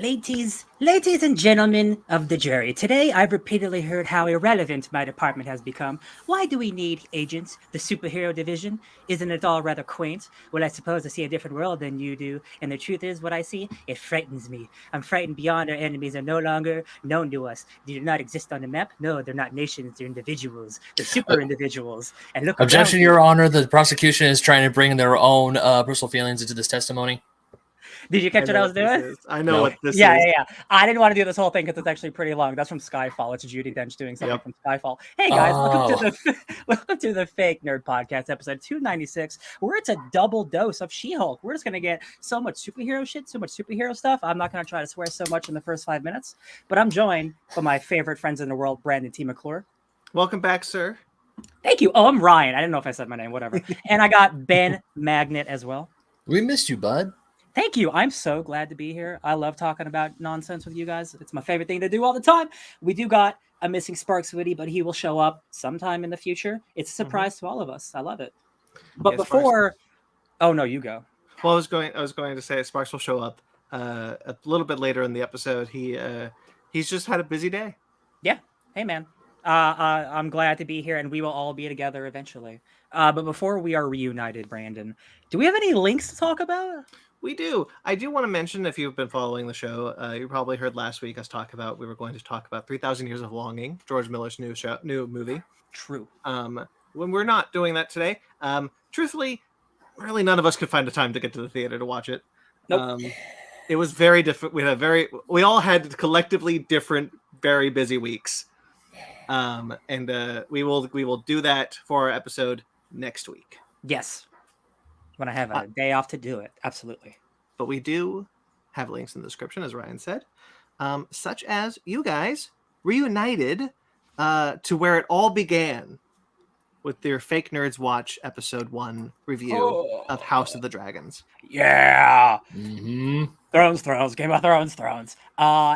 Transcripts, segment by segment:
Ladies and gentlemen of the jury, today I've repeatedly heard how irrelevant my department has become. Why do we need agents? The superhero division? Isn't it all rather quaint? Well, I suppose I see a different world than you do, and the truth is, what I see, it frightens me. I'm frightened beyond our enemies are no longer known to us. They do not exist on the map. No, they're not nations, they're individuals. They're super individuals. And look around Objection, you. Your Honor. The prosecution is trying to bring their own personal feelings into this testimony. Did you catch what I was doing? I know what this Yeah, is. yeah, yeah. I didn't want to do this whole thing because it's actually pretty long. That's from Skyfall. It's Judi Dench doing something from Skyfall. Hey guys, welcome to the Fake Nerd Podcast, episode 296, where it's a double dose of She-Hulk. We're just gonna get so much superhero shit, so much superhero stuff. I'm not gonna try to swear so much in the first 5 minutes, but I'm joined by my favorite friends in the world, Brandon T. McClure. Welcome back, sir. Thank you. Oh, I'm Ryan. I didn't know if I said my name. Whatever. And I got Ben Magnet as well. We missed you, bud. Thank you. I'm so glad to be here. I love talking about nonsense with you guys. It's my favorite thing to do all the time. We do got a missing Sparks Witty, but he will show up sometime in the future. It's a surprise to all of us. I love it. But before, oh no, you go. Well, I was going to say Sparks will show up a little bit later in the episode. He's just had a busy day. Yeah. Hey man. I'm glad to be here, and we will all be together eventually. But before we are reunited, Brandon, do we have any links to talk about? We do. I do want to mention, if you've been following the show, you probably heard last week us talk about, we were going to talk about 3,000 Years of Longing, George Miller's new movie. True. When we're not doing that today, truthfully, really none of us could find the time to get to the theater to watch it. Nope. It was very different. We all had collectively different, very busy weeks. And we will do that for our episode next week. Yes. When I have a day off to do it. Absolutely. But we do have links in the description, as Ryan said, such as you guys reunited to where it all began with your Fake Nerds Watch episode 1 review of House of the Dragons. Yeah. Mm-hmm. Thrones, Game of Thrones.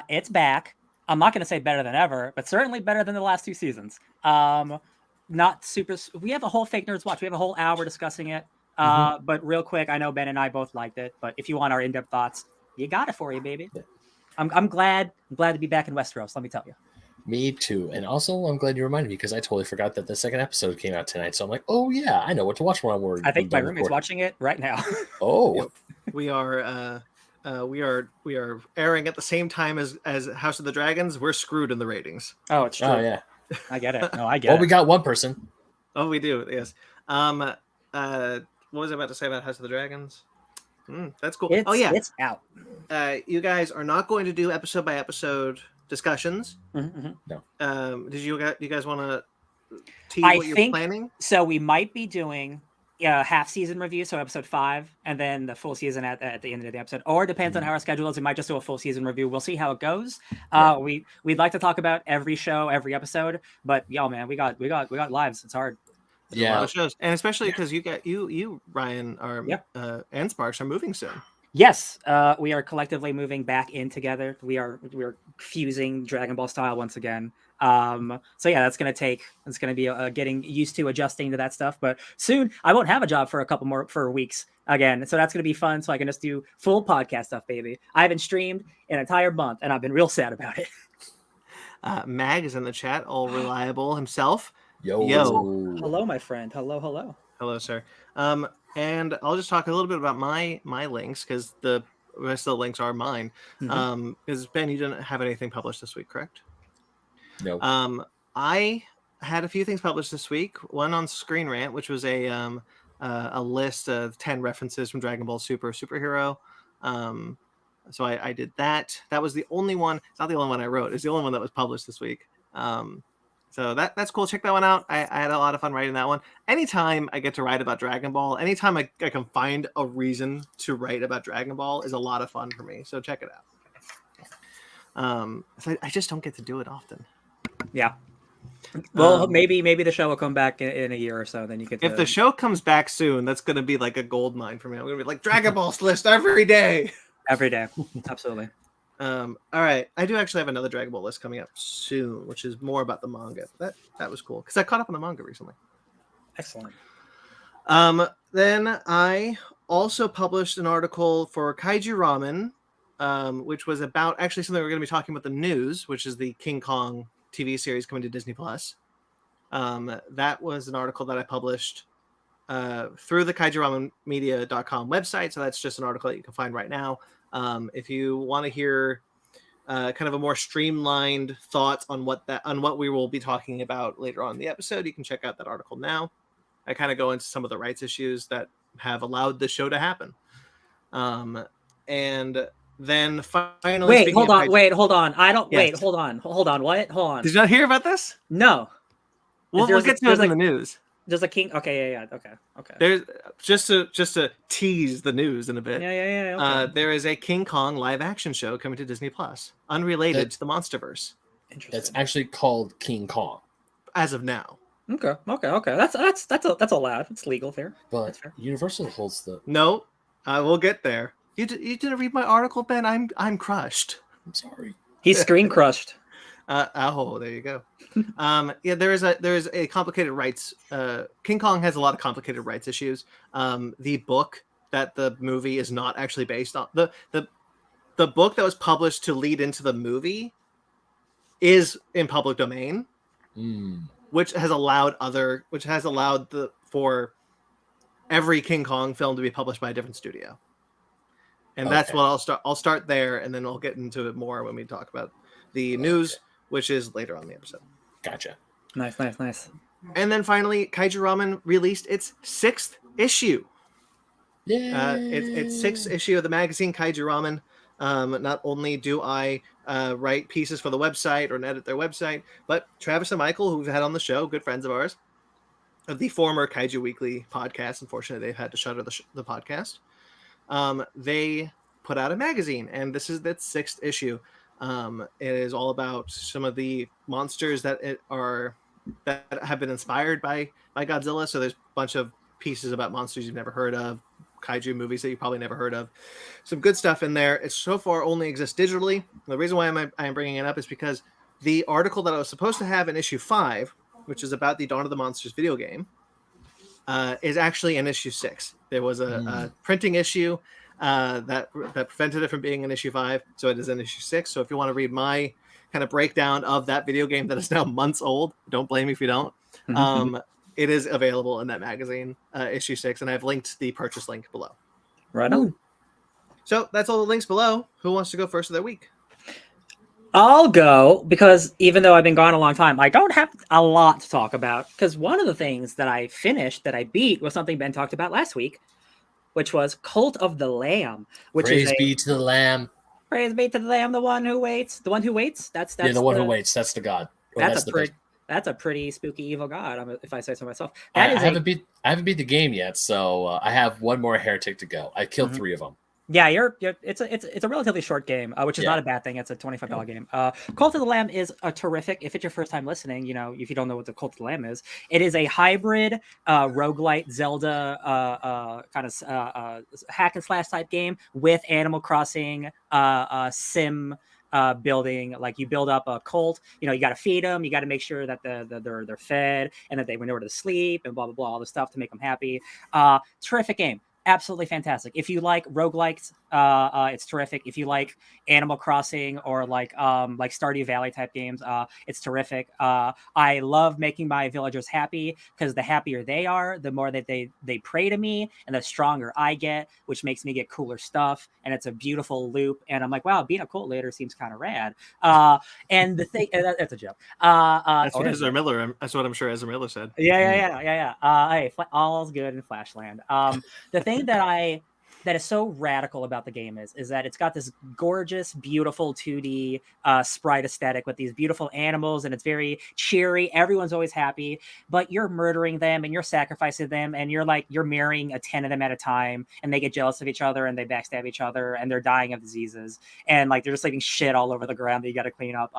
It's back. I'm not going to say better than ever, but certainly better than the last 2 seasons. Not super. We have a whole Fake Nerds Watch. We have a whole hour discussing it. But real quick, I know Ben and I both liked it, but if you want our in-depth thoughts, you got it for you, baby. Yeah. I'm glad to be back in Westeros, let me tell you. Me too. And also, I'm glad you reminded me, because I totally forgot that the second episode came out tonight. So I'm like, oh yeah, I know what to watch when I'm I think my roommate's watching it right now. Oh. Yep. We are airing at the same time as House of the Dragons. We're screwed in the ratings. Oh, it's true. Oh yeah. I get it. No, I get it. Well, we got one person. Oh, we do, yes. What was I about to say about House of the Dragons? That's cool. It's out. You guys are not going to do episode by episode discussions. Mm-hmm. No. Did you guys want to tease what you're planning? So we might be doing half season review, so episode 5, and then the full season at the end of the episode. Or depends on how our schedule is. We might just do a full season review. We'll see how it goes. We'd like to talk about every show, every episode, but yo, man, we got lives. It's hard. A lot of shows, and especially because you Ryan and Sparks are moving soon. Yes, we are collectively moving back in together. We're fusing Dragon Ball style once again. So yeah, it's gonna be getting used to adjusting to that stuff. But soon I won't have a job for a couple more weeks again, so that's gonna be fun. So I can just do full podcast stuff, baby. I haven't streamed an entire month, and I've been real sad about it. Mag is in the chat, all reliable himself. Yo. Hello, my friend. Hello, sir. And I'll just talk a little bit about my links, because the rest of the links are mine. Because Ben, you didn't have anything published this week, correct? No. I had a few things published this week. One on Screen Rant, which was a list of 10 references from Dragon Ball Superhero. So I did that. That was the only one. It's not the only one I wrote. It's the only one that was published this week. So that's cool. Check that one out. I had a lot of fun writing that one. Anytime I get to write about Dragon Ball, anytime I can find a reason to write about Dragon Ball is a lot of fun for me. So check it out. So I just don't get to do it often. Yeah. Well, maybe the show will come back in a year or so. Then you could. If the show comes back soon, that's going to be like a gold mine for me. I'm going to be like Dragon Ball's list every day. Every day, absolutely. All right, I do actually have another Dragon Ball list coming up soon, which is more about the manga. That was cool because I caught up on the manga recently. Excellent. Then I also published an article for Kaiju Ramen which was about actually something we're going to be talking about the news, which is the King Kong TV series coming to Disney Plus. That was an article that I published through the kaijuramenmedia.com website. So that's just an article that you can find right now. If you want to hear kind of a more streamlined thoughts on what we will be talking about later on in the episode, you can check out that article now. I kind of go into some of the rights issues that have allowed the show to happen. And then finally, hold on. Hold on. What? Hold on. Did you not hear about this? No. We'll get to it in the news. There's a king. Okay, yeah. Okay. There's just to tease the news in a bit. Yeah. Okay. There is a King Kong live action show coming to Disney Plus, unrelated to the MonsterVerse. Interesting. That's actually called King Kong as of now. Okay. That's allowed. It's legal there. But Universal holds the. No, we'll get there. You didn't read my article, Ben. I'm crushed. I'm sorry. He's screen crushed. There you go. There is a complicated rights. King Kong has a lot of complicated rights issues. The book that the movie is not actually based on, the book that was published to lead into the movie is in public domain, which has allowed for every King Kong film to be published by a different studio. And that's what I'll start there, and then we'll get into it more when we talk about the news, which is later on in the episode. Gotcha. Nice. And then finally, Kaiju Ramen released its 6th issue. Yeah. It's 6th issue of the magazine Kaiju Ramen. Not only do I write pieces for the website or edit their website, but Travis and Michael, who we've had on the show, good friends of ours, of the former Kaiju Weekly podcast. Unfortunately, they've had to shutter the podcast. They put out a magazine, and this is its 6th issue. It is all about some of the monsters that have been inspired by Godzilla. So there's a bunch of pieces about monsters you've never heard of, kaiju movies that you probably never heard of. Some good stuff in there. It so far only exists digitally. The reason why I'm bringing it up is because the article that I was supposed to have in issue 5, which is about the Dawn of the Monsters video game, is actually in issue 6. There was a printing issue that prevented it from being in issue 5, so it is in issue 6. So if you want to read my kind of breakdown of that video game that is now months old, don't blame me if you don't. It is available in that magazine, issue 6, and I've linked the purchase link below. Right on. So that's all the links below. Who wants to go first of their week? I'll go, because even though I've been gone a long time, I don't have a lot to talk about, because one of the things that I finished, that I beat, was something Ben talked about last week, which was Cult of the Lamb. Praise be to the Lamb. Praise be to the Lamb, the one who waits. The one who waits? That's the one who waits. That's the god. That's a pretty spooky evil god, if I say so myself. I haven't beat the game yet, so I have one more heretic to go. I killed 3 of them. Yeah, it's a relatively short game, which is not a bad thing. It's a $25 game. Cult of the Lamb is a terrific. If it's your first time listening, if you don't know what the Cult of the Lamb is, it is a hybrid roguelite Zelda kind of hack and slash type game with Animal Crossing sim building. Like, you build up a cult, you got to feed them, you got to make sure that they're fed and that they went over to sleep and blah blah blah, all the stuff to make them happy. Terrific game. Absolutely fantastic. If you like roguelikes, it's terrific. If you like Animal Crossing or like Stardew Valley type games, it's terrific. I love making my villagers happy, because the happier they are, the more that they pray to me, and the stronger I get, which makes me get cooler stuff. And it's a beautiful loop. And I'm like, wow, being a cult leader seems kind of rad. And the thing, that's a joke. That's what Ezra Miller. That's what I'm sure Ezra Miller said. Yeah. Hey, all's good in Flashland. The thing that is so radical about the game is that it's got this gorgeous, beautiful 2D sprite aesthetic with these beautiful animals, and it's very cheery. Everyone's always happy, but you're murdering them and you're sacrificing them, and you're marrying 10 of them at a time, and they get jealous of each other and they backstab each other, and they're dying of diseases, and they're just leaving shit all over the ground that you got to clean up.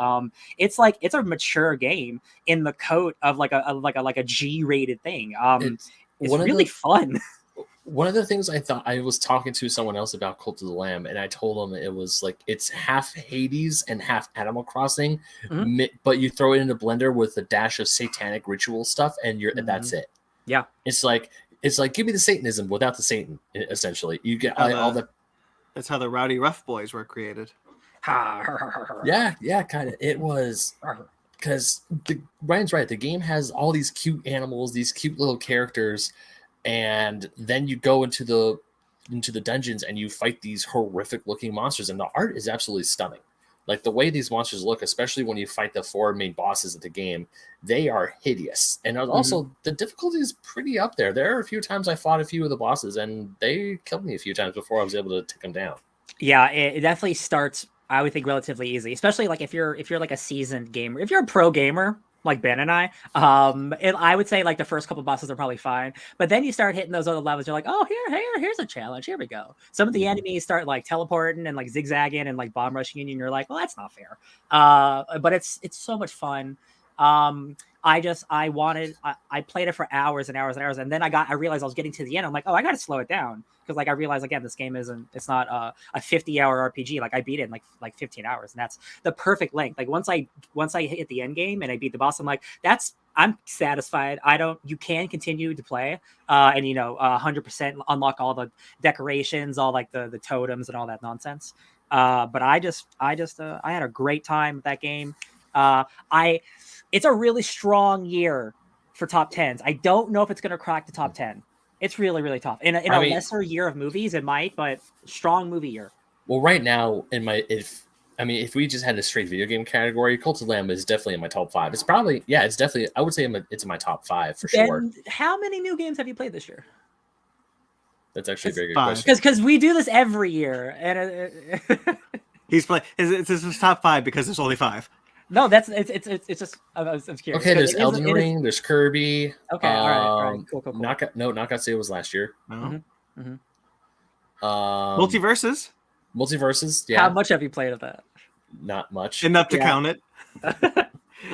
It's a mature game in the coat of like a G-rated thing. It's really fun. One of the things I thought, I was talking to someone else about Cult of the Lamb, and I told them it was like, it's half Hades and half Animal Crossing, but you throw it in a blender with a dash of satanic ritual stuff, and that's it. Yeah. It's like give me the Satanism without the Satan, essentially. You get all the That's how the Rowdy Rough Boys were created. Yeah, kind of. It was because Ryan's right. The game has all these cute animals, these cute little characters, and then you go into the dungeons and you fight these horrific looking monsters, and the art is absolutely stunning. Like the way these monsters look, especially when you fight the 4 main bosses of the game, they are hideous. And also the difficulty is pretty up there. There are a few times I fought a few of the bosses and they killed me a few times before I was able to take them down. Yeah, it definitely starts, I would think, relatively easy, especially like if you're like a seasoned gamer. If you're a pro gamer like Ben and I would say like the first couple bosses are probably fine, but then you start hitting those other levels. You're like, oh, here's a challenge. Here we go. Some of the enemies start like teleporting and like zigzagging and like bomb rushing you, and you're like, well, that's not fair. But it's so much fun. I played it for hours and hours and hours, and then I realized I was getting to the end. I'm like, oh, I got to slow it down, because like I realized again, this game it's not a 50-hour RPG. Like I beat it in like 15 hours, and that's the perfect length. Like once I hit the end game and I beat the boss, I'm like, I'm satisfied. You can continue to play, and 100% unlock all the decorations, all like the totems and all that nonsense. But I had a great time with that game. It's a really strong year for top 10s. I don't know if it's going to crack the top 10. It's really, really tough. In a lesser year of movies, it might, but strong movie year. Well, right now, if we just had a straight video game category, Cult of the Lamb is definitely in my top 5. It's probably, it's definitely, I would say it's in my top 5 for sure. How many new games have you played this year? That's actually a very good question. Because we do this every year. And he's playing. This is top 5 because there's only 5. No, it's just I was curious. Okay, there's Elden Ring, there's Kirby. Okay, all right, cool. Knockout City was last year. No. Multiverses, yeah. How much have you played of that? Not much. Enough to count it.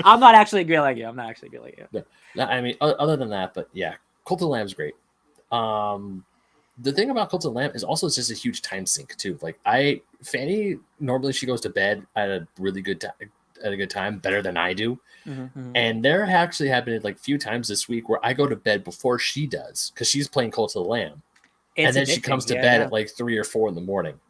I'm not actually grilling you. No, I mean, other than that, but yeah, Cult of the Lamb's great. The thing about Cult of the Lamb is also it's just a huge time sink too. Like Fanny, normally she goes to bed at a really good time. At a good time, better than I do. And there actually happened like a few times this week where I go to bed before she does, because she's playing Cult of the Lamb. And then she comes to bed at like 3 or 4 in the morning.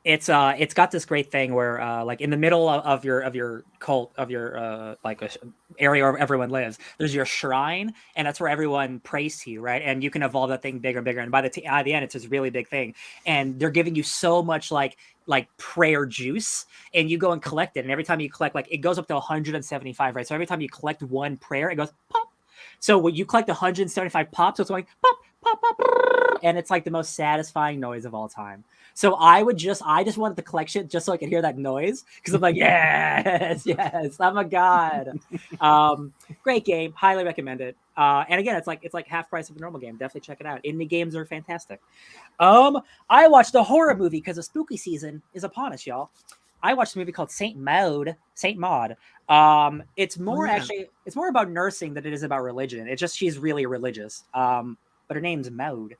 It's got this great thing where like in the middle of your cult, of your like a area where everyone lives, there's your shrine, and that's where everyone prays to you, right? And you can evolve that thing bigger and bigger, and by the end it's this really big thing, and they're giving you so much like prayer juice, and you go and collect it, and every time you collect, like, it goes up to 175, right? So every time you collect one prayer, it goes pop. So when you collect 175 pops, so it's going pop, pop, pop, and it's like the most satisfying noise of all time. So I just wanted the collection just so I could hear that noise, because I'm like, yes, I'm a god. Great game, highly recommend it. And again, it's like half price of a normal game. Definitely check it out. Indie games are fantastic. I watched a horror movie because the spooky season is upon us, y'all. I watched a movie called Saint Maud. It's more it's more about nursing than it is about religion. It's just she's really religious. But her name's Maud.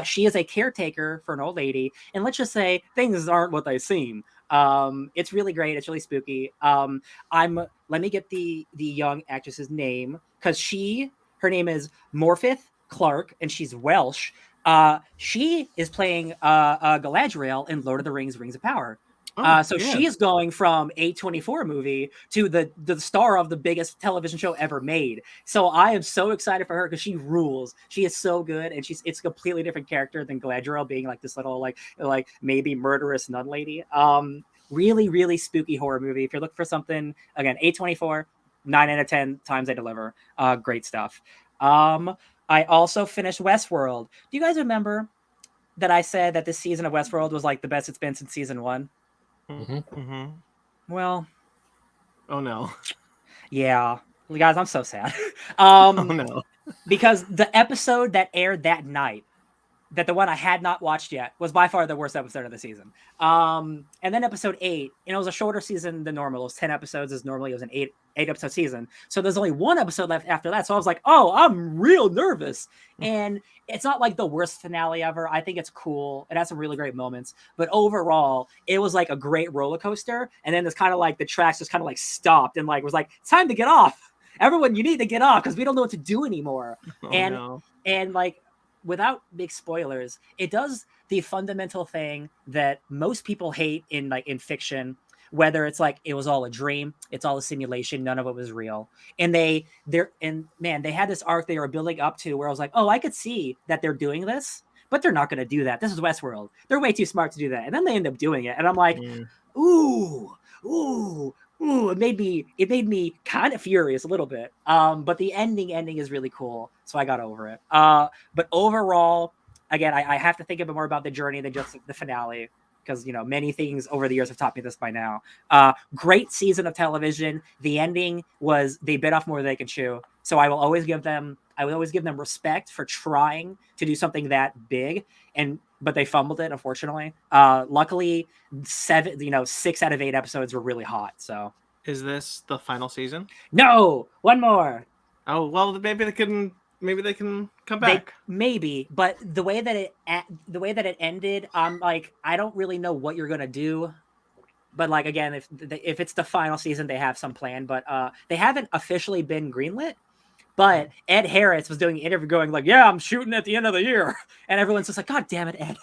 She is a caretaker for an old lady, and let's just say things aren't what they seem. It's really great. It's really spooky. Let me get the young actress's name, because her name is Morfydd Clark, and she's Welsh. She is playing Galadriel in Lord of the Rings: Rings of Power. She is going from a 24 movie to the star of the biggest television show ever made. So I am so excited for her, because she rules. She is so good, and it's a completely different character than Galadriel being like this little like maybe murderous nun lady. Really, really spooky horror movie. If you're looking for something, again, A24, 9 out of 10 times they deliver. Great stuff. I also finished Westworld. Do you guys remember that I said that this season of Westworld was like the best it's been since season 1? Well, oh no, yeah, guys, I'm so sad. Oh no, because the episode that aired that night, that the one I had not watched yet, was by far the worst episode of the season. And then episode 8, and it was a shorter season than normal. It was 10 episodes, as normally it was an 8 episode season. So there's only one episode left after that. So I was like, oh, I'm real nervous. And it's not like the worst finale ever. I think it's cool. It has some really great moments. But overall, it was like a great roller coaster. And then it's kind of like the tracks just kind of like stopped and like was like, it's time to get off. Everyone, you need to get off, because we don't know what to do anymore. And like without big spoilers, it does the fundamental thing that most people hate in fiction, whether it's like it was all a dream, it's all a simulation, none of it was real. And they had this arc they were building up to where I was like, oh, I could see that they're doing this, but they're not going to do that. This is Westworld. They're way too smart to do that. And then they end up doing it. And I'm like, ooh. It made me kind of furious a little bit. But the ending is really cool. So I got over it. But overall, again, I have to think a bit more about the journey than just the finale, because many things over the years have taught me this by now. Great season of television. The ending was they bit off more than they could chew. So I will always give them respect for trying to do something that big, but they fumbled it, unfortunately. Luckily, 6 out of 8 episodes were really hot. So is this the final season? No, one more. Oh well, maybe they can come back. Maybe, but the way that it ended, I'm like, I don't really know what you're gonna do. But like again, if it's the final season, they have some plan. But they haven't officially been greenlit. But Ed Harris was doing an interview going like, yeah, I'm shooting at the end of the year. And everyone's just like, God damn it, Ed.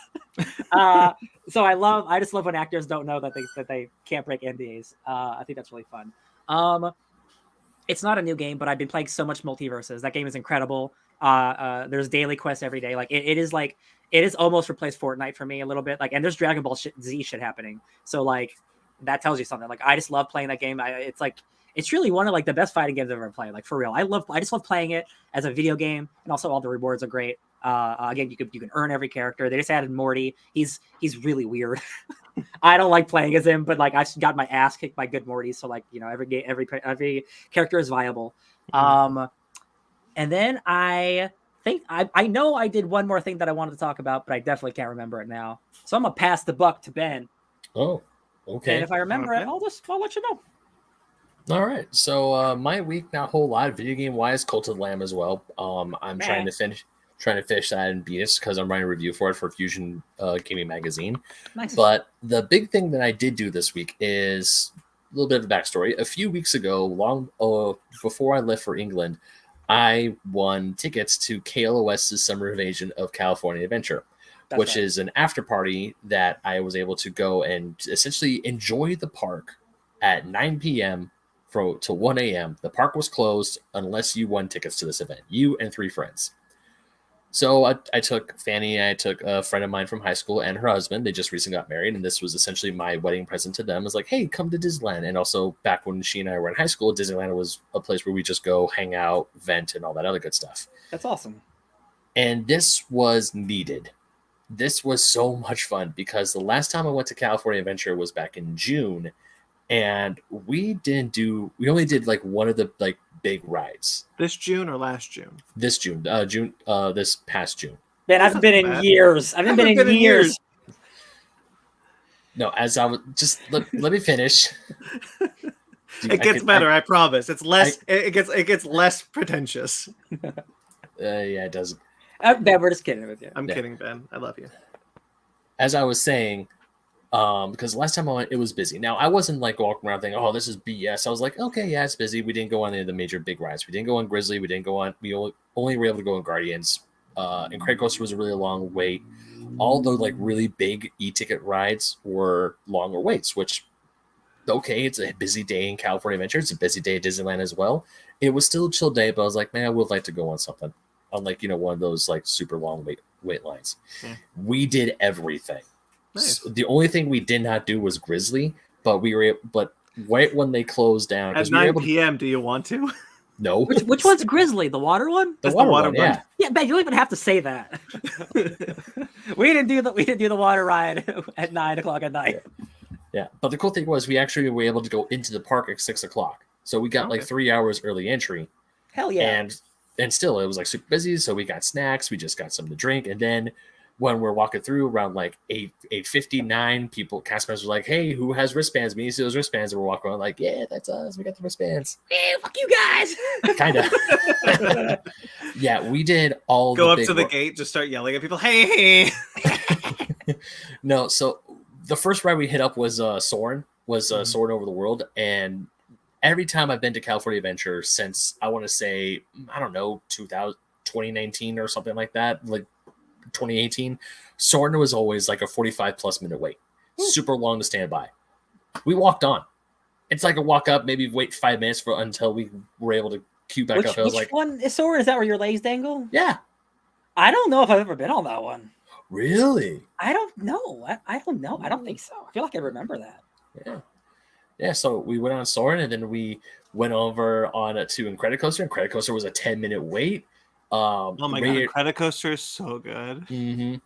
So I just love when actors don't know that they can't break NDAs. I think that's really fun. It's not a new game, but I've been playing so much Multiverses. That game is incredible. There's daily quests every day. Like it is almost replaced Fortnite for me a little bit. Like, and there's Dragon Ball Z shit happening. So like that tells you something. Like I just love playing that game. It's really one of like the best fighting games I've ever played. Like for real, I just love playing it as a video game, and also all the rewards are great. Again, you can earn every character. They just added Morty. He's really weird. I don't like playing as him, but like I got my ass kicked by good Morty. So like every character is viable. And then I think I know I did one more thing that I wanted to talk about, but I definitely can't remember it now. So I'm gonna pass the buck to Ben. Oh, okay. And if I remember it, I'll let you know. All right. So my week, not a whole lot video game wise. Cult of the Lamb as well. I'm trying to finish that in Venus because I'm writing a review for it for Fusion Gaming Magazine. Nice. But the big thing that I did do this week is a little bit of a backstory. A few weeks ago, long before I left for England, I won tickets to KLOS's Summer Invasion of California Adventure, which is an after party that I was able to go and essentially enjoy the park at 9 p.m. to 1 a.m. The park was closed unless you won tickets to this event, you and 3 friends. So I took Fanny, I took a friend of mine from high school and her husband. They just recently got married, and this was essentially my wedding present to them. It was like, hey, come to Disneyland. And also back when she and I were in high school, Disneyland was a place where we just go hang out, vent, and all that other good stuff. That's awesome. And this was needed. This was so much fun because the last time I went to California Adventure was back in June. And we only did like one of the like big rides. This June or last June? This June, this past June. Man, I haven't been in years. I haven't been in years. No, as I was just let me finish. It gets better, I promise. It's less. It gets less pretentious. Yeah, it does. Ben, we're just kidding with you. I'm kidding, Ben. I love you. As I was saying. Because last time I went, it was busy. Now, I wasn't like walking around thinking, oh, this is BS. I was like, okay, yeah, it's busy. We didn't go on any of the major big rides. We didn't go on Grizzly. We only were able to go on Guardians. And Craig Coaster was a really long wait. All the like really big e-ticket rides were longer waits, which, okay, it's a busy day in California Adventure. It's a busy day at Disneyland as well. It was still a chill day, but I was like, man, I would like to go on something. On like, one of those like super long wait lines. Yeah. We did everything. Nice. So the only thing we did not do was Grizzly, but right when they closed down at 9 p.m. Do you want to? No. Which one's Grizzly? The water one? The water one. Yeah. Yeah, Ben, you don't even have to say that. we didn't do the water ride at 9 o'clock at night. Yeah, but the cool thing was we actually were able to go into the park at 6 o'clock, so we got like 3 hours early entry. Hell yeah! And still, it was like super busy, so we got snacks. We just got something to drink, and then. When we're walking through around like 8:59, cast members were like, hey, who has wristbands? We need to see those wristbands. And we're walking around like, yeah, that's us. We got the wristbands. Hey, fuck you guys. Kind of. Yeah, we did all Go up to the gate, just start yelling at people. Hey. No, so the first ride we hit up was Soarin', Soarin' Over the World. And every time I've been to California Adventure since, I want to say, I don't know, 2019 or something like that, like 2018, Soarin' was always like a 45+ minute wait. Super long to stand by. We walked on. It's like a walk up, maybe wait 5 minutes until we were able to queue back up. I was which one is Soarin'? Is that where your legs dangle? Yeah. I don't know if I've ever been on that one. Really? I don't know. I don't know. I don't think so. I feel like I remember that. Yeah. Yeah, so we went on Soarin', and then we went over on to Incredicoaster. Incredicoaster was a 10-minute wait. Oh my god, Incredicoaster is so good. Mm-hmm.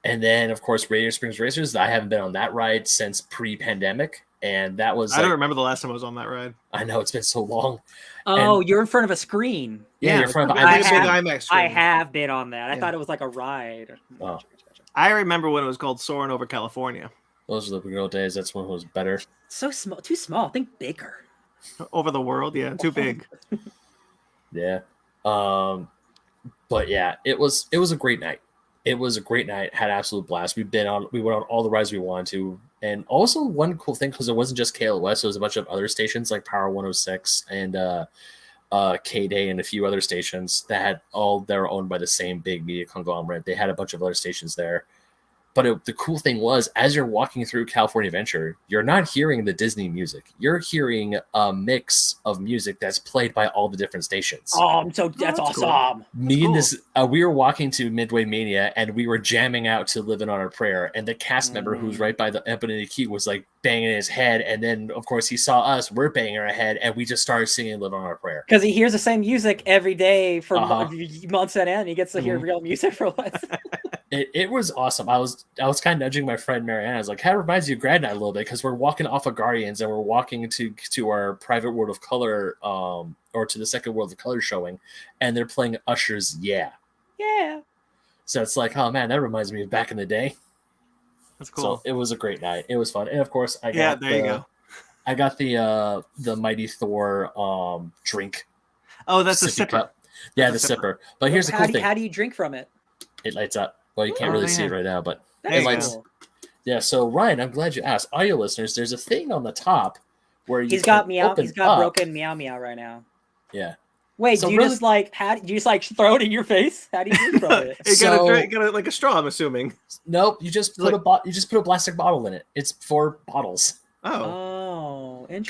And then, of course, Radiator Springs Racers. I haven't been on that ride since pre-pandemic, and that was. I don't remember the last time I was on that ride. I know, it's been so long. Oh, you're in front of a screen. Yeah, you're in front of an IMAX screen. I have been on that. I thought it was like a ride. Oh. I remember when it was called Soarin' over California. Those were the good old days. That's when it was better. So small, too small. Think bigger. Over the world, yeah, too big. Yeah, but yeah, it was a great night. It was a great night. Had absolute blast. We went on all the rides we wanted to, and also one cool thing, because it wasn't just KLOS. It was a bunch of other stations like Power 106 and K-Day and a few other stations that they're owned by the same big media conglomerate. They had a bunch of other stations there. But the cool thing was, as you're walking through California Adventure, you're not hearing the Disney music. You're hearing a mix of music that's played by all the different stations. Oh, that's awesome. Cool. We were walking to Midway Mania, and we were jamming out to "Living on a Prayer." And the cast member who's right by the Ebony Key was like banging his head, and then of course he saw us. We're banging our head, and we just started singing "Living on a Prayer" because he hears the same music every day for months at end. He gets to hear real music for once. It was awesome. I was kind of nudging my friend Marianne. I was like, "Kind of reminds you of Grad Night a little bit," because we're walking off of Guardians and we're walking to our private World of Color, or to the second World of Color showing, and they're playing Usher's "Yeah." Yeah. So it's like, oh man, that reminds me of back in the day. That's cool. So it was a great night. It was fun, and of course, I got the Mighty Thor drink. Oh, that's a sipper. Cup. Yeah, the sipper. But here's the cool thing. How do you drink from it? It lights up. Well, you can't really see it right now, but it lights. Cool. Yeah, so Ryan, I'm glad you asked. Audio listeners, there's a thing on the top where he's got broken meow meow right now. Yeah. Wait, do you just throw it in your face? How do you drink from it? You gotta like a straw, I'm assuming. Nope, you just put a plastic bottle in it. It's 4 bottles. Oh, interesting.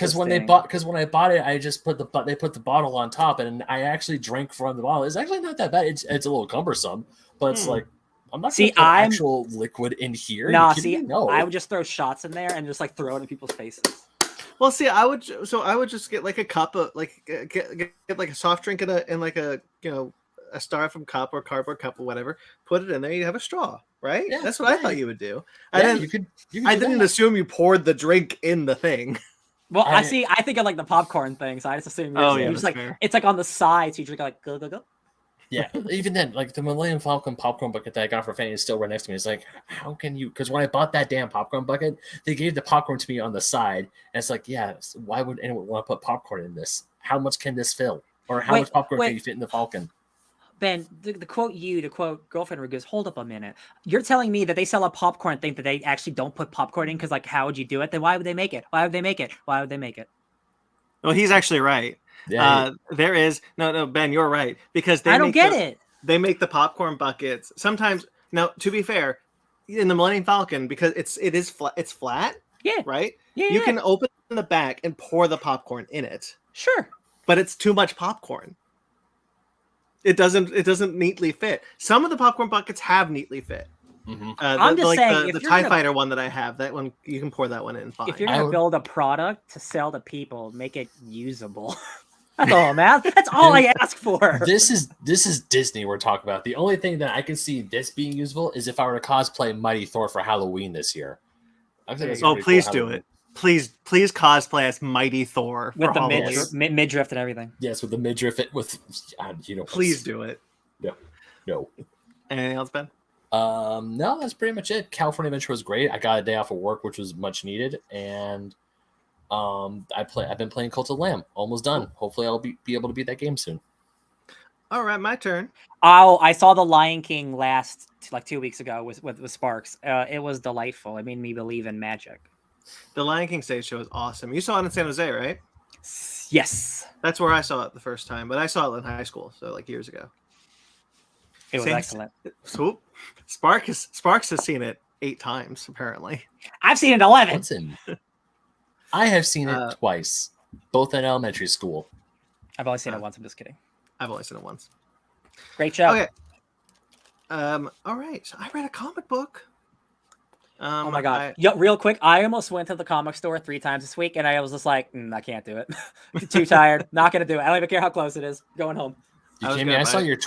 Because when I bought it, I just they put the bottle on top, and I actually drank from the bottle. It's actually not that bad. It's a little cumbersome, but it's like, I'm not going to put actual liquid in here. No, I would just throw shots in there and just like throw it in people's faces. Well, see, I would just get like a cup of get like a soft drink in like a a styrofoam cup or cardboard cup or whatever. Put it in there. You have a straw, right? Yeah, that's what I thought you would do. I didn't assume you poured the drink in the thing. Well, I think of like the popcorn thing, so I just assume it's like on the side, so you drink like go go go. Yeah, even then, like the Millennium Falcon popcorn bucket that I got for Fanny is still right next to me. It's like, how can you? Because when I bought that damn popcorn bucket, they gave the popcorn to me on the side, and it's like, yeah, why would anyone want to put popcorn in this? How much can this fill? Or how much popcorn can you fit in the Falcon? Ben, to quote Girlfriend Reviews, hold up a minute. You're telling me that they sell a popcorn thing that they actually don't put popcorn in because, like, how would you do it? Then why would they make it? Why would they make it? Why would they make it? Well, he's actually right. Yeah, there is no Ben. You're right, because they They make the popcorn buckets sometimes. Now, to be fair, in the Millennium Falcon, because it's flat. Yeah. Right. Yeah. You can open the back and pour the popcorn in it. Sure. But it's too much popcorn. It doesn't neatly fit. Some of the popcorn buckets have neatly fit. Mm-hmm. I'm just saying, the TIE Fighter one that I have, that one you can pour that one in fine. If you're gonna build a product to sell to people, make it usable. That's all, man. That's all I ask for. This is Disney we're talking about. The only thing that I can see this being usable is if I were to cosplay Mighty Thor for Halloween this year. Please do it. Please cosplay as Mighty Thor with the midriff and everything. Yes, with the midriff Please do it. No. Anything else, Ben? No, that's pretty much it. California Adventure was great. I got a day off of work, which was much needed, and I've been playing Cult of the Lamb. Almost done. Hopefully, I'll be able to beat that game soon. All right, my turn. I saw The Lion King last 2 weeks ago with Sparks. It was delightful. It made me believe in magic. The Lion King stage show is awesome. You saw it in San Jose, right? Yes. That's where I saw it the first time, but I saw it in high school, so like years ago. It was Same- excellent. Swoop. Sparks has seen it 8 times apparently. I've seen it 11. What's in? I have seen it twice, both in elementary school. I've only seen it once. I'm just kidding. I've only seen it once. Great show. Okay. All right. So I read a comic book. Oh my god! Yo, real quick, I almost went to the comic store 3 times this week, and I was just like, I can't do it. Too tired. Not gonna do it. I don't even care how close it is. Going home. I saw your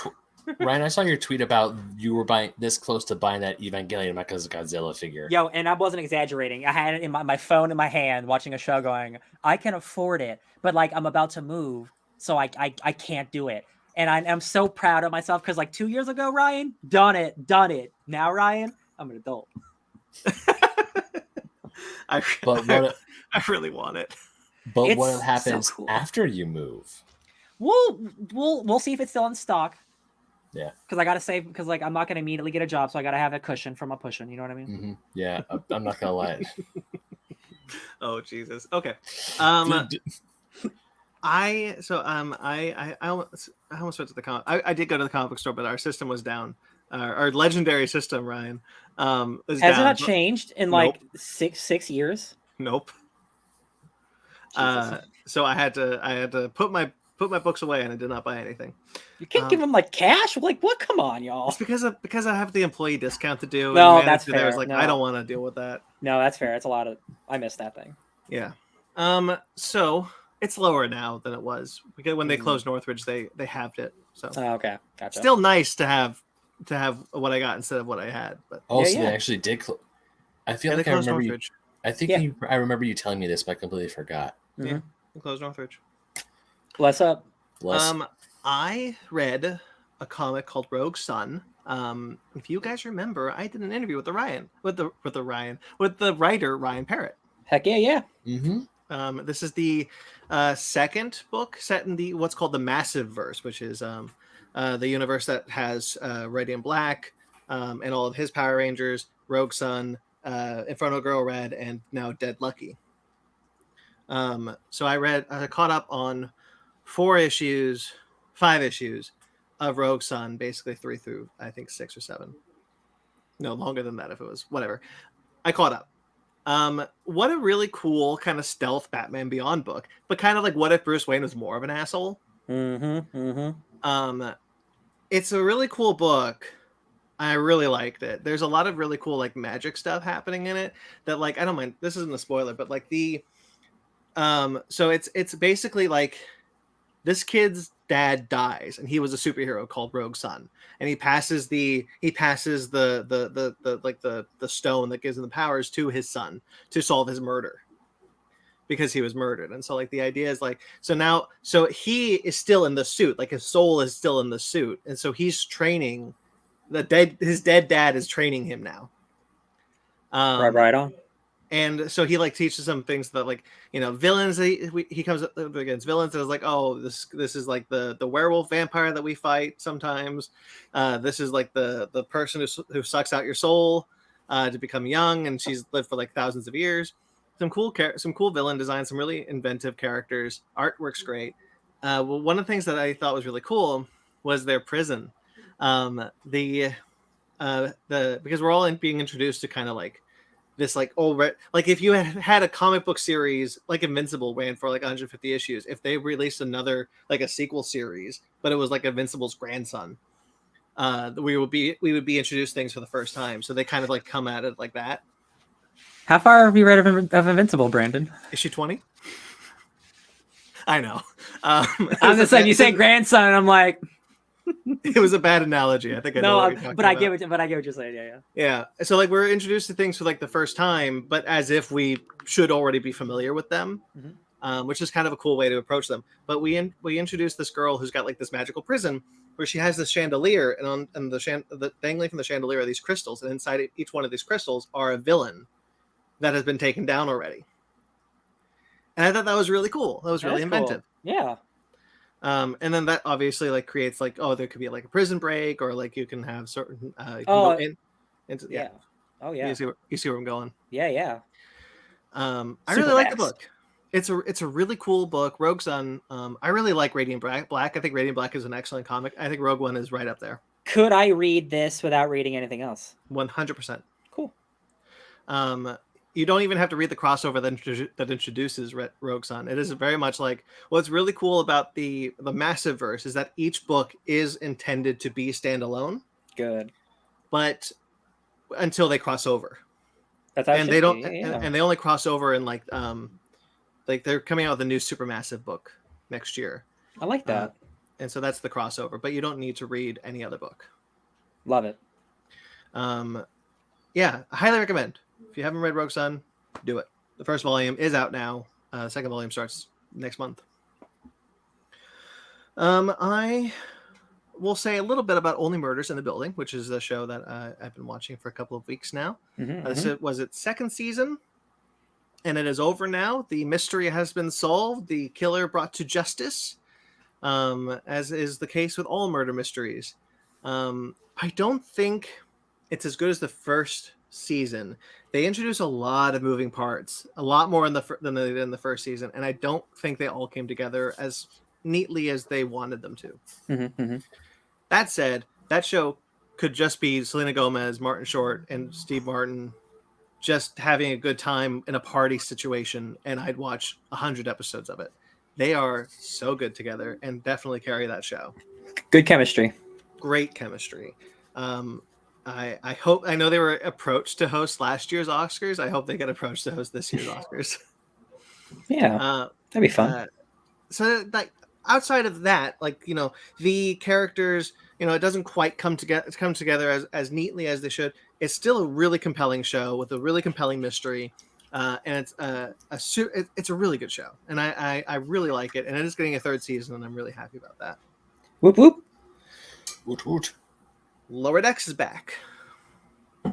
Ryan. I saw your tweet about you were buying this close to buying that Evangelion because Godzilla figure. Yo, and I wasn't exaggerating. I had it in my phone in my hand, watching a show, going, I can afford it, but like I'm about to move, so I can't do it. And I'm so proud of myself because like 2 years ago, Ryan, done it. Now, Ryan, I'm an adult. I really want it. But It's what happens so cool. after you move? We'll see if it's still in stock. Yeah. Because I gotta save, because like I'm not gonna immediately get a job, so I gotta have a cushion for my pushing. You know what I mean? Mm-hmm. Yeah, I'm not gonna lie. Oh Jesus. Okay. I almost went to the comic. I did go to the comic book store, but our system was down. Our legendary system, Ryan, was Has down. it not changed in like six years? Nope. Jesus. So I had to put my books away, and I did not buy anything. You can't give them like cash. Like what? Come on, y'all. It's because I have the employee discount to do. No, and the that's manager there was fair. like, No. I don't want to deal with that. No, that's fair. It's a lot of. I missed that thing. Yeah. So it's lower now than it was because when they closed Northridge, they halved it. So Okay, gotcha. still nice to have what I got instead of what I had. But Also, yeah. they actually did. I feel they like I closed remember you. Northridge. I think I remember you telling me this, but I completely forgot. Yeah, they closed Northridge. What's up? Bless. I read a comic called Rogue Sun. If you guys remember, I did an interview with the writer Ryan Parrott. Heck yeah. Mm-hmm. This is the second book set in the what's called the Massive Verse, which is the universe that has Radiant Black and all of his Power Rangers, Rogue Sun, Inferno Girl Red, and now Dead Lucky. So I caught up on 5 issues of Rogue Sun, basically 3 through I think 6 or 7. No, longer than that if it was whatever. I caught up. What a really cool kind of stealth Batman Beyond book, but kind of like what if Bruce Wayne was more of an asshole? It's a really cool book. I really liked it. There's a lot of really cool like magic stuff happening in it that like I don't mind. This isn't a spoiler, but like so it's basically like this kid's dad dies and he was a superhero called Rogue Sun, and he passes the stone that gives him the powers to his son to solve his murder because he was murdered. And so like the idea is like so he is still in the suit, like his soul is still in the suit, and so he's training his dead dad is training him now. Right on. And so he like teaches them things that like, you know, villains. He comes up against villains and is like, oh, this is like the werewolf vampire that we fight sometimes. This is like the person who sucks out your soul to become young, and she's lived for like thousands of years. Some cool villain design, some really inventive characters. Art works great. Well, one of the things that I thought was really cool was their prison. Because we're all being introduced to kind of like this like like if you had a comic book series like Invincible ran for like 150 issues, if they released another like a sequel series but it was like Invincible's grandson, we would be introduced things for the first time, so they kind of like come at it like that. How far have you read of Invincible, Brandon? Issue 20. I know. I'm just saying, you say grandson and I'm like, it was a bad analogy. I think I know what you're talking but I about. get what you're saying. Yeah. So like we're introduced to things for like the first time, but as if we should already be familiar with them, which is kind of a cool way to approach them. But we introduced this girl who's got like this magical prison where she has this chandelier, and the dangling from the chandelier are these crystals, and inside each one of these crystals are a villain that has been taken down already. And I thought that was really cool. That was really inventive. Cool. Yeah. And then that obviously like creates like, oh, there could be like a prison break, or like you can have certain Oh yeah. You see where I'm going. Yeah. I really like the book. It's a really cool book. Rogue Sun. I really like Radiant Black. I think Radiant Black is an excellent comic. I think Rogue One is right up there. Could I read this without reading anything else? 100%. Cool. You don't even have to read the crossover that introduces Rogue Sun. It is very much like what's really cool about the massive verse is that each book is intended to be standalone. Good. But until they cross over, That's and they don't, and they only cross over in like they're coming out with a new supermassive book next year. I like that. And so that's the crossover, but you don't need to read any other book. Love it. Yeah, I highly recommend. If you haven't read Rogue Sun, do it. The first volume is out now. The second volume starts next month. I will say a little bit about Only Murders in the Building, which is a show that I've been watching for a couple of weeks now. This was its second season, and it is over now. The mystery has been solved. The killer brought to justice, as is the case with all murder mysteries. I don't think it's as good as the first season. They introduce a lot of moving parts, a lot more than they did in the first season, and I don't think they all came together as neatly as they wanted them to. That said, that show could just be Selena Gomez, Martin Short, and Steve Martin just having a good time in a party situation, and I'd watch 100 episodes of it. They are so good together and definitely carry that show. Good chemistry. Great chemistry. I hope, I know they were approached to host last year's Oscars. I hope they get approached to host this year's Oscars. Yeah, that'd be fun. So like outside of that, like, you know, the characters, you know, it doesn't quite come together as neatly as they should. It's still a really compelling show with a really compelling mystery. And it's a really good show, and I really like it, and it is getting a third season, and I'm really happy about that. Whoop whoop. Woot woot. Lower Decks is back.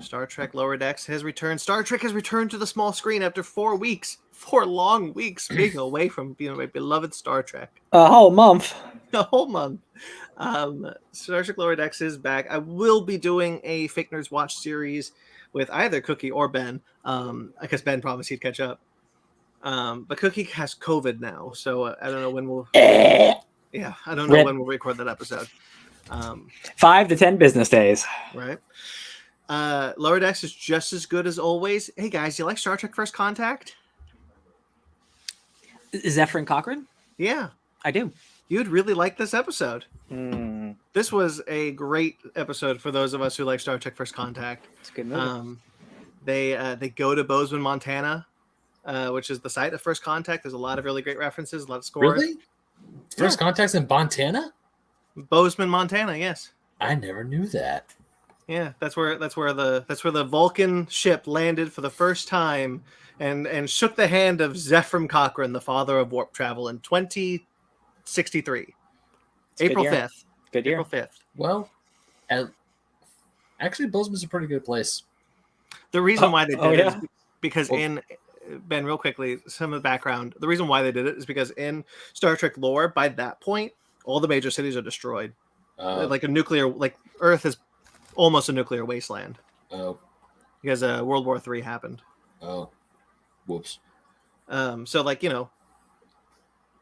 Star Trek Lower Decks has returned. Star Trek has returned to the small screen after 4 long weeks being away from my beloved Star Trek. A whole month. A whole month. Star Trek Lower Decks is back. I will be doing a Fake Nerds Watch series with either Cookie or Ben. I guess Ben promised he'd catch up. But Cookie has COVID now, so I don't know when we'll. Yeah, I don't know when we'll record that episode. 5 to 10 business days. Right. Lower Decks is just as good as always. Hey guys, you like Star Trek First Contact? Zephyr Cochrane? Yeah, I do. You'd really like this episode. This was a great episode for those of us who like Star Trek First Contact. It's a good movie. They go to Bozeman, Montana, which is the site of First Contact. There's a lot of really great references, a lot of scores. Really? First Contact's in Montana? Bozeman, Montana. Yes. I never knew that. Yeah, that's where the Vulcan ship landed for the first time, and shook the hand of Zephyr Cochrane, the father of warp travel, in 2063, April 5th. Good year. April 5th. Well, actually, Bozeman's a pretty good place. The reason why they did it is because Ben, real quickly, some of the background. The reason why they did it is because in Star Trek lore, by that point, all the major cities are destroyed. Like Earth is almost a nuclear wasteland. Oh. Because World War III happened. Oh. Whoops. So, like, you know,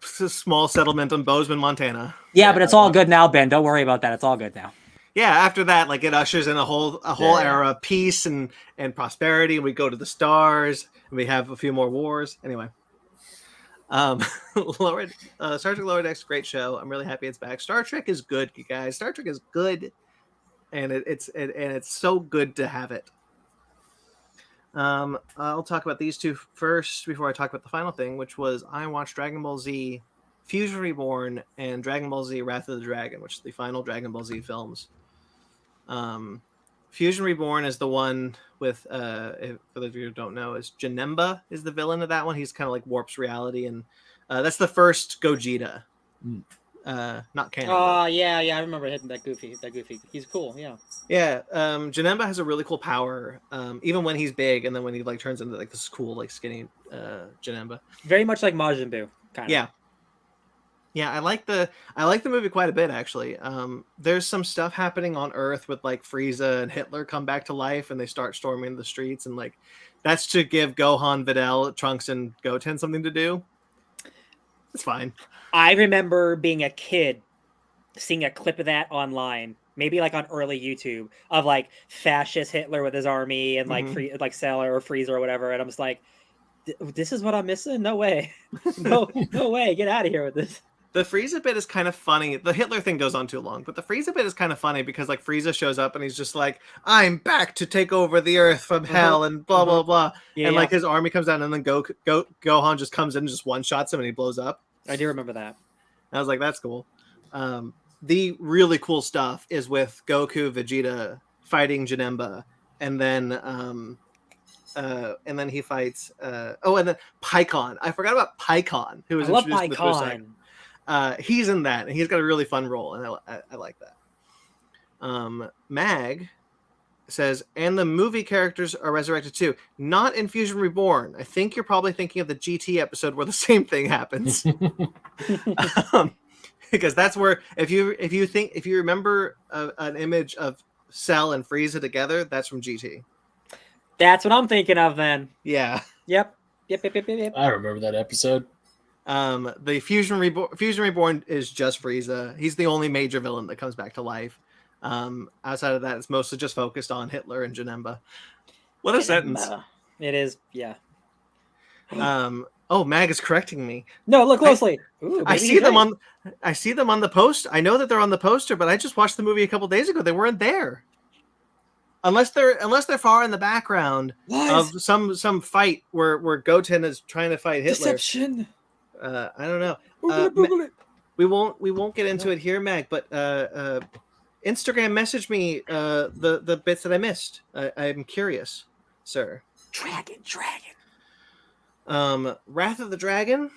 it's a small settlement in Bozeman, Montana. Yeah, but it's all good now, Ben. Don't worry about that. It's all good now. Yeah, after that, like, it ushers in a whole era of peace and prosperity, and we go to the stars, and we have a few more wars. Anyway, Star Trek Lower Decks, great show. I'm really happy it's back. Star Trek is good, you guys. Star Trek is good, and it's so good to have it. I'll talk about these two first before I talk about the final thing, which was I watched Dragon Ball Z Fusion Reborn and Dragon Ball Z Wrath of the Dragon, which is the final Dragon Ball Z films. Fusion Reborn is the one with, for those of you who don't know, is Janemba is the villain of that one. He's kind of like warps reality, and that's the first Gogeta. Not canon. Oh, yeah, I remember hitting that goofy. He's cool, yeah. Yeah, Janemba has a really cool power, even when he's big, and then when he like turns into like this cool, like skinny Janemba. Very much like Majin Buu, kind of. Yeah, I like the movie quite a bit, actually. There's some stuff happening on Earth with like Frieza and Hitler come back to life, and they start storming the streets, and like that's to give Gohan, Videl, Trunks, and Goten something to do. It's fine. I remember being a kid, seeing a clip of that online maybe like on early YouTube of like fascist Hitler with his army and like like Sailor or Freezer or whatever, and I'm just like, this is what I'm missing? No way, no way, get out of here with this. The Frieza bit is kind of funny. The Hitler thing goes on too long, but the Frieza bit is kind of funny because like Frieza shows up and he's just like, I'm back to take over the earth from hell and blah blah blah. Yeah, and like his army comes down and then Gohan just comes in and just one shots him and he blows up. I do remember that. I was like, that's cool. The really cool stuff is with Goku, Vegeta fighting Janemba, and then he fights and then Pikkon. I forgot about Pikkon, who was introduced in the first segment. He's in that, and he's got a really fun role, and I like that. Mag says, and the movie characters are resurrected too. Not in Fusion Reborn. I think you're probably thinking of the GT episode where the same thing happens. Because that's where if you remember an image of Cell and Frieza together, that's from GT. That's what I'm thinking of then. Yeah. Yep. I remember that episode. The Fusion Reborn is just Frieza. He's the only major villain that comes back to life. Outside of that, it's mostly just focused on Hitler and Janemba. What a sentence. It is, yeah. Oh, Mag is correcting me. No, look closely. I see them on the post. I know that they're on the poster, but I just watched the movie a couple days ago. They weren't there. Unless they're far in the background of some fight where Goten is trying to fight Hitler. Deception. I don't know. We won't get into it here, Mag, but Instagram message me the bits that I missed. I'm curious, sir. Dragon. Wrath of the Dragon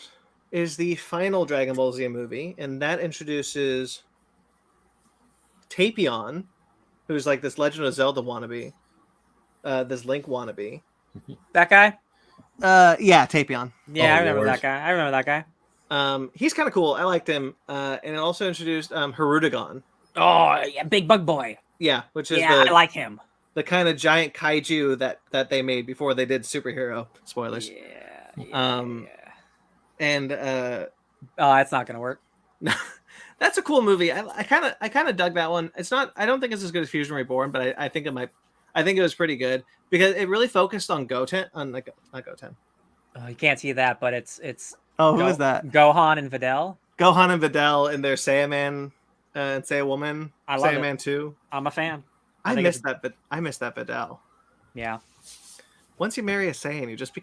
is the final Dragon Ball Z movie, and that introduces Tapion, who's like this Legend of Zelda wannabe, this Link wannabe. That guy? Yeah, Tapion. Yeah, I remember that guy. He's kind of cool. I liked him. And it also introduced Hirudegan. Oh, yeah, big bug boy. Yeah, which is I like him. The kind of giant kaiju that they made before they did superhero. Spoilers. And oh, that's not gonna work. That's a cool movie. I kind of dug that one. It's not. I don't think it's as good as Fusion Reborn, but I think it might. I think it was pretty good because it really focused on Goten. Not Goten. Oh, you can't see that, but it's. Oh, who is that? Gohan and Videl. Gohan and Videl in their Saiyaman and Saiyawoman. I love Saiyaman it. 2. I'm a fan. I missed that Videl. Yeah. Once you marry a Saiyan, you just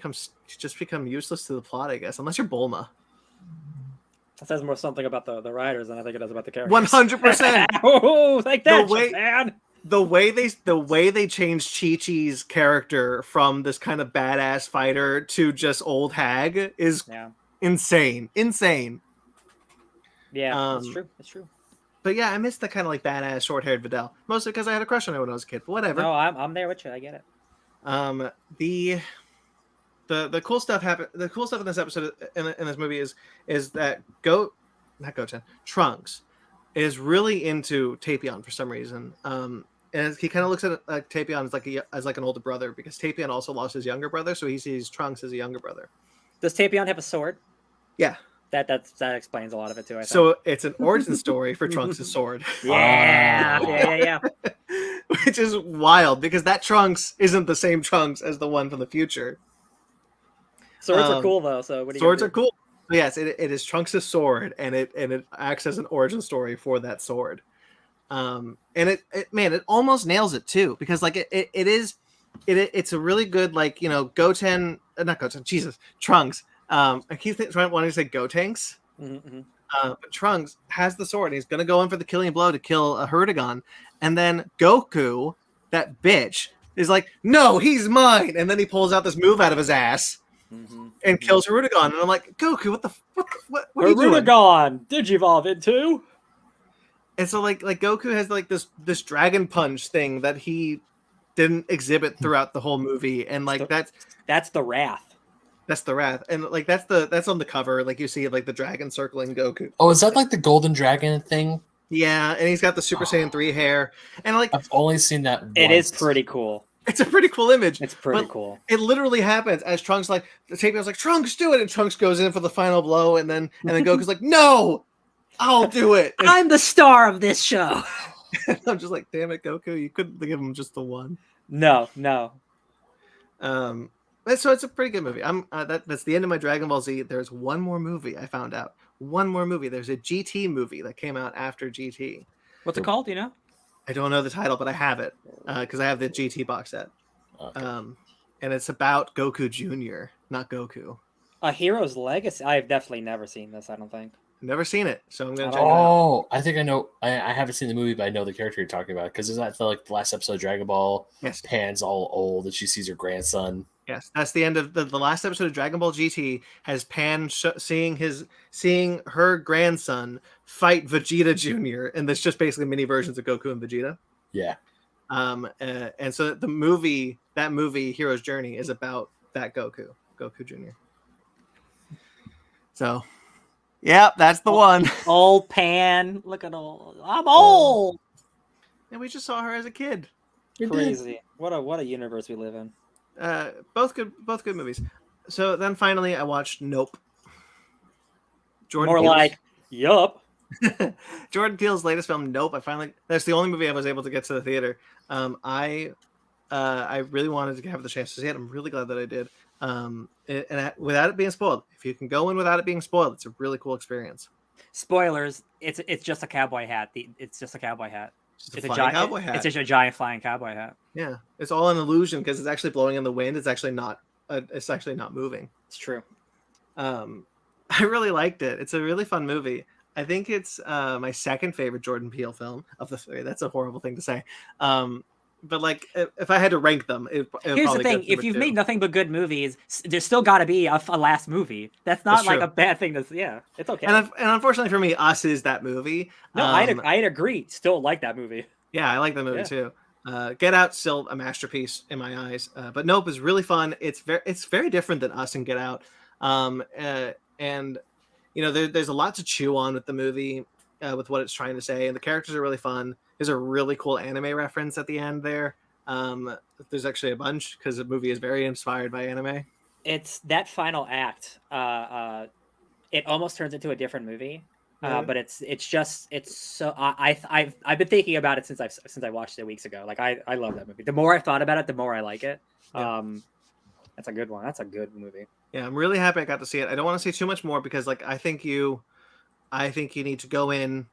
become useless to the plot, I guess, unless you're Bulma. That says more something about the writers than I think it does about the characters. 100%. Oh, like that, man. The way they changed Chi-Chi's character from this kind of badass fighter to just old hag is insane. Yeah, that's true. But yeah, I missed the kind of like badass short-haired Videl, mostly because I had a crush on her when I was a kid. But whatever. No, I'm there with you. I get it. The cool stuff happened. The cool stuff in this episode in this movie is that Trunks is really into Tapion for some reason. And he kind of looks at Tapion as like an older brother because Tapion also lost his younger brother, so he sees Trunks as a younger brother. Does Tapion have a sword? Yeah. That explains a lot of it too. I think. So it's an origin story for Trunks' sword. Yeah. Which is wild because that Trunks isn't the same Trunks as the one from the future. Swords are cool though. So swords are cool. Yes, it is Trunks' sword, and it acts as an origin story for that sword. And it almost nails it too because like it's a really good like Trunks. I keep wanting to say Gotenks. Mm-hmm. But Trunks has the sword and he's going to go in for the killing blow to kill Hirudegan. And then Goku, that bitch, is like, no, he's mine. And then he pulls out this move out of his ass and kills Hirudegan. And I'm like, Goku, what are you doing? Hirudegan, Digivolve into. And so like Goku has like this dragon punch thing that he didn't exhibit throughout the whole movie. And like that's the wrath. That's the wrath, and like that's on the cover. Like you see, like the dragon circling Goku. Oh, is that like the golden dragon thing? Yeah, and he's got the Super Saiyan 3 hair, and like I've only seen that once. It is pretty cool. It's a pretty cool image. It's pretty cool. It literally happens as Trunks like the Tapion's like Trunks, do it, and Trunks goes in for the final blow, and then Goku's like, no, I'll do it. I'm the star of this show. I'm just like, damn it, Goku, you couldn't give him just the one. No. So it's a pretty good movie. That's the end of my Dragon Ball Z. There's one more movie I found out. One more movie. There's a GT movie that came out after GT. What's it called? Do you know? I don't know the title, but I have it because I have the GT box set. Okay. And it's about Goku Jr., not Goku. A Hero's Legacy. I've definitely never seen this. I don't think. Never seen it, so I'm gonna check it out. Oh, I think I know. I haven't seen the movie, but I know the character you're talking about because isn't that the last episode of Dragon Ball? Yes. Pan's all old and she sees her grandson. Yes, that's the end of the last episode of Dragon Ball GT. Has Pan seeing her grandson fight Vegeta Jr. and that's just basically mini versions of Goku and Vegeta. Yeah. And so that movie Hero's Journey is about that Goku Jr. So, yeah, that's the one. Old Pan. Look at old. I'm old. And we just saw her as a kid. Crazy. What a universe we live in. Both good movies. So then finally I watched Nope. More like, yup. Jordan Peele's latest film, Nope. That's the only movie I was able to get to the theater. I really wanted to have the chance to see it. I'm really glad that I did. Without it being spoiled, if you can go in without it being spoiled, it's a really cool experience. Spoilers. It's just a cowboy hat. It's just a cowboy hat. It's a giant cowboy hat. It's just a giant flying cowboy hat. Yeah, it's all an illusion because it's actually blowing in the wind. It's actually not. It's actually not moving. It's true. I really liked it. It's a really fun movie. I think it's my second favorite Jordan Peele film of the three. That's a horrible thing to say. But like, if I had to rank them, here's the thing: if you've made nothing but good movies, there's still got to be a last movie. That's not like a bad thing. Yeah, it's okay. And unfortunately for me, Us is that movie. No, I'd agree. Still like that movie. Yeah, I like that movie too. Get Out, still a masterpiece in my eyes. But Nope is really fun. It's very different than Us and Get Out. And you know, there's a lot to chew on with the movie, with what it's trying to say, and the characters are really fun. There's a really cool anime reference at the end there. There's actually a bunch because the movie is very inspired by anime. It's that final act. It almost turns into a different movie. But it's so I've been thinking about it since I watched it weeks ago. Like I love that movie. The more I've thought about it, the more I like it. That's a good one. That's a good movie. Yeah, I'm really happy I got to see it. I don't want to say too much more because like I think you need to go in.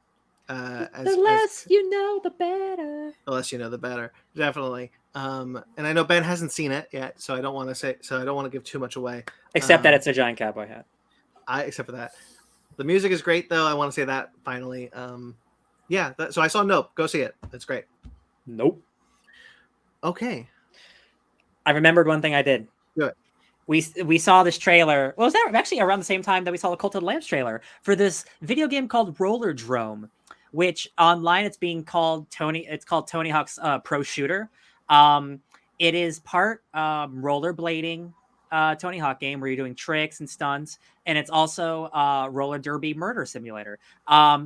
The less you know, the better. The less you know, the better. Definitely. And I know Ben hasn't seen it yet, so I don't want to give too much away. Except that it's a giant cowboy hat. Except for that. The music is great, though. I want to say that finally. So I saw Nope. Go see it. It's great. Nope. Okay. I remembered one thing I did. Do it. We saw this trailer. Well, it was actually around the same time that we saw the Cult of the Lambs trailer for this video game called Roller Drome, which online it's called Tony Hawk's Pro Shooter. It is part rollerblading Tony Hawk game where you're doing tricks and stunts, and it's also roller derby murder simulator.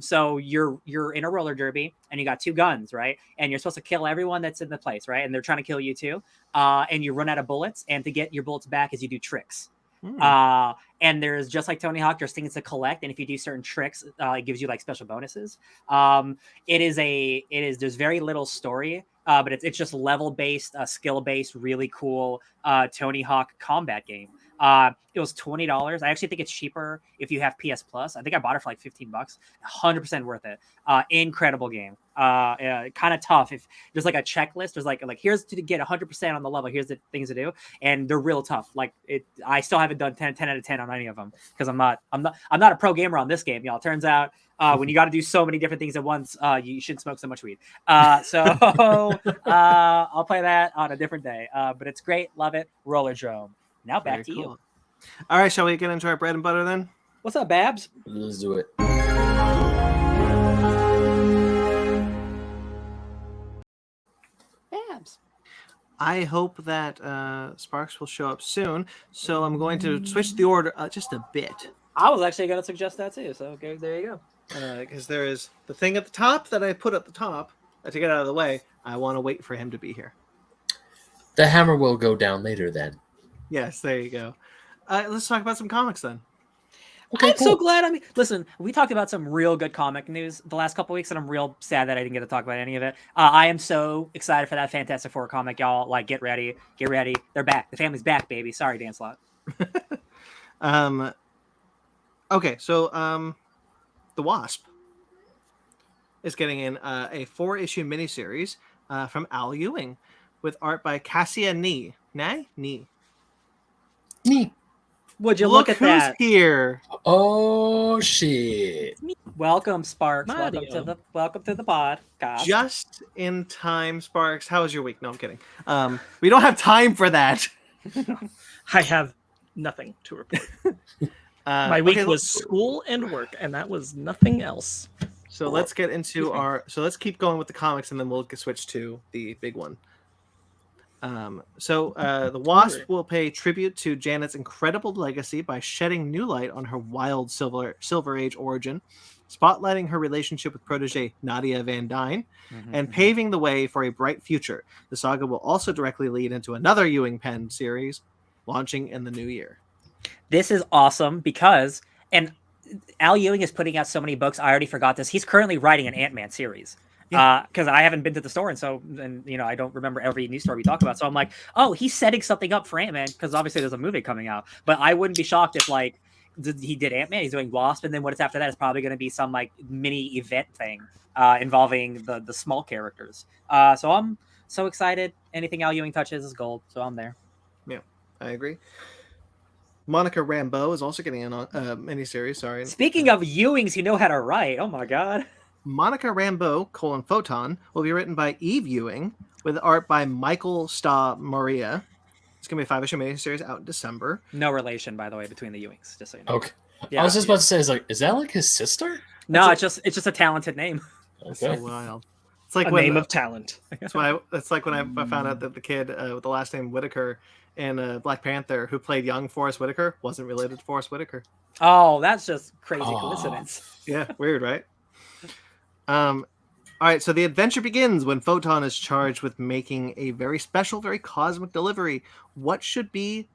So you're in a roller derby and you got two guns, right? And you're supposed to kill everyone that's in the place, right? And they're trying to kill you too. And you run out of bullets, and to get your bullets back is you do tricks. And there's, just like Tony Hawk, there's things to collect, and if you do certain tricks, it gives you like special bonuses. There's very little story, but it's just level based, skill based, really cool Tony Hawk combat game. It was $20. I actually think it's cheaper if you have PS Plus. I think I bought it for like $15. 100% worth it. Incredible game. Kind of tough. If there's like a checklist, there's like here's to get 100% on the level. Here's the things to do, and they're real tough. Like I still haven't done 10 out of 10 on any of them because I'm not a pro gamer on this game, y'all. Turns out when you got to do so many different things at once, you shouldn't smoke so much weed. So I'll play that on a different day. But it's great. Love it. Roller Drome. Now back to you. All right, shall we get into our bread and butter then? What's up, Babs? Let's do it. Babs. I hope that Sparks will show up soon, so I'm going to switch the order just a bit. I was actually going to suggest that too, so okay, there you go. Because there is the thing at the top that I put at the top to get out of the way. I want to wait for him to be here. The hammer will go down later then. Yes, there you go. Let's talk about some comics then. Okay, I'm cool. so glad. I mean, listen, we talked about some real good comic news the last couple weeks, and I'm real sad that I didn't get to talk about any of it. I am so excited for that Fantastic Four comic, y'all. Like, get ready. They're back. The family's back, baby. Sorry, Dan Slott. Okay, so the Wasp is getting in a 4-issue miniseries from Al Ewing with art by Cassia Nee. Nee. Neat. Would you Look look at who's that? here. Oh shit. Welcome, Sparks. Mario. Welcome to the podcast. Just in time, Sparks. How was your week? No, I'm kidding. We don't have time for that. I have nothing to report. My week was school and work, and that was nothing else. So let's get into So let's keep going with the comics, and then we'll switch to the big one. The Wasp will pay tribute to Janet's incredible legacy by shedding new light on her wild Silver Age origin, spotlighting her relationship with protege Nadia Van Dyne, and paving the way for a bright future. The saga will also directly lead into another Ewing Pen series, launching in the new year. This is awesome because, and Al Ewing is putting out so many books. I already forgot this. He's currently writing an Ant-Man series. Because I haven't been to the store, and I don't remember every news story we talk about. So I'm like, oh, he's setting something up for Ant-Man because obviously there's a movie coming out. But I wouldn't be shocked if like he did Ant-Man, he's doing Wasp, and then what is after that is probably going to be some like mini event thing involving the small characters. So I'm so excited. Anything Al Ewing touches is gold. So I'm there. Yeah, I agree. Monica Rambeau is also getting in on miniseries. Sorry. Speaking of Ewings, you know how to write. Oh my god. Monica Rambeau, Photon, will be written by Eve Ewing with art by Michael Sta Maria. It's going to be a 5-issue miniseries out in December. No relation, by the way, between the Ewings, just so you know. Okay. Yeah, I was just about to say, is that like his sister? No, it's just a talented name. Okay. So wild. It's like a name of talent. It's like when I found out that the kid with the last name Whitaker in Black Panther, who played young Forrest Whitaker, wasn't related to Forrest Whitaker. Oh, that's just crazy coincidence. Yeah, weird, right? All right, so the adventure begins when Photon is charged with making a very special, very cosmic delivery. What should be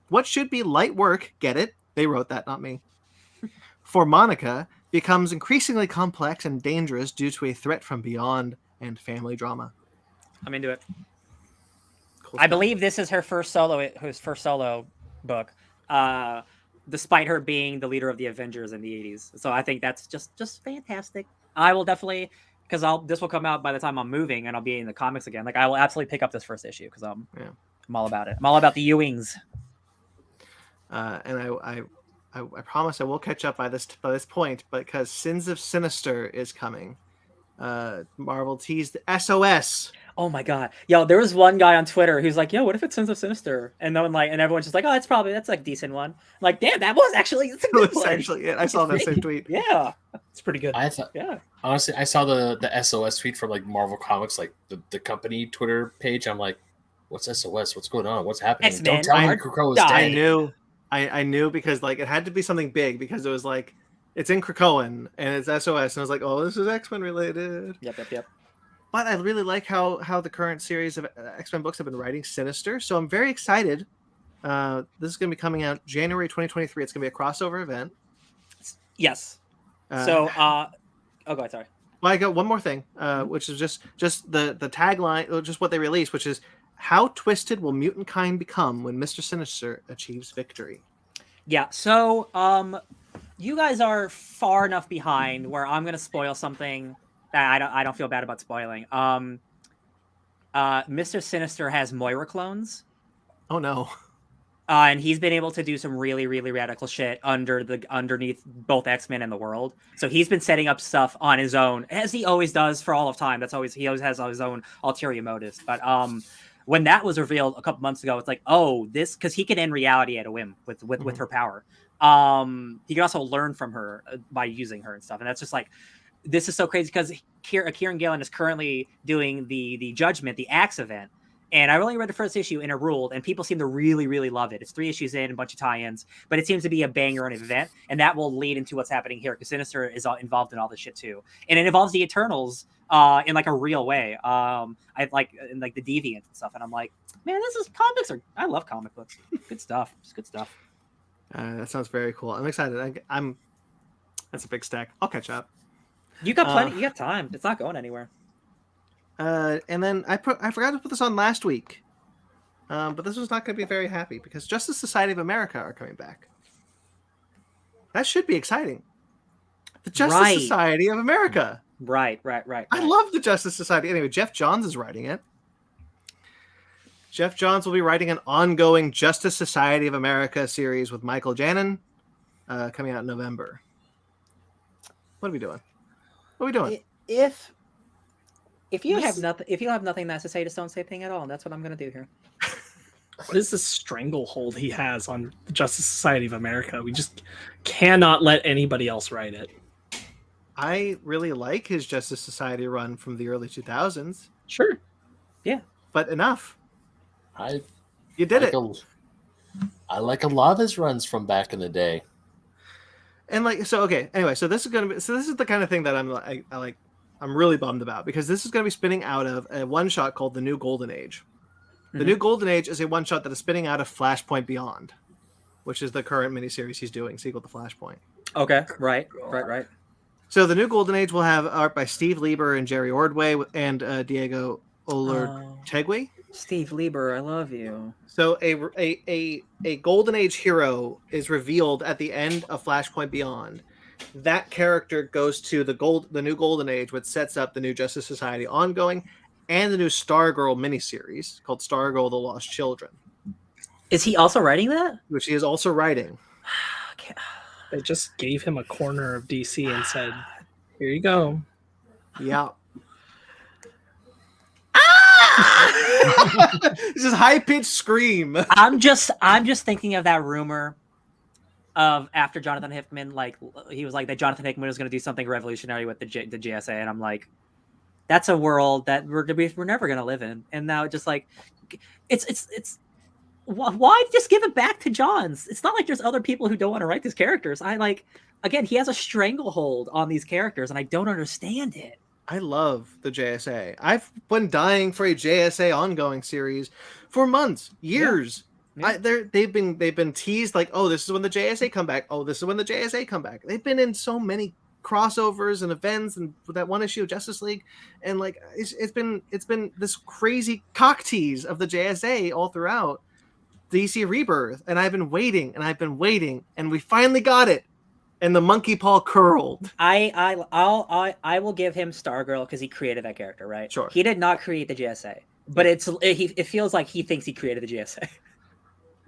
light work, get it? They wrote that, not me. For Monica, becomes increasingly complex and dangerous due to a threat from beyond and family drama. I'm into it. Cool. I believe this is her first solo book, despite her being the leader of the Avengers in the 80s. So I think that's just fantastic. I will definitely, because this will come out by the time I'm moving and I'll be in the comics again. Like I will absolutely pick up this first issue because I'm all about it. I'm all about the Ewings. And I promise I will catch up by this point, because Sins of Sinister is coming. Marvel teased SOS. Oh my god, yo! There was one guy on Twitter who's like, "Yo, what if it's Sins of Sinister?" And then and everyone's just like, "Oh, that's like a decent one." I'm like, damn, that was actually it's a good one. Actually, I saw that same tweet. Yeah, it's pretty good. Honestly, I saw the SOS tweet from like Marvel Comics, like the company Twitter page. I'm like, what's SOS? What's going on? What's happening? X-Men Don't tell me Krakoa is dead. I knew because like it had to be something big, because it was like it's in Krakoan and it's SOS, and I was like, oh, this is X-Men related. Yep. But I really like how the current series of X-Men books have been writing Sinister, so I'm very excited. This is going to be coming out January 2023. It's going to be a crossover event. Yes. Go ahead, sorry. Well, I got one more thing, which is just the tagline, or just what they released, which is, how twisted will mutant kind become when Mr. Sinister achieves victory? Yeah, so you guys are far enough behind where I'm going to spoil something that I don't feel bad about spoiling. Mr. Sinister has Moira clones. Oh no. And he's been able to do some really, really radical shit underneath both X-Men and the world. So he's been setting up stuff on his own, as he always does for all of time. He always has his own ulterior motives. But when that was revealed a couple months ago, it's like, oh, this, because he can end reality at a whim with her power. He can also learn from her by using her and stuff. And that's just like, this is so crazy because Kieran Gillen is currently doing the Judgment, the Axe event. And I only read the first issue and it ruled, and people seem to really, really love it. It's 3 issues in, a bunch of tie-ins, but it seems to be a banger on an event, and that will lead into what's happening here, because Sinister is involved in all this shit too, and it involves the Eternals in like a real way. I like in like the Deviant and stuff, and I'm like, man, I love comic books. Good stuff. It's good stuff. That sounds very cool. I'm excited. I'm. That's a big stack. I'll catch up. You got plenty. You got time. It's not going anywhere. And then I forgot to put this on last week, but this was not going to be very happy because Justice Society of America are coming back. That should be exciting. The Justice Society of America. Right. I love the Justice Society. Anyway, Jeff Johns is writing it. Jeff Johns will be writing an ongoing Justice Society of America series with Michael Janin, coming out in November. What are we doing? If you have nothing nice to say, just don't say a thing at all. And that's what I'm going to do here. What is this stranglehold he has on the Justice Society of America? We just cannot let anybody else write it. I really like his Justice Society run from the early 2000s. Sure. Yeah. But enough. You did it. I like a lot of his runs from back in the day. And this is the kind of thing that I'm really bummed about, because this is going to be spinning out of a one-shot called The New Golden Age. The New Golden Age is a one-shot that is spinning out of Flashpoint Beyond, which is the current miniseries he's doing, sequel to Flashpoint. Okay, right. So The New Golden Age will have art by Steve Lieber and Jerry Ordway and Diego Olortegui. Steve Lieber, I love you. So a Golden Age hero is revealed at the end of Flashpoint Beyond. That character goes to the New Golden Age, which sets up the new Justice Society ongoing, and the new Stargirl miniseries called Stargirl: The Lost Children. Is he also writing that? Which he is also writing. They just gave him a corner of DC and said, "Here you go." Yeah. This is high-pitched scream. I'm just thinking of that rumor of after Jonathan Hickman, he was like that Jonathan Hickman was going to do something revolutionary with the JSA, and I'm like, that's a world that we're never going to live in. And now just it's why just give it back to Johns? It's not like there's other people who don't want to write these characters. Again, he has a stranglehold on these characters, and I don't understand it. I love the JSA. I've been dying for a JSA ongoing series for months, years. Yeah. They've been teased like, oh, this is when the JSA come back. Oh, this is when the JSA come back. They've been in so many crossovers and events, and that one issue of Justice League, and it's been this crazy cock tease of the JSA all throughout DC Rebirth, and I've been waiting, and we finally got it. And the monkey paw curled. I will give him Stargirl because he created that character, right? Sure. He did not create the GSA, but it feels like he thinks he created the GSA.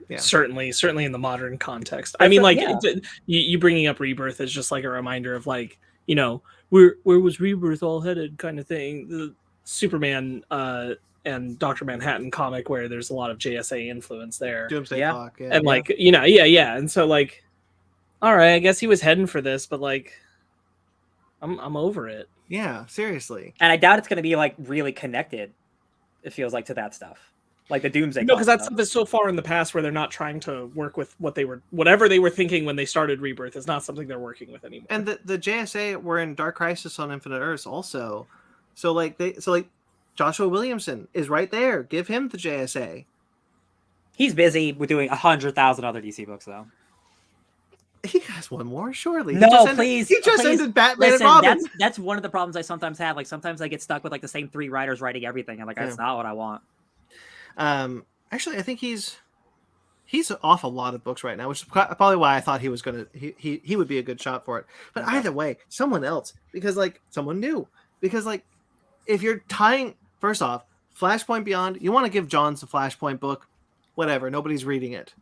Yeah. Certainly in the modern context. You bringing up Rebirth is just like a reminder of where was Rebirth all headed kind of thing. The Superman and Dr. Manhattan comic where there's a lot of JSA influence there. Doomsday Clock, and and so all right, I guess he was heading for this, but I'm over it. Yeah, seriously. And I doubt it's going to be really connected. It feels like to that stuff, like the Doomsday. No, because that stuff is so far in the past where they're not trying to work with whatever they were thinking when they started Rebirth is not something they're working with anymore. And the JSA were in Dark Crisis on Infinite Earths also, so Joshua Williamson is right there. Give him the JSA. He's busy with doing 100,000 other DC books though. He has one more, surely. He just ended Batman and Robin. That's one of the problems I sometimes have. Sometimes I get stuck with the same 3 writers writing everything. I'm like, that's not what I want. Actually, I think he's off a lot of books right now, which is probably why I thought he was he would be a good shot for it. But either way, someone else, because someone new, because if you're tying, first off, Flashpoint Beyond, you want to give Johns a Flashpoint book, whatever. Nobody's reading it.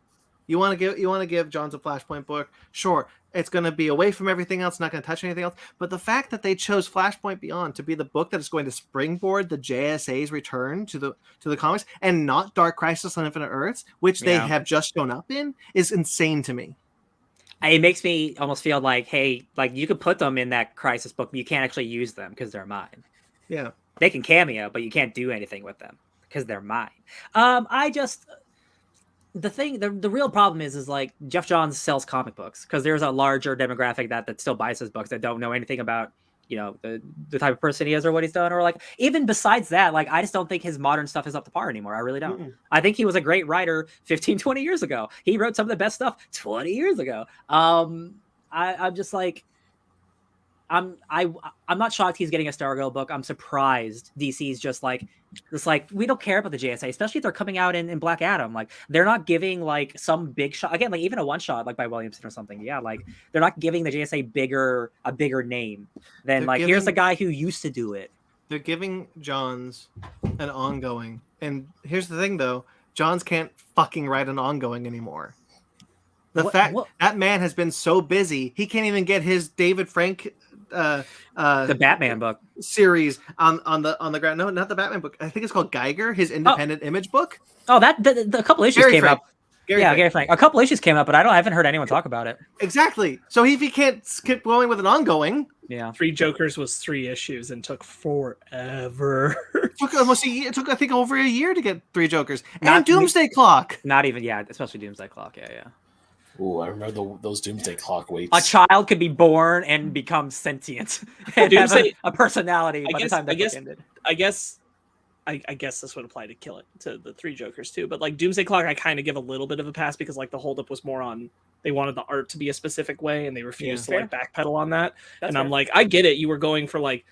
You want to give Johns a Flashpoint book? Sure, it's going to be away from everything else, not going to touch anything else. But the fact that they chose Flashpoint Beyond to be the book that is going to springboard the JSA's return to the comics, and not Dark Crisis on Infinite Earths, which they have just shown up in, is insane to me. It makes me almost feel hey, you could put them in that Crisis book, but you can't actually use them because they're mine. Yeah, they can cameo, but you can't do anything with them because they're mine. The real problem is Jeff Johns sells comic books because there's a larger demographic that still buys his books that don't know anything about the type of person he is or what he's done, or like even besides that, like I just don't think his modern stuff is up to par anymore. I really don't. I think he was a great writer 15, 20 years ago. He wrote some of the best stuff 20 years ago. I'm just like, I'm not shocked he's getting a Stargirl book. I'm surprised DC's just like we don't care about the JSA, especially if they're coming out in Black Adam. Like they're not giving like some big shot again, like even a one shot like by Williamson or something. Yeah, like they're not giving the JSA a bigger name than here's the guy who used to do it. They're giving Johns an ongoing, and here's the thing though, Johns can't fucking write an ongoing anymore. That man has been so busy, he can't even get his David Frank the Batman book series on the ground. No, not the Batman book. I think it's called Geiger, his independent image book. Oh, that a couple issues came up. Gary Frank. A couple issues came up, but I haven't heard anyone talk about it. Exactly. So if he can't skip going with an ongoing, Three Jokers was 3 issues and took forever. It took I think over a year to get 3 Jokers and Doomsday Clock. Not even especially Doomsday Clock. Yeah. Oh, I remember those Doomsday Clock waits. A child could be born and become sentient and have a personality by the time that book ended. I guess this would apply to the 3 Jokers too. But like Doomsday Clock, I kind of give a little bit of a pass because like the holdup was more on they wanted the art to be a specific way and they refused to like backpedal on that. That's fair. I'm like, I get it. You were going for like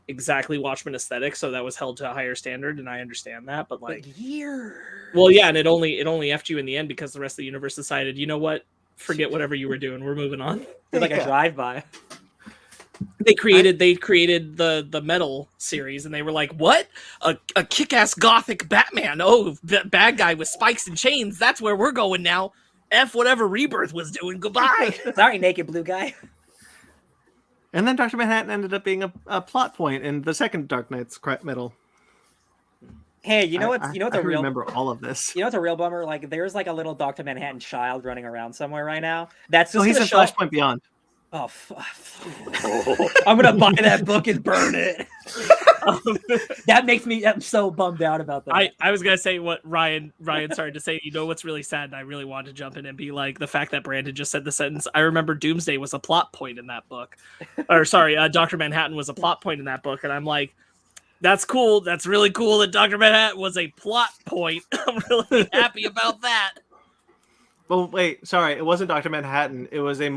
exactly Watchmen aesthetic, so that was held to a higher standard, and I understand that. But like years. Well, yeah, and it only effed you in the end because the rest of the universe decided, you know what? Forget whatever you were doing. We're moving on. It's like a drive-by. They created the Metal series, and they were like, "What? A kick-ass gothic Batman? Oh, bad guy with spikes and chains. That's where we're going now. F whatever Rebirth was doing. Goodbye." Sorry, naked blue guy. And then Dr. Manhattan ended up being a plot point in the second Dark Knight's Metal. Hey, you know what's a real remember all of this. You know what's a real bummer? Like there's like a little Dr. Manhattan child running around somewhere right now. That's just he's in Flashpoint Beyond. Oh, I'm gonna buy that book and burn it. That makes me I'm so bummed out about that. I was gonna say what Ryan started to say. You know what's really sad, and I really wanted to jump in and be like the fact that Brandon just said the sentence. I remember Doomsday was a plot point in that book, or sorry, Dr. Manhattan was a plot point in that book, and I'm like, that's cool. That's really cool that Dr. Manhattan was a plot point. I'm really happy about that. Well, wait, sorry, it wasn't Dr. Manhattan. It was a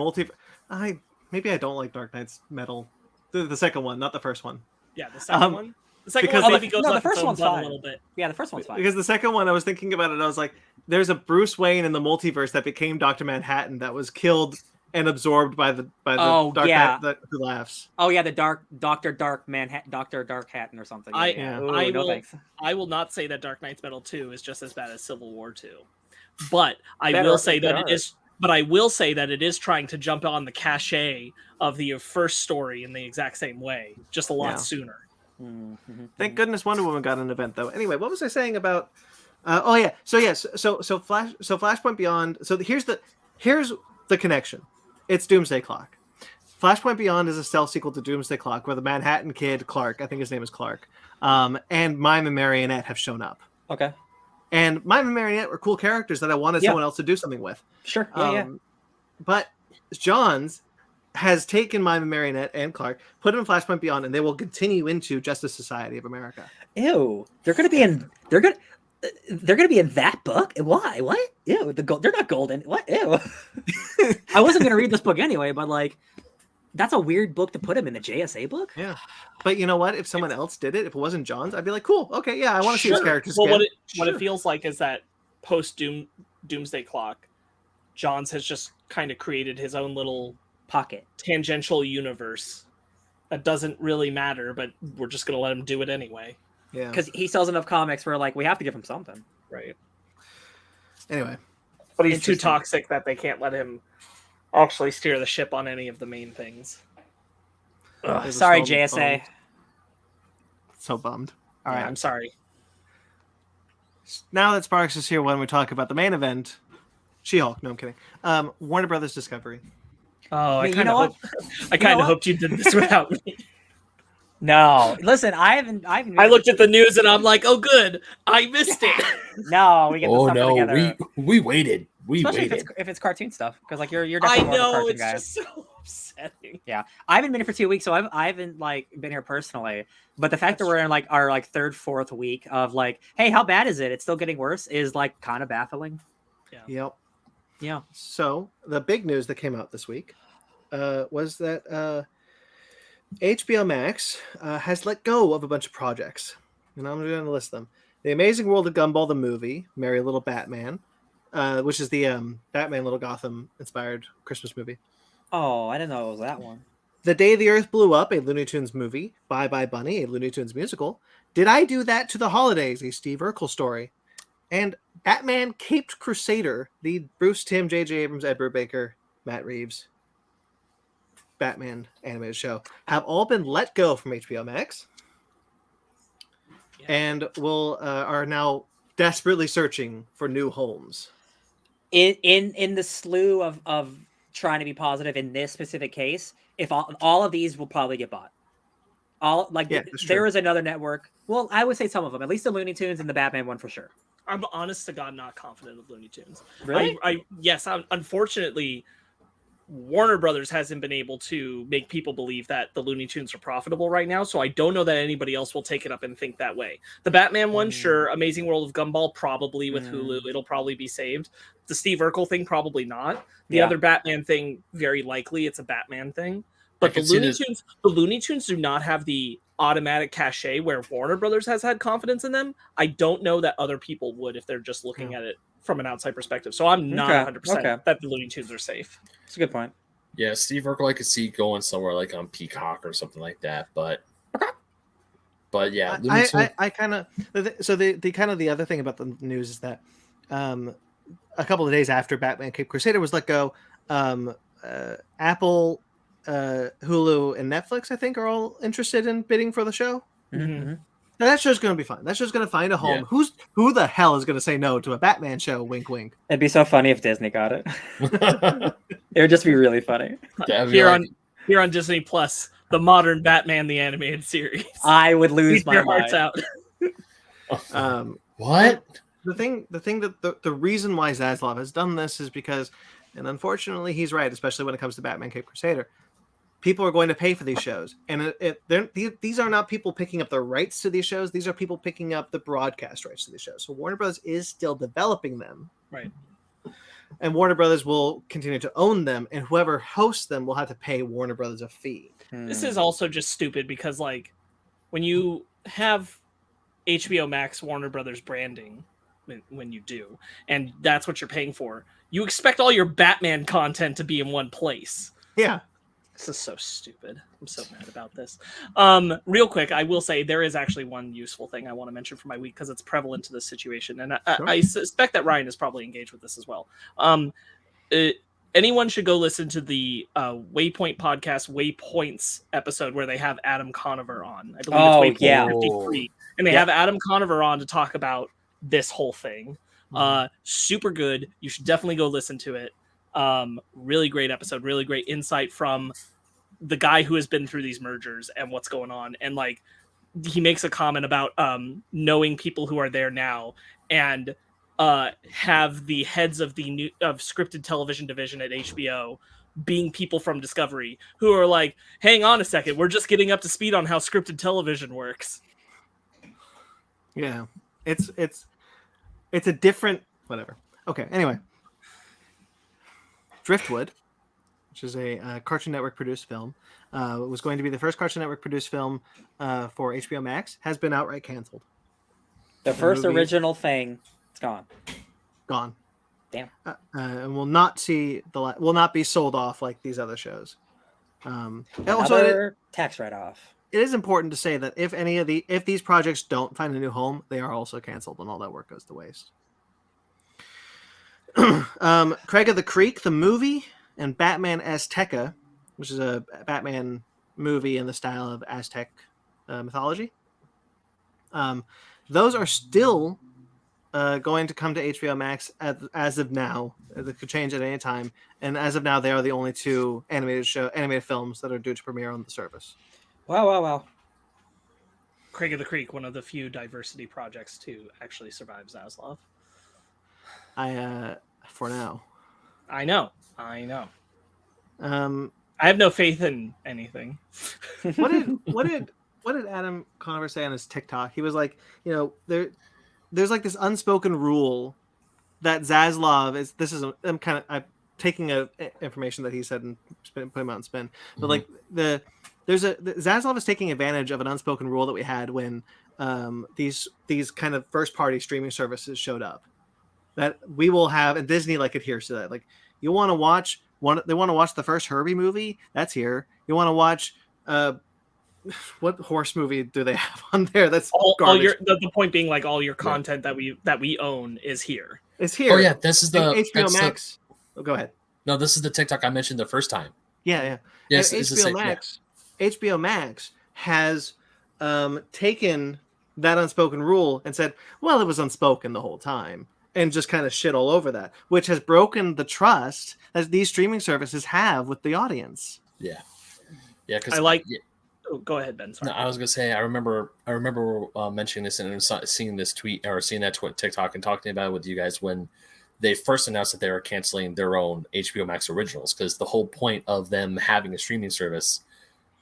Maybe I don't like Dark Knight's Metal. The second one, not the first one. Yeah, the second one. The second one maybe goes the first one's fine. A little bit. Yeah, the first one's fine. Because the second one, I was thinking about it, and I was like, there's a Bruce Wayne in the multiverse that became Dr. Manhattan that was killed and absorbed by the Dark Knight who laughs. Oh yeah, the Dr. Dark Hatton or something. I will not say that Dark Knight's Metal 2 is just as bad as Civil War 2. But I will say that it is. But I will say that it is trying to jump on the cachet of the first story in the exact same way, just a lot sooner. Mm-hmm. Thank goodness Wonder Woman got an event, though. Anyway, what was I saying about? So Flashpoint Beyond. So here's the connection. It's Doomsday Clock. Flashpoint Beyond is a stealth sequel to Doomsday Clock, where the Manhattan Kid Clark, I think his name is Clark, and Mime and Marionette have shown up. Okay. And Mime and Marionette were cool characters that I wanted someone else to do something with. Sure. But Johns has taken Mime and Marionette and Clark, put them in Flashpoint Beyond, and they will continue into Justice Society of America. Ew. They're gonna be in that book? Why? What? Ew. They're not golden. What? Ew. I wasn't gonna read this book anyway, but like that's a weird book to put him in the JSA book. Yeah. But you know what? If someone else did it, if it wasn't Johns, I'd be like, cool, okay, yeah, I want to see his characters. Well, what it feels like is that post Doomsday Clock, Johns has just kind of created his own little pocket tangential universe that doesn't really matter, but we're just gonna let him do it anyway. Yeah. Because he sells enough comics where like we have to give him something. Right. Anyway. But he's too toxic that they can't let him actually steer the ship on any of the main things. Sorry, JSA. So bummed. All right, I'm sorry. Now that Sparks is here, when we talk about the main event, She-Hulk. No, I'm kidding. Warner Brothers Discovery. Oh, I kind of hoped you did this without me. No, listen, I haven't. I looked at the news and I'm like, oh, good, I missed it. No, we get the stuff together. we waited. Especially if it's cartoon stuff, because like you're definitely more of a cartoon guy. Just so upsetting. Yeah, I haven't been here for 2 weeks, so I haven't like been here personally. But the fact that we're in like our like third, fourth week of like, hey, how bad is it? It's still getting worse. Is like kind of baffling. Yeah. Yep. Yeah. So the big news that came out this week was that HBO Max has let go of a bunch of projects, and I'm going to list them: The Amazing World of Gumball, the movie, Merry Little Batman, which is the Batman Little Gotham inspired Christmas movie. Oh, I didn't know it was that one. The Day the Earth Blew Up, a Looney Tunes movie. Bye Bye Bunny, a Looney Tunes musical. Did I Do That to the Holidays, a Steve Urkel story. And Batman Caped Crusader, the Bruce Timm, J.J. Abrams, Ed Brubaker, Matt Reeves Batman animated show, have all been let go from HBO Max, and are now desperately searching for new homes. In the slew of trying to be positive in this specific case, if all of these will probably get bought. There is another network. Well, I would say some of them, at least the Looney Tunes and the Batman one for sure. I'm honest to God not confident of Looney Tunes. Really? Yes, unfortunately, Warner Brothers hasn't been able to make people believe that the Looney Tunes are profitable right now, so I don't know that anybody else will take it up and think that way. The Batman one, sure. Amazing World of Gumball, probably with Hulu, it'll probably be saved. The Steve Urkel thing, probably not. The other Batman thing, very likely it's a Batman thing. But the Looney Tunes do not have the automatic cachet where Warner Brothers has had confidence in them. I don't know that other people would if they're just looking at it from an outside perspective. So I'm not 100% that the Looney Tunes are safe. That's a good point. Yeah, Steve Urkel I could see going somewhere like on Peacock or something like that, but yeah, I kind of the other thing about the news is that a couple of days after Batman Cape Crusader was let go, Apple, Hulu, and Netflix I think are all interested in bidding for the show. Mm-hmm. Now, that show's going to be fun. That show's going to find a home. Yeah. Who the hell is going to say no to a Batman show? Wink, wink. It'd be so funny if Disney got it. It would just be really funny. Here on Disney Plus, the modern Batman the animated series. I would lose my hearts out. What? The thing that the reason why Zaslav has done this is because, and unfortunately he's right, especially when it comes to Batman Cape Crusader. People are going to pay for these shows, and these are not people picking up the rights to these shows. These are people picking up the broadcast rights to these shows. So Warner Brothers is still developing them, right? And Warner Brothers will continue to own them, and whoever hosts them will have to pay Warner Brothers a fee. This is also just stupid because, like, when you have HBO Max Warner Brothers branding, when you do, and that's what you're paying for, you expect all your Batman content to be in one place. Yeah. This is so stupid. I'm so mad about this. Real quick, I will say there is actually one useful thing I want to mention for my week because it's prevalent to this situation, and I suspect that Ryan is probably engaged with this as well. Anyone should go listen to the Waypoint podcast Waypoints episode where they have Adam Conover on. I believe it's Waypoint 53, and they have Adam Conover on to talk about this whole thing. Super good. You should definitely go listen to it. Really great episode, really great insight from the guy who has been through these mergers and what's going on. And like, he makes a comment about knowing people who are there now and have the heads of the scripted television division at HBO being people from Discovery who are like, hang on a second, we're just getting up to speed on how scripted television works. Yeah, it's a different whatever. Okay, anyway. Driftwood, which is a Cartoon Network produced film, was going to be the first Cartoon Network produced film for HBO Max, has been outright canceled. The first original thing, it's gone. Gone. Damn. And will not be sold off like these other shows. Another tax write-off. It is important to say that if these projects don't find a new home, they are also canceled, and all that work goes to waste. Craig of the Creek, the movie, and Batman Azteca, which is a Batman movie in the style of Aztec mythology. Those are still going to come to HBO Max as of now. It could change at any time, and as of now, they are the only two animated films that are due to premiere on the service. Wow. Craig of the Creek, one of the few diversity projects to actually survive Zaslav. For now. I know. I have no faith in anything. What did Adam Conover say on his TikTok? He was like, there's like this unspoken rule that Zaslav is. This is I'm taking information that he said and putting him out and spin. But like Zaslav is taking advantage of an unspoken rule that we had when these kind of first party streaming services showed up. That we will have, and Disney like adheres to that. Like you want to watch they want to watch the first Herbie movie, that's here. You want to watch what horse movie do they have on there? That's all your the point being like all your content that we own is here. It's here. Oh yeah, this is the HBO Max. Go ahead. No, this is the TikTok I mentioned the first time. Yeah. Yes, HBO Max. Yeah. HBO Max has taken that unspoken rule and said, well, it was unspoken the whole time, and just kind of shit all over that, which has broken the trust that these streaming services have with the audience. Yeah, because I like. Oh, go ahead, Ben. Sorry. No, I was gonna say I remember mentioning this and seeing this tweet or seeing that TikTok and talking about it with you guys when they first announced that they were canceling their own HBO Max originals, because the whole point of them having a streaming service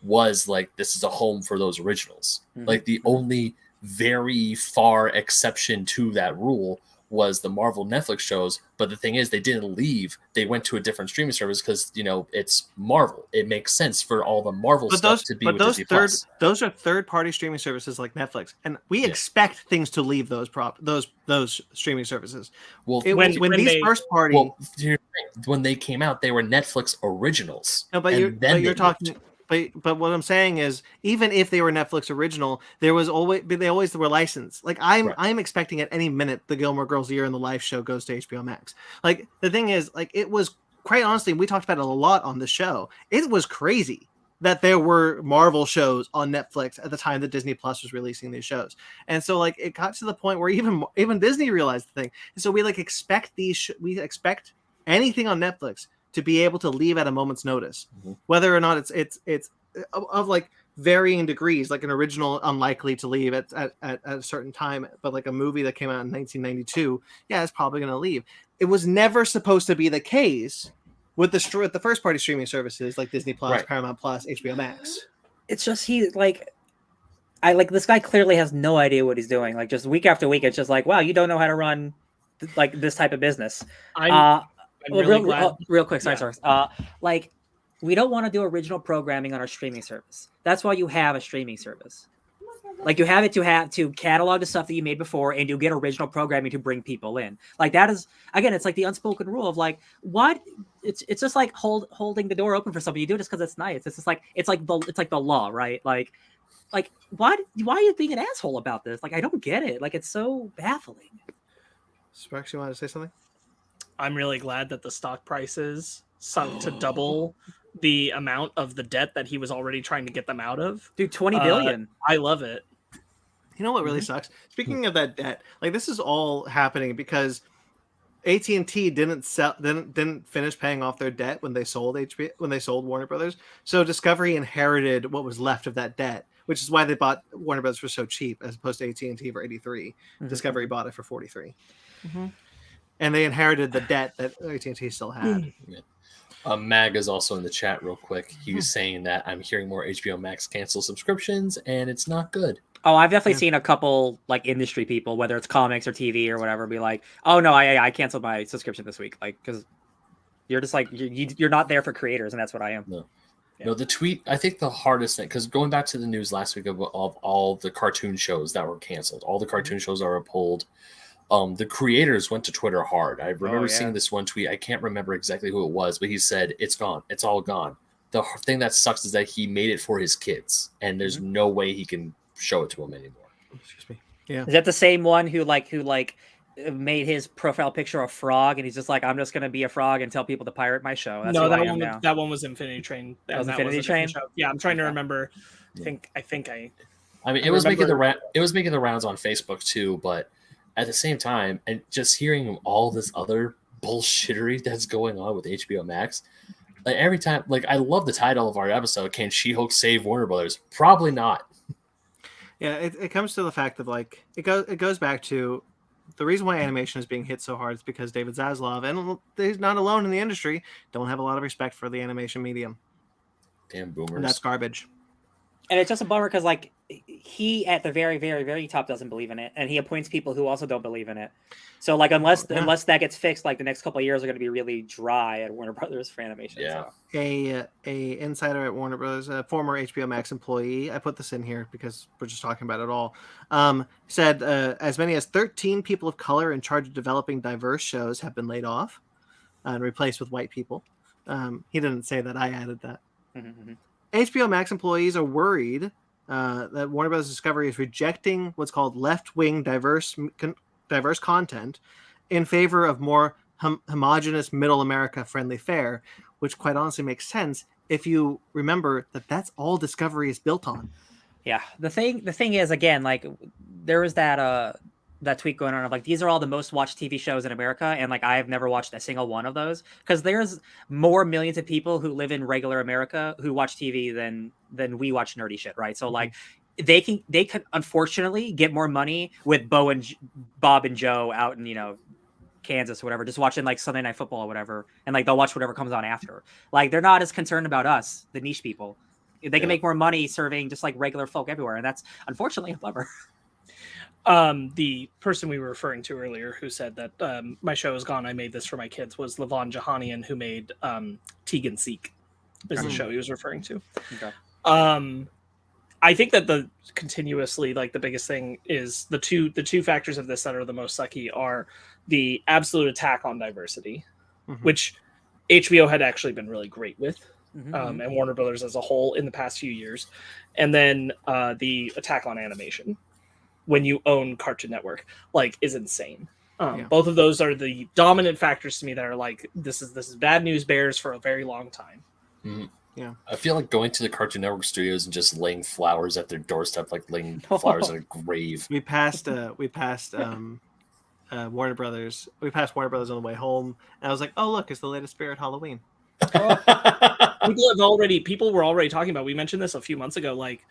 was like this is a home for those originals. Mm-hmm. Like the only very far exception to that rule was the Marvel Netflix shows, but the thing is they didn't leave. They went to a different streaming service because it's Marvel. It makes sense for all the Marvel stuff to be with Disney Plus. Those are third-party streaming services like Netflix, and we expect things to leave those streaming services. Well, when these first party, when they came out, they were Netflix originals. No, but you're talking. But what I'm saying is, even if they were Netflix original, they always were licensed. Like I'm expecting at any minute the Gilmore Girls Year in the Life show goes to HBO Max. Like the thing is, like it was quite honestly, we talked about it a lot on the show. It was crazy that there were Marvel shows on Netflix at the time that Disney Plus was releasing these shows, and so like it got to the point where even Disney realized the thing, and so we like expect we expect anything on Netflix to be able to leave at a moment's notice, whether or not it's of like varying degrees. Like an original unlikely to leave at a certain time, but like a movie that came out in 1992, it's probably going to leave. It was never supposed to be the case with the first party streaming services like Disney Plus, Paramount Plus, HBO Max. It's just this guy clearly has no idea what he's doing. Like just week after week, it's just like, wow, you don't know how to run like this type of business. Real quick, sorry. Like, we don't want to do original programming on our streaming service. That's why you have a streaming service. Like, you have it to catalog the stuff that you made before, and you get original programming to bring people in. Like, that is, again, it's like the unspoken rule of like, what? It's just like holding the door open for somebody. You do it just because it's nice. It's just like it's like the law, right? Like why are you being an asshole about this? Like, I don't get it. Like, it's so baffling. Sparks, you want to say something? I'm really glad that the stock prices sunk to double the amount of the debt that he was already trying to get them out of. Dude, 20 billion. I love it. You know what really sucks? Speaking of that debt, like this is all happening because AT&T didn't finish paying off their debt when they sold Warner Brothers. So Discovery inherited what was left of that debt, which is why they bought Warner Brothers for so cheap as opposed to AT&T for 83. Discovery bought it for 43. And they inherited the debt that AT&T still had. Mag is also in the chat real quick. He's saying that I'm hearing more HBO Max cancel subscriptions, and it's not good. Oh, I've definitely seen a couple like industry people, whether it's comics or TV or whatever, be like, "Oh no, I canceled my subscription this week," like because you're just like you're not there for creators, and that's what I am. No, the tweet. I think the hardest thing, because going back to the news last week of all the cartoon shows that were canceled, all the cartoon shows that were pulled. The creators went to Twitter hard. I remember seeing this one tweet. I can't remember exactly who it was, but he said, "It's gone. It's all gone." The thing that sucks is that he made it for his kids, and there's no way he can show it to them anymore. Excuse me. Yeah. Is that the same one who made his profile picture a frog, and he's just like, "I'm just gonna be a frog and tell people to pirate my show"? That's no, that one was Infinity Train. That was Infinity Train. Yeah, I'm trying to remember. I mean, it was making the rounds on Facebook too, but at the same time, and just hearing all this other bullshittery that's going on with HBO Max, like every time, like I love the title of our episode, "Can She-Hulk Save Warner Brothers?" Probably not. Yeah, it comes to the fact of like it goes back to the reason why animation is being hit so hard is because David Zaslav, and he's not alone in the industry, don't have a lot of respect for the animation medium. Damn boomers. And that's garbage. And it's just a bummer because, like, he at the very, very, very top doesn't believe in it, and he appoints people who also don't believe in it. So, like, unless that gets fixed, like the next couple of years are going to be really dry at Warner Brothers for animation. Yeah. So. A insider at Warner Brothers, a former HBO Max employee, I put this in here because we're just talking about it all, said as many as 13 people of color in charge of developing diverse shows have been laid off and replaced with white people. He didn't say that. I added that. Mm-hmm. HBO Max employees are worried that Warner Bros. Discovery is rejecting what's called left-wing diverse content in favor of more homogenous middle America friendly fare, which quite honestly makes sense if you remember that that's all Discovery is built on. Yeah, the thing is, again, like, there was that tweet going on of like, these are all the most watched TV shows in America, and like I've never watched a single one of those, because there's more millions of people who live in regular America who watch TV than we watch nerdy shit, right? So like they could unfortunately get more money with Bob and Joe out in Kansas or whatever, just watching like Sunday Night Football or whatever, and like they'll watch whatever comes on after. Like, they're not as concerned about us, the niche people. They can make more money serving just like regular folk everywhere, and that's unfortunately a bummer. The person we were referring to earlier who said that my show is gone, I made this for my kids, was Levon Jahanian, who made Tegan Seek is the show he was referring to. Okay. I think that the continuously, like, the biggest thing is the two factors of this that are the most sucky are the absolute attack on diversity, which HBO had actually been really great with, and Warner Brothers as a whole in the past few years, and then the attack on animation when you own Cartoon Network, like, is insane. Both of those are the dominant factors to me that are like, this is bad news bears for a very long time. Yeah, I feel like going to the Cartoon Network studios and just laying flowers at their doorstep, like laying flowers in a grave. We passed Warner Brothers. We passed Warner Brothers on the way home, and I was like, "Oh, look, it's the latest Spirit Halloween." People were already talking about. We mentioned this a few months ago. Like,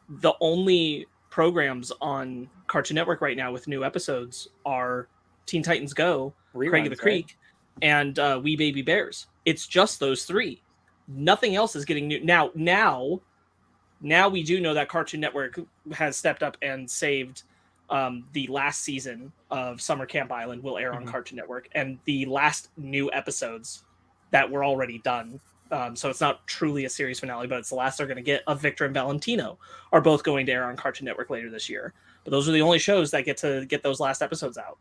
the only programs on Cartoon Network right now with new episodes are Teen Titans Go, Craig of the Creek, and We Baby Bears. It's just those three. Nothing else is getting new. Now we do know that Cartoon Network has stepped up and saved the last season of Summer Camp Island will air on Cartoon Network, and the last new episodes that were already done. So it's not truly a series finale, but it's the last they're going to get of Victor and Valentino are both going to air on Cartoon Network later this year. But those are the only shows that get to get those last episodes out.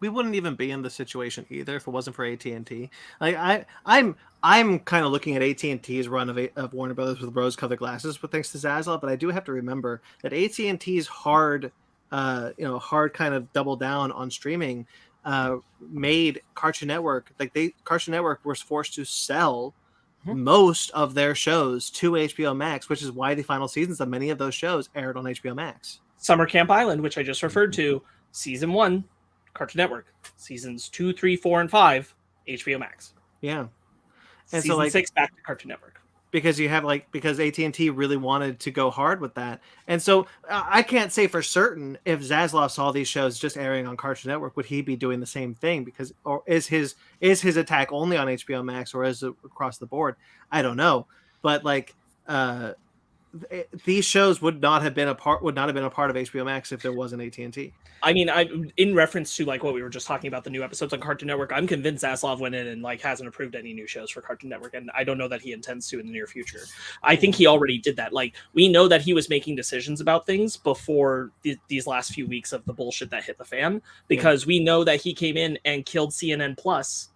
We wouldn't even be in this situation either if it wasn't for AT&T. Like I'm kind of looking at AT&T's run of Warner Brothers with rose-colored glasses, but thanks to Zaslav. But I do have to remember that AT&T's hard kind of double down on streaming made Cartoon Network Cartoon Network was forced to sell most of their shows to HBO Max, which is why the final seasons of many of those shows aired on HBO Max. Summer Camp Island, which I just referred to, season 1. Cartoon Network. Seasons 2, 3, 4, and 5, HBO Max. Yeah. And season so 6 back to Cartoon Network. Because because AT&T really wanted to go hard with that. And so I can't say for certain if Zaslav saw these shows just airing on Cartoon Network, would he be doing the same thing? Or is his attack only on HBO Max, or is it across the board? I don't know. But these shows would not have been a part of HBO Max if there wasn't AT&T. I mean, in reference to like what we were just talking about, the new episodes on Cartoon Network, I'm convinced Zaslav went in and like hasn't approved any new shows for Cartoon Network, and I don't know that he intends to in the near future. I think he already did that. Like, we know that he was making decisions about things before these last few weeks of the bullshit that hit the fan, because we know that he came in and killed CNN Plus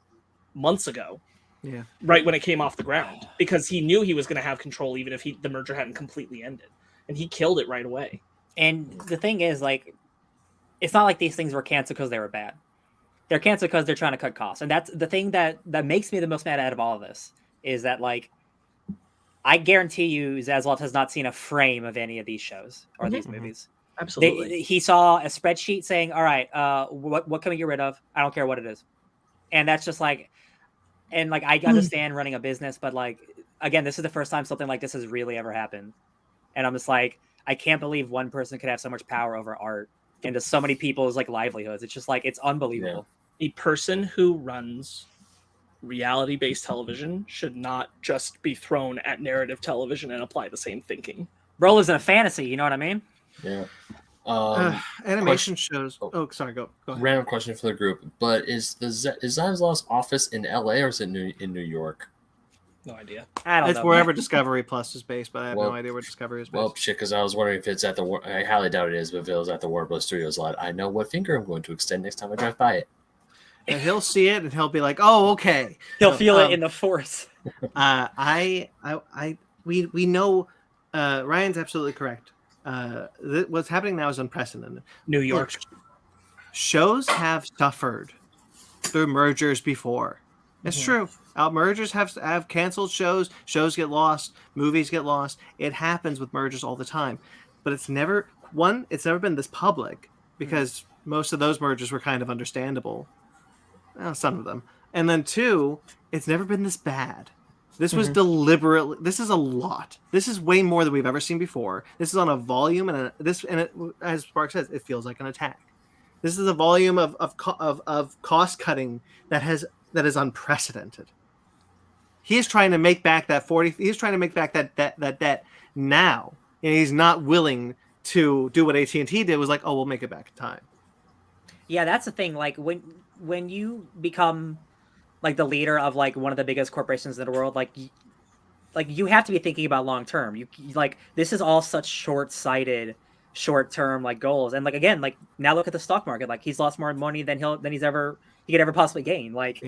months ago. Yeah, right when it came off the ground, because he knew he was going to have control even if the merger hadn't completely ended, and he killed it right away. And the thing is, like, it's not like these things were canceled because they were bad. They're canceled because they're trying to cut costs, and that's the thing that makes me the most mad out of all of this is that, like, I guarantee you Zaslav has not seen a frame of any of these shows or these movies. Absolutely. He saw a spreadsheet saying, all right, what can we get rid of? I don't care what it is. And that's just like, and like, I understand running a business, but like, again, this is the first time something like this has really ever happened. And I'm just like, I can't believe one person could have so much power over art and to so many people's like livelihoods. It's just like, it's unbelievable. A person who runs reality-based television should not just be thrown at narrative television and apply the same thinking. Bro lives in a fantasy, you know what I mean? Yeah. Animation shows. Oh, sorry. Go ahead. Random question for the group. But is Zasla's office in LA or is it in New York? No idea. I don't know. It's wherever Discovery Plus is based, but I have no idea where Discovery is based. Well, shit, because I was wondering if it's at the. I highly doubt it is, but if it was at the Warner Bros. Studios lot, I know what finger I'm going to extend next time I drive by it. And he'll see it and he'll be like, "Oh, okay." He'll feel it in the force. We know. Ryan's absolutely correct. What's happening now is unprecedented. New York. Look, shows have suffered through mergers before. It's true. Mergers have canceled shows. Shows get lost. Movies get lost. It happens with mergers all the time. But it's never been this public because most of those mergers were kind of understandable. Well, some of them. And then 2, it's never been this bad. This was deliberately. This is a lot. This is way more than we've ever seen before. This is on a volume, as Spark says, it feels like an attack. This is a volume of cost cutting that is unprecedented. He is trying to make back that 40. He's trying to make back that debt now, and he's not willing to do what AT&T did. Was like, oh, we'll make it back in time. Yeah, that's the thing. Like when you become like the leader of like one of the biggest corporations in the world, like you have to be thinking about long term. You like this is all such short-sighted, short-term like goals. And like again, like now look at the stock market. Like he's lost more money than he could ever possibly gain. Like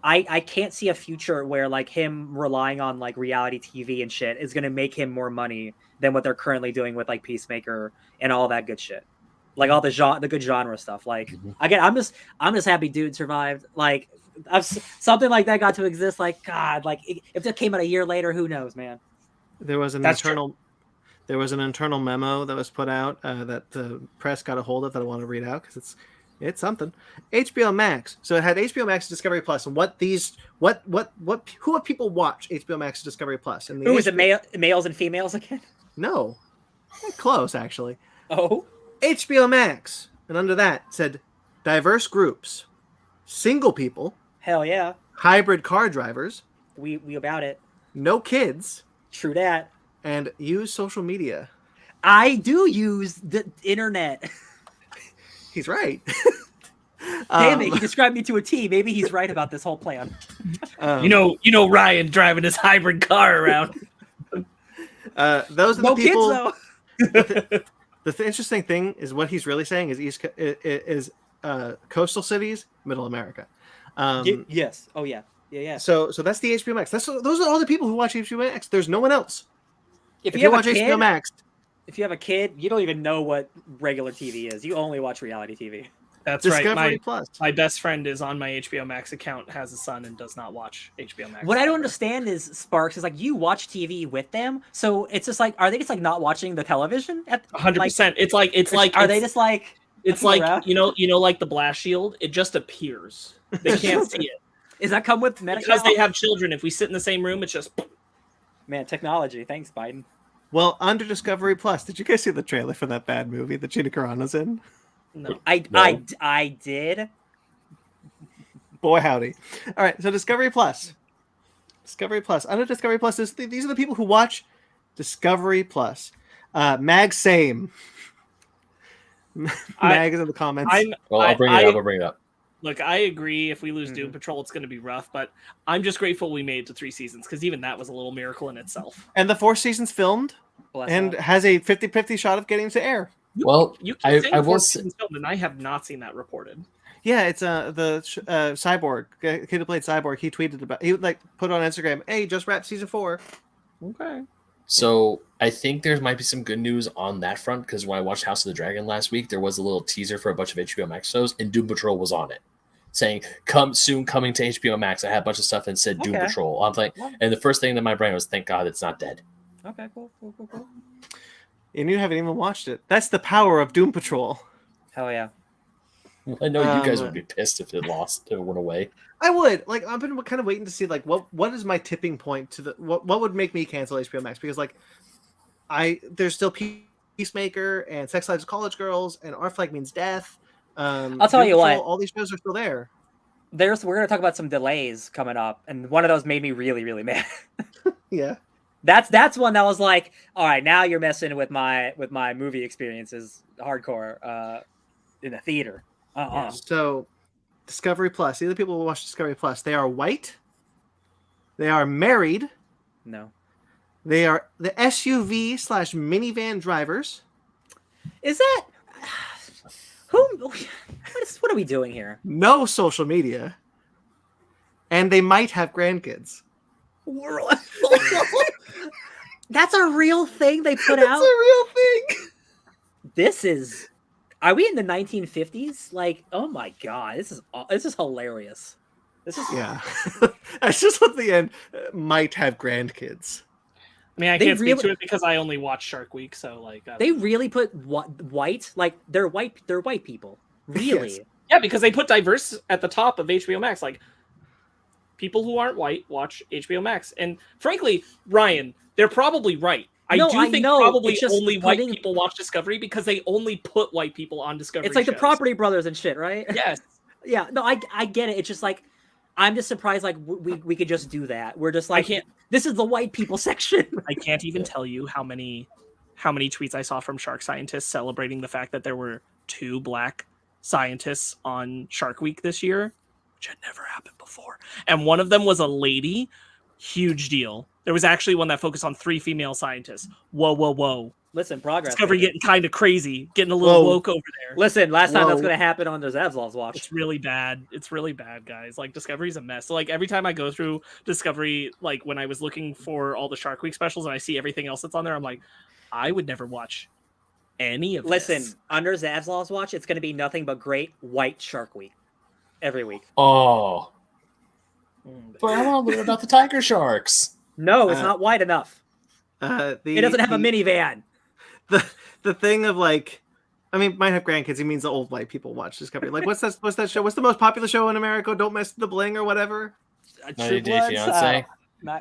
I can't see a future where like him relying on like reality TV and shit is gonna make him more money than what they're currently doing with like Peacemaker and all that good shit. Like all the good genre stuff. Like again, I'm just happy dude survived. Like something like that got to exist. Like God, like if it came out a year later, who knows, man? There was an internal memo that was put out that the press got a hold of that I want to read out because it's something. HBO Max. So it had HBO Max, Discovery Plus, and who have people watch HBO Max, Discovery Plus? And is it males and females again? No, close actually. Oh, HBO Max, and under that said diverse groups, single people. Hell yeah. Hybrid car drivers. We about it. No kids. True that. And use social media. I do use the internet. He's right. Damn it, he described me to a T. Maybe he's right about this whole plan. You know Ryan driving his hybrid car around. Those are the people. Kids, though. The interesting thing is what he's really saying is coastal cities, middle America. Yes. Oh yeah. Yeah. So that's the HBO Max. Those are all the people who watch HBO Max. There's no one else. If you watch HBO Max, if you have a kid, you don't even know what regular TV is. You only watch reality TV. That's Discovery right. Plus. My best friend is on my HBO Max account, has a son, and does not watch HBO Max. What I don't understand is Sparks is like you watch TV with them, so it's just like are they just like not watching the television? 100%. It's like are they just like it's like around? you know like the blast shield. It just appears. They can't see it. Does that come with medical? Because they have children. If we sit in the same room, it's just man technology. Thanks, Biden. Well, under Discovery Plus, did you guys see the trailer for that bad movie that Gina Carano's in? No. I did. Boy, howdy. All right, so Discovery Plus. Under Discovery Plus, these are the people who watch Discovery Plus. Mag same. Mag is in the comments. I'll bring it up. Look, I agree. If we lose Doom Patrol, it's going to be rough. But I'm just grateful we made it to 3 seasons because even that was a little miracle in itself. And the 4 seasons filmed and has a 50-50 shot of getting to air. You can say 4 seasons filmed, and I have not seen that reported. Yeah, it's the Cyborg kid who played Cyborg. He tweeted about. He put on Instagram, "Hey, just wrapped season 4." Okay. So I think there might be some good news on that front because when I watched House of the Dragon last week, there was a little teaser for a bunch of HBO Max shows, and Doom Patrol was on it, saying coming to HBO Max. I had a bunch of stuff and said Doom Patrol. I'm like, and the first thing in my brain was, thank God it's not dead. Okay, cool. And you haven't even watched it. That's the power of Doom Patrol. Hell yeah. I know you guys would be pissed if it went away. I would. I've been kind of waiting to see what is my tipping point to what would make me cancel HBO Max because there's still Peacemaker and Sex Lives of College Girls and Our Flag Means Death. I'll tell you what. All these shows are still there. we're gonna talk about some delays coming up, and one of those made me really, really mad. Yeah. That's one that was like, all right, now you're messing with my movie experiences hardcore in the theater. Yeah. So Discovery Plus. Either people will watch Discovery Plus. They are white. They are married. No. They are the SUV/minivan drivers. Is that what are we doing here? No social media. And they might have grandkids. That's a real thing they put out? That's a real thing. This is... Are we in the 1950s? Like, oh my god, this is hilarious. This is... Yeah. That's just at the end. Might have grandkids. I mean, I can't speak to it because I only watch Shark Week, so like... They really put white? Like, they're white people. Really? Yes. Yeah, because they put diverse at the top of HBO Max. Like, people who aren't white watch HBO Max. And frankly, Ryan, they're probably right. I think probably only white people watch Discovery because they only put white people on Discovery. It's like the Property Brothers and shit, right? Yes. Yeah, no, I get it. It's just like, I'm just surprised like we could just do that. We're just like, this is the white people section. I can't even tell you how many tweets I saw from shark scientists celebrating the fact that there were 2 black scientists on Shark Week this year, which had never happened before. And one of them was a lady. Huge deal. There was actually one that focused on 3 female scientists. Whoa. Listen, progress. Discovery getting kind of crazy, getting a little woke over there. Listen, last time that's going to happen on the Zavzlov's watch. It's really bad. It's really bad, guys. Like, Discovery's a mess. So, like, every time I go through Discovery, like, when I was looking for all the Shark Week specials and I see everything else that's on there, I'm like, I would never watch any of this. Listen, under Zavzlov's watch, it's going to be nothing but great white Shark Week. Every week. Oh. But I want to learn about the tiger sharks. No, it's not wide enough. It doesn't have a minivan. The thing of like, I mean, might have grandkids. He means the old white people watch Discovery. Like, what's that show? What's the most popular show in America? Don't Mess with the Bling or whatever. 90 Day Fiance.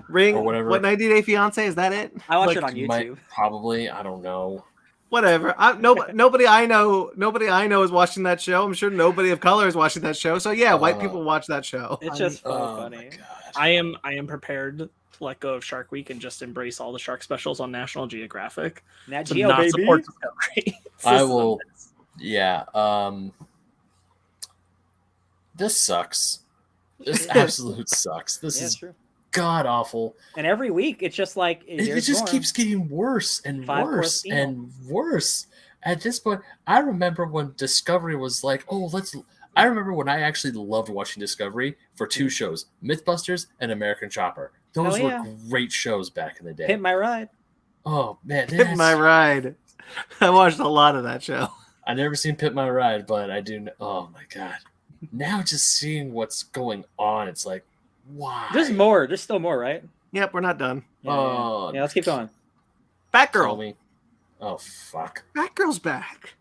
Ring or whatever. What 90 Day Fiance is that it? I watch it on YouTube. Probably, I don't know. Whatever. Nobody I know is watching that show. I'm sure nobody of color is watching that show. So yeah, white people watch that show. It's just funny. I am prepared to let go of Shark Week and just embrace all the shark specials on National Geographic. Nat Geo, baby. Support Discovery. I will. Yeah. This sucks. This absolute sucks. This is true. God awful. And every week it's just like it just keeps getting worse and worse and worse. At this point, I remember when Discovery was like, I remember when I actually loved watching Discovery for 2 shows, Mythbusters and American Chopper. Those were great shows back in the day. Hit My Ride. Oh man, Hit My Ride. I watched a lot of that show. I never seen Pit My Ride, but I do. Oh my god! Now just seeing what's going on, it's like, why? There's more. There's still more, right? Yep, we're not done. Yeah, let's keep going. Batgirl. Oh fuck! Batgirl's back.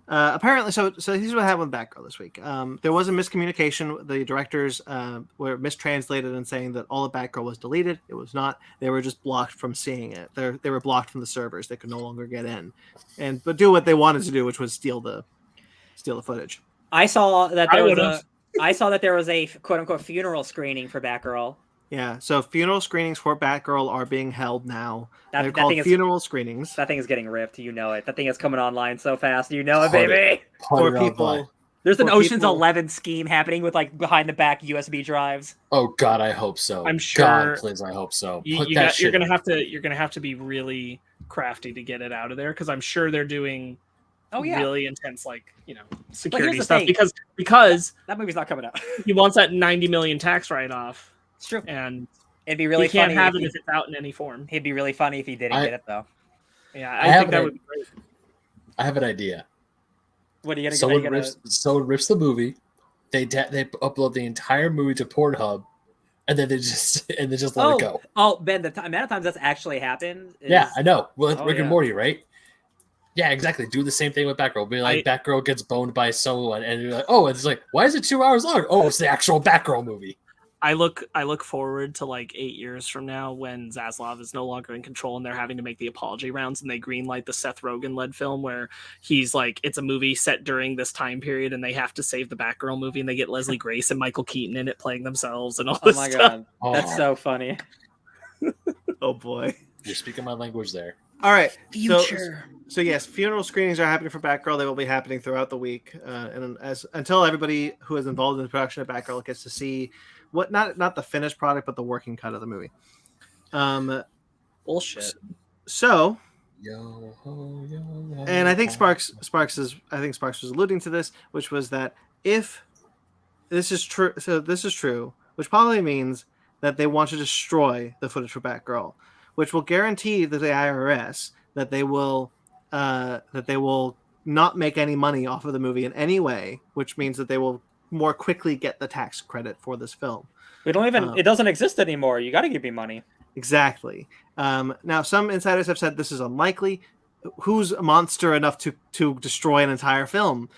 Apparently, so here's what happened with Batgirl this week. There was a miscommunication. The directors were mistranslated and saying that all of Batgirl was deleted. It was not. They were just blocked from seeing it. They were blocked from the servers. They could no longer get in, but do what they wanted to do, which was steal the footage. I saw that there was a quote unquote funeral screening for Batgirl. Yeah, so funeral screenings for Batgirl are being held now. They're called funeral screenings. That thing is getting ripped. You know it. That thing is coming online so fast. You know it, baby. For people. There's an Ocean's 11 scheme happening with like behind the back USB drives. Oh God, I hope so. I'm sure. God, please, I hope so. You're gonna have to be really crafty to get it out of there because I'm sure they're doing really intense security stuff because that movie's not coming out. He wants that 90 million tax write-off. It's true. And it'd be really funny. Can't have it if it's out in any form. It'd be really funny if he didn't get it though. Yeah, I think that would be great. I have an idea. What are you gonna? Someone rips the movie. They upload the entire movie to Pornhub, and then they just let it go. Oh, Ben, the amount of times that's actually happened. Yeah, I know. Well, it's Rick and Morty, right? Yeah, exactly. Do the same thing with Batgirl. Be like, Batgirl gets boned by someone, and you're like, oh, it's like, why is it 2 hours long? Oh, it's the actual Batgirl movie. I look forward to like 8 years from now when Zaslav is no longer in control and they're having to make the apology rounds and they greenlight the Seth Rogen led film where he's like, it's a movie set during this time period and they have to save the Batgirl movie and they get Leslie Grace and Michael Keaton in it playing themselves and all this my stuff. God, that's so funny. Oh boy, you're speaking my language there. All right, Future. So yes, funeral screenings are happening for Batgirl. They will be happening throughout the week, and until everybody who is involved in the production of Batgirl gets to see what not the finished product, but the working cut of the movie. Bullshit. So, Yo ho, yo ho, and I think ho. Sparks was alluding to this, which was that if this is true, which probably means that they want to destroy the footage for Batgirl, which will guarantee that the IRS that they will not make any money off of the movie in any way, which means that they will more quickly get the tax credit for this film. We don't even. It doesn't exist anymore. You got to give me money. Exactly. Now, some insiders have said this is unlikely. Who's a monster enough to destroy an entire film?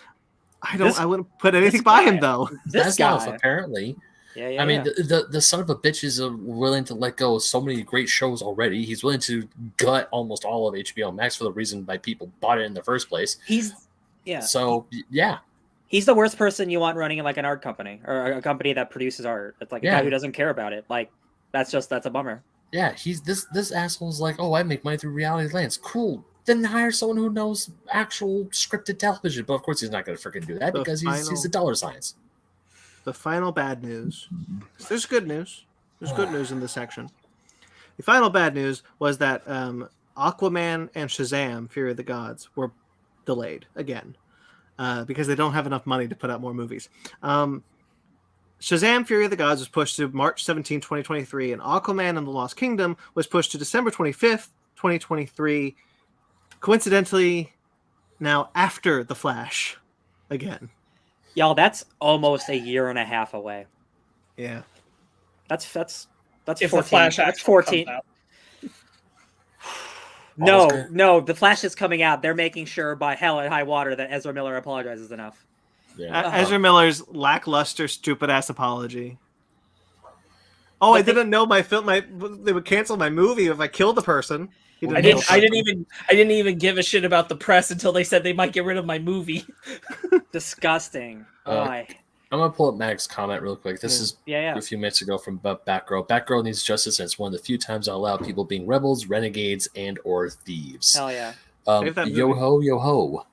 I wouldn't put anything by him though. This Zaslav, guy. apparently. Yeah. I mean, the son of a bitch is willing to let go of so many great shows already. He's willing to gut almost all of HBO Max for the reason why people bought it in the first place. So, yeah. He's the worst person you want running like an art company or a company that produces art. It's like a guy who doesn't care about it. Like, that's a bummer. Yeah, he's this asshole's like, oh, I make money through reality lands. Cool. Then hire someone who knows actual scripted television. But of course, he's not going to freaking do that because he's a dollar science. The final bad news. There's good news. There's good news in this section. The final bad news was that Aquaman and Shazam: Fury of the Gods were delayed again because they don't have enough money to put out more movies. Shazam: Fury of the Gods was pushed to March 17, 2023, and Aquaman and the Lost Kingdom was pushed to December 25th, 2023. Coincidentally, now after The Flash again. Y'all, that's almost a year and a half away. Yeah. That's If 14. the Flash That's actually 14. comes out. No, the Flash is coming out. They're making sure by hell and high water that Ezra Miller apologizes enough. Yeah. Ezra Miller's lackluster, stupid-ass apology. Oh, I didn't know they would cancel my movie if I killed the person. I didn't even give a shit about the press until they said they might get rid of my movie. Disgusting. I'm gonna pull up Mag's comment real quick. This is a few minutes ago from Batgirl. Batgirl needs justice, and it's one of the few times I allow people being rebels, renegades, and or thieves. Hell yeah. Yo ho, yo ho.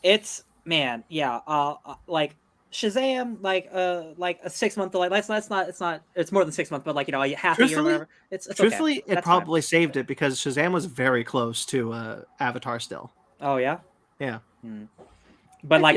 It's like Shazam, like a 6 month delay. It's more than 6 months, but like half a year or whatever. It's truthfully, okay. it probably saved it because Shazam was very close to Avatar still. Oh yeah, yeah. But I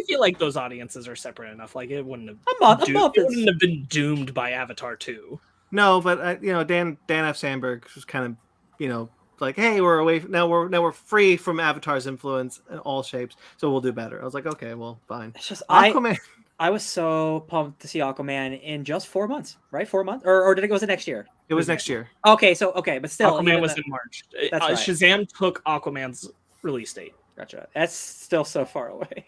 feel like those audiences are separate enough. Like it wouldn't have. It wouldn't have been doomed by Avatar 2. No, but Dan F. Sandberg was kind of like, hey, we're away now. We're free from Avatar's influence in all shapes, so we'll do better. I was like, okay, well, fine. It's just Aquaman. I was so pumped to see Aquaman in just 4 months, right? 4 months, or did it go to next year? It was next year. Okay, but still, Aquaman was in March. That's right. Shazam took Aquaman's release date. Gotcha. That's still so far away.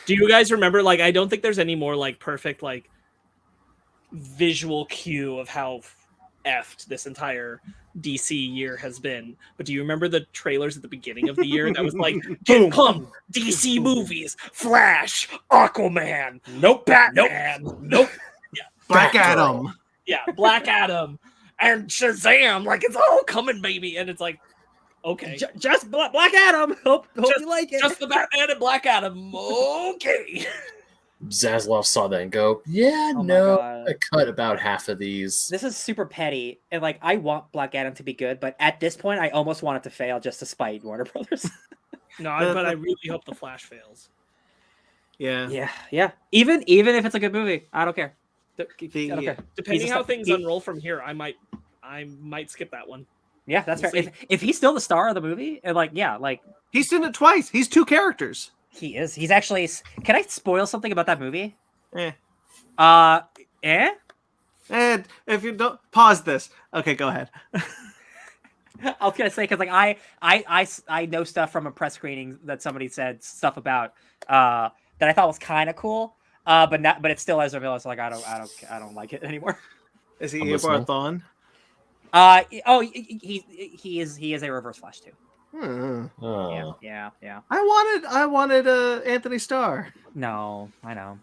Do you guys remember? Like, I don't think there's any more like perfect like visual cue of how effed this entire DC year has been. But do you remember the trailers at the beginning of the year that was like, boom, DC movies, Flash, Aquaman, nope, Batman, nope, yeah, Black Adam, yeah, Black Adam, and Shazam, like it's all coming, baby, and it's like, okay, just Black Adam. Hope you like it. Just the Batman and Black Adam, okay. Zaslav saw that and go, I cut about half of these. This is super petty, and like I want Black Adam to be good, but at this point, I almost want it to fail just to spite Warner Brothers. No, but I really hope the Flash fails. Yeah. Even if it's a good movie, I don't care. Depending how things unroll from here, I might skip that one. Yeah, that's fair. If he's still the star of the movie, and he's in it twice. He's two characters. He is. He's actually. Can I spoil something about that movie? And if you don't pause this, okay, go ahead. I was gonna say because I know stuff from a press screening that somebody said stuff about that I thought was kind of cool. but it's still Ezra Miller. So like I don't like it anymore. Is he I'm Eobard listening. Thawne? He is a Reverse Flash too. Oh. Yeah. I wanted Anthony Starr. No, I know.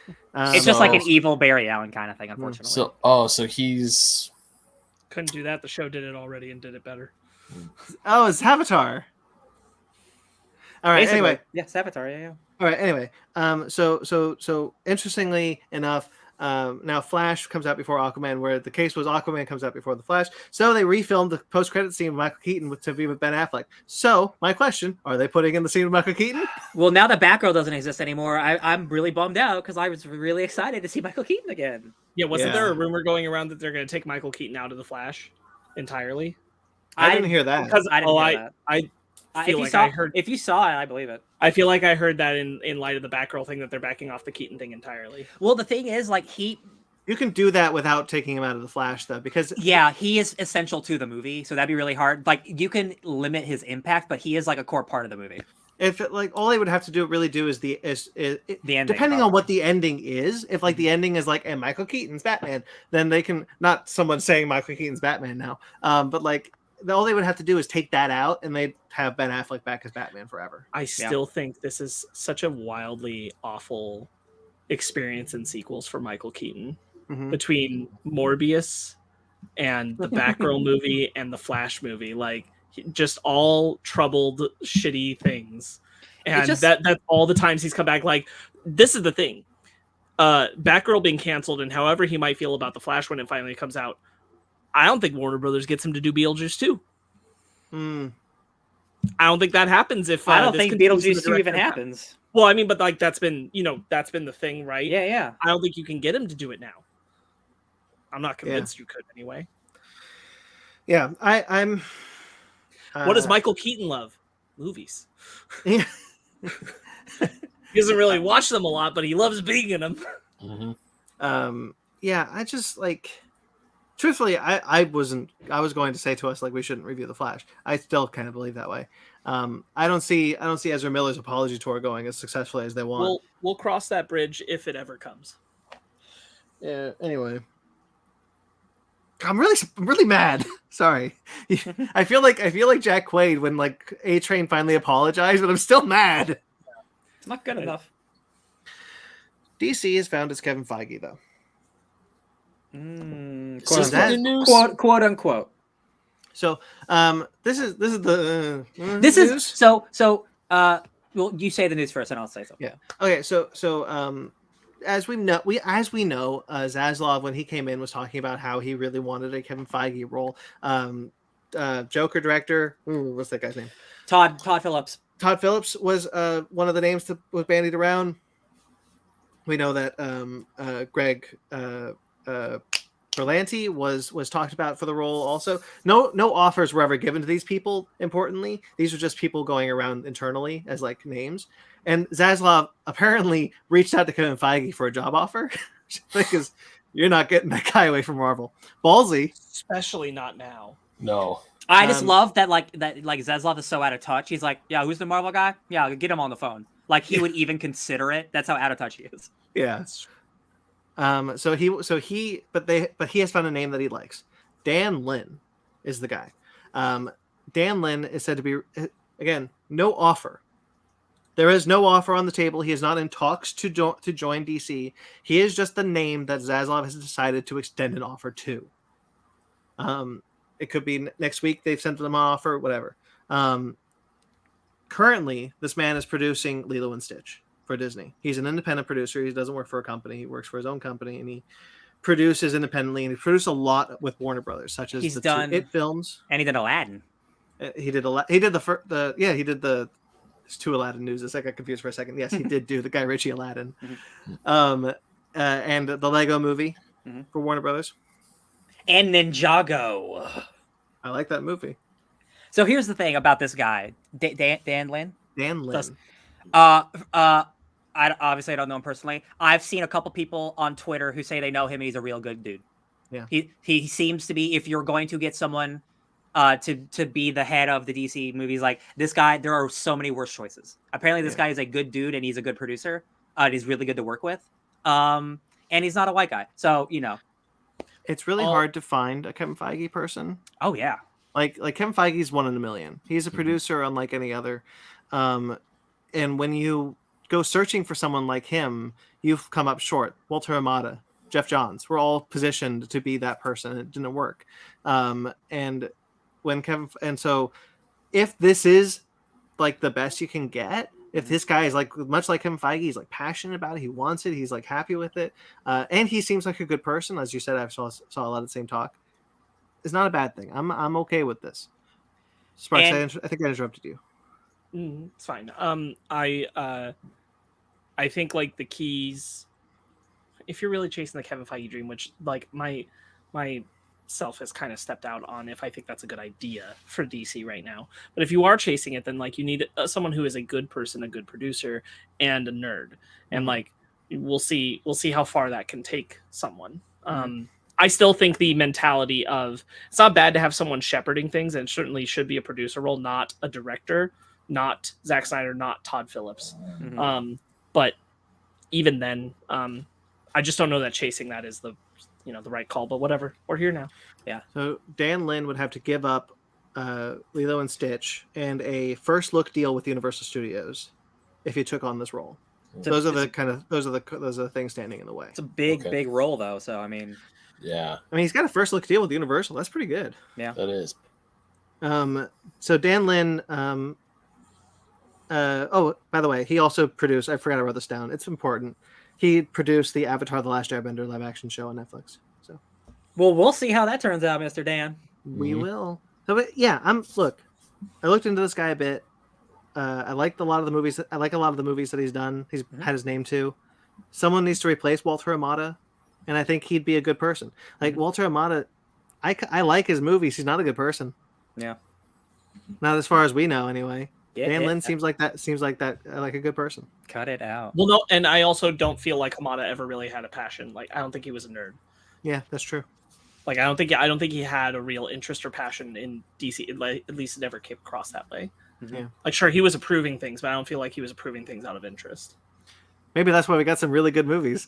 So- It's just like an evil Barry Allen kind of thing, unfortunately. So he's Couldn't do that. The show did it already and did it better. Oh, it's Avatar. All right. Basically, Anyway. yeah, Savitar. Yeah. All right. Anyway. So interestingly enough, now Flash comes out before Aquaman, where the case was Aquaman comes out before the Flash. So they refilmed the post-credit scene with Michael Keaton to be with Ben Affleck. So my question: are they putting in the scene with Michael Keaton? Well, now that Batgirl doesn't exist anymore, I'm really bummed out because I was really excited to see Michael Keaton again. Yeah, wasn't Yeah. there a rumor going around that they're going to take Michael Keaton out of the Flash entirely? I didn't hear that. Because I didn't hear that. I feel if you like saw, I heard. if you saw it, I believe it. I feel like I heard that in light of the Batgirl thing that they're backing off the Keaton thing entirely. Well, the thing is, like You can do that without taking him out of the Flash, though, because he is essential to the movie, so that'd be really hard. Like you can limit his impact, but he is like a core part of the movie. if all they would have to do is The ending, depending on what the ending is. If like the ending is like, and Michael Keaton's Batman, then they can not someone saying Michael Keaton's Batman now, but like all they would have to do is take that out, and they'd have Ben Affleck back as Batman forever. I still think this is such a wildly awful experience in sequels for Michael Keaton. Mhm. Between Morbius and the Batgirl movie and the Flash movie, like just all troubled, shitty things, and that's all the times he's come back. Like this is the thing, Batgirl being canceled, and however he might feel about the Flash when it finally comes out, I don't think Warner Brothers gets him to do Beetlejuice 2. I don't think that happens if I don't think Beetlejuice 2 even happens. Well, I mean, but like that's been the thing, right? Yeah. I don't think you can get him to do it now. I'm not convinced you could anyway. Yeah, I'm. What does Michael Keaton love? Movies. Yeah. He doesn't really watch them a lot, but he loves being in them. Mm-hmm. Yeah, I just like. Truthfully, I was going to say to us like we shouldn't review the Flash. I still kind of believe that way. I don't see Ezra Miller's apology tour going as successfully as they want. We'll cross that bridge if it ever comes. Yeah. Anyway, I'm really mad. Sorry. I feel like Jack Quaid when like A-Train finally apologized, but I'm still mad. It's not good enough. DC has found its Kevin Feige though. Quote unquote. So this is the news? So well, you say the news first and I'll say something. Yeah. Okay, so as we know, Zaslav when he came in was talking about how he really wanted a Kevin Feige role. Joker director, what's that guy's name? Todd Phillips. Todd Phillips was one of the names that was bandied around. We know that Greg Berlanti was talked about for the role also. No offers were ever given to these people, importantly. These were just people going around internally as like names. And Zaslav apparently reached out to Kevin Feige for a job offer because you're not getting that guy away from Marvel. Ballsy. Especially not now. No. I just love that Zaslav is so out of touch. He's like, yeah, who's the Marvel guy? Yeah, get him on the phone. Like he would even consider it. That's how out of touch he is. Yeah. But he has found a name that he likes. Dan Lin is the guy. Dan Lin is said to be, again, no offer. There is no offer on the table. He is not in talks to join DC. He is just the name that Zaslav has decided to extend an offer to. It could be next week. They've sent them an offer, whatever. Currently, this man is producing Lilo and Stitch for Disney. He's an independent producer. He doesn't work for a company. He works for his own company, and he produces independently. And he produced a lot with Warner Brothers, such as the two It films. And he did Aladdin. He did There's two Aladdin news. I got confused for a second. Yes, he did do the Guy Ritchie Aladdin, and the Lego Movie for Warner Brothers, and Ninjago. I like that movie. So here's the thing about this guy, Dan Lin. Dan Lin. I obviously don't know him personally. I've seen a couple people on Twitter who say they know him. He's a real good dude. Yeah. He seems to be. If you're going to get someone to be the head of the DC movies, like this guy, there are so many worse choices. Apparently, this guy is a good dude and he's a good producer. And he's really good to work with. and he's not a white guy, so It's really hard to find a Kevin Feige person. Oh yeah, like Kevin Feige's 1 in a million. He's a producer unlike any other, and when you go searching for someone like him, you've come up short. Walter Hamada, Jeff Johns, were all positioned to be that person. It didn't work, and so if this is like the best you can get, if this guy is like much like Kevin Feige, he's like passionate about it, he wants it, he's like happy with it, and he seems like a good person, as you said. I saw a lot of the same talk. It's not a bad thing. I'm okay with this. Sparks, I think I interrupted you. It's fine. I think like the keys, if you're really chasing the Kevin Feige dream, which like my self has kind of stepped out on if I think that's a good idea for DC right now. But if you are chasing it, then like you need someone who is a good person, a good producer, and a nerd. And like we'll see how far that can take someone. I still think the mentality of it's not bad to have someone shepherding things, and it certainly should be a producer role, not a director, not Zack Snyder, not Todd Phillips. But even then, I just don't know that chasing that is the right call, but whatever. We're here now. Yeah. So Dan Lin would have to give up Lilo and Stitch and a first look deal with Universal Studios if he took on this role. Those are the things standing in the way. It's a big role though, so I mean, yeah. I mean, he's got a first look deal with Universal. That's pretty good. Yeah. That is. So Dan Lin, oh, by the way, he also produced, I forgot I wrote this down. It's important. He produced the Avatar: The Last Airbender live action show on Netflix. So, well, we'll see how that turns out, Mr. Dan. We will. So, but yeah, I looked into this guy a bit. I liked a lot of the movies. I like a lot of the movies that he's done. He's had his name too. Someone needs to replace Walter Hamada, and I think he'd be a good person. Like Walter Hamada, I like his movies. He's not a good person. Yeah. Not as far as we know, anyway. Dan Lin seems like that. Like a good person. Cut it out. Well, no, and I also don't feel like Hamada ever really had a passion. Like I don't think he was a nerd. Yeah, that's true. Like I don't think he had a real interest or passion in DC. At least it never came across that way. Yeah. Like sure, he was approving things, but I don't feel like he was approving things out of interest. Maybe that's why we got some really good movies.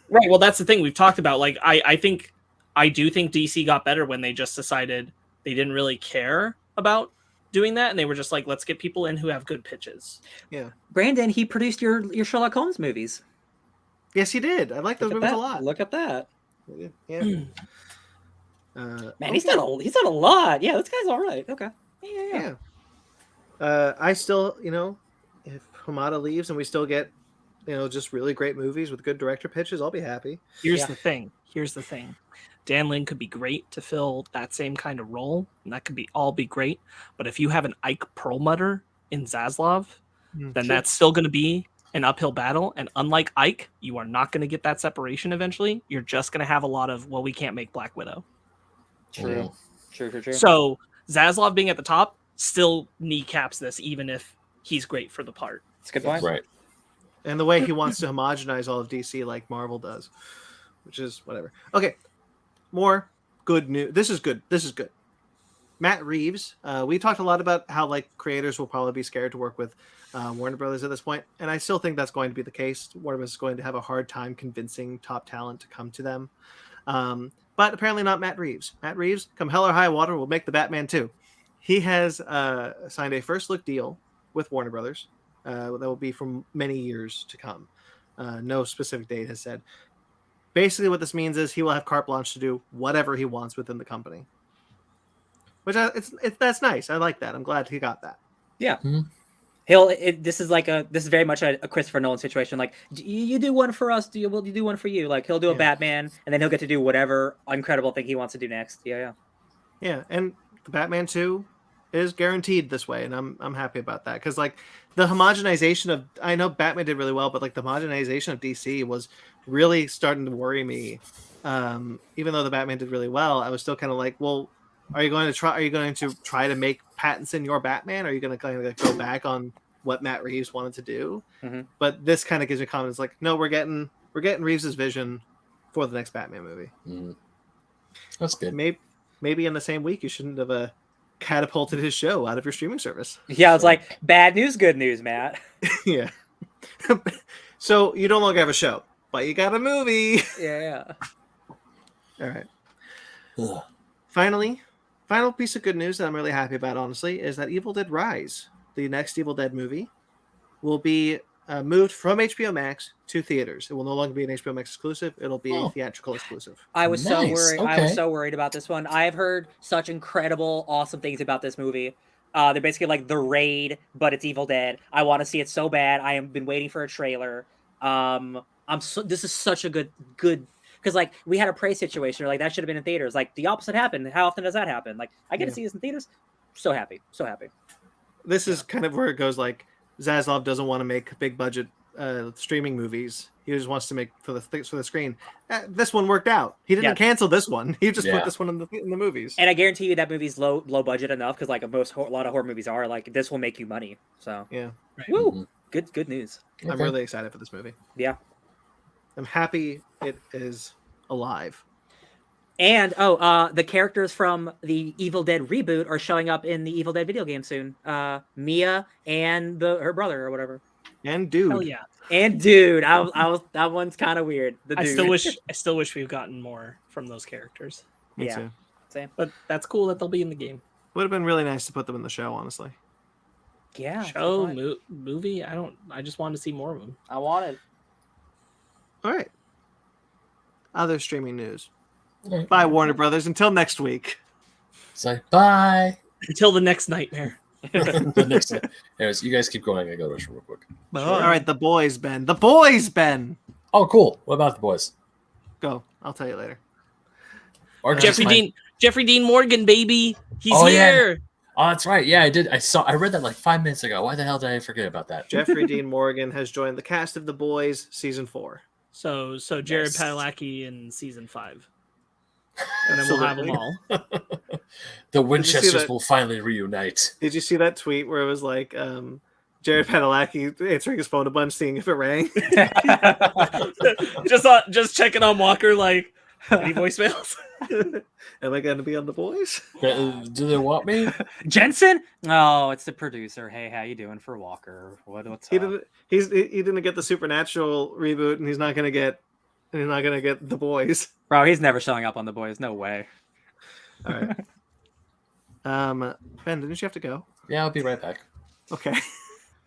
Right. Well, that's the thing we've talked about. Like I do think DC got better when they just decided they didn't really care about doing that, and they were just like, let's get people in who have good pitches. Yeah. Brandon, he produced your Sherlock Holmes movies. Yes, he did. I like those movies a lot. Look at that. Yeah. Man, he's done a lot. Yeah, this guy's all right. Okay. Yeah. I still, if Hamada leaves and we still get, just really great movies with good director pitches, I'll be happy. Here's the thing. Dan Lin could be great to fill that same kind of role, and that could all be great. But if you have an Ike Perlmutter in Zaslav, then that's still going to be an uphill battle. And unlike Ike, you are not going to get that separation eventually. You're just going to have a lot of, well, we can't make Black Widow. True. So Zaslav being at the top still kneecaps this, even if he's great for the part. It's a good point. Right. And the way he wants to homogenize all of DC like Marvel does, which is whatever. Okay. More good news. This is good. Matt Reeves. We talked a lot about how like creators will probably be scared to work with Warner Brothers at this point, and I still think that's going to be the case. Warner Brothers is going to have a hard time convincing top talent to come to them, but apparently not Matt Reeves. Matt Reeves, come hell or high water, will make the Batman 2. He has signed a first look deal with Warner Brothers that will be for many years to come. No specific date has said. Basically, what this means is he will have carte blanche to do whatever he wants within the company. Which that's nice. I like that. I'm glad he got that. Yeah. Mm-hmm. This is very much a Christopher Nolan situation. Like, you do one for us, you do one for you. Like, he'll do a Batman, and then he'll get to do whatever incredible thing he wants to do next. Yeah. Yeah, and the Batman 2 is guaranteed this way, and I'm happy about that, because like the homogenization of, I know Batman did really well, but like the homogenization of DC was really starting to worry me. Even though the Batman did really well, I was still kind of like, well, are you going to try to make Pattinson your Batman? Are you going to kind of go back on what Matt Reeves wanted to do? Mm-hmm. But this kind of gives me confidence, like, no, we're getting Reeves's vision for the next Batman movie. Mm-hmm. That's good. Maybe in the same week you shouldn't have catapulted his show out of your streaming service. Yeah, it's like bad news, good news, Matt. Yeah. So you no longer have a show. but you got a movie. Yeah. All right. Ugh. Final piece of good news that I'm really happy about, honestly, is that Evil Dead Rise, the next Evil Dead movie, will be moved from HBO Max to theaters. It will no longer be an HBO Max exclusive. It'll be a theatrical exclusive. I was so Nice, worried. I okay. was so worried about this one. I've heard such incredible, awesome things about this movie. They're basically like The Raid, but it's Evil Dead. I want to see it so bad. I have been waiting for a trailer. This is such a good because like we had a Prey situation, like that should have been in theaters. Like the opposite happened. How often does that happen? Like I get to see this in theaters. So happy. This is kind of where it goes. Like Zaslav doesn't want to make big budget streaming movies. He just wants to make for the screen. This one worked out. He didn't cancel this one. He just put this one in the movies. And I guarantee you that movie's low budget enough because like a lot of horror movies are. Like this will make you money. So yeah, woo, good news. Okay. I'm really excited for this movie. Yeah, I'm happy it is alive. And the characters from the Evil Dead reboot are showing up in the Evil Dead video game soon. Mia and her brother or whatever. And dude. Hell yeah. And dude, I was that one's kind of weird. I still wish we've gotten more from those characters. Me too. Same. But that's cool that they'll be in the game. Would have been really nice to put them in the show, honestly. Yeah. Show, movie. I just wanted to see more of them. I wanted. All right. Other streaming news. Bye, Warner Brothers. Until next week. So bye. Until the next nightmare. The next time. Anyways, you guys keep going. I go to restroom real quick. Sure. All right, The Boys, Ben. The Boys, Ben. Oh, cool. What about The Boys? Go. I'll tell you later. Or Jeffrey Dean Morgan, baby. He's here. Yeah. Oh, that's right. Yeah, I did. I read that like 5 minutes ago. Why the hell did I forget about that? Jeffrey Dean Morgan has joined the cast of The Boys season 4. So Jared Padalecki in season 5. And then we'll have them all. The Winchesters will finally reunite. Did you see that tweet where it was like Jared Padalecki answering his phone a bunch, seeing if it rang? just checking on Walker, like, any voicemails? Am I going to be on The Boys? Do they want me? Jensen? Oh, it's the producer. Hey, how you doing for Walker? What's He up? didn't get the Supernatural reboot, and he's not going to get The Boys. Bro, he's never showing up on The Boys. No way. All right. Ben, didn't you have to go? Yeah, I'll be right back. Okay.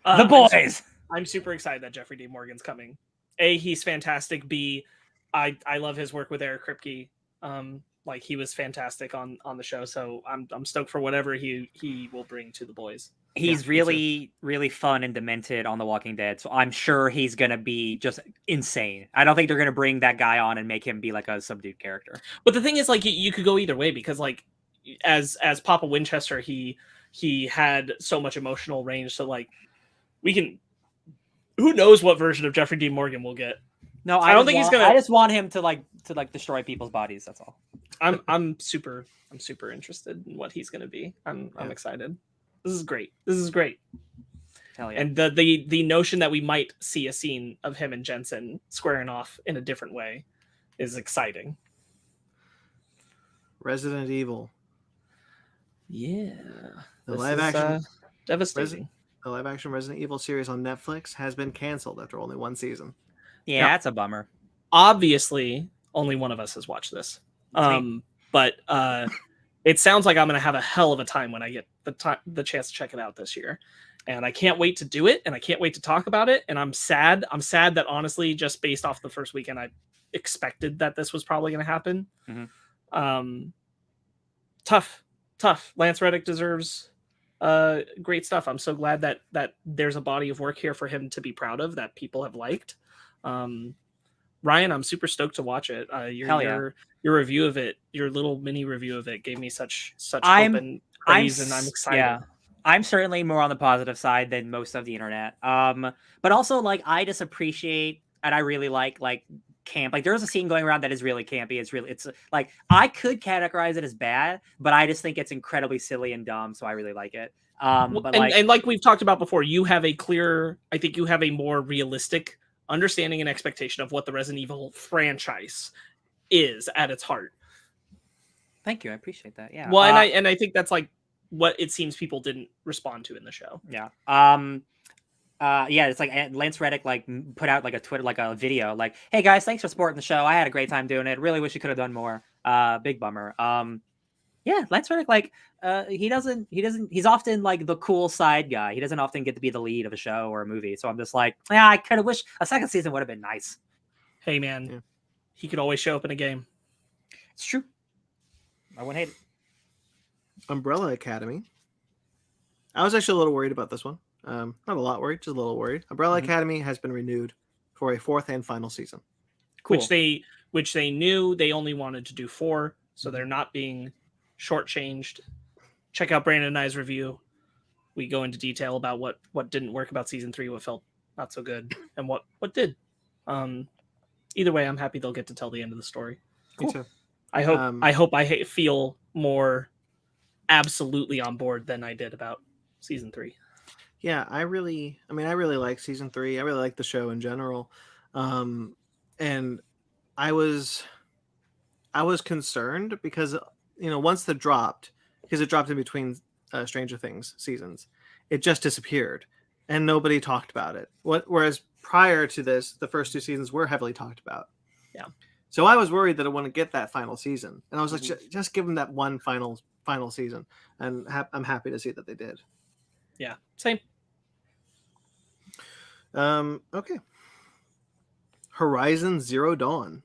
The Boys. I'm super excited that Jeffrey Dean Morgan's coming. A, he's fantastic. B, I love his work with Eric Kripke. Like he was fantastic on the show. So I'm stoked for whatever he will bring to The Boys. He's really fun and demented on The Walking Dead. So I'm sure he's going to be just insane. I don't think they're going to bring that guy on and make him be like a subdued character. But the thing is, like, you could go either way because, like, as Papa Winchester, he had so much emotional range. So, like, we can. Who knows what version of Jeffrey Dean Morgan we'll get? No, I don't think he's gonna. I just want him to destroy people's bodies. That's all. I'm super interested in what he's gonna be. I'm excited. This is great. Hell yeah. And the notion that we might see a scene of him and Jensen squaring off in a different way is exciting. Resident Evil. Yeah. The live action devastating. The live action Resident Evil series on Netflix has been canceled after only one season. Yeah, that's a bummer. Obviously, only one of us has watched this. But it sounds like I'm going to have a hell of a time when I get the chance to check it out this year. And I can't wait to do it. And I can't wait to talk about it. And I'm sad. I'm sad that honestly, just based off the first weekend, I expected that this was probably going to happen. Mm-hmm. Tough. Lance Reddick deserves great stuff. I'm so glad that there's a body of work here for him to be proud of that people have liked. Ryan, I'm super stoked to watch it. Your review of it, your little mini review of it, gave me such hope and praise, and I'm excited. Yeah, I'm certainly more on the positive side than most of the internet. But also, like, I just appreciate and I really like camp. Like, there's a scene going around that is really campy. It's like I could categorize it as bad, but I just think it's incredibly silly and dumb. So I really like it. But like we've talked about before, you have a more realistic understanding and expectation of what the Resident Evil franchise is at its heart. Thank you. I appreciate that. Yeah. Well, and I think that's like what it seems people didn't respond to in the show. Yeah. Yeah, it's like Lance Reddick put out like a Twitter a video like, "Hey guys, thanks for supporting the show. I had a great time doing it. Really wish you could have done more. Big bummer." Yeah, Lance Reddick he's often like the cool side guy. He doesn't often get to be the lead of a show or a movie. So I'm just like, yeah, I kind of wish a second season would have been nice. Hey man, he could always show up in a game. It's true. I wouldn't hate it. Umbrella Academy. I was actually a little worried about this one. Not a lot worried, just a little worried. Umbrella Academy has been renewed for a 4th and final season. Cool. Which they knew they only wanted to do 4, so they're not being shortchanged. Check out Brandon and I's review. We go into detail about what didn't work about season 3, what felt not so good, and what did. Either way, I'm happy they'll get to tell the end of the story. Cool. Me too. I hope I feel more absolutely on board than I did about season 3. Yeah, I really like season 3. I really like the show in general. And I was concerned because, once it dropped in between Stranger Things seasons, it just disappeared and nobody talked about it. Whereas prior to this, the first 2 seasons were heavily talked about. Yeah. So I was worried that it wouldn't get that final season. And I was like, just give them that one final season. And I'm happy to see that they did. Yeah, same. Okay. Horizon Zero Dawn.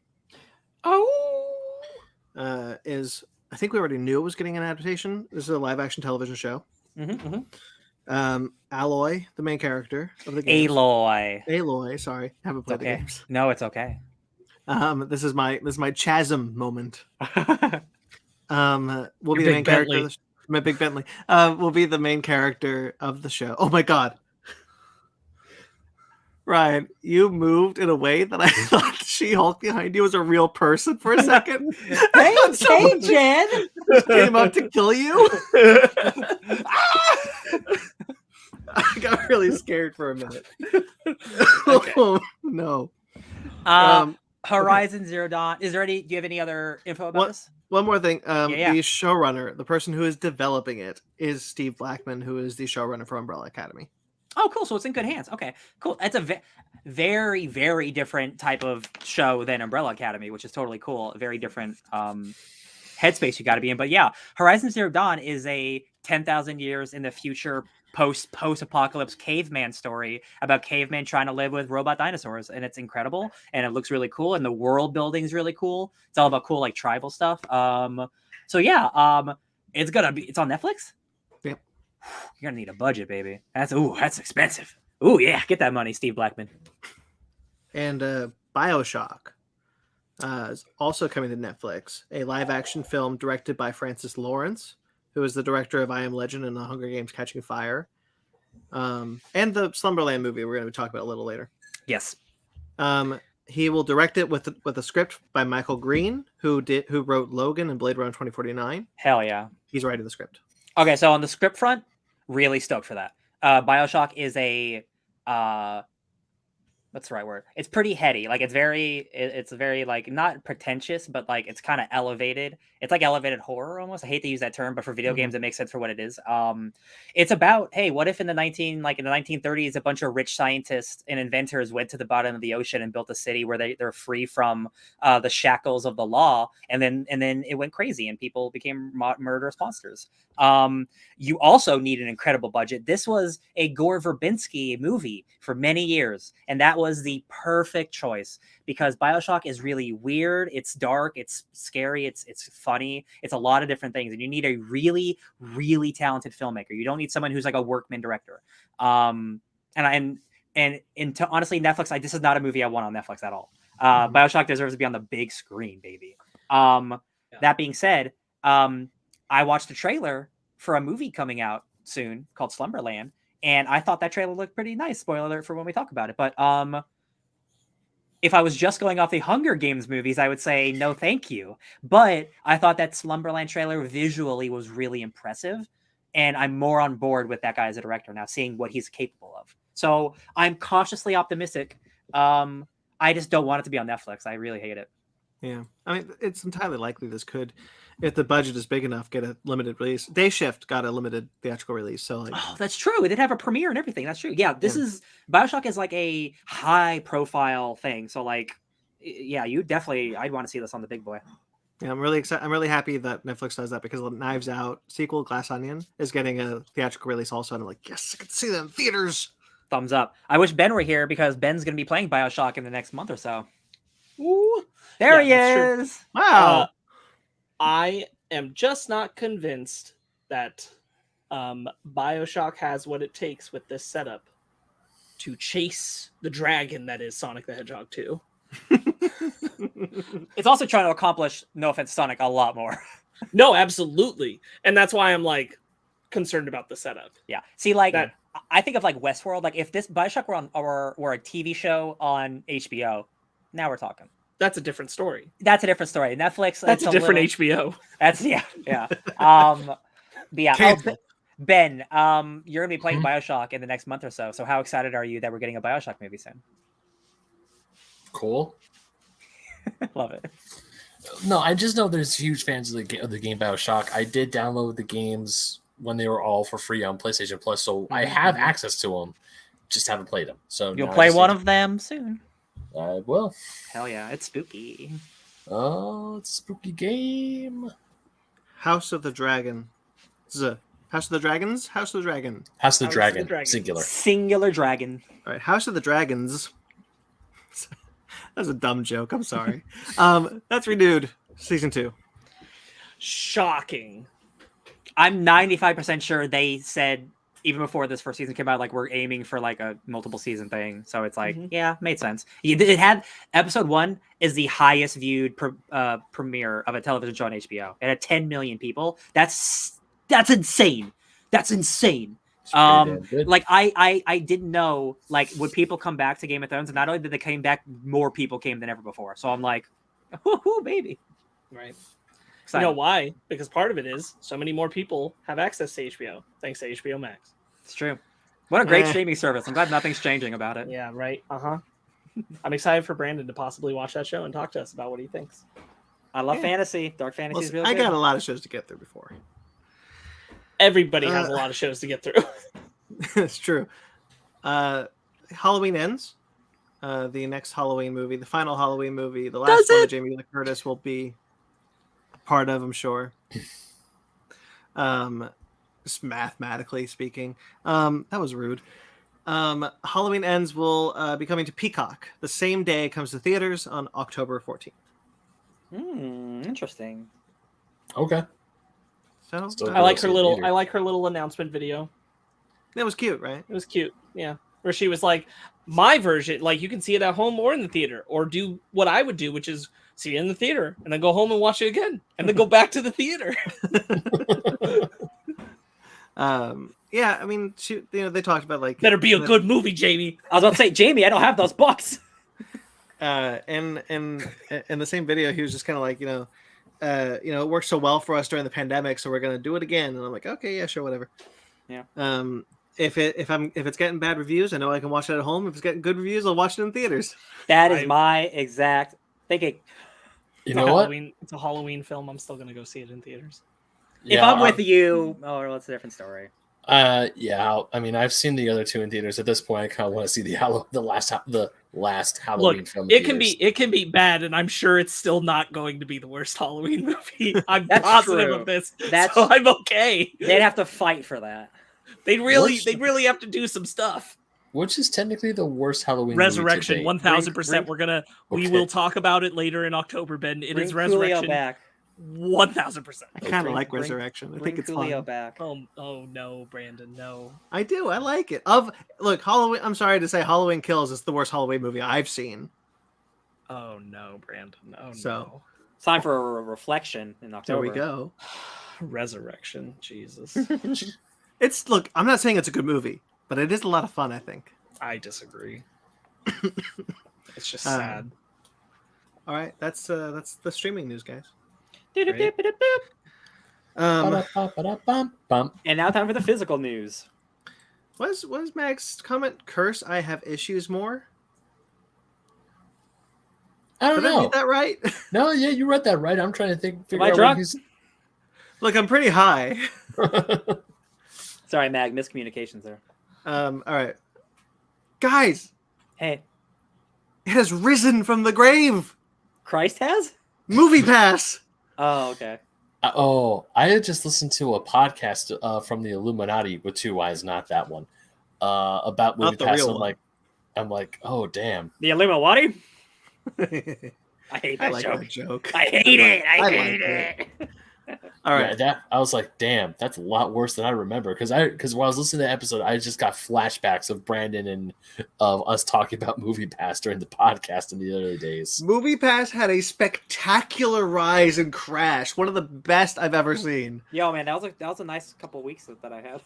Is, I think we already knew it was getting an adaptation. This is a live action television show. Aloy, the main character of the game. Aloy, sorry. Haven't played the games. No, it's okay. This is my Chasm moment. Will be the main character. My Big Bentley. Will be the main character of the show. Oh my god. Ryan, you moved in a way that I thought She-Hulk behind you was a real person for a second. Hey, Jen! Came up to kill you. I got really scared for a minute. Oh no. Horizon Zero Dawn. Do you have any other info about this? One more thing. The showrunner, the person who is developing it, is Steve Blackman, who is the showrunner for Umbrella Academy. Oh, cool. So it's in good hands. Okay, cool. It's a very, very different type of show than Umbrella Academy, which is totally cool. A very different headspace you got to be in. But yeah, Horizon Zero Dawn is a 10,000 years in the future post-apocalypse caveman story about cavemen trying to live with robot dinosaurs. And it's incredible. And it looks really cool. And the world building is really cool. It's all about cool, like, tribal stuff. So yeah, it's on Netflix? Yep. You're gonna need a budget, baby. That's expensive. Ooh, yeah, get that money, Steve Blackman. And BioShock is also coming to Netflix. A live-action film directed by Francis Lawrence, who is the director of I Am Legend and The Hunger Games: Catching Fire, and the Slumberland movie we're going to be talking about a little later. Yes. He will direct it with a script by Michael Green, who wrote Logan and Blade Runner 2049. Hell yeah. He's writing the script. Okay, so on the script front, really stoked for that. BioShock is a what's the right word? It's pretty heady. Like it's very like not pretentious, but like it's kind of elevated. It's like elevated horror almost. I hate to use that term, but for video games, it makes sense for what it is. It's about, hey, what if in the 1930s, a bunch of rich scientists and inventors went to the bottom of the ocean and built a city where they're free from the shackles of the law, and then it went crazy and people became murderous monsters. You also need an incredible budget. This was a Gore Verbinski movie for many years, and that was the perfect choice because BioShock is really weird. It's dark. It's scary. It's funny. It's a lot of different things, and you need a really, really talented filmmaker. You don't need someone who's like a workman director. Honestly, Netflix. This is not a movie I want on Netflix at all. BioShock deserves to be on the big screen, baby. That being said, I watched a trailer for a movie coming out soon called Slumberland, and I thought that trailer looked pretty nice. Spoiler alert for when we talk about it. But if I was just going off the Hunger Games movies, I would say no thank you. But I thought that Slumberland trailer visually was really impressive, and I'm more on board with that guy as a director now, seeing what he's capable of. So I'm cautiously optimistic. I just don't want it to be on Netflix. I really hate it. Yeah, I mean, it's entirely likely this could, if the budget is big enough, get a limited release. Day Shift got a limited theatrical release, so like, Oh, that's true. It did have a premiere and everything. That's true. Yeah, this is BioShock is like a high profile thing. So like, yeah, you definitely. I'd want to see this on the big boy. yeah, I'm really excited. I'm really happy that Netflix does that because the Knives Out sequel, Glass Onion, is getting a theatrical release also, and I'm like, yes, I can see them in theaters. Thumbs up. I wish Ben were here because Ben's going to be playing BioShock in the next month or so. Ooh. There Yeah, he is. Wow. I am just not convinced that BioShock has what it takes with this setup to chase the dragon that is Sonic the Hedgehog 2. It's also trying to accomplish, no offense, Sonic, a lot more. No, absolutely. And that's why I'm like concerned about the setup. Yeah. See, like, That- I think of like Westworld. Like, if this BioShock were on were a TV show on HBO, now we're talking. That's a different story. That's a different story. Netflix. That's it's a different little, HBO. That's yeah. But yeah. Cable. Ben, you're gonna be playing BioShock in the next month or so. So how excited are you that we're getting a BioShock movie soon? Cool. Love it. No, I just know there's huge fans of the game BioShock. I did download the games when they were all for free on PlayStation Plus, so I have access to them. Just haven't played them. So You'll now I play just one need of them soon. to- I will. Hell yeah, it's spooky. Oh, it's a spooky game. House of the Dragon. House of the Dragons? House of the Dragon. House of the House of the Dragon, Dragon. singular. Singular dragon. All right, House of the Dragons. That's a dumb joke. I'm sorry. That's renewed. Season 2. Shocking. I'm 95% sure they said even before this first season came out, like we're aiming for like a multiple season thing. So it's like, yeah, made sense. It had episode 1 is the highest viewed premiere of a television show on HBO. It had 10 million people. That's insane. That's insane. It's pretty damn good. Like I didn't know like would people come back to Game of Thrones, and not only did they came back, more people came than ever before. So I'm like, whoo baby. Right. Excited. You know why? Because part of it is so many more people have access to HBO thanks to HBO Max. It's true. What a great streaming service. I'm glad nothing's changing about it. Yeah, right. I'm excited for Brandon to possibly watch that show and talk to us about what he thinks. I love fantasy. Dark fantasy is really I good. got a lot of shows to get through before. Everybody has a lot of shows to get through. It's true. Halloween Ends. The next Halloween movie, the final Halloween movie, the last one that Jamie Lee Curtis will be part of, I'm sure. Just mathematically speaking. That was rude. Halloween Ends will be coming to Peacock the same day it comes to theaters on October 14th. Interesting. Okay. So Still I like her see it little either. I like her little announcement video. that was cute, right? It was cute. Yeah. Where she was like, my version, like you can see it at home or in the theater, or do what I would do, which is see it in the theater and then go home and watch it again and then go back to the theater. Yeah, I mean, they talked about like Better be a good movie, Jamie. I was about to say, Jamie, I don't have those bucks. in the same video, he was just kind of like, it worked so well for us during the pandemic, so we're gonna do it again. And I'm like, okay, yeah, sure, whatever. Yeah. If it's getting bad reviews, I know I can watch it at home. If it's getting good reviews, I'll watch it in theaters. That is my exact thinking. You know what? It's a Halloween film. I'm still gonna go see it in theaters. If I'm with you, well, it's a different story. Yeah. I mean, I've seen the other two in theaters. At this point, I kind of want to see the last Halloween Look, film. In it can be bad, and I'm sure it's still not going to be the worst Halloween movie. I'm That's positive true. of this. That's- So I'm okay. They'd have to fight for that. They really have to do some stuff. Which is technically the worst Halloween Resurrection, movie to date. 1000%. We will talk about it later in October, Ben. It Bring is Coolio Resurrection. back. 1000%. I kind of Bring- like bring- Resurrection. I Bring think it's Coolio fun. back. Oh no, Brandon, no. I do. I like it. Look, Halloween. I'm sorry to say, Halloween Kills is the worst Halloween movie I've seen. Oh no, Brandon. Oh So- no. It's time for a reflection in There October. we go. Resurrection, Jesus. Look. I'm not saying it's a good movie, but it is a lot of fun. I think. I disagree. It's just sad. All right, that's the streaming news, guys. Ba-da-ba-ba-da-bum-bum. And now time for the physical news. Was Mag's comment? Curse, I have issues more. I don't Did I know. read that right? No, yeah, you read that right. I'm trying to figure I out drunk? what he's. Look, I'm pretty high. Sorry, Mag, miscommunications there. All right, guys, Hey, it has risen from the grave. Christ has? Movie Pass. Oh, okay. I had just listened to a podcast from the Illuminati with two eyes, not that one, about Not Movie the Pass. real one. I'm like, oh damn. The Illuminati? I I hate that like joke. that joke. I hate it. I like hate it. it. All right. Yeah, I was like, damn, that's a lot worse than I remember. Because while I was listening to the episode, I just got flashbacks of Brandon and of us talking about Movie Pass during the podcast in the early days. Movie Pass had a spectacular rise and crash. One of the best I've ever seen. Yo, man, that was a nice couple of weeks that I had.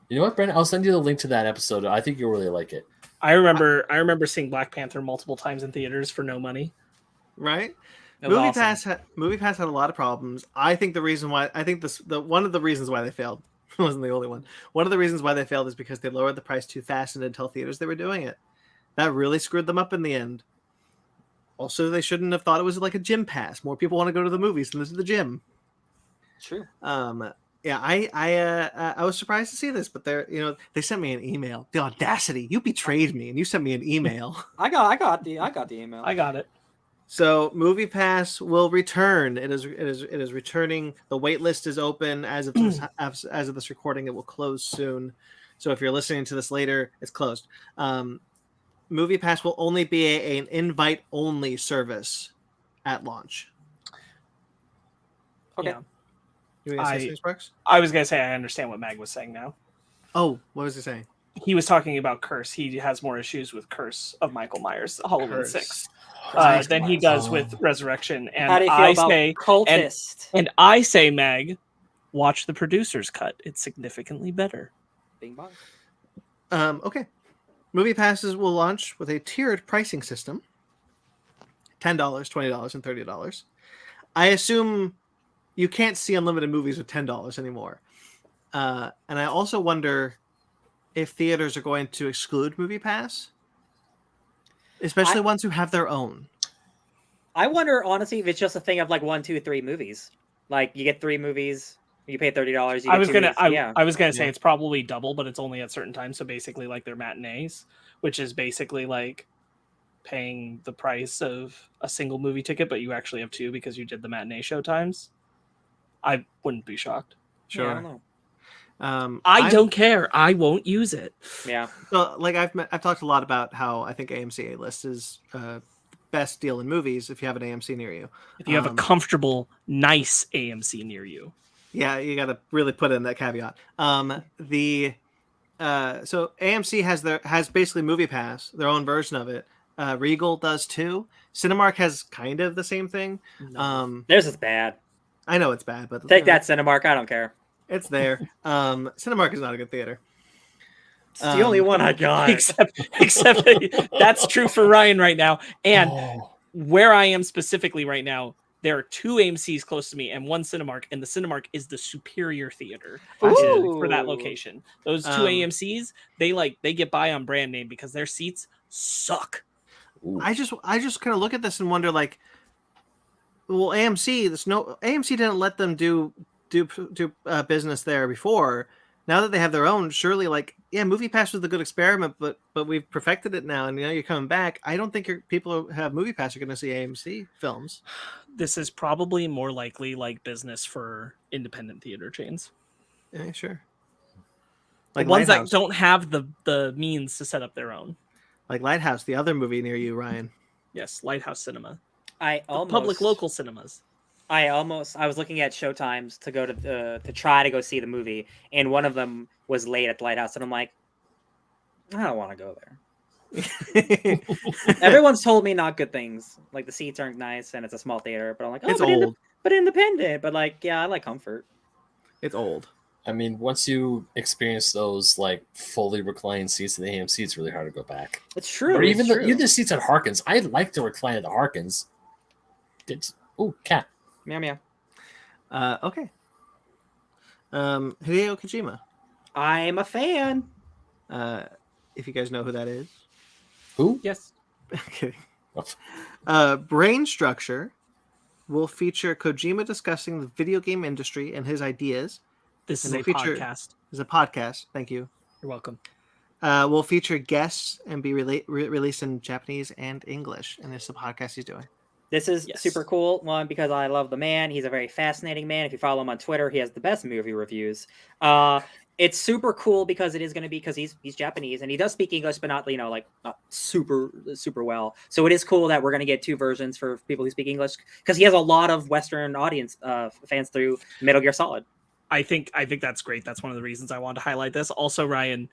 You know what, Brandon? I'll send you the link to that episode. I think you'll really like it. I remember seeing Black Panther multiple times in theaters for no money. Right? It was Movie awesome. Pass had a lot of problems. I think one of the reasons why they failed wasn't the only one. One of the reasons why they failed is because they lowered the price too fast and didn't tell theaters they were doing it. That really screwed them up in the end. Also, they shouldn't have thought it was like a gym pass. More people want to go to the movies than to the gym. True. Yeah, I was surprised to see this, but they sent me an email. The audacity! You betrayed me, and you sent me an email. I got the email. I got it. So, Movie Pass will return. It is returning. The wait list is open as of this recording. It will close soon. So, if you're listening to this later, it's closed. Movie Pass will only be an invite-only service at launch. Okay. Yeah. You want to say something, Sparks? I was gonna say I understand what Mag was saying now. Oh, what was he saying? He was talking about Curse. He has more issues with Curse of Michael Myers, Halloween Curse. 6, than he does with Resurrection. And How do you feel about Cultist? And I say, Mag, watch the producer's cut. It's significantly better. Bing bong. Okay. Movie passes will launch with a tiered pricing system. $10, $20, and $30. I assume you can't see unlimited movies with $10 anymore. And I also wonder if theaters are going to exclude Movie Pass, especially ones who have their own. I wonder, honestly, if it's just a thing of like 1, 2, 3 movies. Like you get 3 movies, you pay $30. I was gonna say it's probably double, but it's only at certain times. So basically, like their matinees, which is basically like paying the price of a single movie ticket, but you actually have 2 because you did the matinee show times. I wouldn't be shocked. Sure. Yeah, I don't know. I don't care. I won't use it. Yeah. So, like I've talked a lot about how I think AMC A-List is best deal in movies if you have an AMC near you. If you have a comfortable, nice AMC near you. Yeah, you got to really put in that caveat. So AMC has basically Movie Pass, their own version of it. Regal does too. Cinemark has kind of the same thing. Theirs is bad. I know it's bad, but Take that, Cinemark. I don't care. It's there. Cinemark is not a good theater. It's the only one I got. Except that's true for Ryan right now. And where I am specifically right now, there are 2 AMCs close to me and 1 Cinemark, and the Cinemark is the superior theater for that location. Those 2 AMCs, they get by on brand name because their seats suck. Ooh. I just kind of look at this and wonder, like, well, AMC didn't let them do business there before. Now that they have their own, surely, like, yeah, Movie Pass was a good experiment, but we've perfected it now, and you're coming back. I don't think people who have Movie Pass are going to see AMC films. This is probably more likely like business for independent theater chains. Yeah, sure. Like ones that don't have the means to set up their own. Like Lighthouse, the other movie near you, Ryan. Yes, Lighthouse Cinema. Public local cinemas. I was looking at showtimes to go to try to go see the movie, and one of them was late at the Lighthouse, and I'm like, I don't want to go there. Everyone's told me not good things. Like the seats aren't nice, and it's a small theater. But I'm like, it's old, but independent. But like, yeah, I like comfort. It's old. I mean, once you experience those like fully reclined seats in the AMC, it's really hard to go back. It's true. Or even the seats at Harkins. I like to recline at the Harkins. Cat. Meow meow. Okay. Hideo Kojima. I'm a fan. If you guys know who that is. Who? Yes. Okay. Brain Structure will feature Kojima discussing the video game industry and his ideas. This is And a will feature- podcast. Is a podcast. Thank you. You're welcome. Will feature guests and be released in Japanese and English. And this is the podcast he's doing. This is Yes. super cool. One, because I love the man. He's a very fascinating man. If you follow him on Twitter, he has the best movie reviews. It's super cool because it is going to be because he's Japanese and he does speak English, but not not super well. So it is cool that we're going to get two versions for people who speak English because he has a lot of Western audience fans through Metal Gear Solid. I think that's great. That's one of the reasons I wanted to highlight this. Also, Ryan,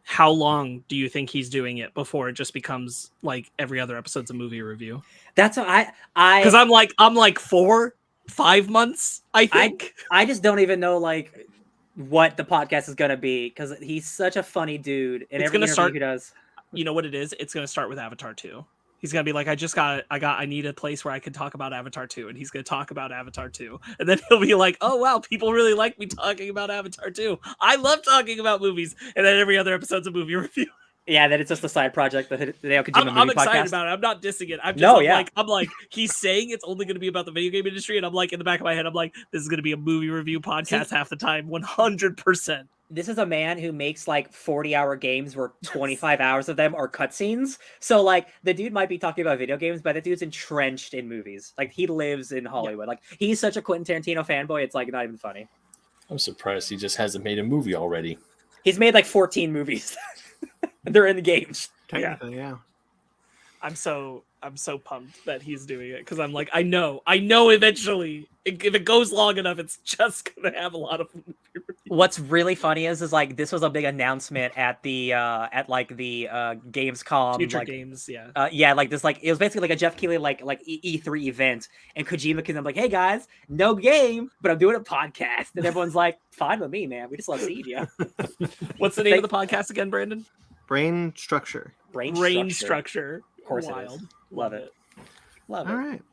how long do you think he's doing it before it just becomes like every other episode's a movie review? That's what I because I'm like 4-5 months. I think I just don't even know what the podcast is gonna be because he's such a funny dude. And it's every gonna interview start. he does. You know what it is? It's gonna start with Avatar 2. He's gonna be like, I need a place where I can talk about Avatar 2, and he's gonna talk about Avatar 2, and then he'll be like, oh wow, people really like me talking about Avatar 2. I love talking about movies, and then every other episode's a movie review. Yeah, that it's just a side project. The Hideo Kojima movie I'm excited podcast. about it. I'm not dissing it. I'm just I'm like he's saying it's only gonna be about the video game industry, and I'm like in the back of my head, I'm like, this is gonna be a movie review podcast half the time, 100%. This is a man who makes 40-hour games where 25 hours of them are cutscenes. So the dude might be talking about video games, but the dude's entrenched in movies. He lives in Hollywood. Yeah. He's such a Quentin Tarantino fanboy. It's not even funny. I'm surprised he just hasn't made a movie already. He's made 14 movies. They're in the games. Technically, yeah. I'm so pumped that he's doing it because I'm like, I know eventually if it goes long enough, it's just gonna have a lot of. What's really funny is this was a big announcement at the Gamescom Future Games, yeah. It was basically a Jeff Keighley E3 event, and Kojima came like, hey guys, no game, but I'm doing a podcast, and everyone's like, fine with me, man. We just love seeing you. What's the name of the podcast again, Brandon? Brain Structure. Brain Structure. Of course, wild. Love it. All right.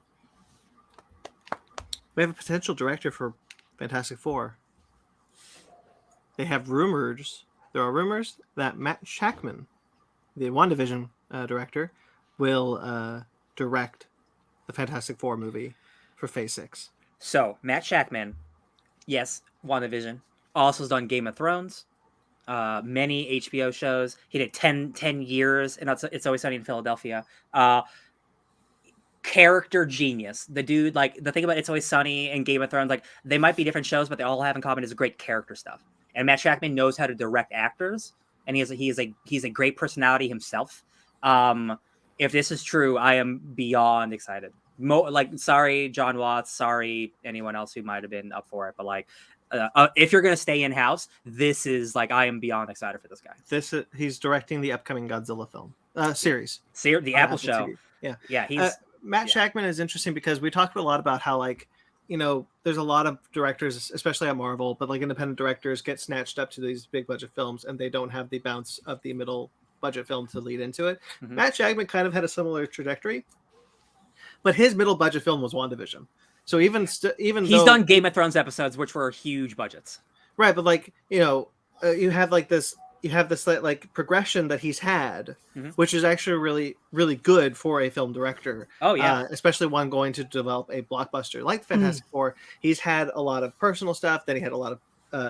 We have a potential director for Fantastic Four. There are rumors that Matt Shakman, the WandaVision director, will direct the Fantastic Four movie for Phase 6. So, Matt Shakman, yes, WandaVision, also has done Game of Thrones, many HBO shows. He did 10 years, and It's Always Sunny in Philadelphia. Character genius. The dude, the thing about It's Always Sunny and Game of Thrones, they might be different shows, but they all have in common is great character stuff. And Matt Shakman knows how to direct actors, and he's a great personality himself. If this is true, I am beyond excited. Sorry, John Watts. Sorry, anyone else who might have been up for it, but if you're gonna stay in house, this is I am beyond excited for this guy. He's directing the upcoming Godzilla film series. The Apple show. TV. Yeah. He's Matt Shakman is interesting because we talked a lot about how there's a lot of directors, especially at Marvel, but independent directors get snatched up to these big budget films and they don't have the bounce of the middle budget film to lead into it. Mm-hmm. Matt Shakman kind of had a similar trajectory, but his middle budget film was WandaVision. So even he's done Game of Thrones episodes, which were huge budgets, right? But you have this progression that he's had, mm-hmm. which is actually really, really good for a film director. Oh yeah, especially one going to develop a blockbuster like Fantastic Four. He's had a lot of personal stuff, then he had a lot of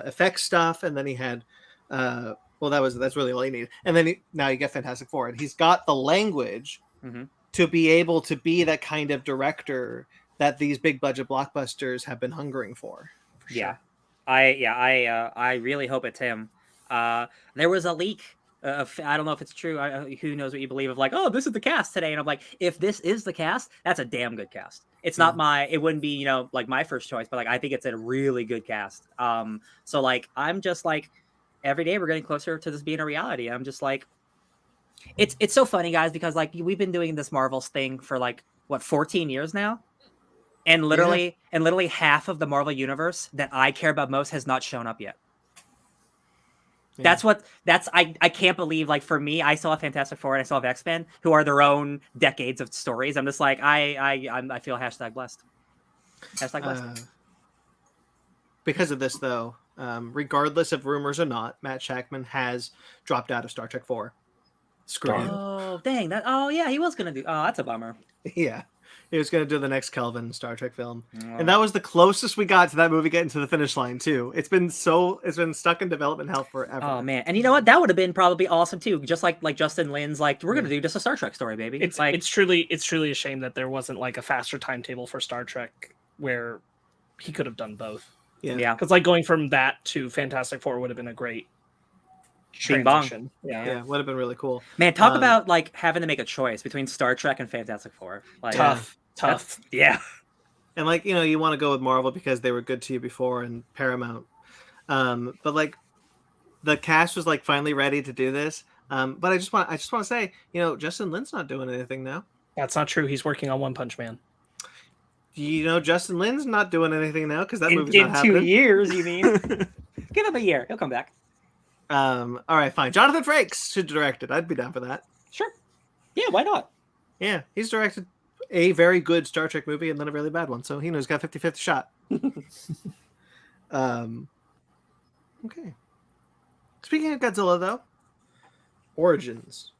effects stuff, and then he had that's really all he needed. And then now you get Fantastic Four, and he's got the language mm-hmm. to be able to be that kind of director that these big budget blockbusters have been hungering for. Yeah, I really hope it's him. There was a leak. I don't know if it's true. Who knows what you believe of oh, this is the cast today. And I'm like, if this is the cast, that's a damn good cast. It's not it wouldn't be, my first choice, but I think it's a really good cast. So I'm just every day we're getting closer to this being a reality. I'm just it's so funny, guys, because we've been doing this Marvels thing for 14 years now. And literally half of the Marvel universe that I care about most has not shown up yet. Yeah. I can't believe for me, I still have Fantastic Four and I still have X-Men, who are their own decades of stories. I'm just I feel #blessed. #blessed. Because of this though, regardless of rumors or not, Matt Shakman has dropped out of Star Trek 4. Scream. Oh dang! Oh yeah, he was gonna do. Oh, that's a bummer. Yeah. He was going to do the next Kelvin Star Trek film. Oh. And that was the closest we got to that movie getting to the finish line, too. It's been stuck in development hell forever. Oh man, and you know what? That would have been probably awesome too. Just like Justin Lin's like, we're gonna do just a Star Trek story, baby. It's truly a shame that there wasn't like a faster timetable for Star Trek where he could have done both. Yeah. Because like going from that to Fantastic Four would have been a great Bing bong. transition. Yeah, would have been really cool. Man, talk about like having to make a choice between Star Trek and Fantastic Four. Like, Tough. Yeah. And like, you want to go with Marvel because they were good to you before and Paramount. But like the cast was like finally ready to do this. But I just want to say, Justin Lin's not doing anything now. That's not true. He's working on One Punch Man. Justin Lin's not doing anything now because that movie's in not happening. 2 years, you mean? Give him a year. He'll come back. All right, fine. Jonathan Frakes should direct it. I'd be down for that. Sure. Yeah, why not? Yeah, he's directed a very good Star Trek movie and then a really bad one, so he knows he's got 50-50 shot. Okay. Speaking of Godzilla, though, Origins.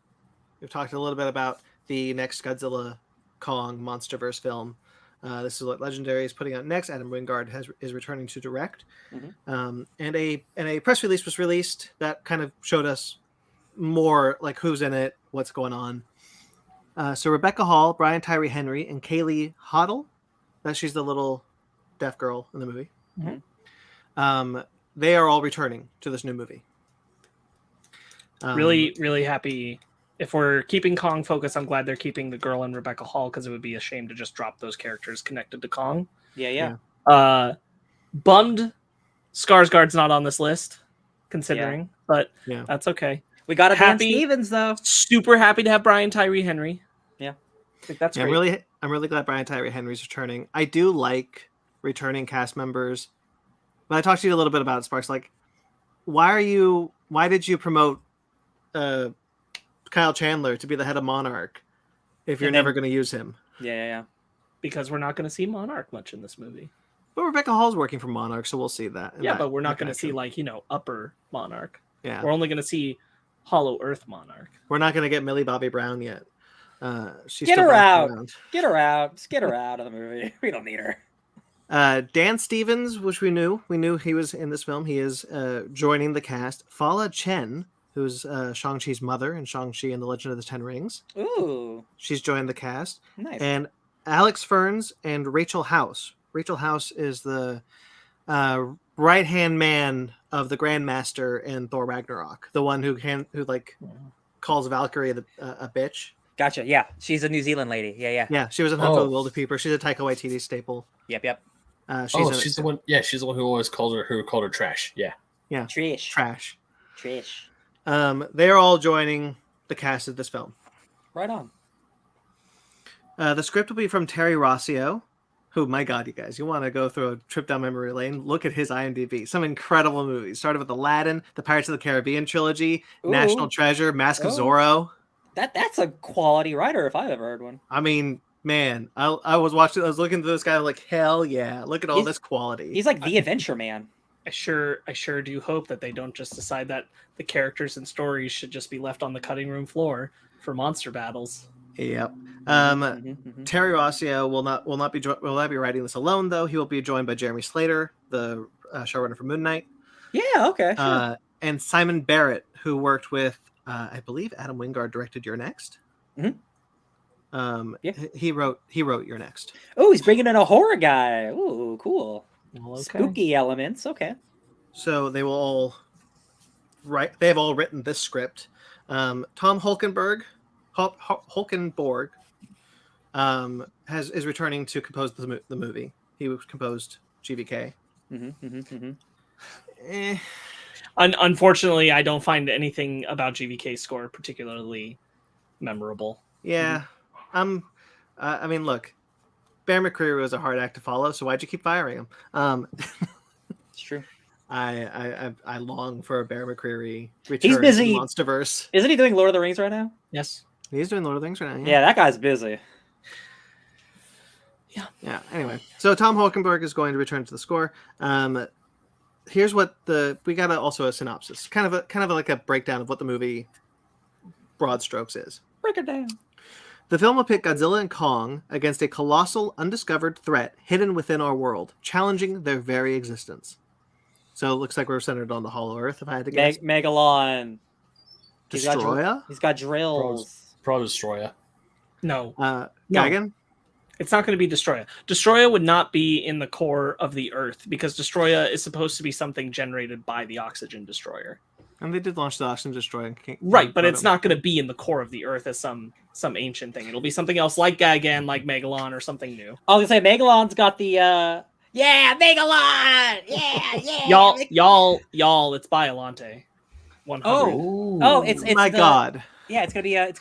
We've talked a little bit about the next Godzilla Kong MonsterVerse film. This is what Legendary is putting out next. Adam Wingard is returning to direct. Mm-hmm. And a press release was released that kind of showed us more like who's in it, what's going on. So Rebecca Hall, Brian Tyree Henry, and Kaylee Hoddle, she's the little deaf girl in the movie. Mm-hmm. They are all returning to this new movie. Really, really happy. If we're keeping Kong focused, I'm glad they're keeping the girl and Rebecca Hall because it would be a shame to just drop those characters connected to Kong. Yeah. Bummed Skarsgård's not on this list, considering, but that's okay. We got a Dan Happy- Stevens though. Super happy to have Brian Tyree Henry. Yeah. I think that's great. I'm really glad Brian Tyree Henry's returning. I do like returning cast members. But I talked to you a little bit about it, Sparks. Like, why did you promote Kyle Chandler to be the head of Monarch if you're never going to use him? Yeah. Because we're not going to see Monarch much in this movie. But Rebecca Hall's working for Monarch, so we'll see that. But we're not going to see upper Monarch. Yeah. We're only going to see Hollow Earth Monarch. We're not going to get Millie Bobby Brown yet. She's Get still her out. around. Get her out. Just get her out of the movie. We don't need her. Dan Stevens, which we knew he was in this film. He is joining the cast. Fala Chen, who's Shang-Chi's mother in Shang-Chi and the Legend of the Ten Rings. Ooh. She's joined the cast. Nice. And Alex Ferns and Rachel House. Rachel House is the right-hand man of the Grandmaster in Thor Ragnarok. The one who calls Valkyrie a bitch. Gotcha. Yeah. She's a New Zealand lady. Yeah. Yeah, she was in Hunt for the Wilder People. She's a Taika Waititi staple. Yep. She's the one. Yeah, she's the one who always called her trash. Yeah. Trash. They are all joining the cast of this film. Right on. The script will be from Terry Rossio, who, my God, you guys, you want to go through a trip down memory lane? Look at his IMDb. Some incredible movies. Started with Aladdin, the Pirates of the Caribbean trilogy, Ooh. National Treasure, Mask of Zorro. That's a quality writer if I've ever heard one. I mean, man, I was looking through this guy like, hell yeah, look at all this quality. He's like the adventure man. I sure do hope that they don't just decide that the characters and stories should just be left on the cutting room floor for monster battles. Yep. Terry Rossio will not be writing this alone, though. He will be joined by Jeremy Slater, the showrunner for Moon Knight. Yeah. Okay. Sure. And Simon Barrett, who worked with, I believe Adam Wingard directed Your Next. Mm-hmm. He wrote Your Next. Oh, he's bringing in a horror guy. Ooh, cool. Well, okay. Spooky elements. Okay. So they will all write. They have all written this script. Tom Hulkenborg is returning to compose the movie. He composed GVK. Unfortunately, I don't find anything about GVK's score particularly memorable. Yeah. I mean, look, Bear McCreary was a hard act to follow, so why'd you keep firing him? It's true. I long for a Bear McCreary return. He's busy. To Monsterverse. Isn't he doing Lord of the Rings right now? Yes. He's doing Lord of the Rings right now. Yeah, that guy's busy. Yeah. Anyway, so Tom Hulkenborg is going to return to the score. Here's what we got also a synopsis, kind of like a breakdown of what the movie broad strokes is. Break it down. The film will pit Godzilla and Kong against a colossal, undiscovered threat hidden within our world, challenging their very existence. So it looks like we're centered on the Hollow Earth, if I had to guess. Megalon. Destroya? He's got drills. Pro Destroya. No. Gagan? It's not going to be Destroya. Destroya would not be in the core of the Earth because Destroya is supposed to be something generated by the Oxygen Destroyer. And they did launch the Oxygen Destroyer. Right, but it's not going to be in the core of the Earth as some ancient thing. It'll be something else like Gagan, like Megalon, or something new. I was going to say, Megalon's got the... Yeah, Megalon! Yeah! Y'all, it's Biollante. 100. Oh, it's my God. Yeah, it's gonna be a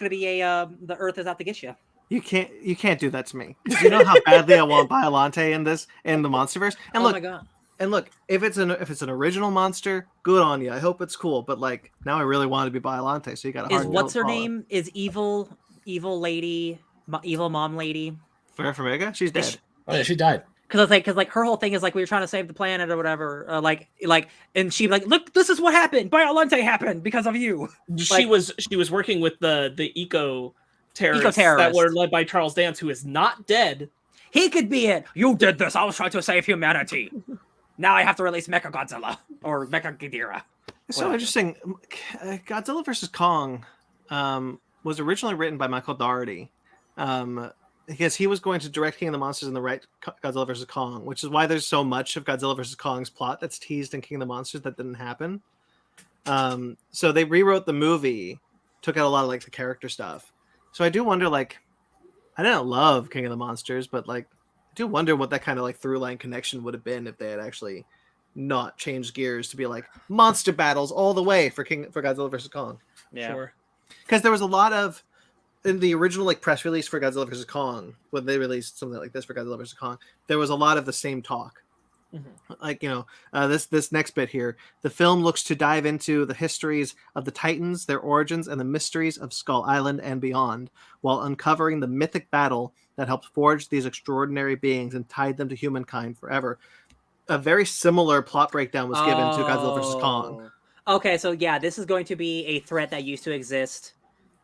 the Earth is out to get you. You can't do that to me. You know how badly I want Biollante in the MonsterVerse. And my God. And look, if it's an original monster, good on you. I hope it's cool. But like now, I really want to be Biollante. So you got a what's her name? Is evil lady, evil mom lady? Farmiga? She's dead. Oh yeah, she died. Because her whole thing is like we were trying to save the planet or whatever. And she like, look, this is what happened. Biollante happened because of you. She was working with the eco terrorists that were led by Charles Dance, who is not dead. He could be it. You did this. I was trying to save humanity. Now I have to release Mechagodzilla or Mechaghidorah. It's so interesting. Godzilla vs. Kong was originally written by Michael Dougherty because he was going to direct King of the Monsters and the right Godzilla vs. Kong, which is why there's so much of Godzilla vs. Kong's plot that's teased in King of the Monsters that didn't happen. So they rewrote the movie, took out a lot of like the character stuff. So I do wonder, like, I didn't love King of the Monsters, but like, I do wonder what that kind of like through line connection would have been if they had actually not changed gears to be like monster battles all the way for Godzilla vs. Kong. Yeah, sure. Because there was a lot of in the original like press release for Godzilla vs. Kong, when they released something like this for Godzilla vs. Kong, there was a lot of the same talk. Mm-hmm. Like, this next bit here, the film looks to dive into the histories of the Titans, their origins, and the mysteries of Skull Island and beyond, while uncovering the mythic battle that helped forge these extraordinary beings and tied them to humankind forever. A very similar plot breakdown was given to Godzilla vs. Kong. Okay, so yeah, this is going to be a threat that used to exist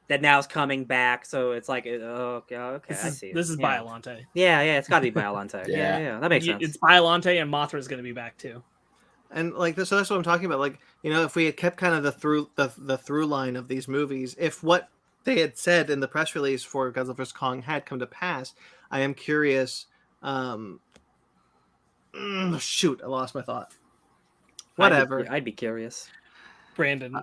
that now is coming back. So it's like, okay, I see. This is Biollante. Yeah, it's got to be Biollante. yeah, that makes sense. It's Biollante, and Mothra is going to be back too. And like this, so that's what I'm talking about. Like, if we had kept kind of the through line of these movies, if what they had said in the press release for Godzilla vs. Kong had come to pass, I am curious. Shoot, I lost my thought. Whatever. I'd be curious. Brandon,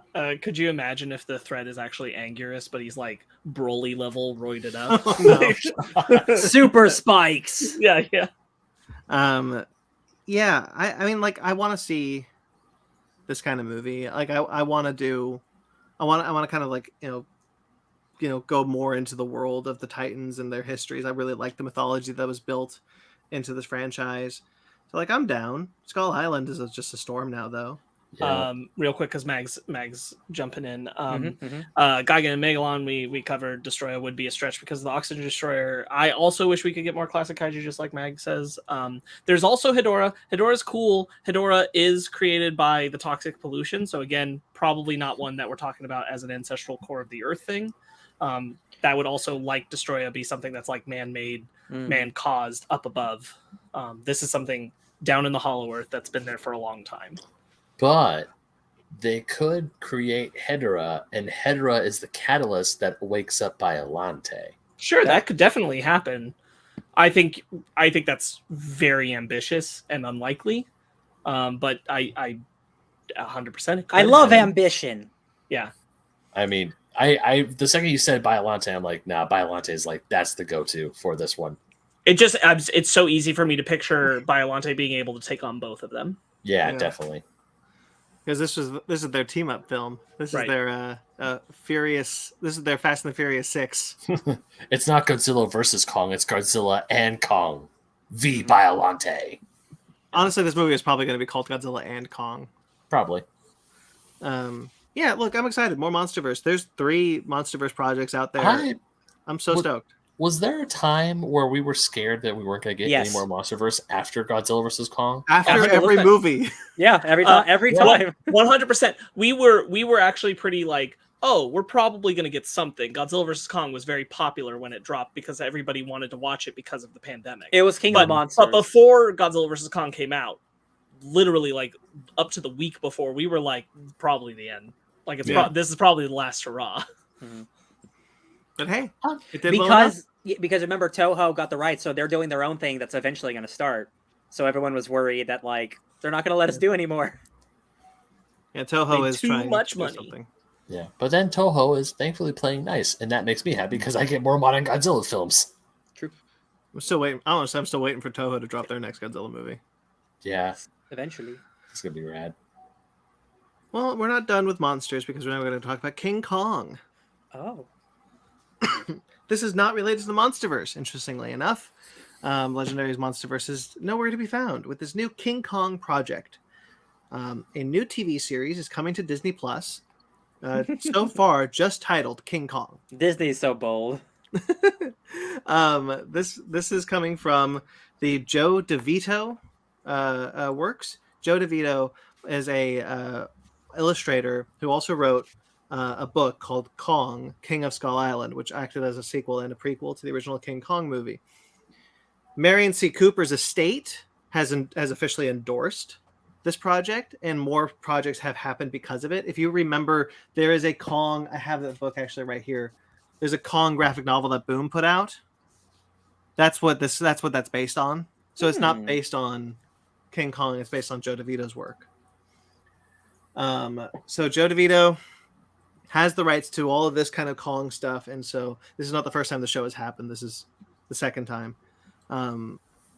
could you imagine if the threat is actually Anguirus, but he's like Broly level roided up? Oh, Super spikes. Yeah. Yeah, I mean, like, I want to see this kind of movie. Like, I want to kind of like, go more into the world of the Titans and their histories. I really like the mythology that was built into this franchise. So, like, I'm down. Skull Island is just a storm now, though. Yeah. Real quick, because Mag's jumping in. Gigan and Megalon, we covered. Destroya would be a stretch because of the Oxygen Destroyer. I also wish we could get more classic kaiju, just like Mag says. There's also Hedorah. Hedorah's cool. Hedorah is created by the toxic pollution, so again, probably not one that we're talking about as an ancestral core of the Earth thing. That would also, like Destroya, be something that's like man-made, man-caused up above. This is something down in the Hollow Earth that's been there for a long time. But they could create Hedorah, and Hedorah is the catalyst that wakes up Biollante. Sure, that could definitely happen. I think that's very ambitious and unlikely. But I 100%. I love ambition. Yeah. I mean, I the second you said Biollante, I'm like, nah, Biollante is like, that's the go-to for this one. It's so easy for me to picture Biollante being able to take on both of them. Yeah. Definitely. Because this is their team up film. This is their Furious. This is their Fast and the Furious 6. It's not Godzilla versus Kong. It's Godzilla and Kong v Biollante. Honestly, this movie is probably going to be called Godzilla and Kong. Probably. Yeah. Look, I'm excited. More MonsterVerse. There's 3 MonsterVerse projects out there. I'm so stoked. Was there a time where we were scared that we weren't going to get any more MonsterVerse after Godzilla vs. Kong? After every movie. Yeah, every time. 100%. We were actually pretty like oh, we're probably going to get something. Godzilla vs. Kong was very popular when it dropped because everybody wanted to watch it because of the pandemic. It was King of Monsters. But before Godzilla vs. Kong came out, literally like up to the week before, we were like, probably the end. Like this is probably the last hurrah. Mm-hmm. But hey, it did because remember Toho got the rights, so they're doing their own thing that's eventually going to start. So everyone was worried that like they're not going to let us do anymore. Yeah, Toho is trying too much to do money. something. Yeah, but then Toho is thankfully playing nice, and that makes me happy because I get more modern Godzilla films. True. I'm still waiting. Honestly, I'm still waiting for Toho to drop their next Godzilla movie. Yeah, Eventually. it's gonna be rad. Well, we're not done with monsters because we're now going to talk about King Kong. Oh. This is not related to the Monsterverse, interestingly enough. Legendary's Monsterverse is nowhere to be found with this new King Kong project. A new TV series is coming to Disney Plus. So far, just titled King Kong. Disney's so bold. This is coming from the Joe DeVito works. Joe DeVito is a illustrator who also wrote a book called Kong, King of Skull Island, which acted as a sequel and a prequel to the original King Kong movie. Marion C. Cooper's estate has officially endorsed this project, and more projects have happened because of it. If you remember, there is a Kong. I have the book actually right here. There's a Kong graphic novel that Boom put out. That's what that's based on. So it's not based on King Kong. It's based on Joe DeVito's work. So Joe DeVito has the rights to all of this kind of Kong stuff, and so this is not the first time the show has happened. This is the second time.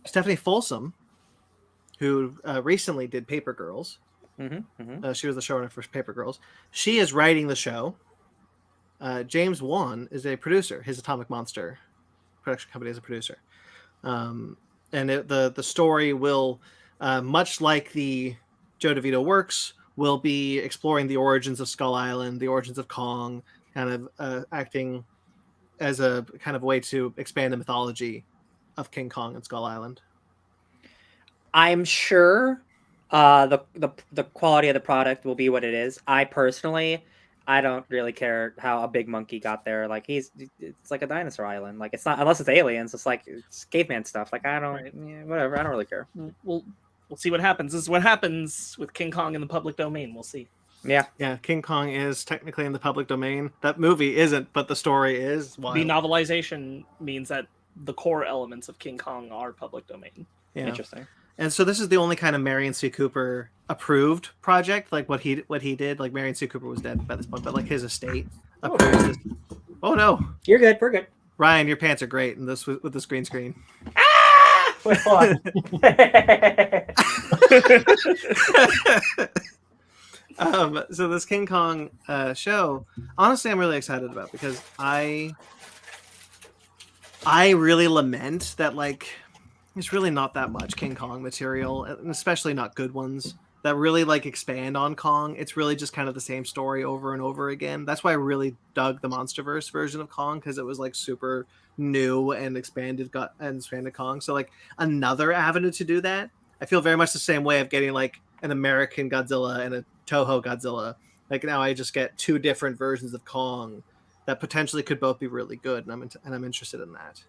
Stephanie Folsom, who recently did Paper Girls, she was the showrunner for Paper Girls. She is writing the show. James Wan is a producer. His Atomic Monster production company is a producer. And the story will, much like the Joe DeVito works, will be exploring the origins of Skull Island, the origins of Kong, kind of acting as a kind of way to expand the mythology of King Kong and Skull Island. I'm sure the quality of the product will be what it is. I don't really care how a big monkey got there. Like it's like a dinosaur island. Like it's not, unless it's aliens. It's like it's caveman stuff. Like I don't, whatever. I don't really care. We'll see what happens. This is what happens with King Kong in the public domain. We'll see. Yeah. King Kong is technically in the public domain. That movie isn't, but the story is. Wild. The novelization means that the core elements of King Kong are public domain. Yeah. Interesting. And so this is the only kind of Marion C. Cooper approved project, like what he did. Like Marion C. Cooper was dead by this point, but like his estate approved this. Oh no, you're good. We're good. Ryan, your pants are great, and this with the green screen. Wait, hold on. So this King Kong show, honestly, I'm really excited about because I really lament that like. There's really not that much King Kong material, and especially not good ones that really like expand on Kong. It's really just kind of the same story over and over again. That's why I really dug the MonsterVerse version of Kong, because it was like super new and expanded Kong. So like another avenue to do that. I feel very much the same way of getting like an American Godzilla and a Toho Godzilla. Like now I just get two different versions of Kong that potentially could both be really good, and I'm interested in that.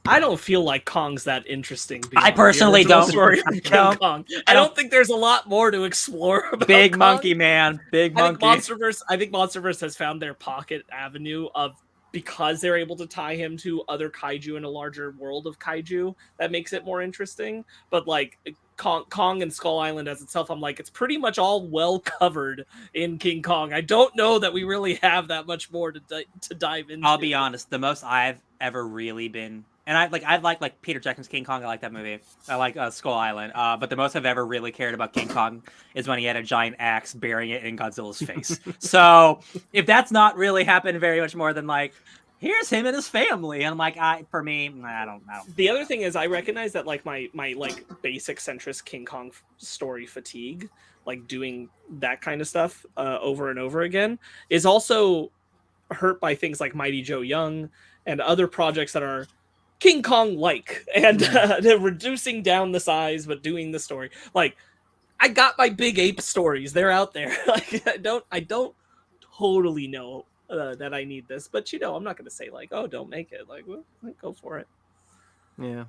I don't feel like Kong's that interesting. I personally don't. Story of King Kong. I don't think there's a lot more to explore about Big Kong. Monkey, man. Big Monkey. I think MonsterVerse has found their pocket avenue of, because they're able to tie him to other kaiju in a larger world of kaiju, that makes it more interesting. But like Kong and Skull Island as itself, I'm like, it's pretty much all well covered in King Kong. I don't know that we really have that much more to dive into. I'll be honest. The most I've ever really been... And I like Peter Jackson's King Kong. I like that movie. I like Skull Island. But the most I've ever really cared about King Kong is when he had a giant axe burying it in Godzilla's face. So if that's not really happened very much more than like, here's him and his family, and I'm like, I don't. The other thing is I recognize that like my like basic centrist King Kong story fatigue, like doing that kind of stuff over and over again, is also hurt by things like Mighty Joe Young and other projects that are King Kong like, and they're reducing down the size but doing the story. Like I got my big ape stories. They're out there. Like I don't totally know that I need this, but I'm not going to say like, oh, don't make it. Like, well, go for it. Yeah.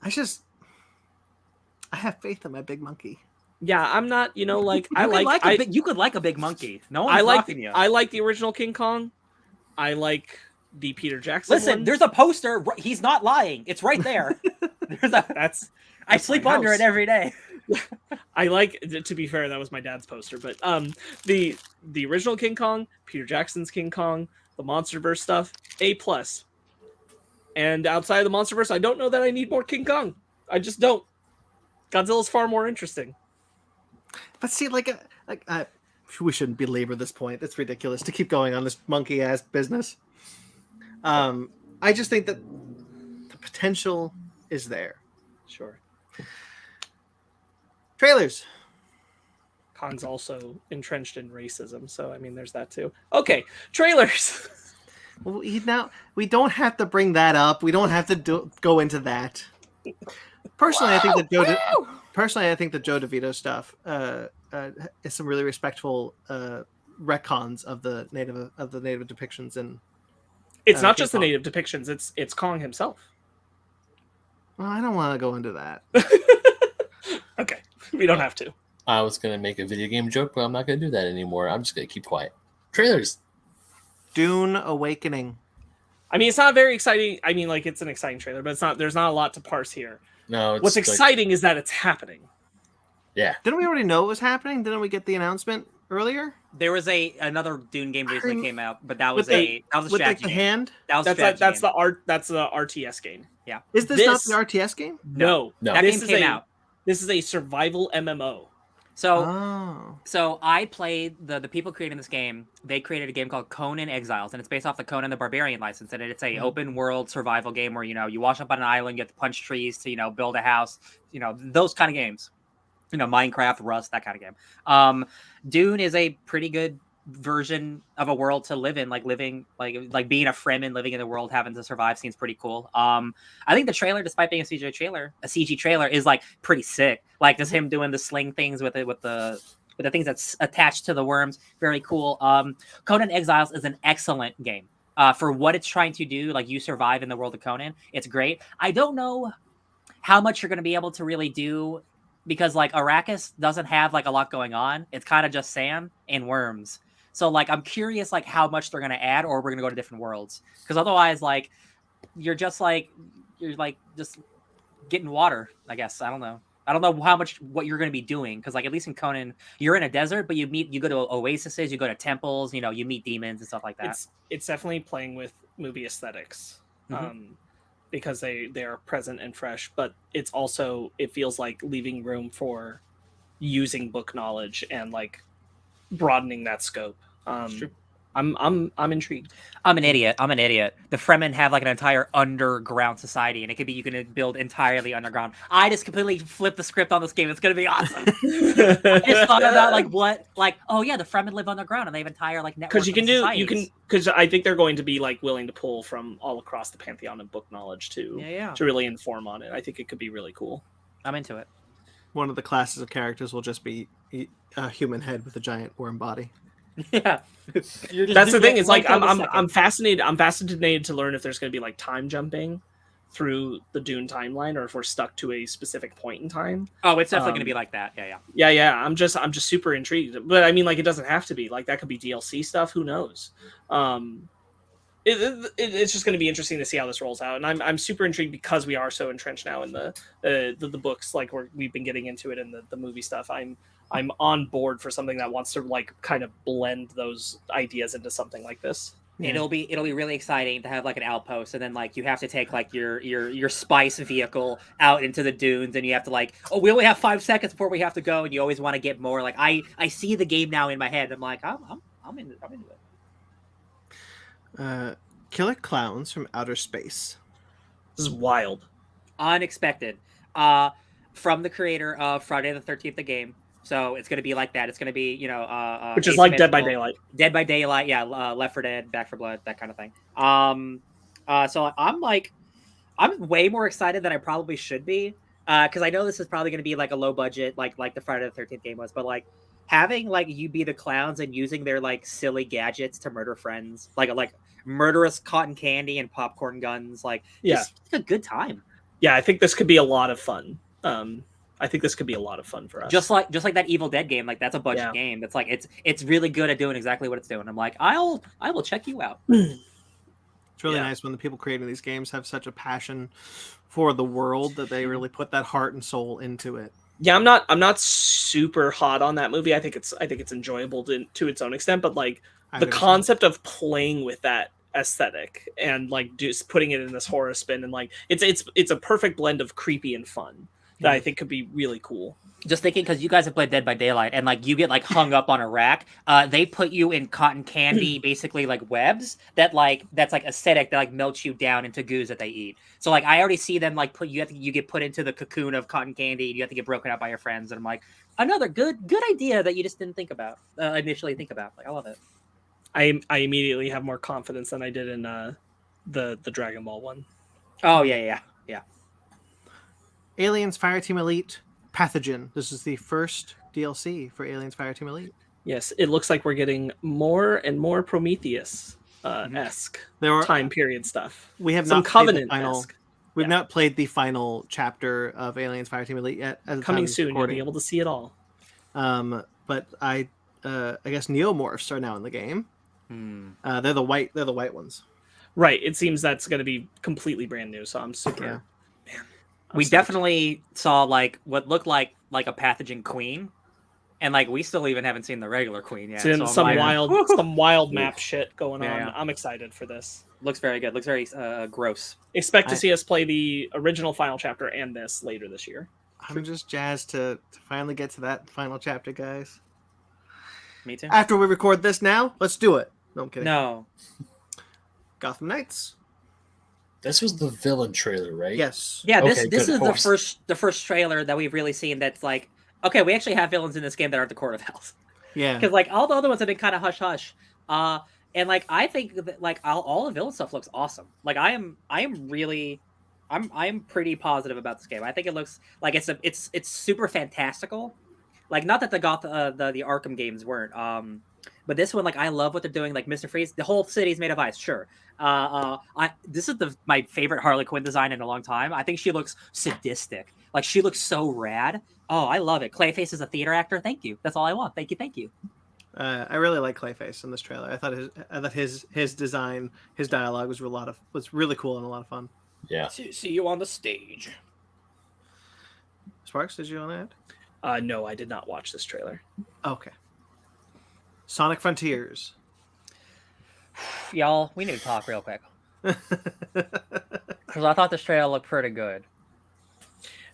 I have faith in my big monkey. Yeah, I'm not, like you could like a big monkey. No one's blocking you. I like the original King Kong. I like the Peter Jackson. Listen, there's a poster. He's not lying. It's right there. I sleep under it every day. I like, to be fair, that was my dad's poster, but the original King Kong, Peter Jackson's King Kong, the MonsterVerse stuff, A+. And outside of the MonsterVerse, I don't know that I need more King Kong. I just don't. Godzilla's far more interesting. But see, we shouldn't belabor this point. It's ridiculous to keep going on this monkey ass business. I just think that the potential is there. Sure. Trailers. Kong's also entrenched in racism, so I mean, there's that too. Okay, trailers. Well, we don't have to bring that up. We don't have to go into that. Personally, I think that Joe DeVito stuff is some really respectful retcons of the native depictions, and it's not just the native depictions. It's Kong himself. Well, I don't want to go into that. Okay, we don't have to. I was gonna make a video game joke, but I'm not gonna do that anymore. I'm just gonna keep quiet. Trailers. Dune Awakening. I mean, it's not very exciting. I mean, like, it's an exciting trailer, but there's not a lot to parse here. No. What's exciting is that it's happening. Yeah. Didn't we already know it was happening? Didn't we get the announcement earlier? There was another Dune game recently came out, but that was a strategy the game. hand. That's the RTS game. Yeah. Is this not the RTS game? No. That game came out. This is a survival MMO. So I played the people creating this game. They created a game called Conan Exiles, and it's based off the Conan the Barbarian license. And it's a open world survival game where you wash up on an island, you have to punch trees to build a house. Those kind of games. Minecraft, Rust, that kind of game. Dune is a pretty good version of a world to live in, like being a Fremen living in the world, having to survive seems pretty cool. I think the trailer, despite being a CG trailer, is like pretty sick. Like just him doing the sling things with the things that's attached to the worms, very cool. Conan Exiles is an excellent game. For what it's trying to do, like you survive in the world of Conan, it's great. I don't know how much you're going to be able to really do, because like Arrakis doesn't have like a lot going on. It's kind of just sand and worms. So like I'm curious like how much they're gonna add, or we're gonna go to different worlds. Because otherwise, like you're just getting water, I guess. I don't know what you're gonna be doing, because like at least in Conan, you're in a desert, but you go to oases, you go to temples, you meet demons and stuff like that. It's definitely playing with movie aesthetics. Because they are present and fresh, but it feels like leaving room for using book knowledge and like broadening that scope. I'm intrigued. I'm an idiot. The Fremen have like an entire underground society, and it could be you can build entirely underground. I just completely flipped the script on this game. It's gonna be awesome. I just thought about the Fremen live underground and they have entire like network. Because I think they're going to be like willing to pull from all across the pantheon of book knowledge to really inform on it. I think it could be really cool. I'm into it. One of the classes of characters will just be a human head with a giant worm body. Yeah. That's the thing. It's like I'm fascinated. I'm fascinated to learn if there's going to be like time jumping through the Dune timeline, or if we're stuck to a specific point in time. Oh, it's definitely going to be like that. Yeah. I'm just super intrigued. But I mean, like, it doesn't have to be. Like, that could be DLC stuff. Who knows? It's just going to be interesting to see how this rolls out, and I'm super intrigued because we are so entrenched now in the books. Like we've been getting into it in the movie stuff. I'm on board for something that wants to like kind of blend those ideas into something like this. Yeah. It'll be really exciting to have like an outpost, and then like you have to take like your spice vehicle out into the dunes, and you have to like, oh, we only have 5 seconds before we have to go, and you always want to get more. Like I see the game now in my head. I'm like, I'm into it. Killer clowns from outer space. This is wild. Unexpected. From the creator of Friday the 13th, the game. So it's going to be like that. It's going to be, which is like Dead by Daylight. Dead by Daylight, yeah. Left 4 Dead, Back 4 Blood, that kind of thing. So I'm way more excited than I probably should be, because I know this is probably going to be like a low budget, like the Friday the 13th game was, but like having like you be the clowns and using their like silly gadgets to murder friends, like murderous cotton candy and popcorn guns, like just a good time. Yeah, I think this could be a lot of fun. I think this could be a lot of fun for us. Just like that Evil Dead game, like that's a budget game. That's like it's really good at doing exactly what it's doing. I'm like, I will check you out. It's really nice when the people creating these games have such a passion for the world that they really put that heart and soul into it. Yeah, I'm not super hot on that movie. I think it's enjoyable to its own extent, but like the concept of playing with that aesthetic and like just putting it in this horror spin and like it's a perfect blend of creepy and fun that I think could be really cool. Just thinking, because you guys have played Dead by Daylight and like you get like hung up on a rack, they put you in cotton candy, basically like webs that's like acidic, that like melts you down into goos that they eat. So like I already see them like you get put into the cocoon of cotton candy and you have to get broken out by your friends, and I'm like, another good idea that you just didn't think about initially think about. Like I love it. I immediately have more confidence than I did in the Dragon Ball one. Oh yeah. Aliens Fireteam Elite Pathogen. This is the first DLC for Aliens Fireteam Elite. Yes, it looks like we're getting more and more Prometheus esque time period stuff. We have some not Covenant esque. We've not played the final chapter of Aliens Fireteam Elite yet. Coming soon, you'll be able to see it all. But I guess Neomorphs are now in the game. They're the white ones. Right. It seems that's going to be completely brand new. So I'm super. Yeah. We definitely saw like what looked like a pathogen queen, and like we still even haven't seen the regular queen yet. So some wild map shit going on. Yeah. I'm excited for this. Looks very good. Looks very gross. Expect to see us play the original final chapter and this later this year. I'm just jazzed to finally get to that final chapter, guys. Me too. After we record this now, let's do it. No, I'm kidding. No. Gotham Knights. This was the villain trailer, right? Yes. Yeah, this is the first trailer that we've really seen that's like, okay, we actually have villains in this game that aren't the Court of Health. Yeah. Because like all the other ones have been kind of hush hush. And like I think that like all the villain stuff looks awesome. Like I am pretty positive about this game. I think it looks like it's super fantastical. Like not that the Arkham games weren't. But this one, like, I love what they're doing. Like Mr. Freeze, the whole city's made of ice. Sure. This is my favorite Harley Quinn design in a long time. I think she looks sadistic. Like she looks so rad. Oh, I love it. Clayface is a theater actor. Thank you. That's all I want. Thank you. I really like Clayface in this trailer. I thought his design, his dialogue was really cool and a lot of fun. Yeah. See you on the stage. Sparks, did you want to add? No, I did not watch this trailer. Okay. Sonic Frontiers. Y'all, we need to talk real quick. Because I thought this trailer looked pretty good.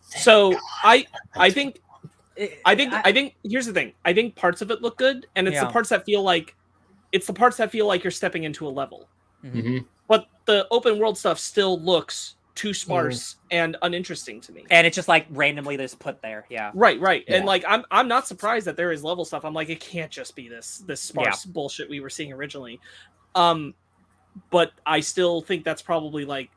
So I think here's the thing. I think parts of it look good, and it's the parts that feel like you're stepping into a level. Mm-hmm. But the open world stuff still looks too sparse and uninteresting to me. And it's just like randomly just put there. Yeah. Right. Yeah. And like I'm not surprised that there is level stuff. I'm like, it can't just be this sparse bullshit we were seeing originally. But I still think that's probably like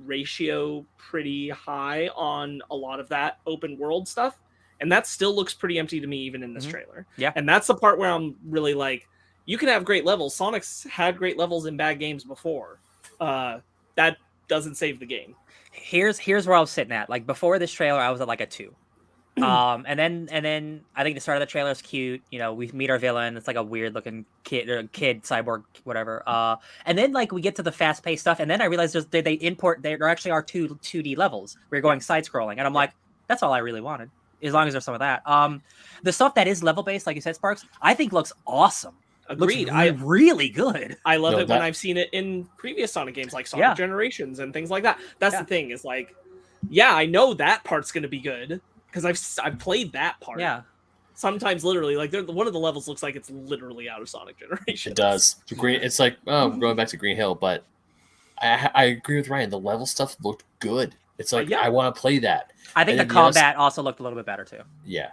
ratio pretty high on a lot of that open world stuff. And that still looks pretty empty to me even in this trailer. Yeah. And that's the part where I'm really like, you can have great levels. Sonic's had great levels in bad games before. That doesn't save the game. Here's where I was sitting at. Like before this trailer, I was at like a 2. And then I think the start of the trailer is cute. You know, we meet our villain. It's like a weird looking kid cyborg, whatever. And then like we get to the fast paced stuff, and then I realized there actually are 2D levels. We're going side scrolling, and I'm like, that's all I really wanted. As long as there's some of that. The stuff that is level based, like you said, Sparks, I think looks awesome. Agreed. Looks really good. I love it when I've seen it in previous Sonic games, like Sonic Generations and things like that. That's the thing, is like, yeah, I know that part's going to be good because I've played that part. Yeah. Sometimes literally, like one of the levels looks like it's literally out of Sonic Generations. It does. It's like, going back to Green Hill, but I agree with Ryan. The level stuff looked good. It's like, I want to play that. I think the combat also looked a little bit better too. Yeah.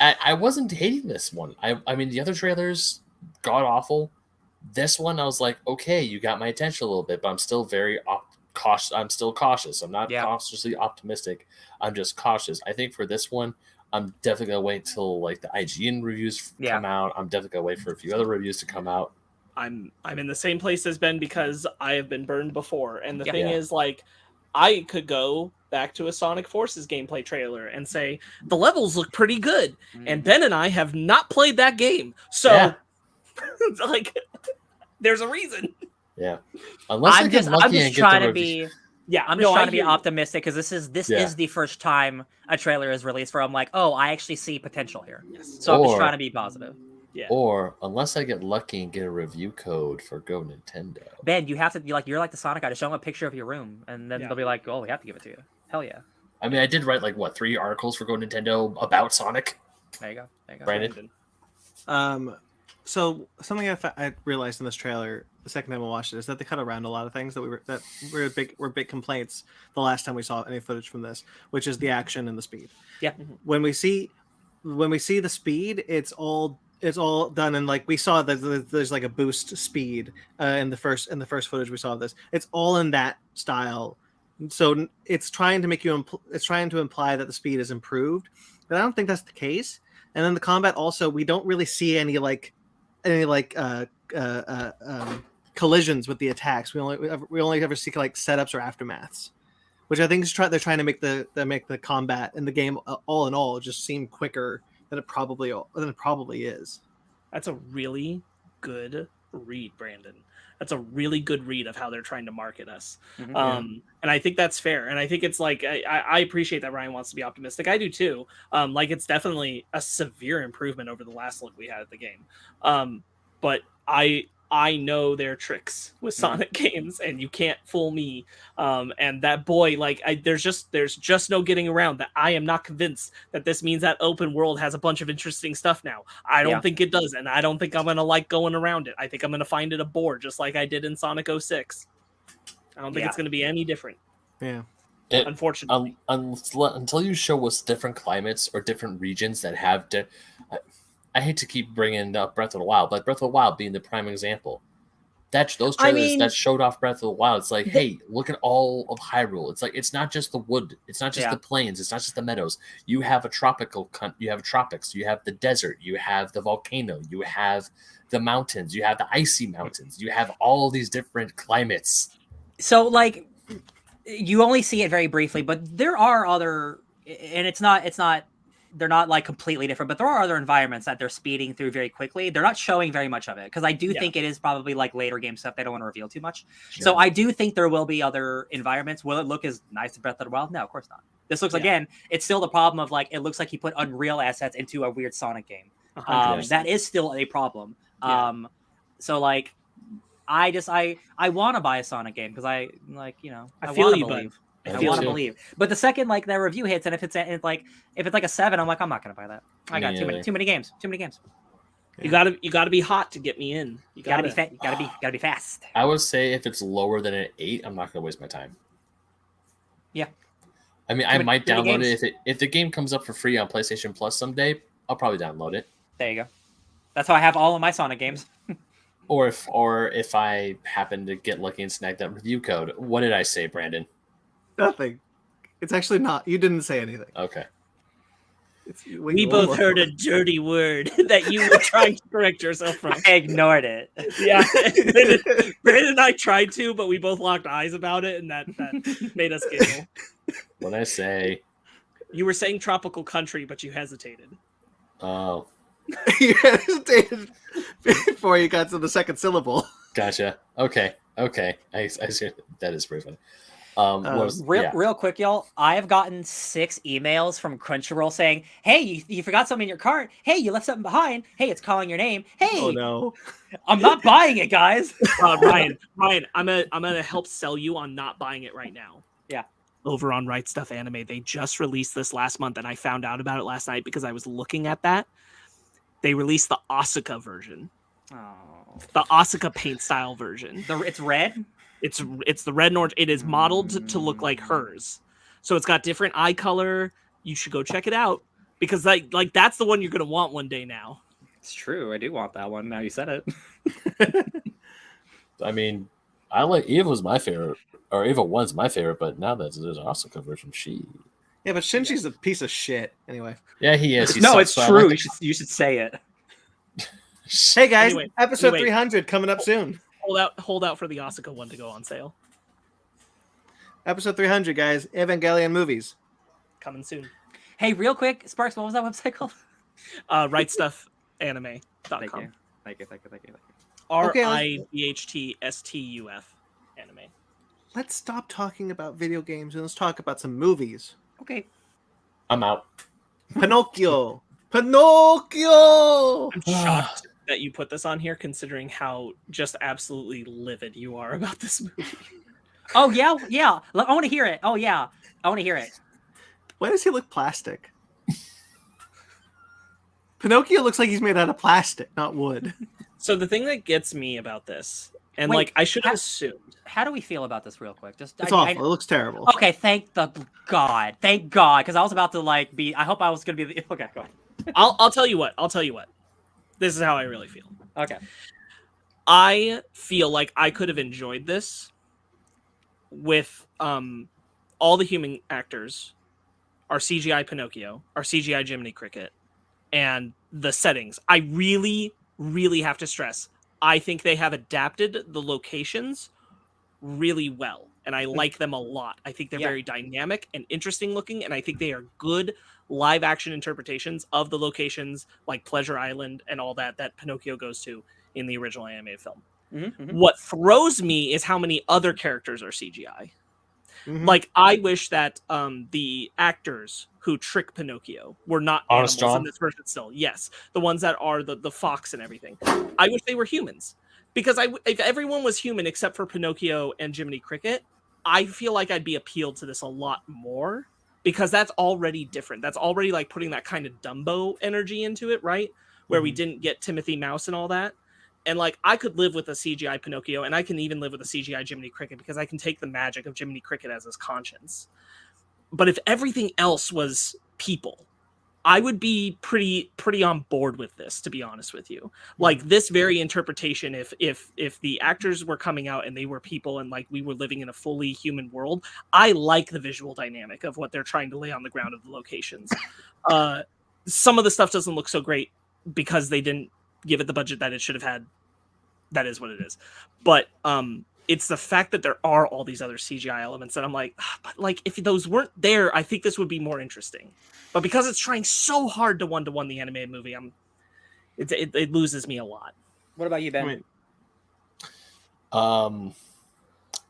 I wasn't hating this one. I mean, the other trailers, god awful. This one, I was like, okay, you got my attention a little bit, but I'm still very cautious. I'm still cautious. I'm not Yeah. cautiously optimistic. I'm just cautious. I think for this one, I'm definitely gonna wait till like the IGN reviews come out. I'm definitely gonna wait for a few other reviews to come out. I'm in the same place as Ben because I have been burned before. And the thing is, like, I could go back to a Sonic Forces gameplay trailer and say the levels look pretty good, and Ben and I have not played that game, so like, there's a reason. Yeah, unless I'm just trying to be. Yeah, I'm just trying to be optimistic because this is the first time a trailer is released where I'm like, oh, I actually see potential here. So I'm just trying to be positive. Yeah. Or unless I get lucky and get a review code for Go Nintendo. Ben, you have to you're like the Sonic guy to show them a picture of your room, and then they'll be like, oh, we have to give it to you. Hell yeah. I mean, I did write like 3 articles for Go Nintendo about Sonic. There you go. Brandon. So something I realized in this trailer the second time I watched it is that they cut around a lot of things that were big complaints the last time we saw any footage from this, which is the action and the speed. Yeah. When we see the speed, it's all done, and like we saw that there's like a boost speed in the first footage we saw of this. It's all in that style. So it's trying to make you it's trying to imply that the speed is improved, but I don't think that's the case. And then the combat also, we don't really see any collisions with the attacks. We only ever see like setups or aftermaths, which I think is they're trying to make the combat in the game all in all just seem quicker than it probably is. That's a really good read, Brandon. That's a really good read of how they're trying to market us. And I think that's fair. And I think it's like, I appreciate that Ryan wants to be optimistic. I do too. Like, it's definitely a severe improvement over the last look we had at the game. But I know their tricks with Sonic games, and you can't fool me. And that boy, like, there's just no getting around that. I am not convinced that this means that open world has a bunch of interesting stuff now. I don't think it does, and I don't think I'm gonna like going around it. I think I'm gonna find it a bore, just like I did in Sonic 06. I don't think it's gonna be any different. Yeah. Unfortunately, until you show us different climates or different regions that have. I hate to keep bringing up Breath of the Wild, but Breath of the Wild being the prime example. Those trailers that showed off Breath of the Wild, it's like, hey, look at all of Hyrule. It's like, it's not just the wood, it's not just the plains, it's not just the meadows. You have you have tropics, you have the desert, you have the volcano, you have the mountains, you have the icy mountains, you have all these different climates. So, like, you only see it very briefly, but there are other, and it's not. They're not like completely different, but there are other environments that they're speeding through very quickly. They're not showing very much of it because I do think it is probably like later game stuff. They don't want to reveal too much. Sure. So I do think there will be other environments. Will it look as nice as Breath of the Wild? No, of course not. This looks again. It's still the problem of like it looks like he put Unreal assets into a weird Sonic game. That is still a problem. So like, I want to buy a Sonic game because I want to believe. I want to believe, but the second like that review hits, and if it's like a 7, I'm like, I'm not gonna buy that. I got too many games. Yeah. You gotta be hot to get me in. You gotta be fast. I would say if it's lower than an 8, I'm not gonna waste my time. Yeah, I mean, I might download it if the game comes up for free on PlayStation Plus someday. I'll probably download it. There you go. That's how I have all of my Sonic games. or if I happen to get lucky and snag that review code. What did I say, Brandon? Nothing. It's actually not. You didn't say anything. Okay. We both heard a dirty word that you were trying to correct yourself from. I ignored it. Yeah. Brandon and I tried to, but we both locked eyes about it, and that made us giggle. What I say? You were saying tropical country, but you hesitated. Oh. You hesitated before you got to the second syllable. Gotcha. Okay. I see. That is pretty funny. Real quick, y'all. I have gotten 6 emails from Crunchyroll saying, "Hey, you forgot something in your cart. Hey, you left something behind. Hey, it's calling your name. Hey, oh no, I'm not buying it, guys." Ryan, I'm gonna help sell you on not buying it right now. Yeah. Over on Right Stuff Anime, they just released this last month, and I found out about it last night because I was looking at that. They released the Asuka version. Oh. The Asuka paint style version. It's red. It's the red and orange. It is modeled to look like hers, so it's got different eye color. You should go check it out because like that's the one you're gonna want one day now. It's true. I do want that one. Now you said it. I mean, I like Eva was my favorite, or Eva was my favorite, but now that there's an Asuka version, Yeah, but Shinji's a piece of shit. Anyway. Yeah, he is. He No, sucks, it's so I true. like You should say it. Hey guys, Anyway, episode anyway. 300 coming up soon. Hold out for the Asuka one to go on sale. Episode 300, guys. Evangelion movies. Coming soon. Hey, real quick, Sparks, what was that website called? RightStuffAnime.com. Thank you. RIBHTSTUF anime. Let's stop talking about video games and let's talk about some movies. Okay. I'm out. Pinocchio. Pinocchio. I'm shocked that you put this on here, considering how just absolutely livid you are about this movie. Oh yeah. Look, I want to hear it. Oh yeah, I want to hear it. Why does he look plastic? Pinocchio looks like he's made out of plastic, not wood. So the thing that gets me about this, and Wait, like I should have assumed. How do we feel about this, real quick? Just It's awful. It looks terrible. Okay, thank God, because I was about to like be. I hope I was gonna be. Okay, go ahead. I'll tell you what. This is how I really feel. Okay. I feel like I could have enjoyed this with all the human actors, our CGI Pinocchio, our CGI Jiminy Cricket, and the settings. I really, really have to stress, I think they have adapted the locations really well, and I like them a lot. I think they're very dynamic and interesting looking, and I think they are good live action interpretations of the locations like Pleasure Island and all that Pinocchio goes to in the original animated film. What throws me is how many other characters are CGI. Like, I wish that the actors who trick Pinocchio were not animals in this version still. Yes, the ones that are the fox and everything. I wish they were humans. Because if everyone was human except for Pinocchio and Jiminy Cricket, I feel like I'd be appealed to this a lot more. Because that's already different. That's already like putting that kind of Dumbo energy into it, right? Where we didn't get Timothy Mouse and all that. And like, I could live with a CGI Pinocchio, and I can even live with a CGI Jiminy Cricket because I can take the magic of Jiminy Cricket as his conscience. But if everything else was people, I would be pretty on board with this, to be honest with you. Like, this very interpretation, if the actors were coming out and they were people and like we were living in a fully human world, I like the visual dynamic of what they're trying to lay on the ground of the locations. Some of the stuff doesn't look so great because they didn't give it the budget that it should have had. That is what it is. But it's the fact that there are all these other CGI elements that I'm like, but like, if those weren't there, I think this would be more interesting. But because it's trying so hard to one-to-one the animated movie, it loses me a lot. What about you, Ben?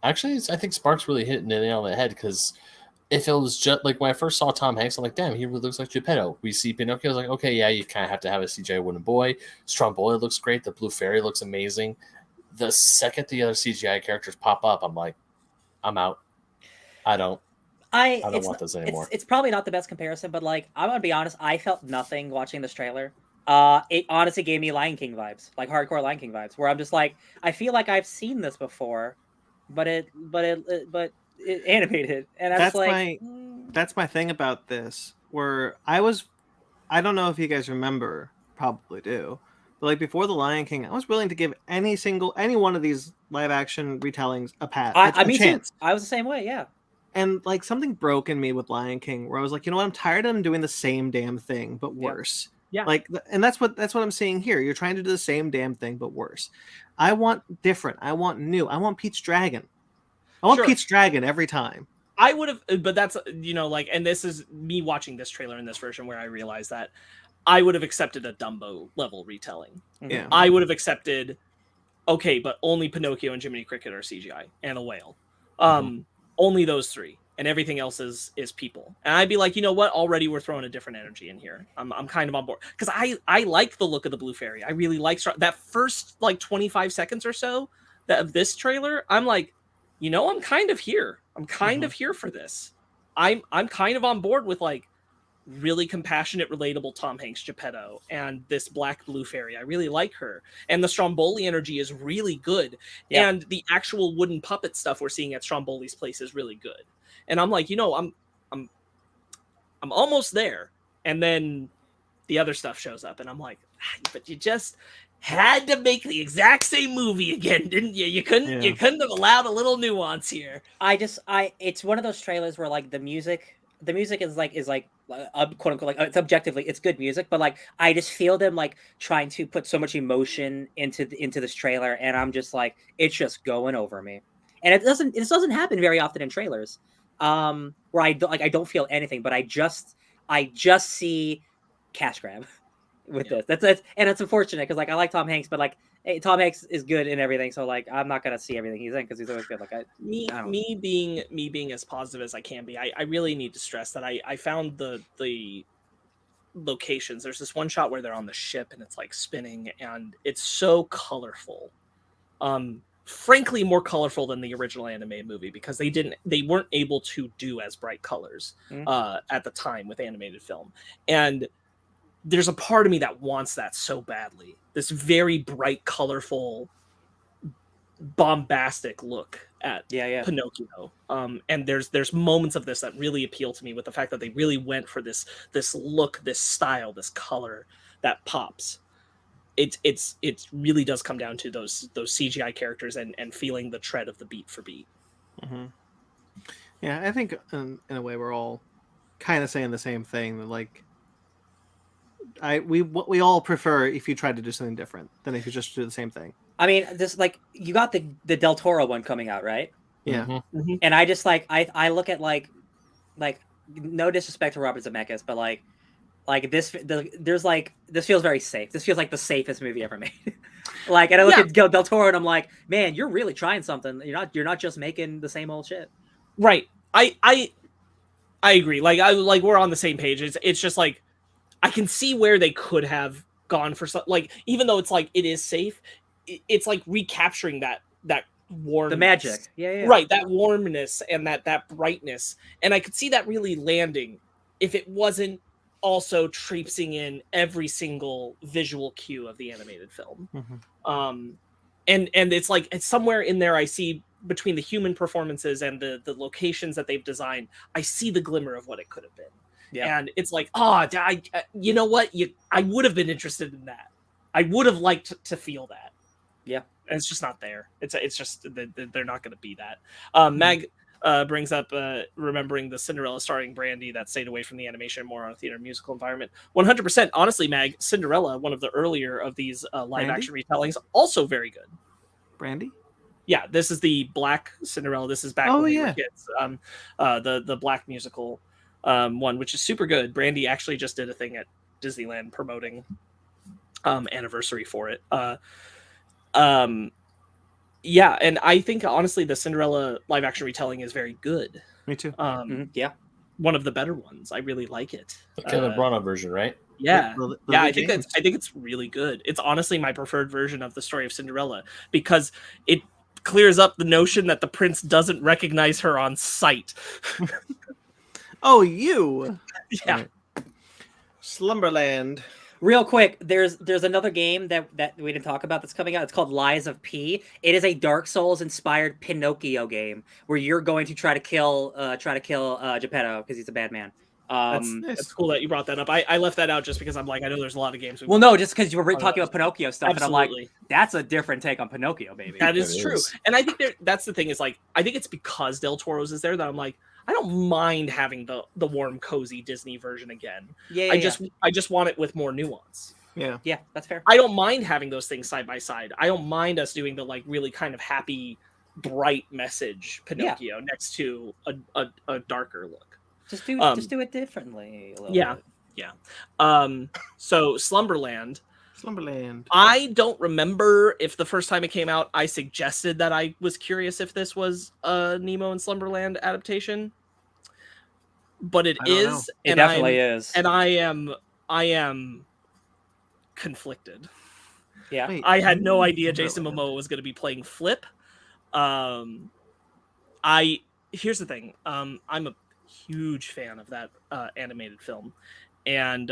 Actually, I think Sparks really hit the nail on the head, because if it was just like when I first saw Tom Hanks, I'm like, damn, he really looks like Geppetto. We see Pinocchio, I was like, okay, yeah, you kind of have to have a CGI wooden boy. Stromboli looks great. The Blue Fairy looks amazing. The second the other CGI characters pop up, I'm like, I'm out. I don't want this anymore. It's probably not the best comparison, but like, I'm gonna be honest, I felt nothing watching this trailer. It honestly gave me Lion King vibes, like hardcore Lion King vibes, where I'm just like, I feel like I've seen this before, but it animated, and I was like, that's my thing about this. Where I don't know if you guys remember, probably do, but like before the Lion King, I was willing to give any one of these live action retellings a chance. I was the same way, yeah. And like, something broke in me with Lion King, where I was like, you know what, I'm tired of them doing the same damn thing but worse. Yeah. Like, and that's what I'm seeing here. You're trying to do the same damn thing but worse. I want different. I want new. I want Pete's Dragon. I want Pete's Dragon every time. I would have, but that's, like, and this is me watching this trailer in this version where I realized that I would have accepted a Dumbo level retelling. Yeah. I would have accepted, okay, but only Pinocchio and Jiminy Cricket are CGI and a whale. Only those three, and everything else is people. And I'd be like, you know what? Already we're throwing a different energy in here. I'm kind of on board, because I like the look of the Blue Fairy. I really like that first like 25 seconds or so of this trailer. I'm like, I'm kind of here. I'm kind of here for this. I'm kind of on board with like really compassionate, relatable Tom Hanks Geppetto and this black Blue Fairy. I really like her, and the Stromboli energy is really good. Yeah. And the actual wooden puppet stuff we're seeing at Stromboli's place is really good. And I'm like, I'm almost there. And then the other stuff shows up, and I'm like, but had to make the exact same movie again, didn't you? You couldn't have allowed a little nuance here. It's one of those trailers where like the music is like quote unquote, like it's objectively it's good music, but like I just feel them like trying to put so much emotion into this trailer, and I'm just like, it's just going over me. And it doesn't happen very often in trailers, where I don't feel anything, but I just see cash grab with this. That's and it's unfortunate because like I like Tom Hanks, but like Tom Hanks is good in everything, so like I'm not gonna see everything he's in because he's always good. Like me being as positive as I can be, I really need to stress that I found the locations. There's this one shot where they're on the ship and it's like spinning and it's so colorful. Frankly, more colorful than the original animated movie because they weren't able to do as bright colors at the time with animated film. And there's a part of me that wants that so badly. This very bright, colorful, bombastic look at Pinocchio. And there's moments of this that really appeal to me with the fact that they really went for this look, this style, this color that pops. It really does come down to those CGI characters and feeling the tread of the beat for beat. Mm-hmm. Yeah, I think in a way we're all kind of saying the same thing. That like, we all prefer if you try to do something different than if you just do the same thing. I mean, this like you got the Del Toro one coming out, right? Yeah. Mm-hmm. And I just like I look at like no disrespect to Robert Zemeckis, but like this feels very safe. This feels like the safest movie ever made. Like, and I look at Del Toro and I'm like, man, you're really trying something. You're not just making the same old shit. Right. I agree. Like we're on the same page. It's just like I can see where they could have gone for some, like, even though it's like it is safe, it's like recapturing that warmth, the magic. Yeah. Right, that warmness and that brightness. And I could see that really landing if it wasn't also traipsing in every single visual cue of the animated film. Mm-hmm. And it's like it's somewhere in there I see between the human performances and the locations that they've designed, I see the glimmer of what it could have been. Yeah. And it's like, you know what? I would have been interested in that. I would have liked to feel that. Yeah. And it's just not there. It's just they're not going to be that. Mag brings up remembering the Cinderella starring Brandy that stayed away from the animation, more on a theater musical environment. 100%. Honestly, Mag, Cinderella, one of the earlier of these live action retellings, also very good. Brandy? Yeah, this is the Black Cinderella. This is back when we were kids. The Black musical one, which is super good. Brandy actually just did a thing at Disneyland promoting anniversary for it. Yeah, and I think honestly the Cinderella live action retelling is very good. Me too. Yeah, one of the better ones. I really like it. The Kenneth Branagh version, right? Yeah, I think it's really good. It's honestly my preferred version of the story of Cinderella because it clears up the notion that the prince doesn't recognize her on sight. Oh, you. Yeah. Right. Slumberland. Real quick, there's another game that we didn't talk about that's coming out. It's called Lies of P. It is a Dark Souls inspired Pinocchio game where you're going to try to kill Geppetto because he's a bad man. That's cool that you brought that up. I left that out just because I'm like, I know there's a lot of games. Well, no, just because you were talking about Pinocchio stuff, Absolutely. And I'm like, that's a different take on Pinocchio, baby. That is true, and I think that's the thing is like, I think it's because Del Toro's is there that I'm like, I don't mind having the warm, cozy Disney version again. I just want it with more nuance. Yeah, that's fair. I don't mind having those things side by side. I don't mind us doing the like really kind of happy, bright message Pinocchio next to a darker look. Just do it differently. A little bit. Yeah. So Slumberland. Slumberland. I don't remember if the first time it came out, I suggested that I was curious if this was a Nemo and Slumberland adaptation. But it is. It definitely is. And I am conflicted. Yeah. Wait, I had no idea Jason Momoa was going to be playing Flip. Here's the thing. I'm a huge fan of that animated film, and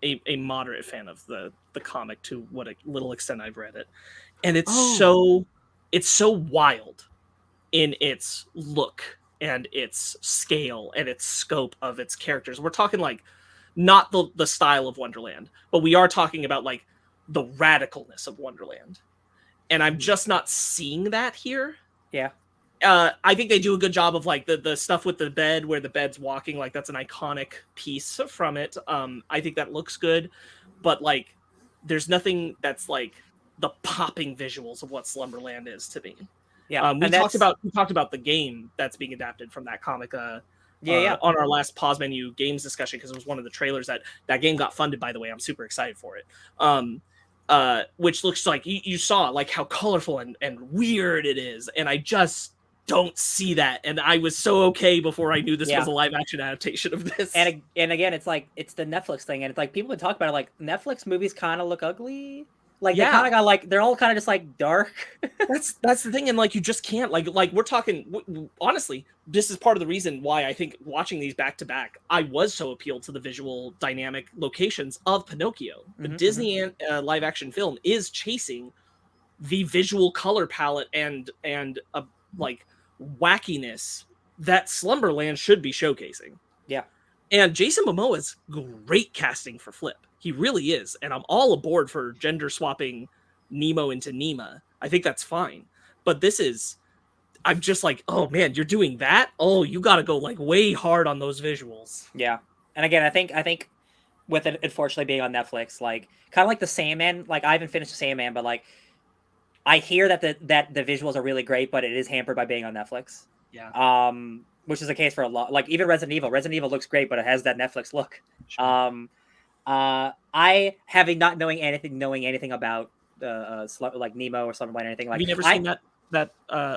a moderate fan of the comic to what a little extent I've read it, and it's so wild in its look and its scale and its scope of its characters. We're talking like not the style of Wonderland, but we are talking about like the radicalness of Wonderland. And I'm just not seeing that here. Yeah. I think they do a good job of like the stuff with the bed where the bed's walking, like that's an iconic piece from it. I think that looks good, but like there's nothing that's like the popping visuals of what Slumberland is to me. Yeah. We talked about the game that's being adapted from that comic on our last pause menu games discussion, because it was one of the trailers that game got funded, by the way. I'm super excited for it. Which looks like you saw like how colorful and weird it is, and I just don't see that. And I was so okay before I knew this was a live action adaptation of this. And again, it's like it's the Netflix thing, and it's like people would talk about it like Netflix movies kind of look ugly. Like they kind of got like they're all kind of just like dark. that's the thing, and like you just can't like we're talking honestly. This is part of the reason why I think watching these back to back, I was so appealed to the visual dynamic locations of Pinocchio. The Disney live action film is chasing the visual color palette and like wackiness that Slumberland should be showcasing. Yeah, and Jason Momoa's great casting for Flip. He really is, and I'm all aboard for gender swapping Nemo into Nema. I think that's fine. But this is, I'm just like, oh man, you're doing that? Oh, you got to go like way hard on those visuals. Yeah, and again, I think with it unfortunately being on Netflix, like kind of like the Sandman. Like I haven't finished the Sandman, but like I hear that the visuals are really great, but it is hampered by being on Netflix. Yeah. Which is the case for a lot. Like even Resident Evil. Resident Evil looks great, but it has that Netflix look. Sure. I having not knowing anything about like Nemo or something like anything like. Have you never seen that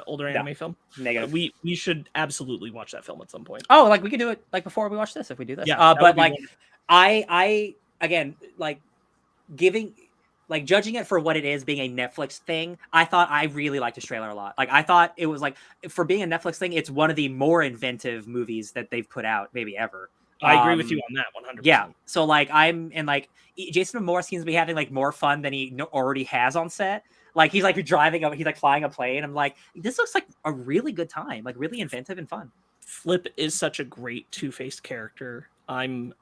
older anime film? Negative. We should absolutely watch that film at some point. Oh, like we could do it like before we watch this if we do this. Yeah, but like I again like judging it for what it is being a Netflix thing, I thought I really liked this trailer a lot. Like I thought it was like for being a Netflix thing, it's one of the more inventive movies that they've put out maybe ever. I agree with you on that 100%. Yeah. So like Jason Momoa seems to be having like more fun than he already has on set. Like he's like he's like flying a plane. I'm like, this looks like a really good time, like really inventive and fun. Flip is such a great two-faced character. I'm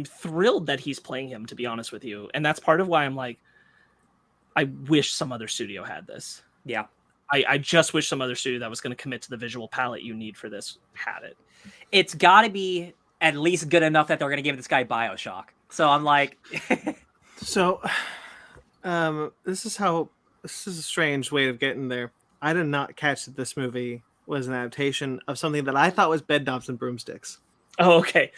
thrilled that he's playing him, to be honest with you. And that's part of why I'm like, I wish some other studio had this. Yeah. I just wish some other studio that was going to commit to the visual palette you need for this had it. It's got to be at least good enough that they're going to give this guy BioShock. So I'm like, so, this is a strange way of getting there. I did not catch that this movie was an adaptation of something that I thought was Bedknobs and Broomsticks. Oh, okay.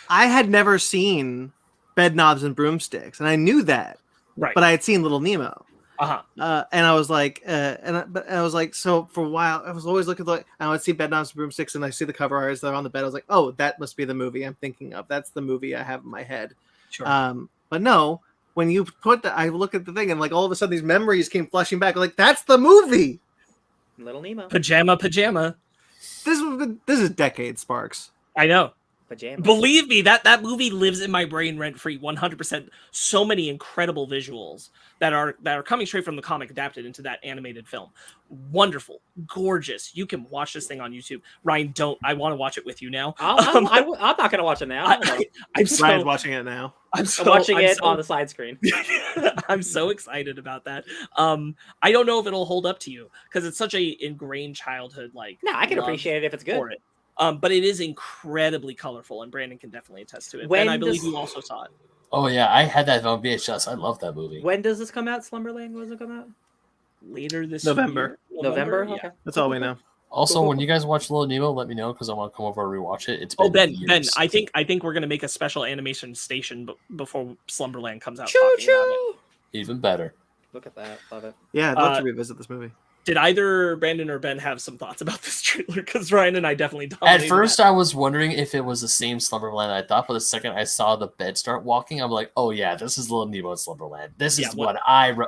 I had never seen Bedknobs and Broomsticks, and I knew that, right? But I had seen Little Nemo. And I was like, I was like, so for a while, I was always looking like, I would see Bedknobs and Broomsticks, and I see the cover arts that are on the bed. I was like, oh, that must be the movie I'm thinking of. That's the movie I have in my head. Sure. But no, when you I look at the thing, and like all of a sudden these memories came flushing back. Like that's the movie. Little Nemo. Pajama. This is decades, Sparks. I know. Pajamas. Believe me, that movie lives in my brain rent-free 100%. So many incredible visuals that are coming straight from the comic adapted into that animated film. Wonderful, gorgeous. You can watch this thing on YouTube. Ryan, I want to watch it with you now. I'm not going to watch it now. Ryan's watching it now. I'm watching it on the side screen. I'm so excited about that. I don't know if it'll hold up to you because it's such a ingrained childhood like. No, I can appreciate it if it's good. For it. But it is incredibly colorful, and Brandon can definitely attest to it. And I believe you also saw it. Oh yeah, I had that on VHS. I love that movie. When does this come out? Slumberland? When does it come out? Later this November. year. November? Yeah. Okay. That's all we know. Also, when you guys watch Little Nemo, let me know because I want to come over and rewatch it. It's been Ben, years. I think we're gonna make a special animation station before Slumberland comes out. Choo choo! Even better. Look at that. Love it. Yeah, I'd love to revisit this movie. Did either Brandon or Ben have some thoughts about this trailer? Because Ryan and I definitely don't. At first, I was wondering if it was the same Slumberland I thought, but the second I saw the bed start walking, I'm like, oh yeah, this is Little Nemo and Slumberland. This is what I'm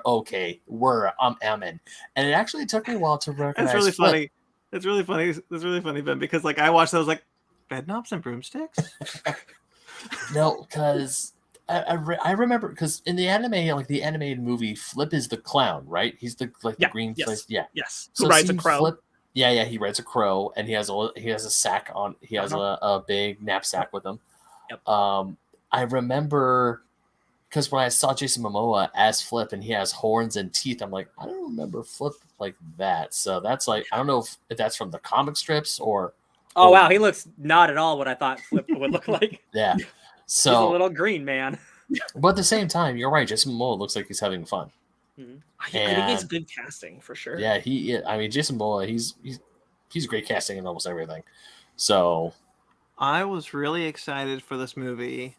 in. And it actually took me a while to recognize. That's really funny. It's really funny. It's really funny, Ben, because like I watched that, I was like, Bedknobs and Broomsticks? No, because I remember because in the anime, like the animated movie, Flip is the clown, right? He's the green face. Yeah. Yes. So who rides a crow. Flip, yeah, he rides a crow, and he has a sack on. He has a big knapsack with him. Yep. I remember because when I saw Jason Momoa as Flip and he has horns and teeth, I'm like, I don't remember Flip like that. So that's like, I don't know if that's from the comic strips or. Oh wow, he looks not at all what I thought Flip would look like. Yeah, so he's a little green man. But at the same time, you're right. Jason Momoa looks like he's having fun. Mm-hmm. I think it's good casting for sure. Yeah, I mean, Jason Momoa, he's great casting in almost everything. So I was really excited for this movie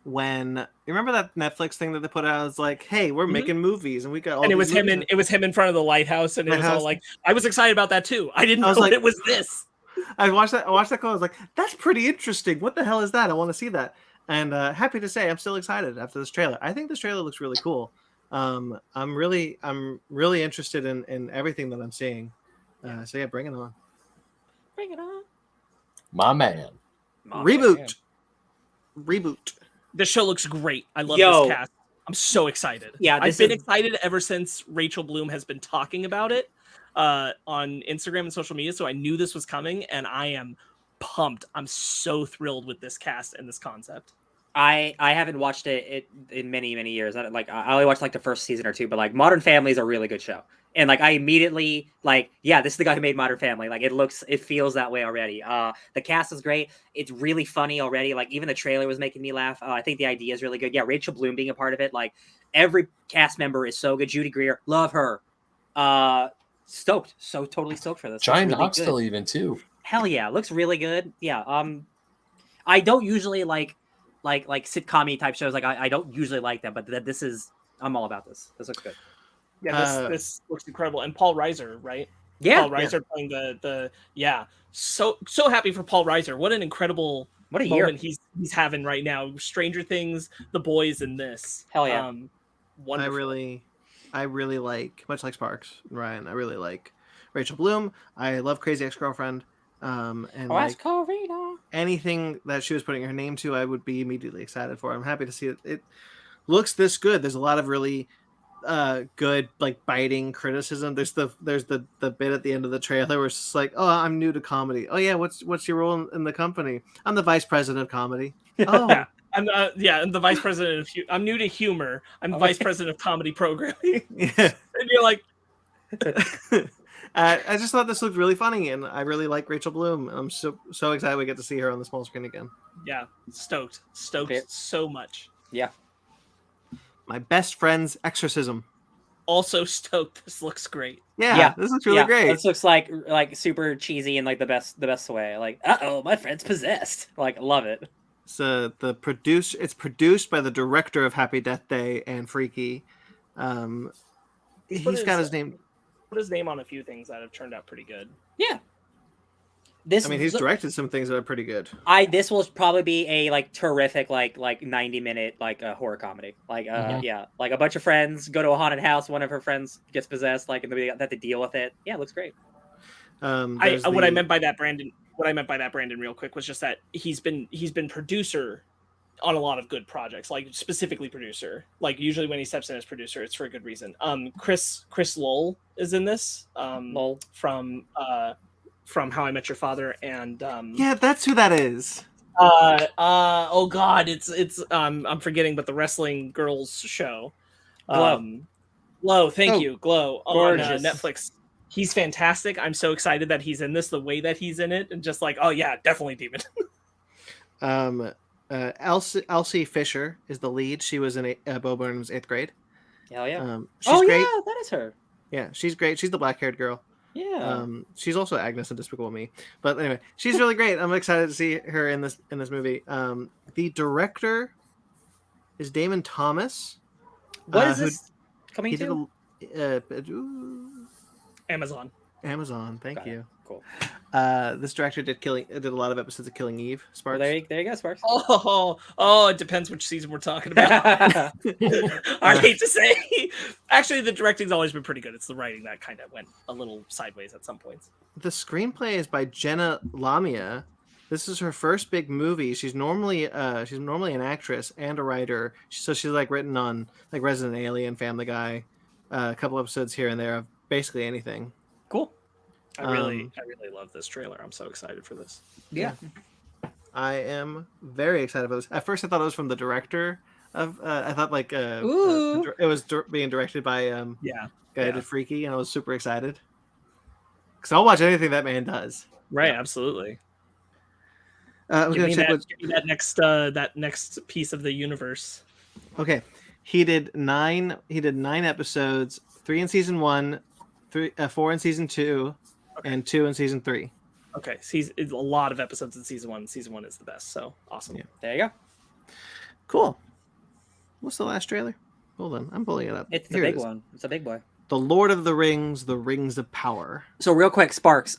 when you remember that Netflix thing that they put out. It's like, hey, we're making movies, and we got all. And it was him in front of the lighthouse, and it was all like, I was excited about that too. I didn't know it was this. I watched that call. I was like, that's pretty interesting. What the hell is that? I want to see that. And happy to say, I'm still excited after this trailer. I think this trailer looks really cool. I'm really interested in everything that I'm seeing. So yeah, bring it on. Bring it on, my man. Reboot. The show looks great. I love this cast. I'm so excited. Yeah, I've been excited ever since Rachel Bloom has been talking about it on Instagram and social media. So I knew this was coming, and I am pumped. I'm so thrilled with this cast and this concept. I haven't watched it in many years. I only watched like the first season or two, but like Modern Family is a really good show. And like I immediately like, yeah, this is the guy who made Modern Family. Like it feels that way already. The cast is great. It's really funny already. Like even the trailer was making me laugh. I think the idea is really good. Yeah, Rachel Bloom being a part of it. Like every cast member is so good. Judy Greer, love her. Stoked. So totally stoked for this. Giant Knoxville even too. Hell yeah, looks really good. Yeah. I don't usually like sitcom-y type shows. Like I don't usually like them, but I'm all about this. This looks good. Yeah, this looks incredible. And Paul Reiser, right? Yeah. Paul Reiser playing the So happy for Paul Reiser. What an incredible moment he's having right now. Stranger Things, The Boys, and this. Hell yeah. Wonderful. I really like, much like Sparks, Ryan, I really like Rachel Bloom. I love Crazy Ex-Girlfriend. And anything that she was putting her name to, I would be immediately excited for. I'm happy to see it. It looks this good. There's a lot of really good, like biting criticism. There's the bit at the end of the trailer where it's just like, oh, I'm new to comedy. Oh yeah, what's your role in the company? I'm the vice president of comedy. Oh. I'm the vice president of. I'm new to humor. I'm the vice president of comedy programming. Yeah. And you're like, I just thought this looked really funny, and I really like Rachel Bloom. I'm so excited we get to see her on the small screen again. Yeah, stoked so much. Yeah. My best friend's exorcism. Also stoked. This looks great. Yeah, this looks really great. This looks like super cheesy in like the best way. Like, my friend's possessed. Like, love it. So it's produced by the director of Happy Death Day and Freaky. He's got his name. Put his name on a few things that have turned out pretty good. Yeah. He's directed some things that are pretty good. This will probably be a terrific 90-minute horror comedy. Like like a bunch of friends go to a haunted house, one of her friends gets possessed, and they have to deal with it. Yeah, it looks great. What I meant by that, Brandon, real quick, was just that he's been producer on a lot of good projects, like specifically producer. Like usually when he steps in as producer, it's for a good reason. Chris Lowell is in this. Lowell from How I Met Your Father, and yeah, that's who that is. Oh god, it's I'm forgetting, but the wrestling girls show. Glow, thank you, Glow on Netflix. He's fantastic. I'm so excited that he's in this, the way that he's in it, and just like, oh yeah, definitely Demon. Elsie Fisher is the lead. She was in Bo Burnham's 8th grade. Hell yeah. She's great. Yeah, that is her. Yeah, she's great. She's the black-haired girl. Yeah. She's also Agnes in Despicable Me. But anyway, she's really great. I'm excited to see her in this movie. The director is Damon Thomas. What is this coming to? Amazon. Thank you. Cool. This director did a lot of episodes of Killing Eve. Sparks. Well, there you go, Sparks. Oh, it depends which season we're talking about. I hate to say. Actually, the directing's always been pretty good. It's the writing that kind of went a little sideways at some points. The screenplay is by Jenna Lamia. This is her first big movie. She's normally an actress and a writer. She's written on Resident Alien, Family Guy, a couple episodes here and there of basically anything. Cool. I really love this trailer. I'm so excited for this. Yeah. I am very excited for this. At first I thought it was from the director I thought like Ooh. it was being directed by Yeah. guy did Freaky, and I was super excited because I'll watch anything that man does. Right, absolutely. I'm gonna check give me that next piece of the universe. Okay, he did 9 episodes, 3 in season 1, 4 in season 2, and 2 in season 3. Okay, it's a lot of episodes in season 1. Season 1 is the best, so awesome. Yeah. There you go. Cool. What's the last trailer? Hold on, I'm pulling it up. It's the big one. It's a big boy. The Lord of the Rings, The Rings of Power. So real quick, Sparks,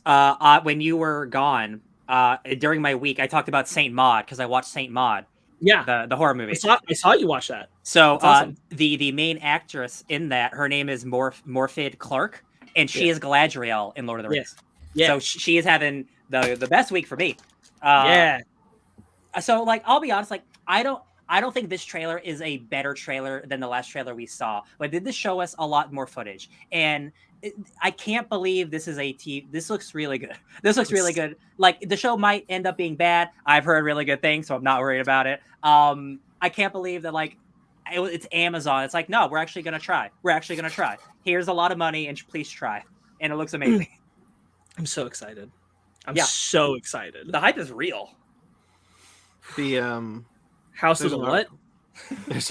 when you were gone, during my week, I talked about Saint Maud because I watched Saint Maud. Yeah, the horror movie. I saw you watch that. So awesome. The main actress in that, her name is Morfydd Clark, and she is Galadriel in Lord of the Rings. Yeah. So she is having the best week for me. So like, I'll be honest, like I don't think this trailer is a better trailer than the last trailer we saw, but did this show us a lot more footage? And I can't believe this is this looks really good. This looks really good. Like the show might end up being bad. I've heard really good things, so I'm not worried about it. I can't believe that like it's Amazon. It's like, no, we're actually gonna try. We're actually gonna try. Here's a lot of money, and please try. And it looks amazing. I'm so excited. I'm so excited. The hype is real. The House of the what? There's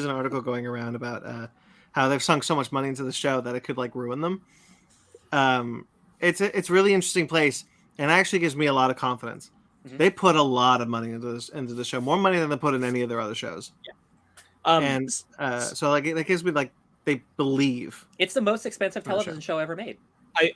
an article going around about how they've sunk so much money into the show that it could like ruin them. It's a really interesting place, and it actually gives me a lot of confidence. Mm-hmm. They put a lot of money into the show, more money than they put in any of their other shows. Yeah. So like it gives me like they believe it's the most expensive television show ever made.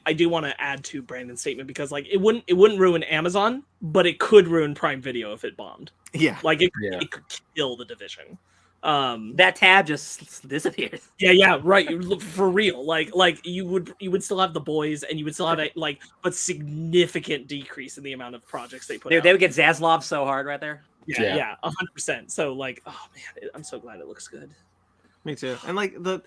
I do want to add to Brandon's statement because like it wouldn't ruin Amazon, but it could ruin Prime Video if it bombed. Yeah, like it could kill the division. That tab just disappears. Yeah, right. For real. Like you would still have The Boys, and you would still have but significant decrease in the amount of projects they put out. They would get Zaslav so hard right there. Yeah, 100%. So like, oh man, I'm so glad it looks good. Me too. And like the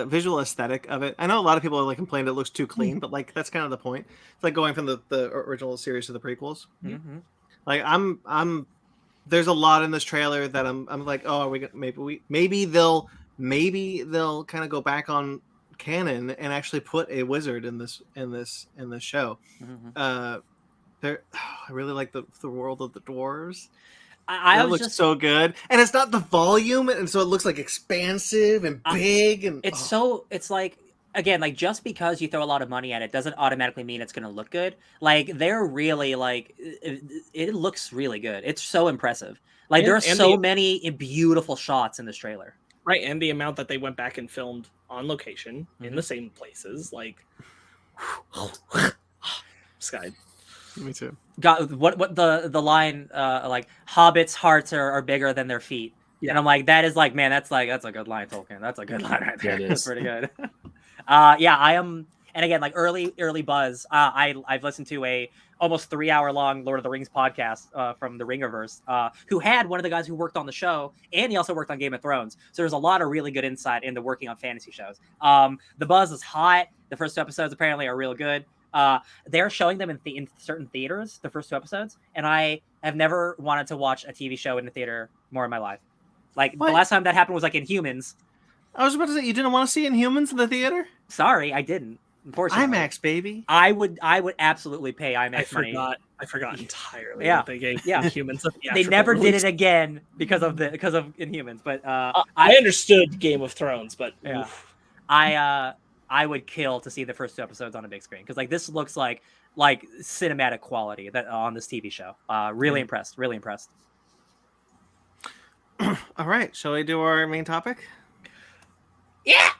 visual aesthetic of it, I know a lot of people like complained it looks too clean, but like that's kind of the point. It's like going from the original series to the prequels. Mm-hmm. Like I'm there's a lot in this trailer that I'm like, oh, are we maybe they'll kind of go back on canon and actually put a wizard in this show. Mm-hmm. I really like the world of the dwarves. It looks so good, and it's not the volume, and so it looks like expansive and big, and it's like, again, like just because you throw a lot of money at it doesn't automatically mean it's going to look good. Like they're really like it looks really good. It's so impressive. Like there are so many beautiful shots in this trailer. Right, and the amount that they went back and filmed on location in the same places, like Sky. Me too. Got what the line like hobbits' hearts are bigger than their feet. Yeah. And I'm like, that is like, man, that's a good line, Tolkien. That's a good line right there. That's pretty good. I am, and again, like early buzz. I've listened to a almost 3-hour long Lord of the Rings podcast from the Ringerverse, who had one of the guys who worked on the show, and he also worked on Game of Thrones. So there's a lot of really good insight into working on fantasy shows. The buzz is hot. The first 2 episodes apparently are real good. They're showing them in certain theaters, the first 2 episodes, and I have never wanted to watch a TV show in the theater more in my life. Like the last time that happened was like Inhumans. I was about to say, you didn't want to see Inhumans in the theater? Sorry, I didn't. Unfortunately, IMAX, baby. I would absolutely pay IMAX money. I forgot entirely. Yeah, that they gave Inhumans. They never did it again because of Inhumans. But I understood Game of Thrones, but I would kill to see the first 2 episodes on a big screen because like this looks like cinematic quality that on this TV show. Really impressed. Really impressed. All right, shall we do our main topic? Yeah,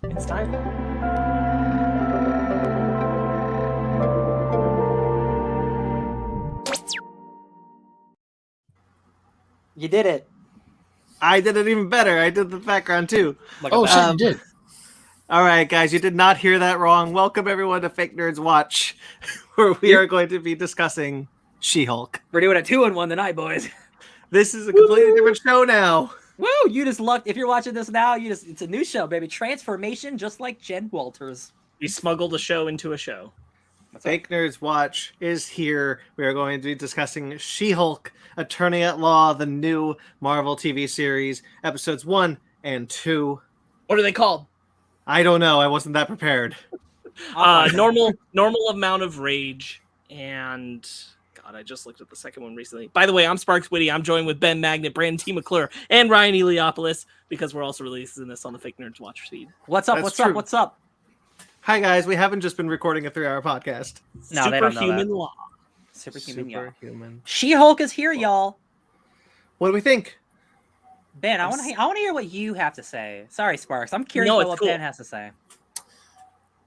it's time. You did it. I did it even better. I did the background too. Shit, you did. All right, guys, you did not hear that wrong. Welcome everyone to Fake Nerds Watch, where we are going to be discussing She-Hulk. We're doing a 2-in-1 tonight, boys. This is a completely different show now. Woo! You just lucked. If you're watching this now, it's a new show, baby. Transformation, just like Jen Walters. We smuggled a show into a show. Fake Nerds Watch is here. We are going to be discussing She-Hulk, Attorney at Law, the new Marvel TV series, episodes 1 and 2. What are they called? I don't know. I wasn't that prepared. Normal amount of rage, and God, I just looked at the second one recently. By the way, I'm Sparks Witty. I'm joined with Ben Magnet, Brandon T. McClure, and Ryan Eliopoulos, because we're also releasing this on the Fake Nerds Watch feed. What's up? That's true. What's up? Hi guys, we haven't just been recording a 3-hour podcast. No, they don't know Superhuman that. Law. Superhuman. She-Hulk is here, y'all. What do we think? Ben, I want to hear what you have to say. Sorry, Sparks. I'm curious No, about it's what cool. Ben has to say.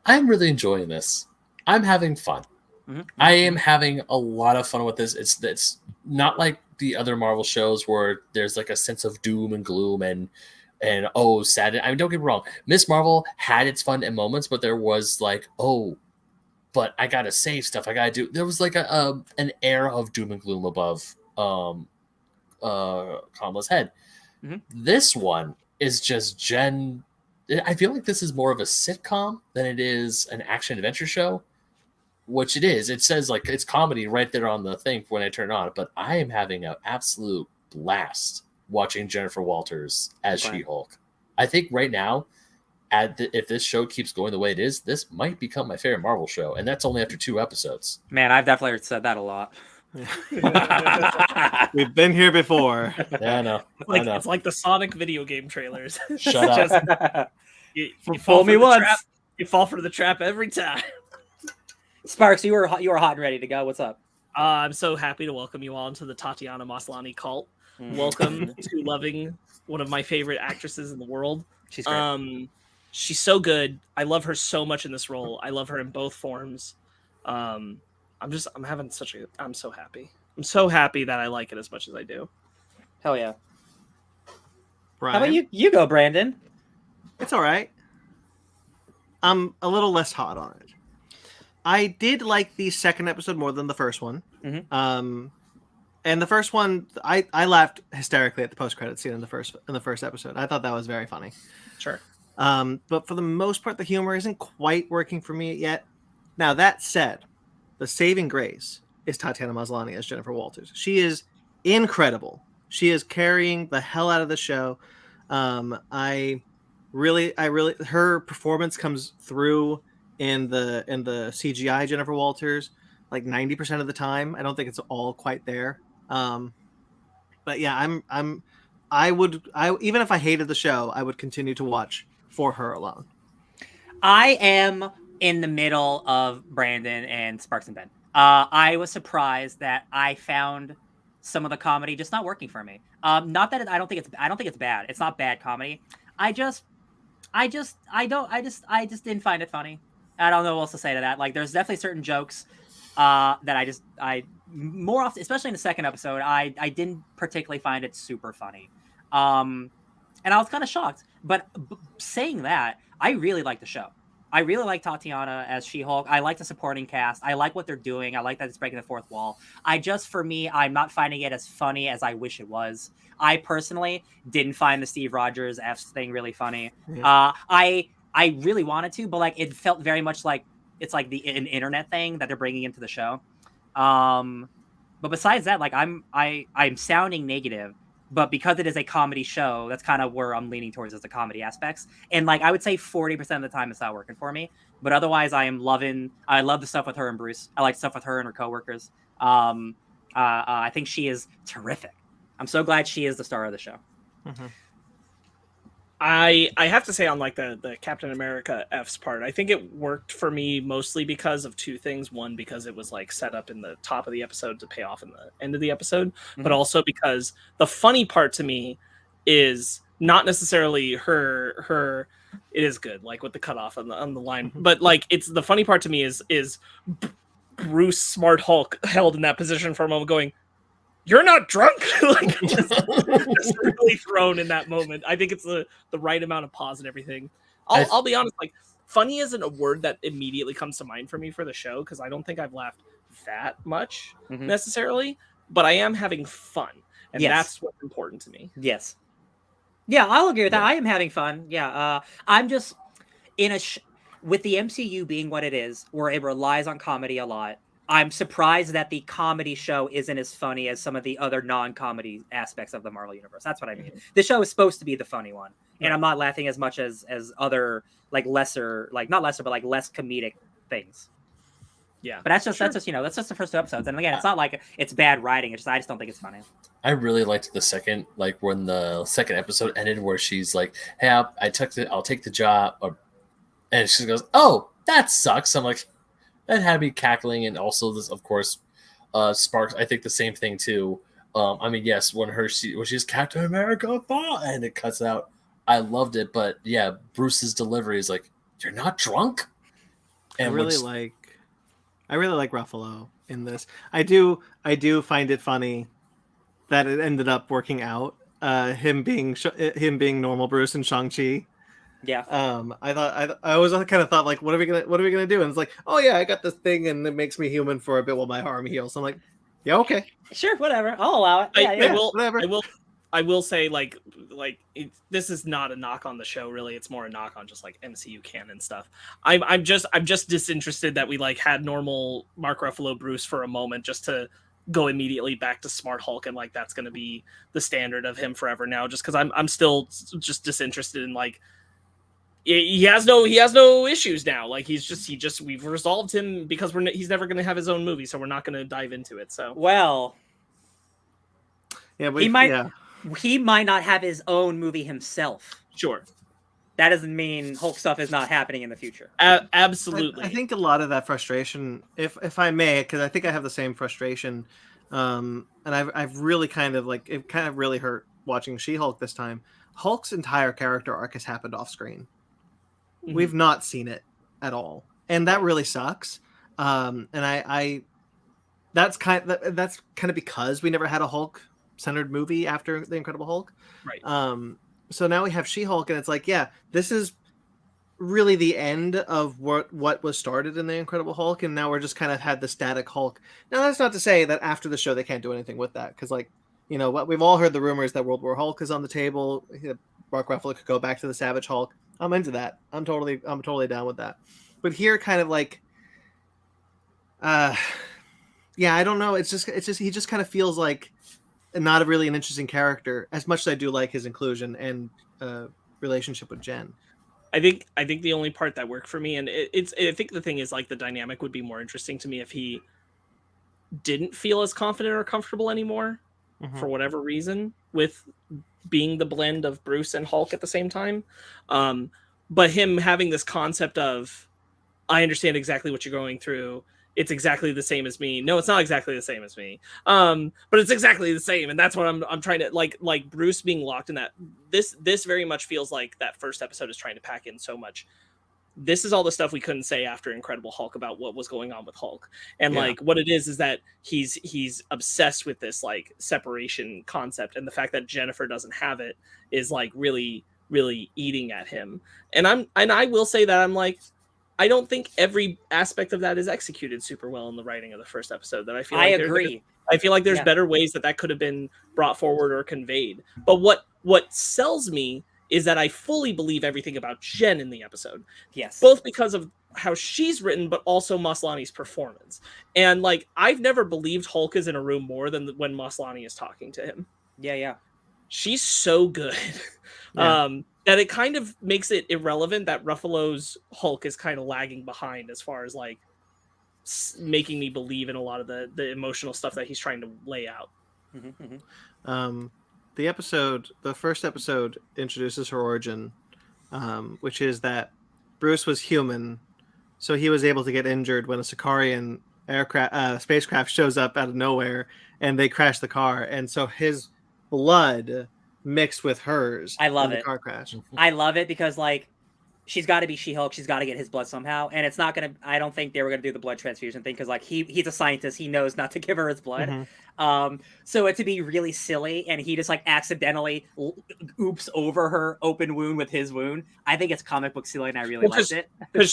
I'm really enjoying this. I'm having fun. Mm-hmm. I am having a lot of fun with this. It's not like the other Marvel shows where there's like a sense of doom and gloom and oh, sad. I mean, don't get me wrong. Miss Marvel had its fun in moments, but there was like, oh, but I gotta save stuff. I gotta do. There was like an air of doom and gloom above Kamala's head. Mm-hmm. This one is just Jen. I feel like this is more of a sitcom than it is an action adventure show, which it is. It says like it's comedy right there on the thing when I turn it on. But I am having an absolute blast watching Jennifer Walters as She-Hulk. I think right now, if this show keeps going the way it is, this might become my favorite Marvel show, and that's only after 2 episodes. Man, I've definitely said that a lot. We've been here before. Yeah, I know. It's like the Sonic video game trailers. Shut up. You Fool me once. Trap, you fall for the trap every time. Sparks, you were hot and ready to go. What's up? I'm so happy to welcome you all into the Tatiana Maslany cult. Welcome to loving one of my favorite actresses in the world. She's great. She's so good. I love her so much in this role. I love her in both forms. I'm so happy. I'm so happy that I like it as much as I do. Hell yeah. Brian? How about you? You go, Brandon. It's all right. I'm a little less hot on it. I did like the second episode more than the first one. Mm-hmm. And the first one, I laughed hysterically at the post-credit scene in the first episode. I thought that was very funny. Sure. But for the most part, the humor isn't quite working for me yet. Now, that said, the saving grace is Tatiana Maslany as Jennifer Walters. She is incredible. She is carrying the hell out of the show. I really, her performance comes through in the CGI Jennifer Walters like 90% of the time. I don't think it's all quite there. But yeah, I would even if I hated the show, I would continue to watch for her alone. I am in the middle of Brandon and Sparks and Ben. I was surprised that I found some of the comedy just not working for me. Not that I don't think it's bad. It's not bad comedy. I just didn't find it funny. I don't know what else to say to that. Like, there's definitely certain jokes that I more often, especially in the second episode, I didn't particularly find it super funny. And I was kind of shocked. But saying that, I really like the show. I really like Tatiana as She-Hulk. I like the supporting cast. I like what they're doing. I like that it's breaking the fourth wall. For me, I'm not finding it as funny as I wish it was. I personally didn't find the Steve Rogers F's thing really funny. Yeah. I really wanted to, but like it felt very much like it's like an internet thing that they're bringing into the show. But besides that, like I'm sounding negative, but because it is a comedy show, that's kind of where I'm leaning towards, is the comedy aspects. And like I would say 40% of the time it's not working for me. But otherwise, I love the stuff with her and Bruce. I like stuff with her and her coworkers. I think she is terrific. I'm so glad she is the star of the show. Mm-hmm. I have to say, on like the Captain America F's part, I think it worked for me mostly because of two things. One, because it was like set up in the top of the episode to pay off in the end of the episode, but also because the funny part to me is not necessarily her. It is good, like with the cutoff on the line, but like it's the funny part to me is Bruce Smart Hulk held in that position for a moment, going, "You're not drunk." Like just really thrown in that moment. I think it's the right amount of pause and everything. I'll be honest, like funny isn't a word that immediately comes to mind for me for the show, because I don't think I've laughed that much necessarily, but I am having fun, and that's what's important to me. Yes. Yeah, I'll agree with that. I am having fun. Yeah. I'm just in with the MCU being what it is, where it relies on comedy a lot, I'm surprised that the comedy show isn't as funny as some of the other non-comedy aspects of the Marvel universe. That's what I mean. The show is supposed to be the funny one, and I'm not laughing as much as other like lesser, like not lesser, but like less comedic things. Yeah, but that's just that's just the first 2 episodes, and again, it's not like it's bad writing. It's just I just don't think it's funny. I really liked the second, like when the second episode ended, where she's like, "Hey, I'll take the job," and she goes, "Oh, that sucks." I'm like, that had me cackling, and also this, of course, sparks. I think the same thing too. I mean, yes, when she's Captain America, and it cuts out. I loved it, but yeah, Bruce's delivery is like, "You're not drunk." And I really like Ruffalo in this. I do find it funny that it ended up working out. Him being normal Bruce and Shang-Chi. Yeah. I always kind of thought like, what are we gonna do? And it's like, oh yeah, I got this thing, and it makes me human for a bit while my arm heals. So I'm like, yeah, okay, sure, whatever, I'll allow it. I will say this is not a knock on the show, really. It's more a knock on just like MCU canon stuff. I'm just disinterested that we like had normal Mark Ruffalo Bruce for a moment just to go immediately back to Smart Hulk, and like that's going to be the standard of him forever now. Just because I'm still just disinterested in like he has no issues now. Like we've resolved him because he's never going to have his own movie, so we're not going to dive into it. So yeah, but he might not have his own movie himself. Sure. That doesn't mean Hulk stuff is not happening in the future. Absolutely. I think a lot of that frustration, if I may, because I think I have the same frustration, and I've really kind of like, it kind of really hurt watching She-Hulk this time. Hulk's entire character arc has happened off screen. Mm-hmm. We've not seen it at all, and that really sucks. And that's kind of because we never had a Hulk centered movie after the Incredible Hulk, right? So now we have She-Hulk, and it's like, yeah, this is really the end of what was started in the Incredible Hulk, and now we're just kind of had the static Hulk. Now that's not to say that after the show they can't do anything with that, because like, you know what, we've all heard the rumors that World War Hulk is on the table. Mark Ruffalo could go back to the Savage Hulk. I'm into that. I'm totally down with that. But here, kind of like, yeah, I don't know. It's just he just kind of feels like not really an interesting character, as much as I do like his inclusion and relationship with Jen. I think the only part that worked for me, and I think the thing is like the dynamic would be more interesting to me if he didn't feel as confident or comfortable anymore, for whatever reason, with being the blend of Bruce and Hulk at the same time. But him having this concept of, I understand exactly what you're going through. It's exactly the same as me. No, it's not exactly the same as me. But it's exactly the same. And that's what I'm trying to like Bruce being locked in that. This very much feels like that first episode is trying to pack in so much. This is all the stuff we couldn't say after Incredible Hulk about what was going on with Hulk. And like what it is that he's obsessed with this like separation concept. And the fact that Jennifer doesn't have it is like really, really eating at him. And I will say that I'm like, I don't think every aspect of that is executed super well in the writing of the first episode. That I feel like agree. I feel like there's better ways that could have been brought forward or conveyed. But what sells me is that I fully believe everything about Jen in the episode. Yes. Both because of how she's written, but also Maslany's performance. And like, I've never believed Hulk is in a room more than when Maslany is talking to him. Yeah. She's so good. That it kind of makes it irrelevant that Ruffalo's Hulk is kind of lagging behind as far as like making me believe in a lot of the emotional stuff that he's trying to lay out. The first episode introduces her origin, which is that Bruce was human, so he was able to get injured when a Sicarian spacecraft shows up out of nowhere and they crash the car, and so his blood mixed with hers. I love it. Car crash. I love it because like she's got to be She-Hulk. She's got to get his blood somehow, and it's not gonna. I don't think they were gonna do the blood transfusion thing because like he's a scientist. He knows not to give her his blood. So it to be really silly, and he just like accidentally oops over her open wound with his wound. I think it's comic book silly, and I really liked it.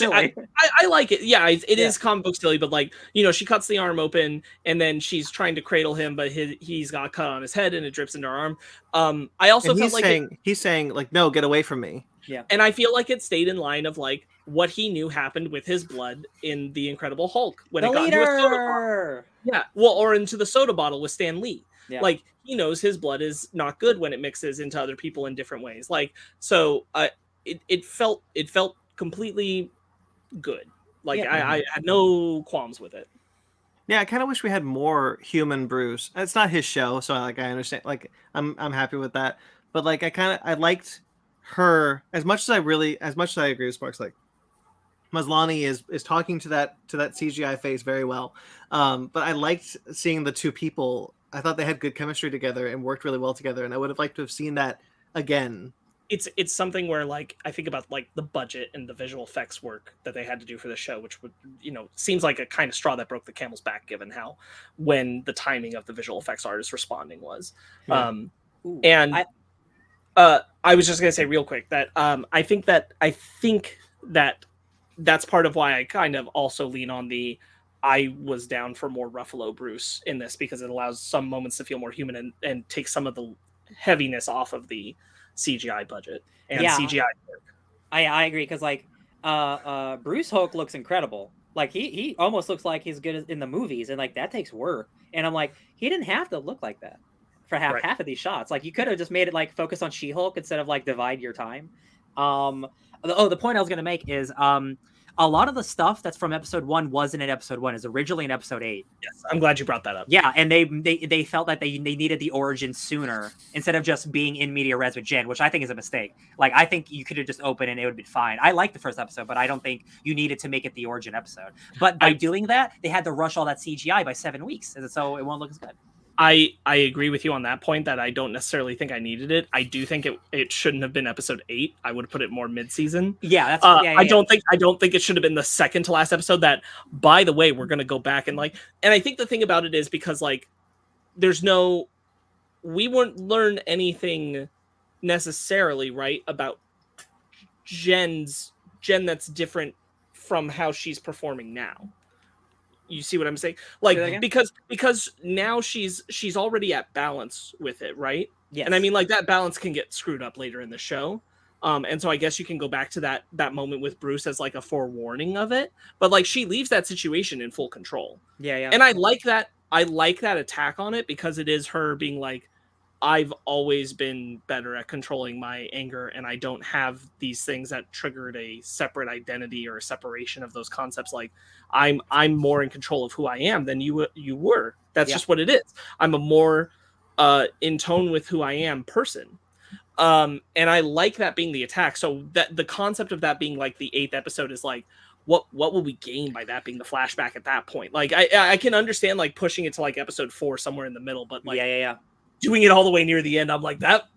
I like it. Yeah, it is comic book silly, but like, you know, she cuts the arm open, and then she's trying to cradle him, but he's got a cut on his head, and it drips into her arm. I also felt like he's saying like, no, get away from me. Yeah. And I feel like it stayed in line of like what he knew happened with his blood in the Incredible Hulk when The it got into a soda bottle. leader. Yeah, well, or into the soda bottle with Stan Lee. Yeah. Like, he knows his blood is not good when it mixes into other people in different ways. Like, so it felt completely good. Like, Yeah. I had no qualms with it. Yeah, I kind of wish we had more human Bruce. It's not his show, so I understand. Like, I'm happy with that. But like, I liked her as much as I agree with Sparks. Like, Maslany is talking to that CGI face very well. But I liked seeing the two people. I thought they had good chemistry together and worked really well together. And I would have liked to have seen that again. It's something where, like, I think about like the budget and the visual effects work that they had to do for the show, which would, seems like a kind of straw that broke the camel's back, given how when the timing of the visual effects artist responding was. Yeah. I was just gonna say real quick that I think that that's part of why I kind of also lean on I was down for more Ruffalo Bruce in this, because it allows some moments to feel more human and take some of the heaviness off of the CGI budget and CGI work. I agree, because like Bruce Hulk looks incredible. Like he almost looks like he's good in the movies, and like that takes work. And I'm like, he didn't have to look like that for half of these shots. Like, you could have just made it like focus on She-Hulk instead of like divide your time. The point I was gonna make is a lot of the stuff that's from episode 1 wasn't in episode 1. Is originally in episode 8. Yes, I'm glad you brought that up. Yeah, and they felt that they needed the origin sooner instead of just being in media res with Jen, which I think is a mistake. Like, I think you could have just opened and it would have been fine. I liked the first episode, but I don't think you needed to make it the origin episode. But by doing that, they had to rush all that CGI by 7 weeks, so it won't look as good. I agree with you on that point, that I don't necessarily think I needed it. I do think it shouldn't have been episode 8. I would have put it more mid-season. Yeah, that's I don't think it should have been the second to last episode. That, by the way, we're gonna go back and I think the thing about it is because like we wouldn't learn anything necessarily, right, about Jen that's different from how she's performing now. You see what I'm saying? Like, because now she's already at balance with it, right? Yes. And I mean, like, that balance can get screwed up later in the show. And so I guess you can go back to that moment with Bruce as like a forewarning of it. But like, she leaves that situation in full control. Yeah. And I like that attack on it, because it is her being like, I've always been better at controlling my anger, and I don't have these things that triggered a separate identity or a separation of those concepts. Like, I'm more in control of who I am than you were. That's just what it is. I'm a more in tone with who I am person. And I like that being the attack. So that the concept of that being like the 8th episode is like, what will we gain by that being the flashback at that point? Like, I can understand like pushing it to like episode 4 somewhere in the middle, but like doing it all the way near the end, I'm like, that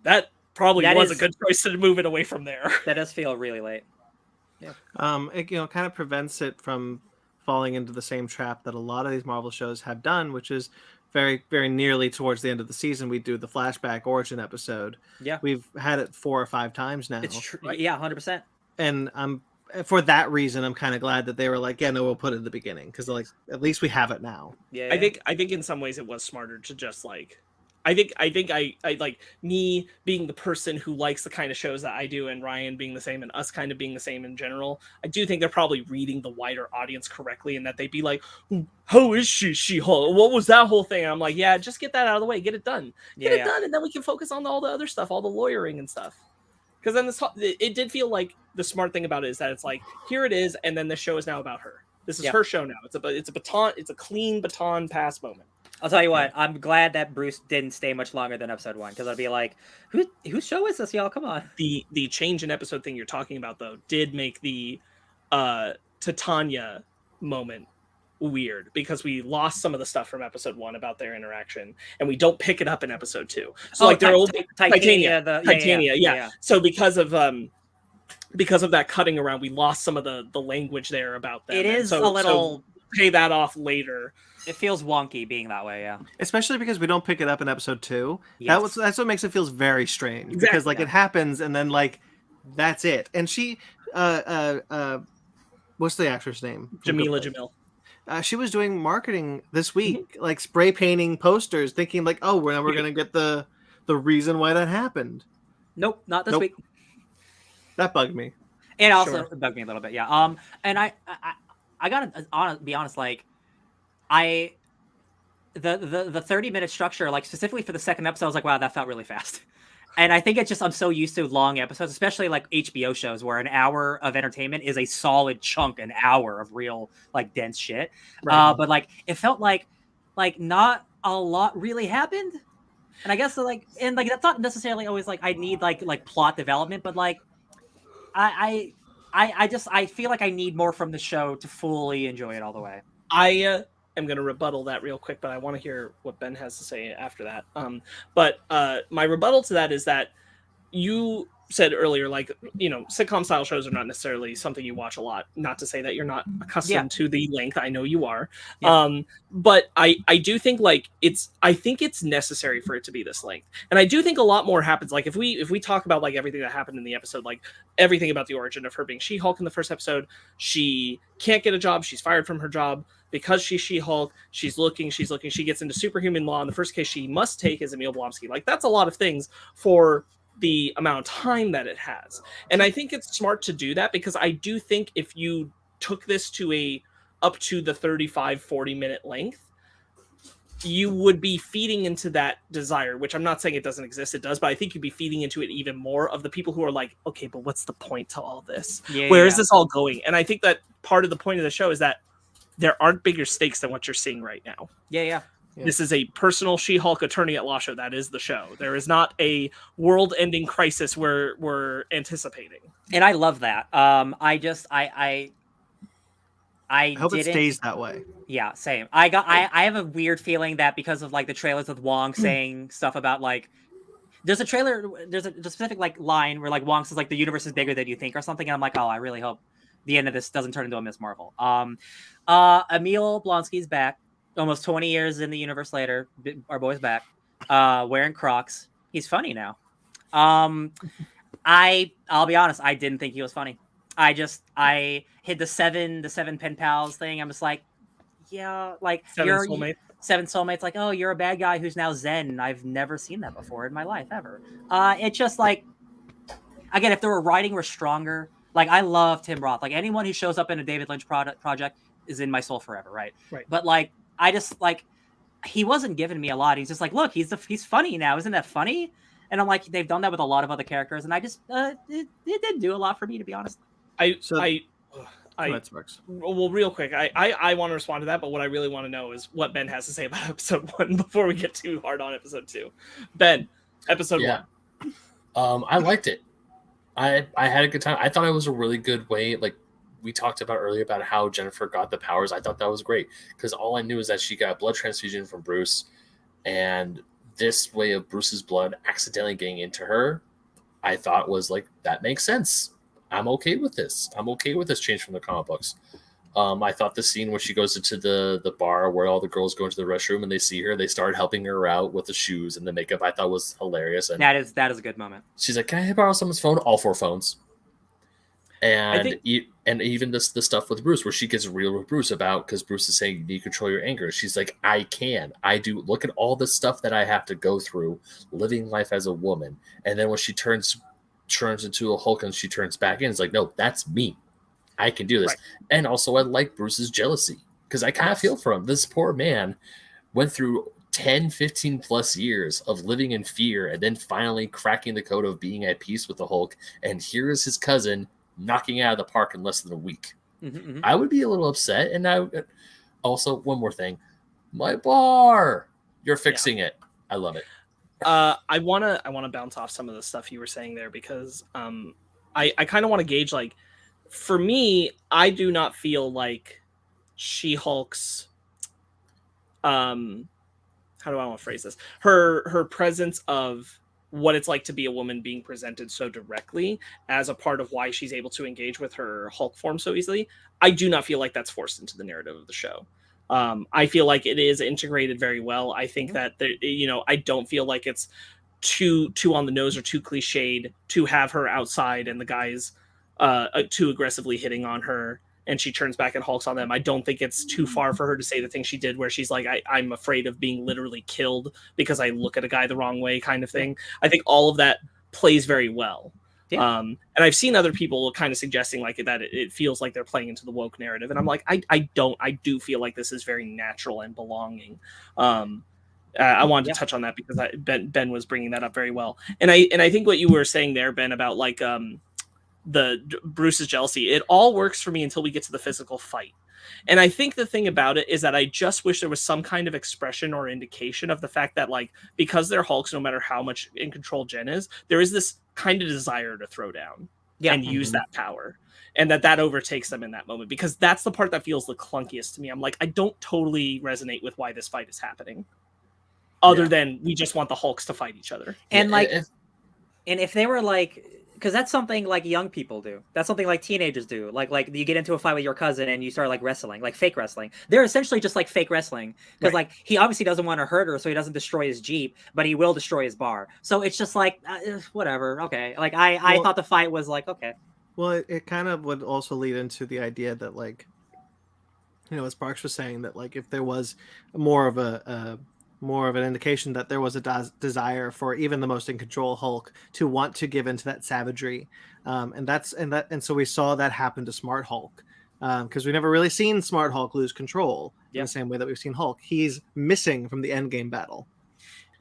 probably was a good choice to move it away from there. That does feel really late. Yeah. It kind of prevents it from falling into the same trap that a lot of these Marvel shows have done, which is very, very nearly towards the end of the season, we do the flashback origin episode. Yeah. We've had it 4 or 5 times now. It's true. Yeah, 100%. And for that reason, I'm kind of glad that they were like, yeah, no, we'll put it in the beginning, because like at least we have it now. Yeah. I think in some ways it was smarter to just like, I think I like, me being the person who likes the kind of shows that I do, and Ryan being the same, and us kind of being the same in general. I do think they're probably reading the wider audience correctly, and that they'd be like, how is She-Hulk? What was that whole thing? And I'm like, yeah, just get that out of the way, get it done, done, and then we can focus on all the other stuff, all the lawyering and stuff. Because then it did feel like the smart thing about it is that it's like, here it is, and then the show is now about her. This is her show now. It's a clean baton pass moment. I'll tell you what, I'm glad that Bruce didn't stay much longer than episode 1, because I'd be like, whose show is this, y'all? Come on. The change in episode thing you're talking about, though, did make the Titania moment weird, because we lost some of the stuff from episode 1 about their interaction, and we don't pick it up in episode 2. So like their old Titania. Yeah. So because of that cutting around, we lost some of the language there about them. It is a little... So pay that off later. It feels wonky being that way, yeah. Especially because we don't pick it up in episode 2. Yes. That's what makes it feels very strange. Exactly. Because like it happens and then like that's it. And she what's the actress name? Jamila Jamil. She was doing marketing this week, like spray painting posters, thinking like, oh, we're gonna get the reason why that happened. Nope, not this week. That bugged me. It also bugged me a little bit, yeah. And I gotta be honest, like, the 30-minute structure, like specifically for the second episode, I was like, wow, that felt really fast. And I think it's just I'm so used to long episodes, especially like HBO shows where an hour of entertainment is a solid chunk, an hour of real like dense shit. Right. But like it felt like not a lot really happened. And I guess like that's not necessarily always like I need like plot development, but like I feel like I need more from the show to fully enjoy it all the way. I am going to rebuttal that real quick, but I want to hear what Ben has to say after that. But my rebuttal to that is that you said earlier, like, you know, sitcom style shows are not necessarily something you watch a lot. Not to say that you're not accustomed to the length. I know you are. Yeah. But I do think like I think it's necessary for it to be this length. And I do think a lot more happens. Like if we talk about like everything that happened in the episode, like everything about the origin of her being She-Hulk in the first episode, she can't get a job. She's fired from her job because she's She-Hulk. She's looking. She gets into superhuman law. And the first case she must take is Emil Blonsky. Like that's a lot of things for the amount of time that it has. And I think it's smart to do that because I do think if you took this to up to the 35-40 minute length, you would be feeding into that desire, which I'm not saying it doesn't exist, it does, but I think you'd be feeding into it even more of the people who are like, okay, but what's the point to all this? Where is this all going? And I think that part of the point of the show is that there aren't bigger stakes than what you're seeing right now. Yeah. This is a personal She-Hulk attorney at law show. That is the show. There is not a world-ending crisis we're anticipating. And I love that. I hope it stays that way. Yeah, same. I have a weird feeling that because of like the trailers with Wong saying stuff about like there's a specific like line where like Wong says like the universe is bigger than you think or something, and I'm like, oh, I really hope the end of this doesn't turn into a Miss Marvel. Emil Blonsky's back. Almost 20 years in the universe later, our boy's back, wearing Crocs. He's funny now. I'll be honest, I didn't think he was funny. I hit the seven pen pals thing. I'm just like, yeah, like seven soulmates. Like, oh, you're a bad guy who's now Zen. I've never seen that before in my life ever. It's just like, again, if the writing were stronger, like I love Tim Roth. Like anyone who shows up in a David Lynch project is in my soul forever, right? But like. I just like he wasn't giving me a lot. He's just like, look, he's funny now. Isn't that funny? And I'm like, they've done that with a lot of other characters, and I just it didn't do a lot for me, to be honest. Well, real quick, I want to respond to that, but what I really want to know is what Ben has to say about episode 1 before we get too hard on episode 2. Ben, episode 1. I liked it. I had a good time. I thought it was a really good way, like we talked about earlier about how Jennifer got the powers. I thought that was great because all I knew is that she got a blood transfusion from Bruce, and this way of Bruce's blood accidentally getting into her, I thought was like, that makes sense. I'm okay with this. I'm okay with this change from the comic books. I thought the scene where she goes into the bar where all the girls go into the restroom and they see her, they start helping her out with the shoes and the makeup, I thought was hilarious. And that is a good moment. She's like, can I borrow someone's phone? All 4 phones. And even the stuff with Bruce where she gets real with Bruce about, because Bruce is saying you need to control your anger. She's like, I do. Look at all the stuff that I have to go through living life as a woman. And then when she turns into a Hulk and she turns back in, it's like, no, that's me. I can do this. Right. And also I like Bruce's jealousy because I kind of feel for him. This poor man went through 10, 15 plus years of living in fear and then finally cracking the code of being at peace with the Hulk. And here is his cousin knocking out of the park in less than a week. Mm-hmm. I would be a little upset. And also, one more thing, my bar, you're fixing it. I love it. I want to bounce off some of the stuff you were saying there because I kind of want to gauge, like, for me, I do not feel like She-Hulk's how do I want to phrase this? Her presence of what it's like to be a woman being presented so directly as a part of why she's able to engage with her Hulk form so easily. I do not feel like that's forced into the narrative of the show. I feel like it is integrated very well. I think that I don't feel like it's too on the nose or too cliched to have her outside and the guys too aggressively hitting on her and she turns back and hulks on them. I don't think it's too far for her to say the thing she did where she's like, I'm afraid of being literally killed because I look at a guy the wrong way kind of thing. I think all of that plays very well. Yeah. And I've seen other people kind of suggesting like that it feels like they're playing into the woke narrative, and I'm like, I do feel like this is very natural and belonging. I wanted to touch on that because Ben was bringing that up very well, and I think what you were saying there, Ben, about like the Bruce's jealousy, it all works for me until we get to the physical fight. And I think the thing about it is that I just wish there was some kind of expression or indication of the fact that, like, because they're Hulks, no matter how much in control Jen is, there is this kind of desire to throw down and use that power, and that overtakes them in that moment, because that's the part that feels the clunkiest to me. I'm like, I don't totally resonate with why this fight is happening, other than we just want the Hulks to fight each other. And and if they were like, because that's something like young people do. That's something like teenagers do. Like you get into a fight with your cousin and you start like wrestling, like fake wrestling. They're essentially just like fake wrestling, because like he obviously doesn't want to hurt her, so he doesn't destroy his Jeep, but he will destroy his bar. So it's just like whatever. Okay, like I thought the fight was like okay. Well, it kind of would also lead into the idea that, like, you know, as Sparks was saying, that like if there was more of an indication that there was a desire for even the most in control Hulk to want to give into that savagery, and so we saw that happen to Smart Hulk, because we've never really seen Smart Hulk lose control in the same way that we've seen Hulk. He's missing from the Endgame battle.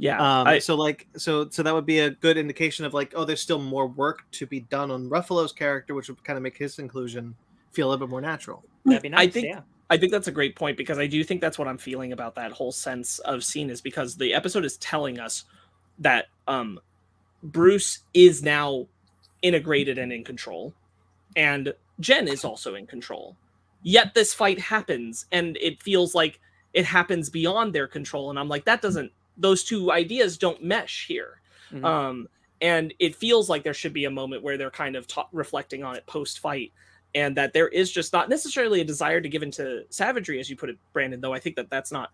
So that would be a good indication of like, oh, there's still more work to be done on Ruffalo's character, which would kind of make his inclusion feel a little bit more natural. That'd be nice. I think that's a great point, because I do think that's what I'm feeling about that whole sense of scene, is because the episode is telling us that Bruce is now integrated and in control, and Jen is also in control. Yet this fight happens, and it feels like it happens beyond their control, and I'm like, those two ideas don't mesh here. And it feels like there should be a moment where they're kind of reflecting on it post-fight, and that there is just not necessarily a desire to give into savagery, as you put it, Brandon, though I think that's not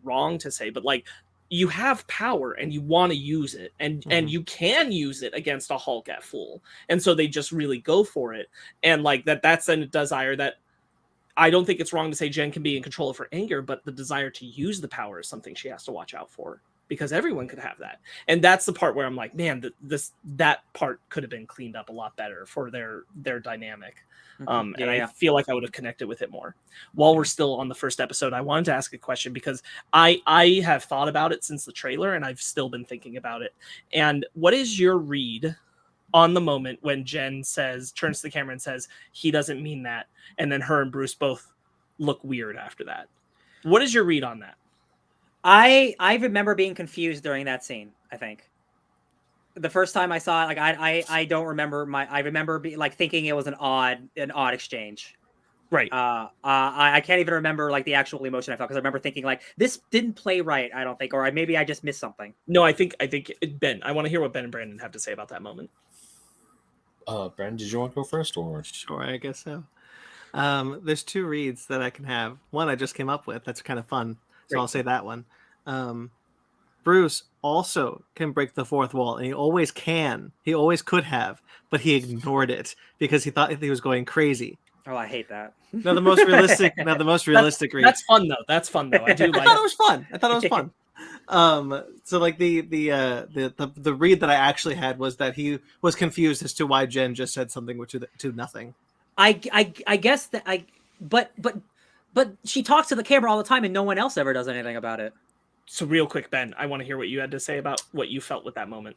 wrong to say, but like, you have power and you want to use it, and you can use it against a Hulk at full, and so they just really go for it. And like that's a desire that I don't think it's wrong to say Jen can be in control of her anger, but the desire to use the power is something she has to watch out for, because everyone could have that. And that's the part where I'm like, man, that part could have been cleaned up a lot better for their dynamic. And I feel like I would have connected with it more. While we're still on the first episode, I wanted to ask a question, because I have thought about it since the trailer, and I've still been thinking about it. And what is your read on the moment when Jen turns to the camera and says, he doesn't mean that, and then her and Bruce both look weird after that? What is your read on that? I remember being confused during that scene. I think the first time I saw it, like I don't remember I remember thinking it was an odd exchange. Right. I can't even remember like the actual emotion I felt, because I remember thinking like, this didn't play right, I don't think, or maybe I just missed something. No, I think Ben, I want to hear what Ben and Brandon have to say about that moment. Brandon, did you want to go first, or? Sure, I guess so. There's two reads that I can have. One I just came up with that's kind of fun, so I'll say that one. Bruce also can break the fourth wall, and he always can. He always could have, but he ignored it because he thought he was going crazy. Oh, I hate that. Now the most realistic read. That's fun though. I do like. I thought it was fun. So like the read that I actually had was that he was confused as to why Jen just said something to nothing. I guess that but she talks to the camera all the time and no one else ever does anything about it. So real quick, Ben, I want to hear what you had to say about what you felt with that moment.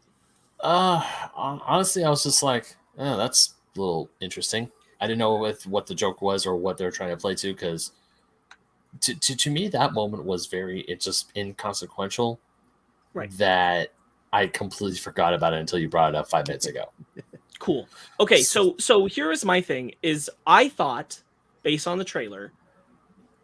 Honestly, I was just like, oh, that's a little interesting. I didn't know what the joke was or what they're trying to play to, because to me, that moment was it's just inconsequential. Right. That I completely forgot about it until you brought it up 5 minutes ago. Cool. Okay, so here is my thing, is I thought, based on the trailer,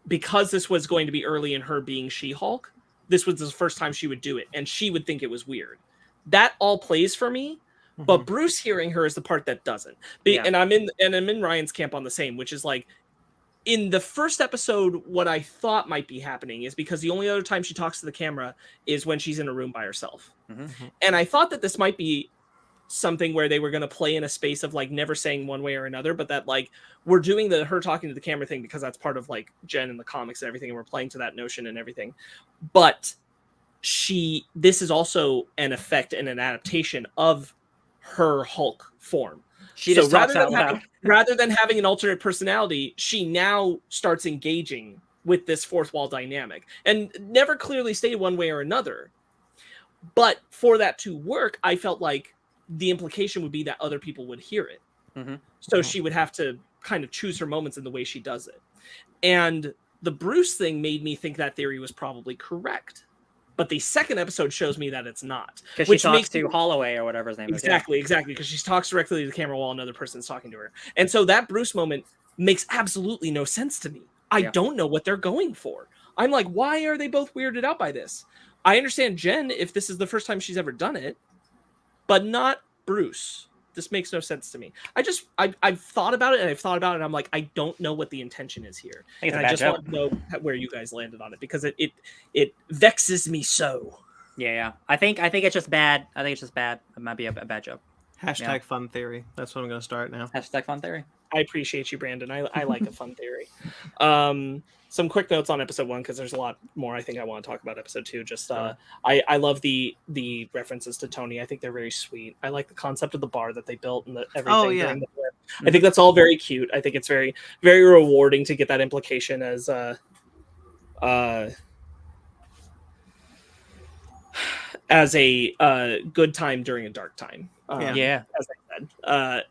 because this was going to be early in her being She-Hulk, this was the first time she would do it, and she would think it was weird. That all plays for me, but Bruce hearing her is the part that doesn't. And I'm in Ryan's camp on the same, which is like, in the first episode, what I thought might be happening is because the only other time she talks to the camera is when she's in a room by herself. And I thought that this might be something where they were going to play in a space of like never saying one way or another, but that like we're doing her talking to the camera thing because that's part of like Jen and the comics and everything, and we're playing to that notion and everything. But this is also an effect and an adaptation of her Hulk form. She just talks out loud. Rather than having an alternate personality, she now starts engaging with this fourth wall dynamic, and never clearly stated one way or another. But for that to work, I felt like the implication would be that other people would hear it. Mm-hmm. So she would have to kind of choose her moments in the way she does it. And the Bruce thing made me think that theory was probably correct. But the second episode shows me that it's not. Because she talks to Holloway or whatever his name is. Exactly. Because she talks directly to the camera while another person's talking to her. And so that Bruce moment makes absolutely no sense to me. I don't know what they're going for. I'm like, why are they both weirded out by this? I understand Jen if this is the first time she's ever done it, but not Bruce. This makes no sense to me. I've thought about it and I'm like, I don't know what the intention is here. And I just want to know where you guys landed on it, because it vexes me so. Yeah. I think it's just bad. It might be a bad joke. Hashtag fun theory. That's what I'm going to start now. Hashtag fun theory. I appreciate you, Brandon. I like a fun theory. Some quick notes on episode 1, because there's a lot more I think I want to talk about episode 2. Just I love the references to Tony. I think they're very sweet. I like the concept of the bar that they built and everything. Oh, yeah. I think that's all very cute. I think it's very, very rewarding to get that implication as a good time during a dark time. As I said,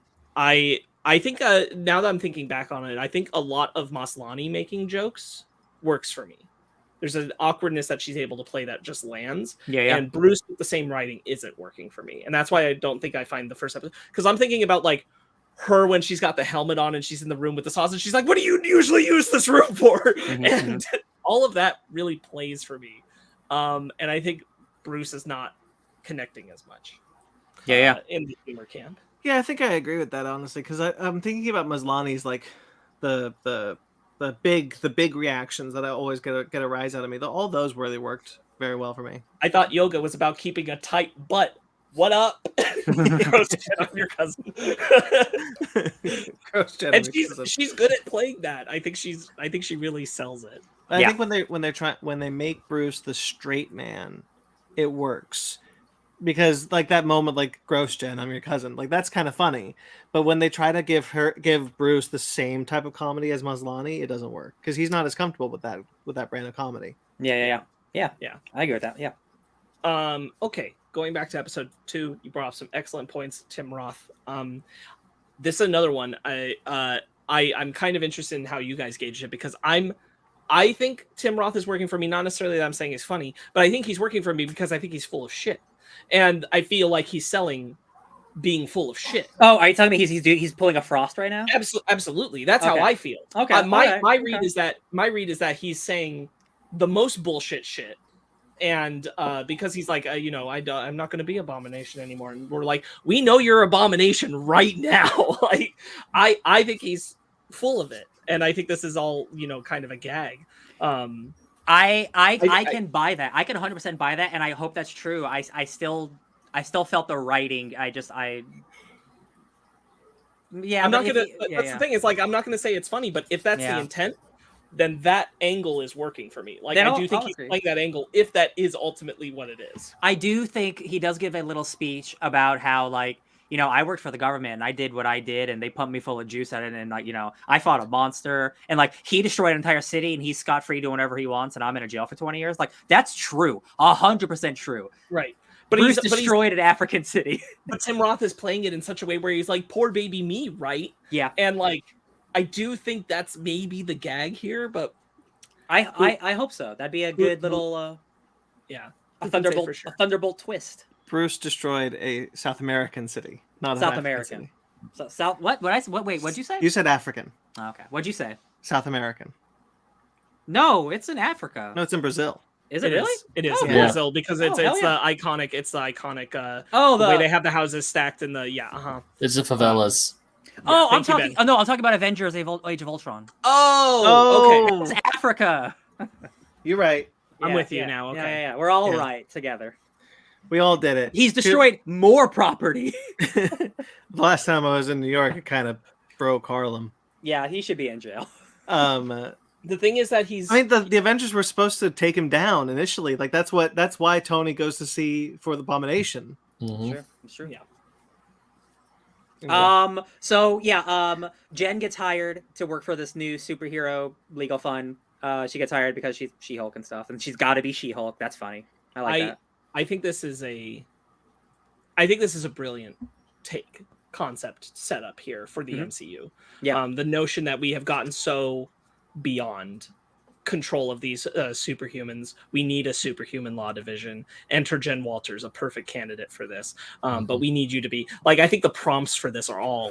I think now that I'm thinking back on it, I think a lot of Maslany making jokes works for me. There's an awkwardness that she's able to play that just lands. And Bruce with the same writing isn't working for me. And that's why I don't think I find the first episode, because I'm thinking about like her when she's got the helmet on and she's in the room with the sausage. She's like, what do you usually use this room for? And all of that really plays for me. And I think Bruce is not connecting as much. In the humor camp. Yeah, I think I agree with that, honestly, because I'm thinking about Maslany's like the big reactions that I always get a rise out of me. All those really worked very well for me. I thought yoga was about keeping a tight butt. What up? Gross Jen, I'm your cousin. Gross Jen, and she's good at playing that. I think she really sells it. I think when they make Bruce the straight man, it works. Because like that moment, like gross Jen, I'm your cousin, like that's kind of funny. But when they try to give Bruce the same type of comedy as Maslany, it doesn't work because he's not as comfortable with that brand of comedy. Yeah. I agree with that. Yeah. Okay, going back to episode 2, you brought up some excellent points, Tim Roth. This is another one. I'm kind of interested in how you guys gauge it, because I think Tim Roth is working for me. Not necessarily that I'm saying he's funny, but I think he's working for me because I think he's full of shit. And I feel like he's selling being full of shit. Oh, are you telling me he's pulling a Frost right now? Absolutely. That's how I feel. Okay. My read is that he's saying the most bullshit shit. And because he's like, I'm not going to be Abomination anymore. And we're like, we know you're Abomination right now. Like, I think he's full of it. And I think this is all, kind of a gag. I can buy that. I can 100% buy that, and I hope that's true. I still felt the writing. I'm not gonna. The thing is, like, I'm not gonna say it's funny, but if that's the intent, then that angle is working for me. Like, I do think he's playing that angle, if that is ultimately what it is. I do think he does give a little speech about how, like, I worked for the government and I did what I did and they pumped me full of juice at it. And like, I fought a monster and like he destroyed an entire city and he's scot-free doing whatever he wants. And I'm in a jail for 20 years. Like that's true. 100% true. Right. But Bruce destroyed an African city. But Tim Roth is playing it in such a way where he's like, poor baby me. Right. Yeah. And like, I do think that's maybe the gag here, but I hope so. That'd be a good little, a thunderbolt twist. Bruce destroyed a South American city, not South American. So, South what? Wait, what'd you say? You said African. Okay. What'd you say? South American. No, it's in Africa. No, it's in Brazil. Is it really? It is in Brazil because it's the iconic. It's the iconic. The way they have the houses stacked in the It's the favelas. I'm talking about Avengers: Age of Ultron. Oh, okay. It's Africa. You're right. I'm with you now. Okay. Yeah. We're all right together. We all did it. He's destroyed more property. The last time I was in New York, it kind of broke Harlem. Yeah, he should be in jail. The thing is that the Avengers were supposed to take him down initially. Like that's why Tony goes to see for the Abomination. Mm-hmm. Sure. Yeah. So yeah, Jen gets hired to work for this new superhero legal fund. She gets hired because she's She-Hulk and stuff, and she's got to be She-Hulk. That's funny. I like that. I think this is a brilliant concept setup here for the MCU. Yeah. The notion that we have gotten so beyond control of these superhumans, we need a superhuman law division. Enter Jen Walters, a perfect candidate for this. But we need you to be like, I think the prompts for this are all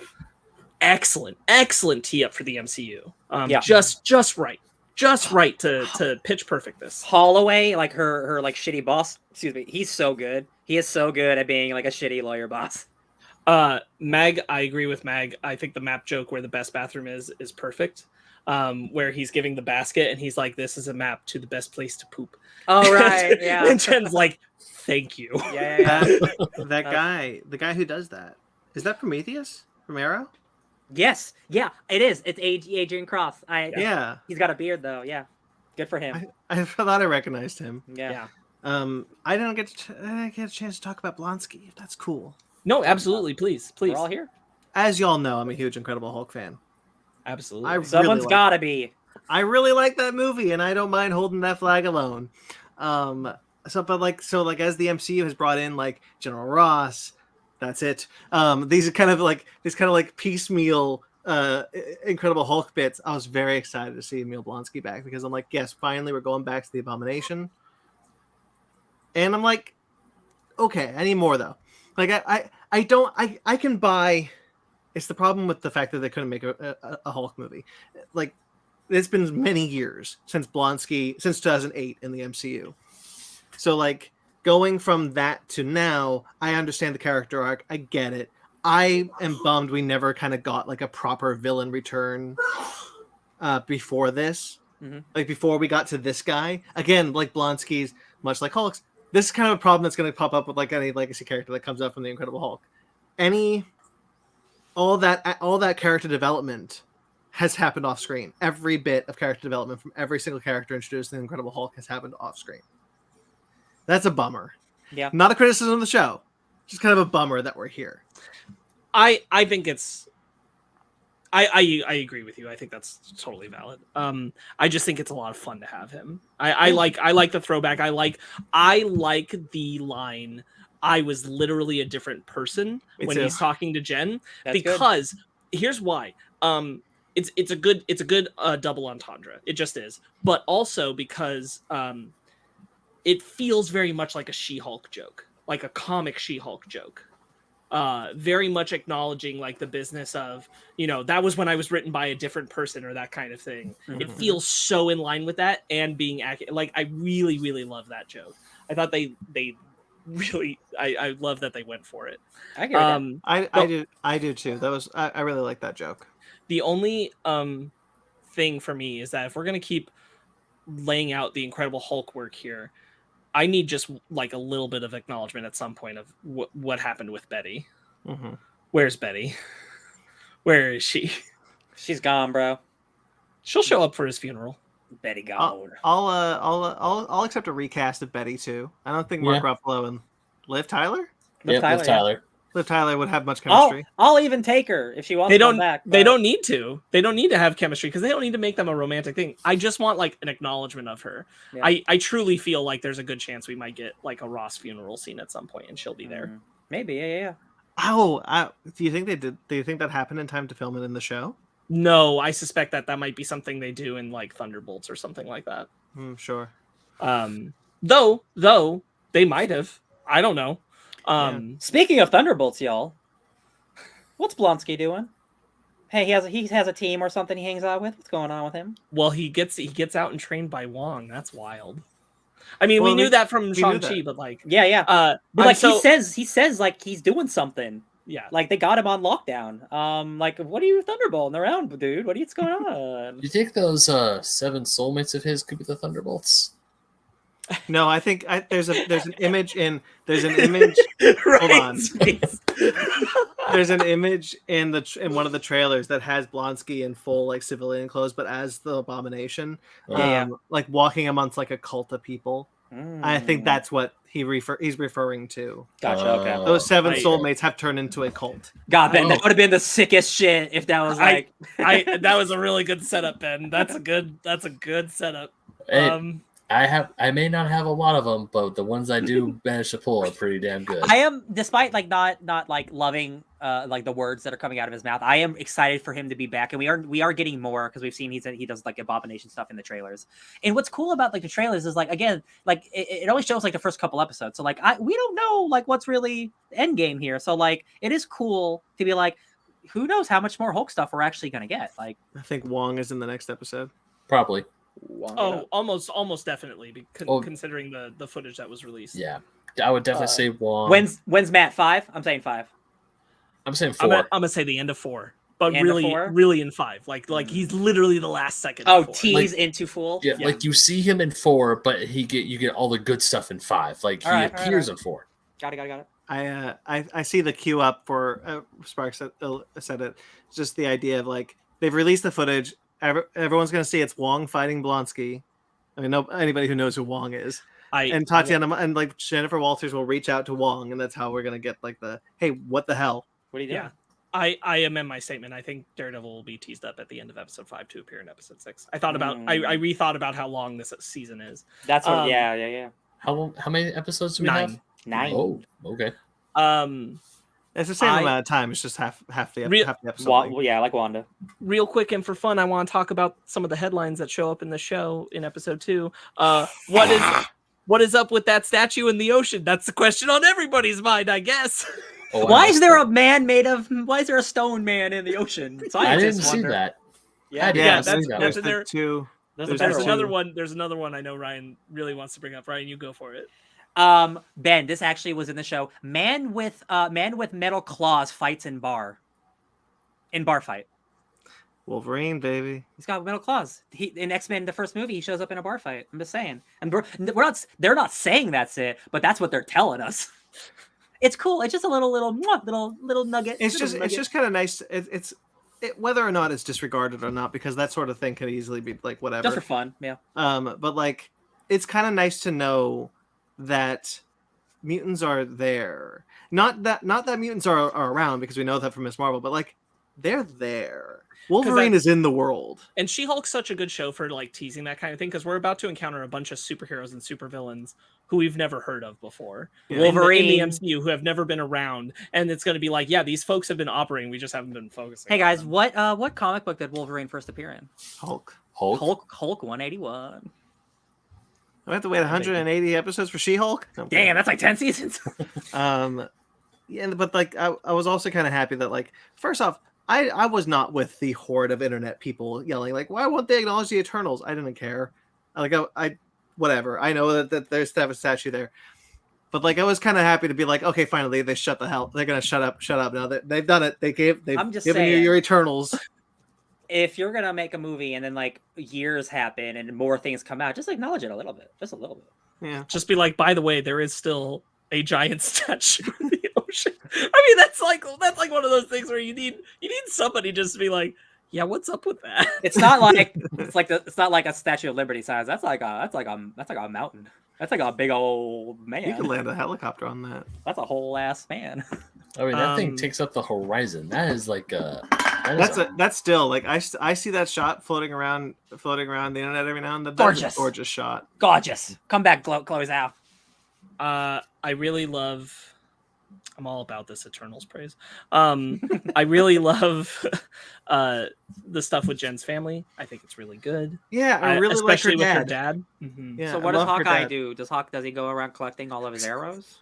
excellent tee up for the MCU. Just right to pitch perfect this. Holloway, like her like shitty boss, excuse me, he's so good. He is so good at being like a shitty lawyer boss. Mag, I agree with Mag. I think the map joke where the best bathroom is perfect. Where he's giving the basket and he's like, "This is a map to the best place to poop." Oh right, yeah. And Jen's like, "Thank you." Yeah. That guy, the guy who does that, is that Prometheus from Arrow? Yes, yeah, it is. It's Adrian Cross. Yeah. He's got a beard though. Yeah, good for him. I thought I recognized him. Yeah. I didn't get a chance to talk about Blonsky. If that's cool. No, absolutely. Please. We're all here. As y'all know, I'm a huge Incredible Hulk fan. Absolutely. Someone's gotta be. I really like that movie, and I don't mind holding that flag alone. So as the MCU has brought in like General Ross, that's it. These kind of like piecemeal Incredible Hulk bits. I was very excited to see Emil Blonsky back because I'm like, yes, finally we're going back to the Abomination. And I'm like, okay, I need more though. Like I can buy. It's the problem with the fact that they couldn't make a Hulk movie. Like, it's been many years since 2008 in the MCU. So, like, going from that to now, I understand the character arc. I get it. I am bummed we never kind of got, like, a proper villain return before this. Mm-hmm. Like, before we got to this guy. Again, like Blonsky's, much like Hulk's, this is kind of a problem that's going to pop up with, like, any legacy character that comes up from the Incredible Hulk. All that character development has happened off screen. Every bit of character development from every single character introduced in the Incredible Hulk has happened off screen. That's a bummer. Yeah. Not a criticism of the show. Just kind of a bummer that we're here. I think it's I agree with you. I think that's totally valid. I just think it's a lot of fun to have him. I like the throwback. I like the line, "I was literally a different person" when he's talking to Jen. That's because here's why. It's a good double entendre. It just is. But also because it feels very much like a She-Hulk joke, like a comic She-Hulk joke. Very much acknowledging like the business of, that was when I was written by a different person or that kind of thing. Mm-hmm. It feels so in line with that and being accurate. Like, I really, really love that joke. I thought they really, I love that they went for it. I get it. I do too. I really like that joke. The only thing for me is that if we're gonna keep laying out the Incredible Hulk work here, I need just like a little bit of acknowledgement at some point of what happened with Betty. Mm-hmm. Where's Betty? Where is she? She's gone, bro. She'll show up for his funeral. Betty gone. I'll accept a recast of Betty too. I don't think Mark Ruffalo and Liv Tyler. Liv Tyler. Liv Tyler would have much chemistry. I'll even take her if she wants to come back. But... They don't need to. They don't need to have chemistry because they don't need to make them a romantic thing. I just want like an acknowledgement of her. Yeah. I truly feel like there's a good chance we might get like a Ross funeral scene at some point and she'll be there. Maybe, yeah. Oh, do you think they did? Do you think that happened in time to film it in the show? No, I suspect that might be something they do in like Thunderbolts or something like that. Sure. Though they might have. I don't know. Speaking of Thunderbolts, y'all, what's Blonsky doing? Hey, he has a team or something he hangs out with. What's going on with him? Well, he gets out and trained by Wong. That's wild. I mean, we knew that from Shang-Chi, but like, yeah. But like, he says like he's doing something. Yeah, like they got him on lockdown. Like, what are you Thunderbolting around, dude? What's going on? You think those 7 soulmates of his could be the Thunderbolts? No, I think there's an image. Hold on. There's an image in one of the trailers that has Blonsky in full like civilian clothes, but as the Abomination, like walking amongst like a cult of people. I think that's what he's referring to. Gotcha. Okay. Those 7 I- soulmates have turned into a cult. God, Ben, that Oh. would have been the sickest shit if that was like. that was a really good setup, Ben. That's a good setup. Hey, I may not have a lot of them, but the ones I do manage to pull are pretty damn good. I am, despite like not like loving like the words that are coming out of his mouth, I am excited for him to be back, and we are getting more because we've seen he does like abomination stuff in the trailers. And what's cool about like the trailers is like, again, like it always shows like the first couple episodes, so like we don't know like what's really the end game here. So like it is cool to be like, who knows how much more Hulk stuff we're actually gonna get. Like I think Wong is in the next episode. Probably. Oh, almost definitely, considering the footage that was released. Yeah, I would definitely say Wong. When's Matt 5? I'm saying 5. I'm saying 4. I'm gonna say the end of 4, but End of really, 4? really in 5. Like he's literally the last second. Oh, of 4. tease into Fool. Yeah, like you see him in 4, but you get all the good stuff in 5. Like he appears in 4. Got it. I see the queue up for Sparks said it. It's just the idea of like they've released the footage. Everyone's going to see it's Wong fighting Blonsky. I mean, anybody who knows who Wong is. And Tatiana and like Jennifer Walters will reach out to Wong, and that's how we're going to get like the, hey, what the hell? What are you doing? Yeah. I amend my statement. I think Daredevil will be teased up at the end of episode 5 to appear in episode 6. I thought about I rethought about how long this season is. That's what yeah. How many episodes do we have? 9. Oh, okay. It's the same amount of time. It's just half the episode. Yeah, like Wanda. Real quick and for fun, I want to talk about some of the headlines that show up in the show in episode 2. What is up with that statue in the ocean? That's the question on everybody's mind, I guess. Oh, Why is there a stone man in the ocean? I didn't see that. Yeah, that's there's in there. There's another one. There's another one I know Ryan really wants to bring up. Ryan, you go for it. Ben, this actually was in the show. Man with metal claws fights in bar fight. Wolverine, baby. He's got metal claws. In X-Men, the first movie, he shows up in a bar fight. I'm just saying. And they're not saying that's it, but that's what they're telling us. It's cool. It's just a little nugget. It's just kind of nice. It's whether or not it's disregarded or not, because that sort of thing could easily be like whatever. Just for fun, yeah. But like, it's kind of nice to know that mutants are there. Not that mutants are around, because we know that from Miss Marvel, but like they're there. Wolverine is in the world. And She-Hulk's such a good show for like teasing that kind of thing, because we're about to encounter a bunch of superheroes and supervillains who we've never heard of before. Yeah. Wolverine in the MCU who have never been around, and it's going to be like, yeah, these folks have been operating, we just haven't been focusing. Hey guys, what comic book did Wolverine first appear in? Hulk 181. I have to wait 180 episodes for She-Hulk. Damn, that's like 10 seasons. Yeah, but like I was also kind of happy that like first off, I was not with the horde of internet people yelling like, why won't they acknowledge the Eternals? I didn't care. Like I whatever. I know that there's a statue there, but like I was kind of happy to be like, okay, finally they shut the hell. They're gonna shut up now that they've done it. They've given you your Eternals. If you're gonna make a movie and then like years happen and more things come out, just acknowledge it a little bit, just a little bit. Yeah, just be like, by the way, there is still a giant statue in the ocean. I mean, that's like one of those things where you need somebody just to be like, yeah, what's up with that? It's not like it's not like a Statue of Liberty size. That's like a mountain. That's like a big old man. You can land a helicopter on that. That's a whole ass man. I mean, that thing takes up the horizon. That is like that's still like I see that shot floating around the internet every now and then. Gorgeous, gorgeous shot. Gorgeous. Come back, Chloe Zhao. I really love. I'm all about this Eternals praise. I really love the stuff with Jen's family. I think it's really good. Yeah, I really especially like with her dad. Mm-hmm. Yeah, so what does Hawkeye do? Does he go around collecting all of his arrows?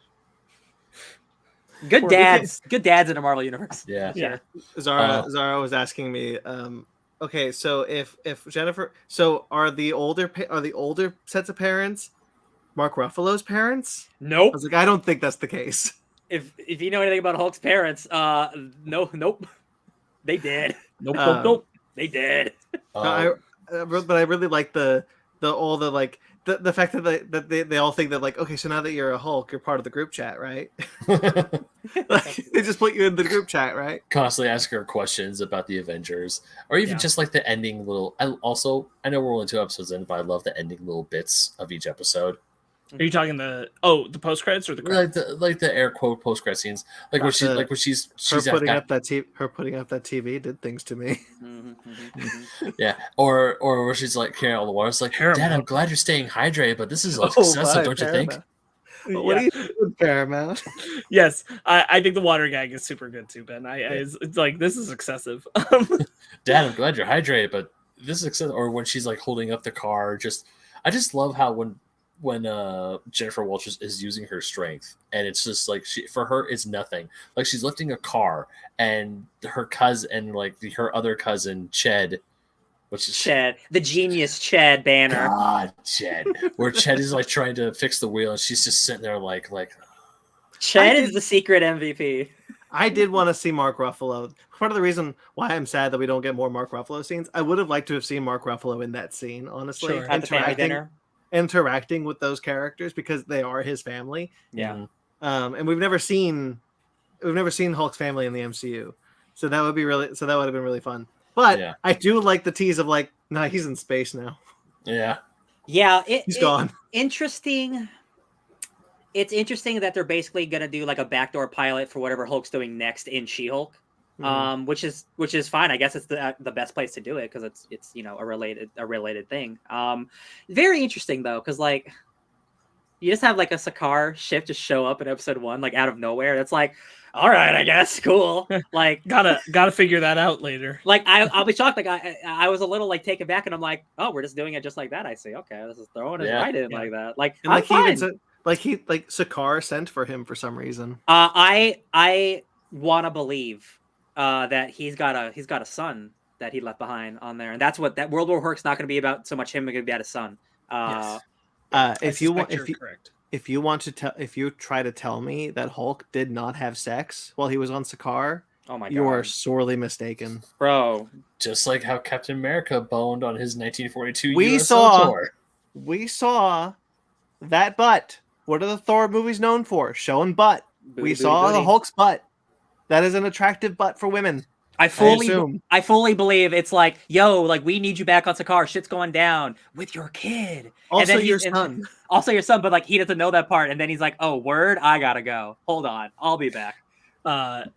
Good dads in the Marvel universe. Yeah. Zara was asking me, okay, so if Jennifer, so are the older sets of parents Mark Ruffalo's parents? Nope. I was like, I don't think that's the case. If you know anything about Hulk's parents, nope. They did. Nope. They did. But I really like the fact that they all think that like, okay, so now that you're a Hulk, you're part of the group chat, right? Like, they just put you in the group chat, right? Constantly ask her questions about the Avengers, or even just like the ending little. I know we're only 2 episodes in, but I love the ending little bits of each episode. Are you talking the post credits or the like credits? the air quote post credit scenes, like where she's her putting up that TV did things to me. Yeah, or where she's like carrying all the water. It's like, Dad, I'm glad you're staying hydrated, but this is excessive, don't you think? Well, what are you doing, Paramount? Yes, I think the water gag is super good too, Ben. It's like, this is excessive. Dad, I'm glad you're hydrated, but this is excessive. Or when she's like holding up the car, I just love how when Jennifer Walters is using her strength, and it's just like for her it's nothing. Like she's lifting a car, and her cousin and like her other cousin Ched, which is Ched, the genius Ched Banner. God, Ched, where Ched is like trying to fix the wheel, and she's just sitting there like. Ched is the secret MVP. I did want to see Mark Ruffalo. Part of the reason why I'm sad that we don't get more Mark Ruffalo scenes, I would have liked to have seen Mark Ruffalo in that scene, honestly. Sure. At the family dinner. Interacting with those characters because they are his family. Yeah. And we've never seen Hulk's family in the MCU. So that would have been really fun. But I do like the tease of like, nah, he's in space now. Yeah. Yeah, he's gone. Interesting. It's interesting that they're basically gonna do like a backdoor pilot for whatever Hulk's doing next in She-Hulk, which is fine. I guess it's the best place to do it because it's a related thing. Very interesting though, because like you just have like a Sakaar ship just show up in episode 1 like out of nowhere. That's like, all right, I guess, cool. Like gotta figure that out later. Like I'll be shocked. Like I was a little like taken back, and I'm like, oh, we're just doing it just like that. I see. Okay, this is throwing it right in like that. Like and I'm fine. Sakaar sent for him for some reason. I want to believe that he's got a son that he left behind on there, and that's what that World War Hulk's not going to be about so much him. It's going to be about his son. Yes. If you try to tell me that Hulk did not have sex while he was on Sakaar, oh my God, you are sorely mistaken, bro. Just like how Captain America boned on his 1942 we saw that butt. What are the Thor movies known for? Showing butt. We saw the Hulk's butt. That is an attractive butt for women. I fully believe it's like, yo, like we need you back on Sakaar. Shit's going down with your kid. Also your son. Also your son, but like he doesn't know that part. And then he's like, oh, word, I gotta go. Hold on, I'll be back.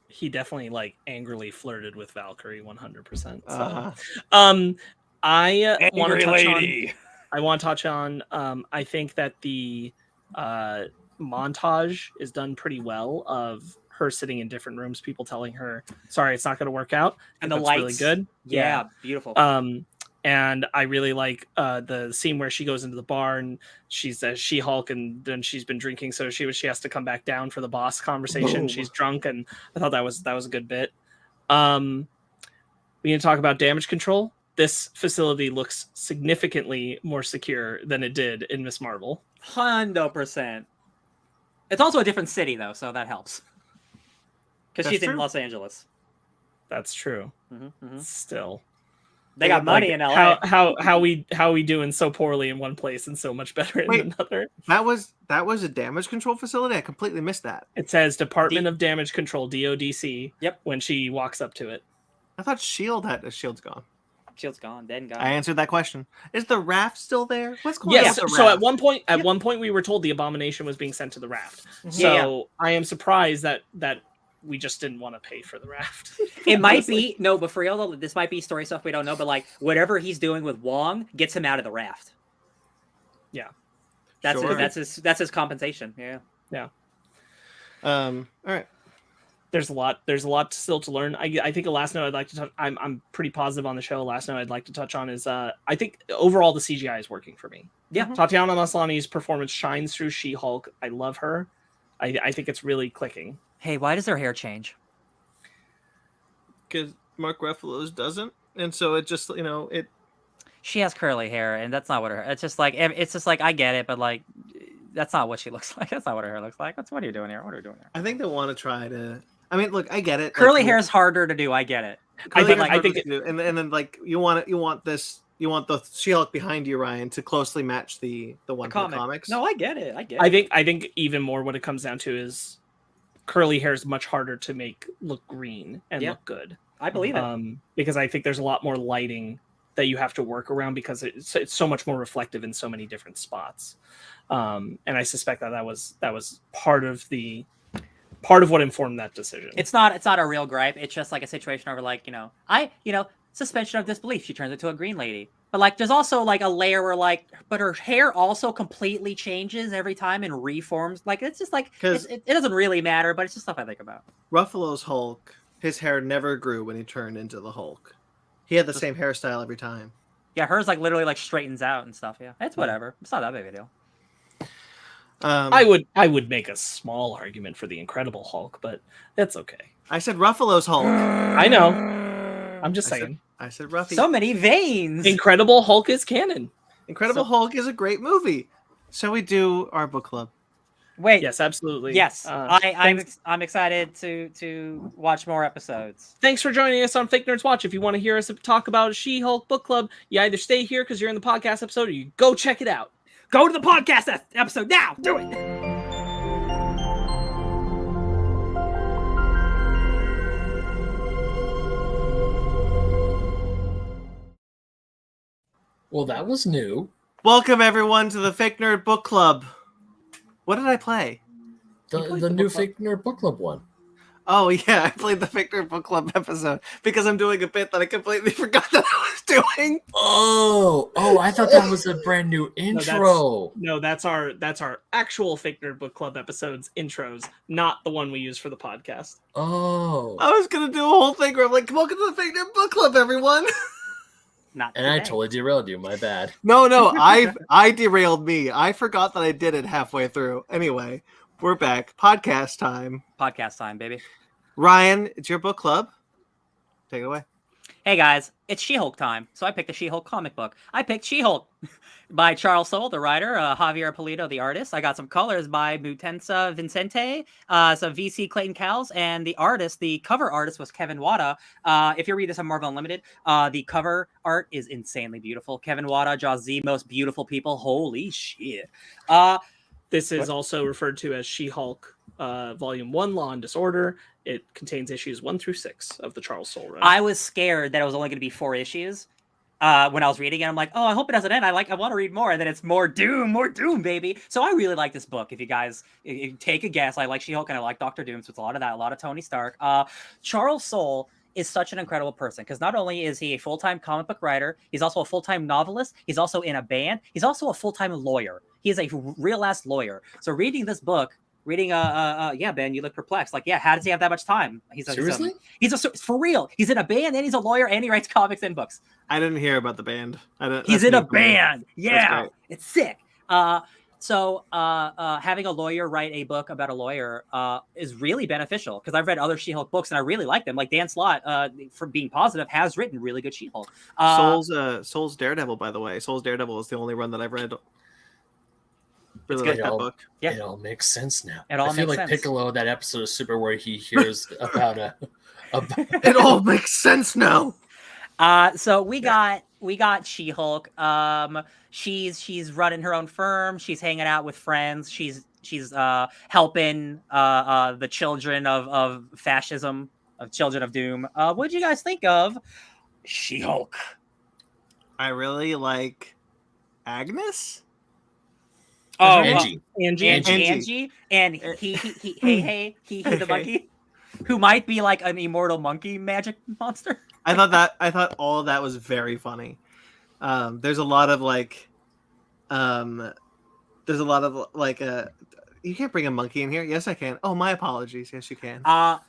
He definitely like angrily flirted with Valkyrie 100%. So. I want to touch on I think that the montage is done pretty well of her sitting in different rooms, people telling her, sorry, it's not going to work out. And the lights. Really good. Yeah, beautiful. And I really like the scene where she goes into the bar and she's a She-Hulk, and then she's been drinking, so she has to come back down for the boss conversation. Boom. She's drunk, and I thought that was a good bit. We need to talk about damage control. This facility looks significantly more secure than it did in Ms. Marvel. 100%. It's also a different city though, so that helps. Because she's in Los Angeles. That's true. Still, they got money in LA. How we doing so poorly in one place and so much better in another? That was a damage control facility. I completely missed that. It says Department of Damage Control, DODC. Yep. When she walks up to it, I thought Shield's gone. Shield's gone. Then gone. I answered that question. Is the raft still there? What's going on? Yes. So at one point, we were told the Abomination was being sent to the raft. So I am surprised that we just didn't want to pay for the raft. It might be but for real though, this might be story stuff we don't know. But like whatever he's doing with Wong gets him out of the raft. Yeah, that's his compensation. Yeah. All right. There's a lot still to learn. I think a last note I'd like to touch. I'm pretty positive on the show. Last note I'd like to touch on is I think overall the CGI is working for me. Yeah. Tatiana Maslany's performance shines through She-Hulk. I love her. I think it's really clicking. Hey, why does her hair change? Because Mark Ruffalo's doesn't, and so it just it. She has curly hair, and that's not what her. It's just like I get it, but like that's not what she looks like. That's not what her hair looks like. What are you doing here? What are you doing here? I think they want to try to. I mean, look, I get it. Curly hair is harder to do. I get it. I think and then like you want the She-Hulk behind you, Ryan, to closely match the one from the comics. No, I get it. I think even more what it comes down to is curly hair is much harder to make look green and look good. I believe it. Because I think there's a lot more lighting that you have to work around because it's so much more reflective in so many different spots. And I suspect that was part of what informed that decision. It's not a real gripe. It's just like a situation over like, suspension of disbelief. She turns into a green lady. But like there's also like a layer where like but her hair also completely changes every time and reforms. Like it's just like it doesn't really matter, but it's just stuff I think about. Ruffalo's Hulk, his hair never grew when he turned into the Hulk. He had the same hairstyle every time. Yeah, hers like literally like straightens out and stuff. Yeah. It's whatever. It's not that big a deal. I would make a small argument for the Incredible Hulk, but that's okay. I said Ruffalo's Hulk. I know. I'm just saying. I said Ruffy. So many veins. Incredible Hulk is canon. Incredible Hulk is a great movie. Shall we do our book club? Wait. Yes, absolutely. Yes. I'm excited to watch more episodes. Thanks for joining us on Fake Nerds Watch. If you want to hear us talk about She-Hulk book club, you either stay here because you're in the podcast episode or you go check it out. Go to the podcast episode now. Do it. Well, that was new. Welcome everyone to the Fake Nerd Book Club. What did I play? The new Fake Nerd Book Club one. Oh yeah, I played the Fake Nerd Book Club episode because I'm doing a bit that I completely forgot that I was doing. Oh, I thought that was a brand new intro. No, that's our actual Fake Nerd Book Club episodes intros, not the one we use for the podcast. Oh. I was gonna do a whole thing where I'm like, welcome to the Fake Nerd Book Club, everyone. And I totally derailed you. My bad. No, I derailed me. I forgot that I did it halfway through. Anyway, we're back. Podcast time. Podcast time, baby. Ryan, it's your book club. Take it away. Hey guys, it's She-Hulk time. So I picked a She-Hulk comic book. I picked She-Hulk by Charles Soule, the writer, Javier Pulido, the artist. I got some colors by Mutensa Vincente, some VC Clayton Cowles, and the cover artist was Kevin Wada. If you read this on Marvel Unlimited, the cover art is insanely beautiful. Kevin Wada draws the most beautiful people. Holy shit. This is also referred to as She-Hulk Volume 1, Law and Disorder. It contains issues 1 through 6 of the Charles Soule run. I was scared that it was only going to be 4 issues when I was reading it. I'm like, oh, I hope it doesn't end. I want to read more. And then it's more Doom, baby. So I really like this book. If you guys take a guess, I like She-Hulk and I like Dr. Doom. So it's a lot of that, a lot of Tony Stark. Charles Soule is such an incredible person because not only is he a full-time comic book writer, he's also a full-time novelist. He's also in a band. He's also a full-time lawyer. He is a real-ass lawyer. So reading this book, yeah, Ben, you look perplexed. Like, yeah, how does he have that much time? Seriously? He's for real. He's in a band and he's a lawyer and he writes comics and books. I didn't hear about the band. He's in a band. Yeah, it's sick. So having a lawyer write a book about a lawyer is really beneficial because I've read other She-Hulk books and I really like them. Like Dan Slott, for being positive, has written really good She-Hulk. Soule's Daredevil, by the way. Soule's Daredevil is the only run that I've read. Really like that book. Yeah. It all makes sense now. I feel like sense. Piccolo, that episode of Super where he hears about It all makes sense now. So we got She-Hulk. She's running her own firm. She's hanging out with friends. She's helping the children of fascism, of children of doom. What did you guys think of She-Hulk? I really like Agnes. Oh, Angie, and he the monkey, who might be like an immortal monkey magic monster. I thought all of that was very funny. There's a lot of you can't bring a monkey in here. Yes, I can. Oh, my apologies. Yes, you can. I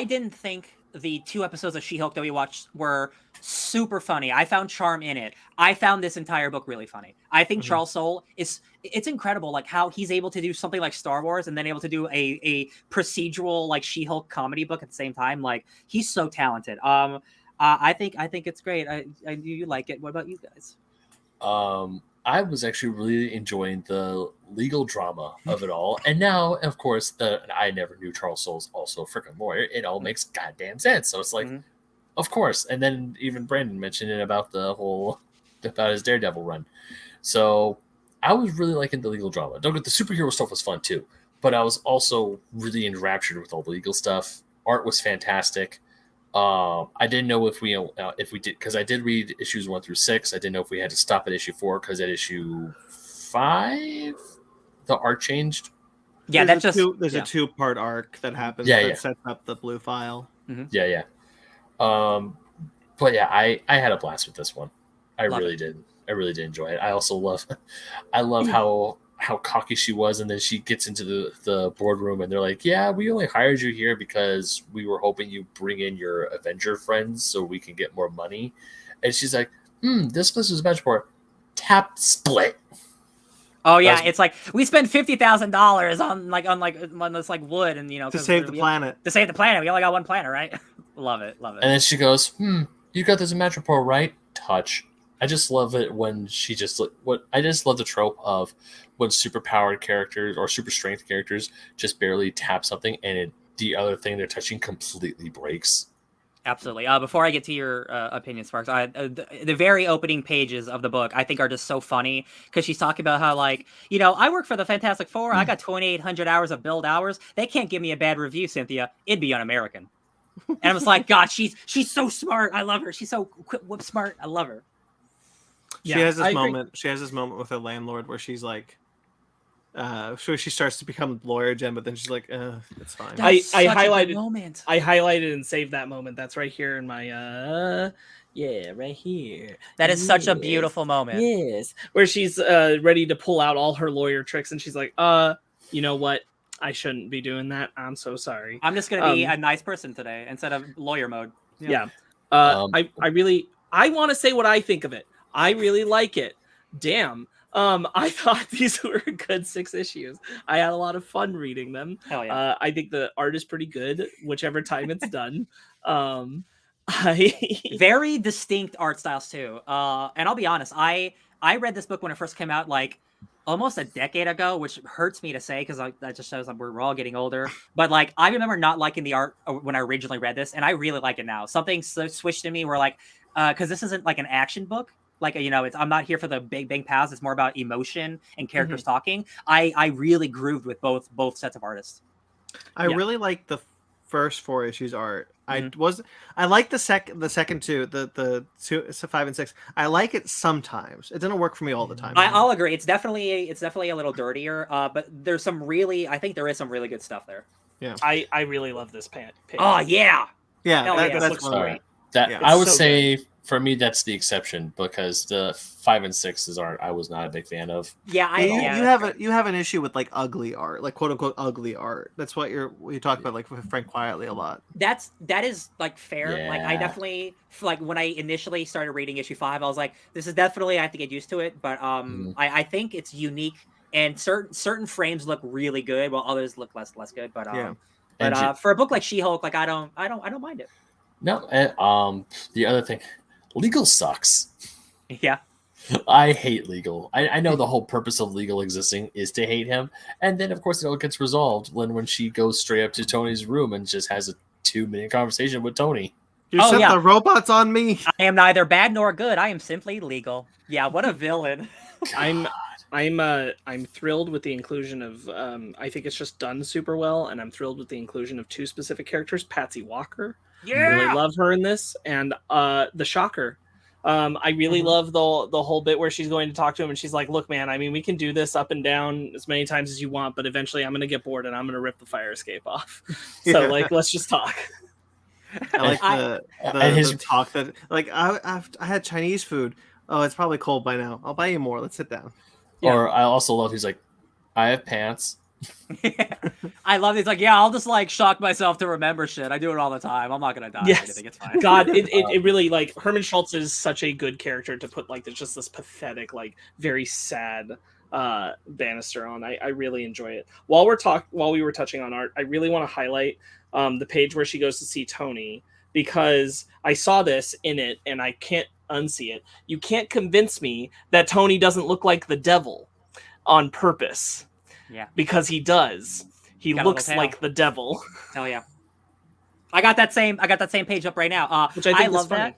didn't think the 2 episodes of She-Hulk that we watched were super funny. I found charm in it. I found this entire book really funny. I think Charles Soule it's incredible like how he's able to do something like Star Wars and then able to do a procedural like She-Hulk comedy book at the same time. Like he's so talented. I think it's great. I knew you like it. What about you guys? I was actually really enjoying the legal drama of it all. And now, of course, I never knew Charles Soule's also a freaking lawyer. It all makes goddamn sense. So it's like, of course. And then even Brandon mentioned it about about his Daredevil run. So I was really liking the legal drama. Don't get the superhero stuff was fun too, but I was also really enraptured with all the legal stuff. Art was fantastic. I didn't know if we did, because I did read issues 1 through 6. I didn't know if we had to stop at issue 4 because at issue 5 the art changed. Yeah, there's that's there's a 2-part arc that happens that sets up the blue file. Mm-hmm. Yeah. But yeah, I had a blast with this one. I really did enjoy it. I also love how cocky she was, and then she gets into the boardroom and they're like, yeah, we only hired you here because we were hoping you bring in your Avenger friends so we can get more money. And she's like, this place was meant for tap split. Oh yeah, it's like we spent $50,000 on this like wood, and to save the planet. To save the planet, we only got one planet, right? Love it. And then she goes, you got this in Metropole, right? Touch. I just love it when she I just love the trope of when superpowered characters or super strength characters just barely tap something and the other thing they're touching completely breaks. Absolutely. Before I get to your opinion, Sparks, the very opening pages of the book I think are just so funny because she's talking about how, like, I work for the Fantastic Four. I got 2,800 hours of build hours. They can't give me a bad review, Cynthia. It'd be un-American. And I was like, God, she's so smart. I love her. She's so whip smart. I love her. She has this moment. She has this moment with her landlord where she's like, so she starts to become lawyer Jen, but then she's like, it's fine. I highlighted and saved that moment. That's right here in my right here. That is such a beautiful moment. Yes, where she's ready to pull out all her lawyer tricks, and she's like, you know what? I shouldn't be doing that. I'm so sorry. I'm just gonna be a nice person today instead of lawyer mode. Yeah. I want to say what I think of it. I really like it. Damn. I thought these were a good 6 issues. I had a lot of fun reading them. Hell yeah. I think the art is pretty good, whichever time it's done. Very distinct art styles too. And I'll be honest, I read this book when it first came out, like almost a decade ago, which hurts me to say because that just shows we're all getting older. But like, I remember not liking the art when I originally read this, and I really like it now. Something switched in me where like, because this isn't like an action book. Like, I'm not here for the bang pals. It's more about emotion and characters talking. I really grooved with both sets of artists. I really like the first 4 issues art. I like the second 2, the 2, 5 and 6. I like it sometimes. It doesn't work for me all the time. I'll agree. It's definitely a little dirtier. But there's I think there is some really good stuff there. Yeah. I really love this page. Oh yeah. Yeah. That's great. I would say for me that's the exception because the 5 and 6's art I was not a big fan of. Yeah, you have an issue with like ugly art, like quote unquote ugly art. That's what you talk about like with Frank Quietly a lot. That is like fair. Yeah. Like I definitely like when I initially started reading issue 5, I was like, this is definitely I have to get used to it. But I think it's unique and certain frames look really good while others look less good. But for a book like She-Hulk, like I don't mind it. No, and the other thing, Legal sucks. Yeah. I hate Legal. I know the whole purpose of Legal existing is to hate him. And then, of course, it all gets resolved when she goes straight up to Tony's room and just has a 2-minute conversation with Tony. You set the robots on me. I am neither bad nor good. I am simply legal. Yeah, what a villain. I'm thrilled with the inclusion of I think it's just done super well, and I'm thrilled with the inclusion of 2 specific characters, Patsy Walker. Yeah, I really love her in this, and the Shocker. I really love the whole bit where she's going to talk to him, and she's like, "Look, man, I mean, we can do this up and down as many times as you want, but eventually, I'm going to get bored and I'm going to rip the fire escape off. So, like, let's just talk." I like his talk that like I had Chinese food. Oh, it's probably cold by now. I'll buy you more. Let's sit down. Yeah. Or I also love he's like, I have pants. I love it. It's like, yeah, I'll just like shock myself to remember shit. I do it all the time. I'm not gonna die. Yes. I think it's fine. God, it really like Herman Schultz is such a good character to put like just this pathetic, like very sad Bannister on. I really enjoy it. While we were touching on art, I really want to highlight the page where she goes to see Tony, because I saw this in it and I can't unsee it. You can't convince me that Tony doesn't look like the devil on purpose. Yeah, because he does. He looks like the devil. Hell yeah! I got that same page up right now. Which I think love that.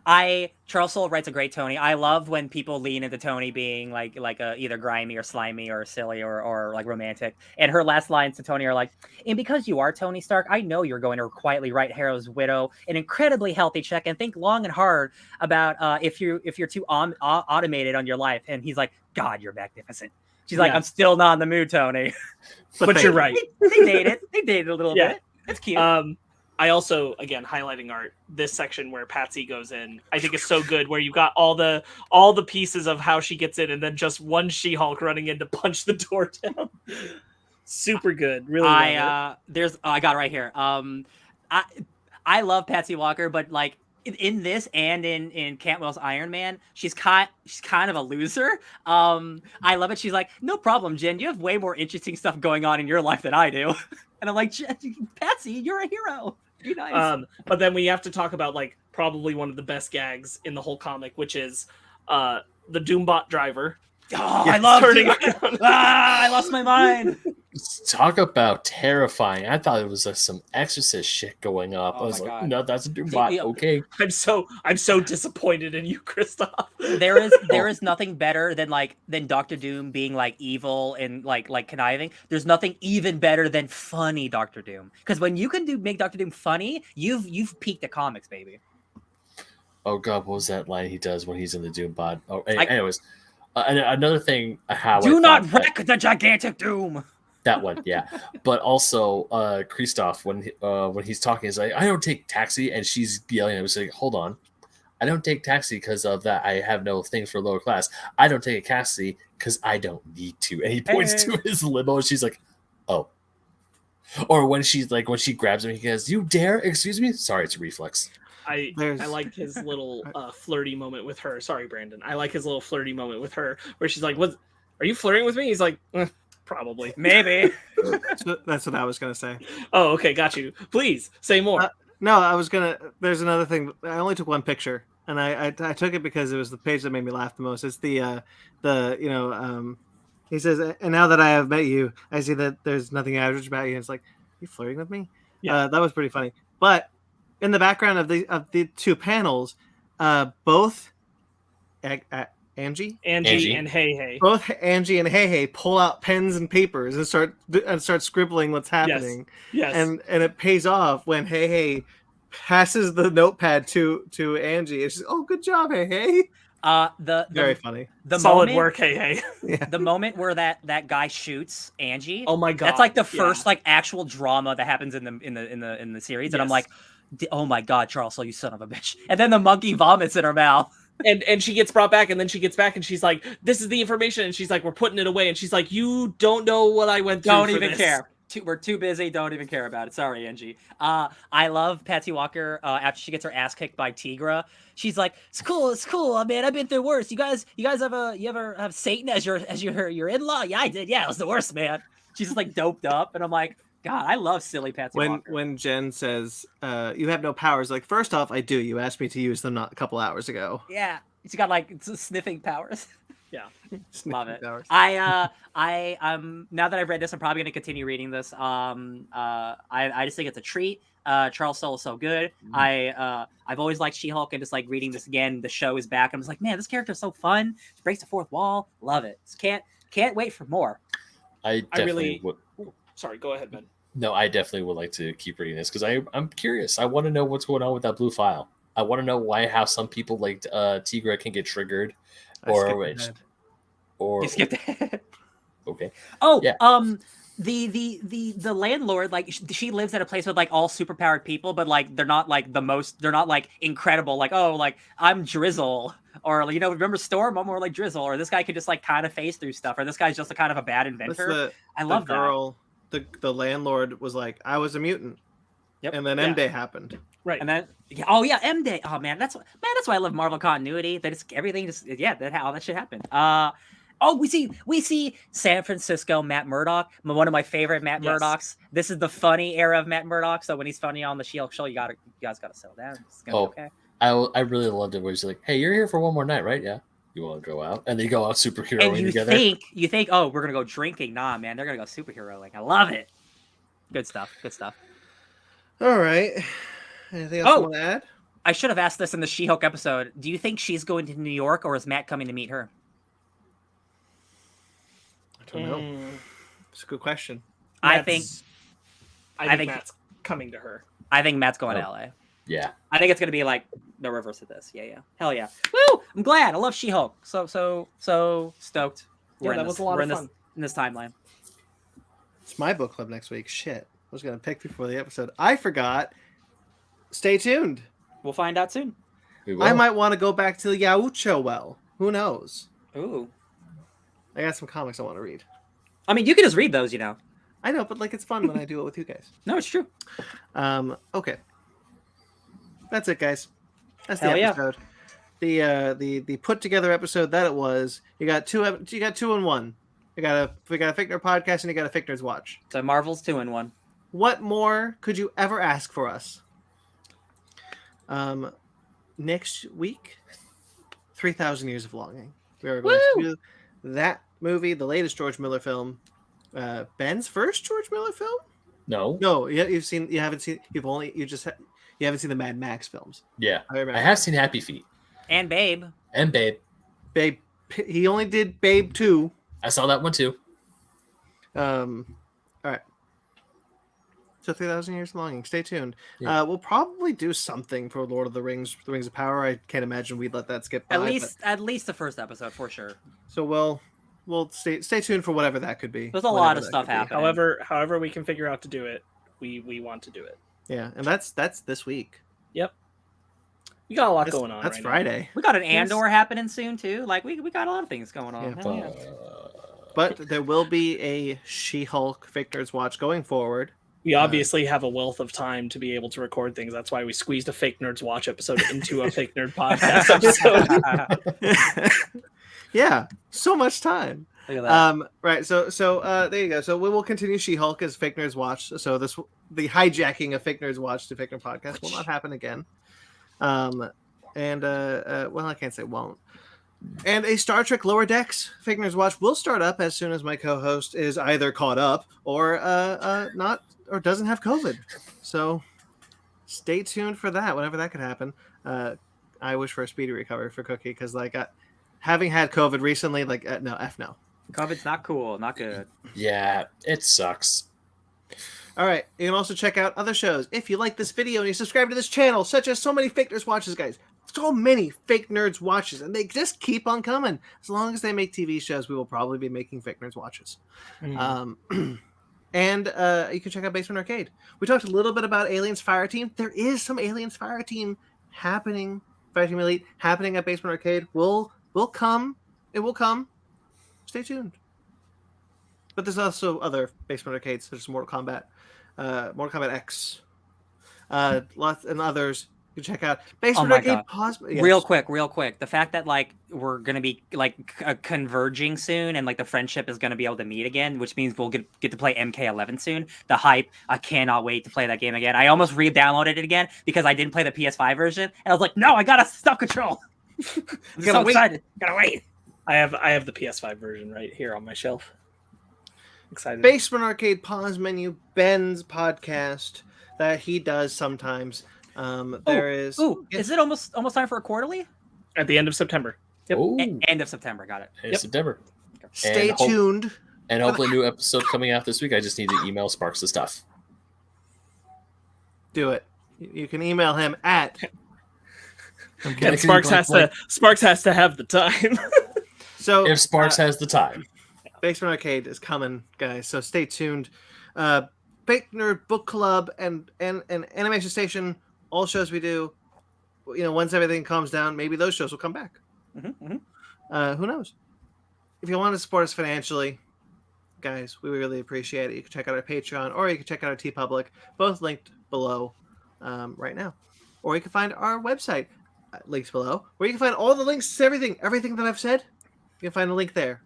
Charles Soule writes a great Tony. I love when people lean into Tony being like either grimy or slimy or silly or like romantic. And her last lines to Tony are like, "And because you are Tony Stark, I know you're going to quietly write Harrow's widow an incredibly healthy check and think long and hard about if you're too automated on your life." And he's like, "God, you're magnificent." She's like, "I'm still not in the mood, Tony." But you're right. They dated a little bit. It's cute. I also, again, highlighting art, this section where Patsy goes in, I think is so good, where you've got all the pieces of how she gets in, and then just one She-Hulk running in to punch the door down. Super good. Really love it. I got it right here. I love Patsy Walker, but like in this and in Cantwell's Iron Man, she's kind of a loser. I love it. She's like, "No problem, Jen. You have way more interesting stuff going on in your life than I do." And I'm like, "Patsy, you're a hero. Be nice." But then we have to talk about like probably one of the best gags in the whole comic, which is the Doombot driver. Oh, I love turning. I lost my mind. Talk about terrifying! I thought it was some Exorcist shit going up. Oh I was like, God. "No, that's a Doombot." Okay, I'm so disappointed in you, Christoph. There is nothing better than Doctor Doom being like evil and like conniving. There's nothing even better than funny Doctor Doom. Because when you can make Doctor Doom funny, you've peaked at comics, baby. Oh God, what was that line he does when he's in the Doombot? Oh, anyways, another thing. How do not wreck the gigantic Doom. That one, yeah. But also, Christoph, when he's talking, he's like, "I don't take taxi," and she's yelling. I was like, "Hold on, I don't take taxi because of that. I have no things for lower class. I don't take a taxi because I don't need to." And he points to his limo, and she's like, "Oh." Or when she grabs him, he goes, "You dare? Excuse me? Sorry, it's a reflex." I like his little flirty moment with her. Sorry, Brandon. I like his little flirty moment with her where she's like, "What? Are you flirting with me?" He's like, "Probably, maybe." That's what I was gonna say. Oh, okay, got you. Please say more. No, I was gonna. There's another thing. I only took one picture, and I took it because it was the page that made me laugh the most. It's the he says, "And now that I have met you, I see that there's nothing average about you." And it's like, "You flirting with me?" Yeah, that was pretty funny. But in the background of the two panels, both Angie and Hey. Both Angie and Hey pull out pens and papers and start scribbling what's happening. Yes. And it pays off when Hey passes the notepad to Angie. And she's, "Oh, good job, Hey." Very funny. The solid work, Hey. Yeah. The moment where that guy shoots Angie. Oh my God. That's like the first like actual drama that happens in the series, and I'm like, "Oh my God, Charles Soule, you son of a bitch!" And then the monkey vomits in her mouth. And she gets brought back, and then she gets back, and she's like, "This is the information," and she's like, "We're putting it away," and she's like, "You don't know what I went through. Don't even care. We're too busy. Don't even care about it. Sorry, Angie." I love Patsy Walker. After she gets her ass kicked by Tigra, she's like, "It's cool. Man, I've been through worse. You guys ever have Satan as your in-law?" "Yeah, I did. Yeah, it was the worst, man." She's just like doped up, and I'm like, God, I love silly Patsy Walker. When Jen says, "You have no powers," like, first off, I do. You asked me to use them not a couple hours ago. Yeah, she's got like sniffing powers. Yeah, love it. Powers. I now that I've read this, I'm probably gonna continue reading this. I just think it's a treat. Charles Soule is so good. I've always liked She-Hulk, and just like reading this again, the show is back. I'm just like, man, this character is so fun. She breaks the fourth wall. Love it. Just can't wait for more. I definitely would. Sorry, go ahead, Ben. No, I definitely would like to keep reading this because I'm curious. I want to know what's going on with that blue file. I want to know how some people like Tigra can get triggered, or You skipped ahead. Okay. Oh, yeah. The landlord, like, she lives at a place with like all superpowered people, but like they're not like they're not like incredible. Like, oh, like I'm Drizzle, or remember Storm? I'm more like Drizzle, or this guy could just like kind of phase through stuff, or this guy's just a kind of a bad inventor. I love the girl. The landlord was like, "I was a mutant." Yep. And then M-Day happened. Right. And then M-Day. Oh man, that's why I love Marvel continuity. That it's everything all that shit happened. We see San Francisco Matt Murdock, one of my favorite Matt Murdocks. This is the funny era of Matt Murdock. So when he's funny on the She-Hulk show, you guys gotta settle down. It's gonna be okay. I really loved it where he's like, "Hey, you're here for one more night, right? Yeah. You want to go out?" And they go out superheroing together. You think, oh, we're gonna go drinking? Nah, man, they're gonna go superheroing. I love it. Good stuff. All right. Anything else you want to add? I should have asked this in the She-Hulk episode. Do you think she's going to New York, or is Matt coming to meet her? I don't know. It's a good question. I think Matt's coming to her. I think Matt's going to LA. Yeah. I think it's going to be like the reverse of this. Yeah. Hell yeah. Woo! I'm glad. I love She-Hulk. So stoked. Yeah, that was a lot of fun. In this timeline. It's my book club next week. Shit. I was going to pick before the episode. I forgot. Stay tuned. We'll find out soon. I might want to go back to the Yaucho well. Who knows? Ooh. I got some comics I want to read. I mean, you can just read those, you know. I know, but like it's fun when I do it with you guys. No, it's true. Okay. That's it, guys. That's the Hell yeah. episode. The put together episode that it was. You got two in one. We got a Fake Nerd podcast and you got a Fake Nerds watch. So Marvel's 2-in-1. What more could you ever ask for us? Next week, 3,000 Years of Longing. We are going to do that movie, the latest George Miller film. Ben's first George Miller film? No, you haven't seen the Mad Max films. Yeah, I have seen Happy Feet And Babe. Babe, he only did Babe 2. I saw that one too. All right. So 3,000 Years of Longing. Stay tuned. Yeah. We'll probably do something for Lord of the Rings, The Rings of Power. I can't imagine we'd let that skip by. At least the first episode for sure. So we'll stay tuned for whatever that could be. There's a lot of stuff happening. However we can figure out to do it, we want to do it. Yeah, and that's this week. Yep. We got a lot going on. That's right Friday. now. We got an Andor happening soon too. Like we got a lot of things going on. Yeah, Hell yeah. But there will be a She-Hulk Fake Nerds watch going forward. We obviously have a wealth of time to be able to record things. That's why we squeezed a Fake Nerds watch episode into a Fake Nerd podcast episode. Yeah, so much time. Look at that. Right. So there you go. So we will continue She-Hulk as Fake Nerds watch. So the hijacking of Fake Nerds watch to Fake Nerd podcast will not happen again. Well, I can't say won't. And a Star Trek Lower Decks Fake Nerds watch will start up as soon as my co-host is either caught up or not, or doesn't have COVID. So stay tuned for that. Whenever that could happen. I wish for a speedy recovery for Cookie because having had COVID recently, no. COVID's not cool, not good. Yeah, it sucks. All right. You can also check out other shows. If you like this video and you subscribe to this channel, such as so many Fake Nerds watches, guys. So many Fake Nerds watches, and they just keep on coming. As long as they make TV shows, we will probably be making Fake Nerds watches. And you can check out Basement Arcade. We talked a little bit about Aliens Fireteam. There is some Aliens Fireteam happening, Fireteam Elite happening at Basement Arcade. Will come. It will come. Stay tuned. But there's also other Basement Arcades, such as Mortal Kombat X, lots and others. You can check out Basement Arcade. Yes. Real quick. The fact that we're gonna be converging soon, and the friendship is gonna be able to meet again, which means we'll get to play MK11 soon. The hype! I cannot wait to play that game again. I almost re-downloaded it again because I didn't play the PS5 version, and I was like, no, I gotta stop control. I'm so excited. Gotta wait. I have the PS5 version right here on my shelf. Excited. Basement Arcade Pause Menu, Ben's podcast that he does sometimes. Is it almost time for a quarterly? At the end of September. Yep. End of September. Got it. End of September. Stay tuned. And hopefully a new episode coming out this week. I just need to email Sparks the stuff. Do it. You can email him at. And Sparks has to have the time. So if Sparks has the time. Basement Arcade is coming, guys. So stay tuned. Fake Nerd Book Club and Animation Station, all shows we do. Once everything calms down, maybe those shows will come back. Who knows? If you want to support us financially, guys, we really appreciate it. You can check out our Patreon or you can check out our TeePublic, both linked below right now. Or you can find our website, links below, where you can find all the links to everything that I've said. You can find a link there.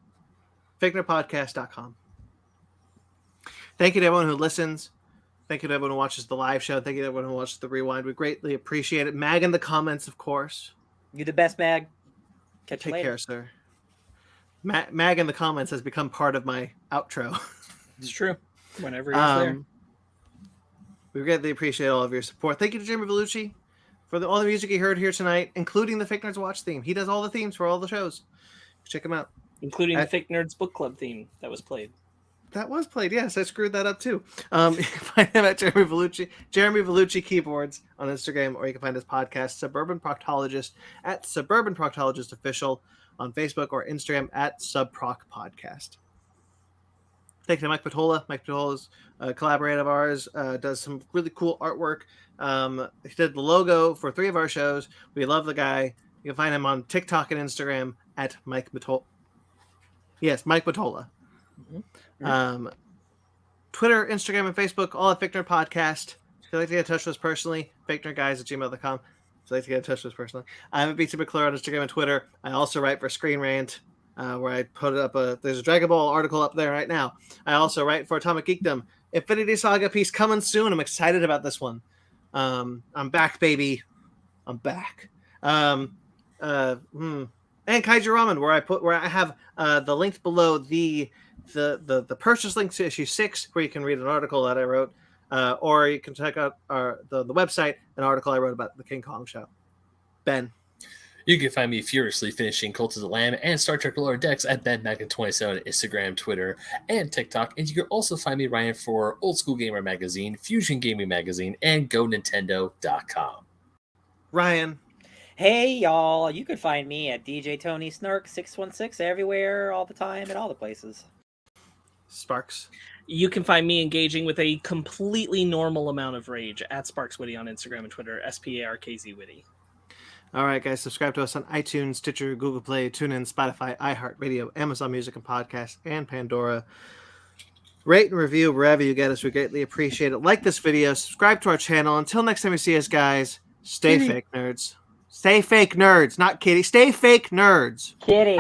FakeNerdPodcast.com. Thank you to everyone who listens. Thank you to everyone who watches the live show. Thank you to everyone who watches the rewind. We greatly appreciate it. Mag in the comments, of course. You the best, Mag. Catch you Take later. care, sir. Mag in the comments has become part of my outro. It's true. Whenever he's there. We greatly appreciate all of your support. Thank you to Jimmy Vellucci for all the music you heard here tonight, including the Fake Nerds Watch theme. He does all the themes for all the shows. Check him out. Including the Fake Nerds Book Club theme that was played. That was played, yes. I screwed that up too. You can find him at Jeremy Vellucci Keyboards on Instagram, or you can find his podcast, Suburban Proctologist, at Suburban Proctologist Official on Facebook or Instagram at SubProc Podcast. Thank you to Mike Patola. Mike Patola is a collaborator of ours, does some really cool artwork. He did the logo for 3 of our shows. We love the guy. You can find him on TikTok and Instagram at Mike Patola. Yes, Mike Patola. Mm-hmm. Twitter, Instagram, and Facebook, all at Fake Nerd Podcast. If you'd like to get in touch with us personally, fakenerdguys@gmail.com. If you'd like to get in touch with us personally, I'm at BT McClure on Instagram and Twitter. I also write for Screen Rant, where I put up there's a Dragon Ball article up there right now. I also write for Atomic Geekdom. Infinity Saga piece coming soon. I'm excited about this one. I'm back, baby. I'm back. And Kaiju Ramen, where I have the link below the purchase link to issue 6, where you can read an article that I wrote, or you can check out the website, an article I wrote about the King Kong show. Ben. You can find me furiously finishing Cult of the Lamb and Star Trek Lower Decks at BenMagan27 on Instagram, Twitter, and TikTok. And you can also find me writing for Old School Gamer Magazine, Fusion Gaming Magazine, and GoNintendo.com. Ryan. Hey, y'all. You can find me at DJ Tony Snark 616 everywhere, all the time, at all the places. Sparks. You can find me engaging with a completely normal amount of rage at Sparks Witty on Instagram and Twitter, SPARKZ Witty. All right, guys, subscribe to us on iTunes, Stitcher, Google Play, TuneIn, Spotify, iHeartRadio, Amazon Music and Podcasts, and Pandora. Rate and review wherever you get us. We greatly appreciate it. Like this video, subscribe to our channel. Until next time you see us, guys, stay fake nerds. Stay fake nerds, not kitty. Stay fake nerds. Kitty.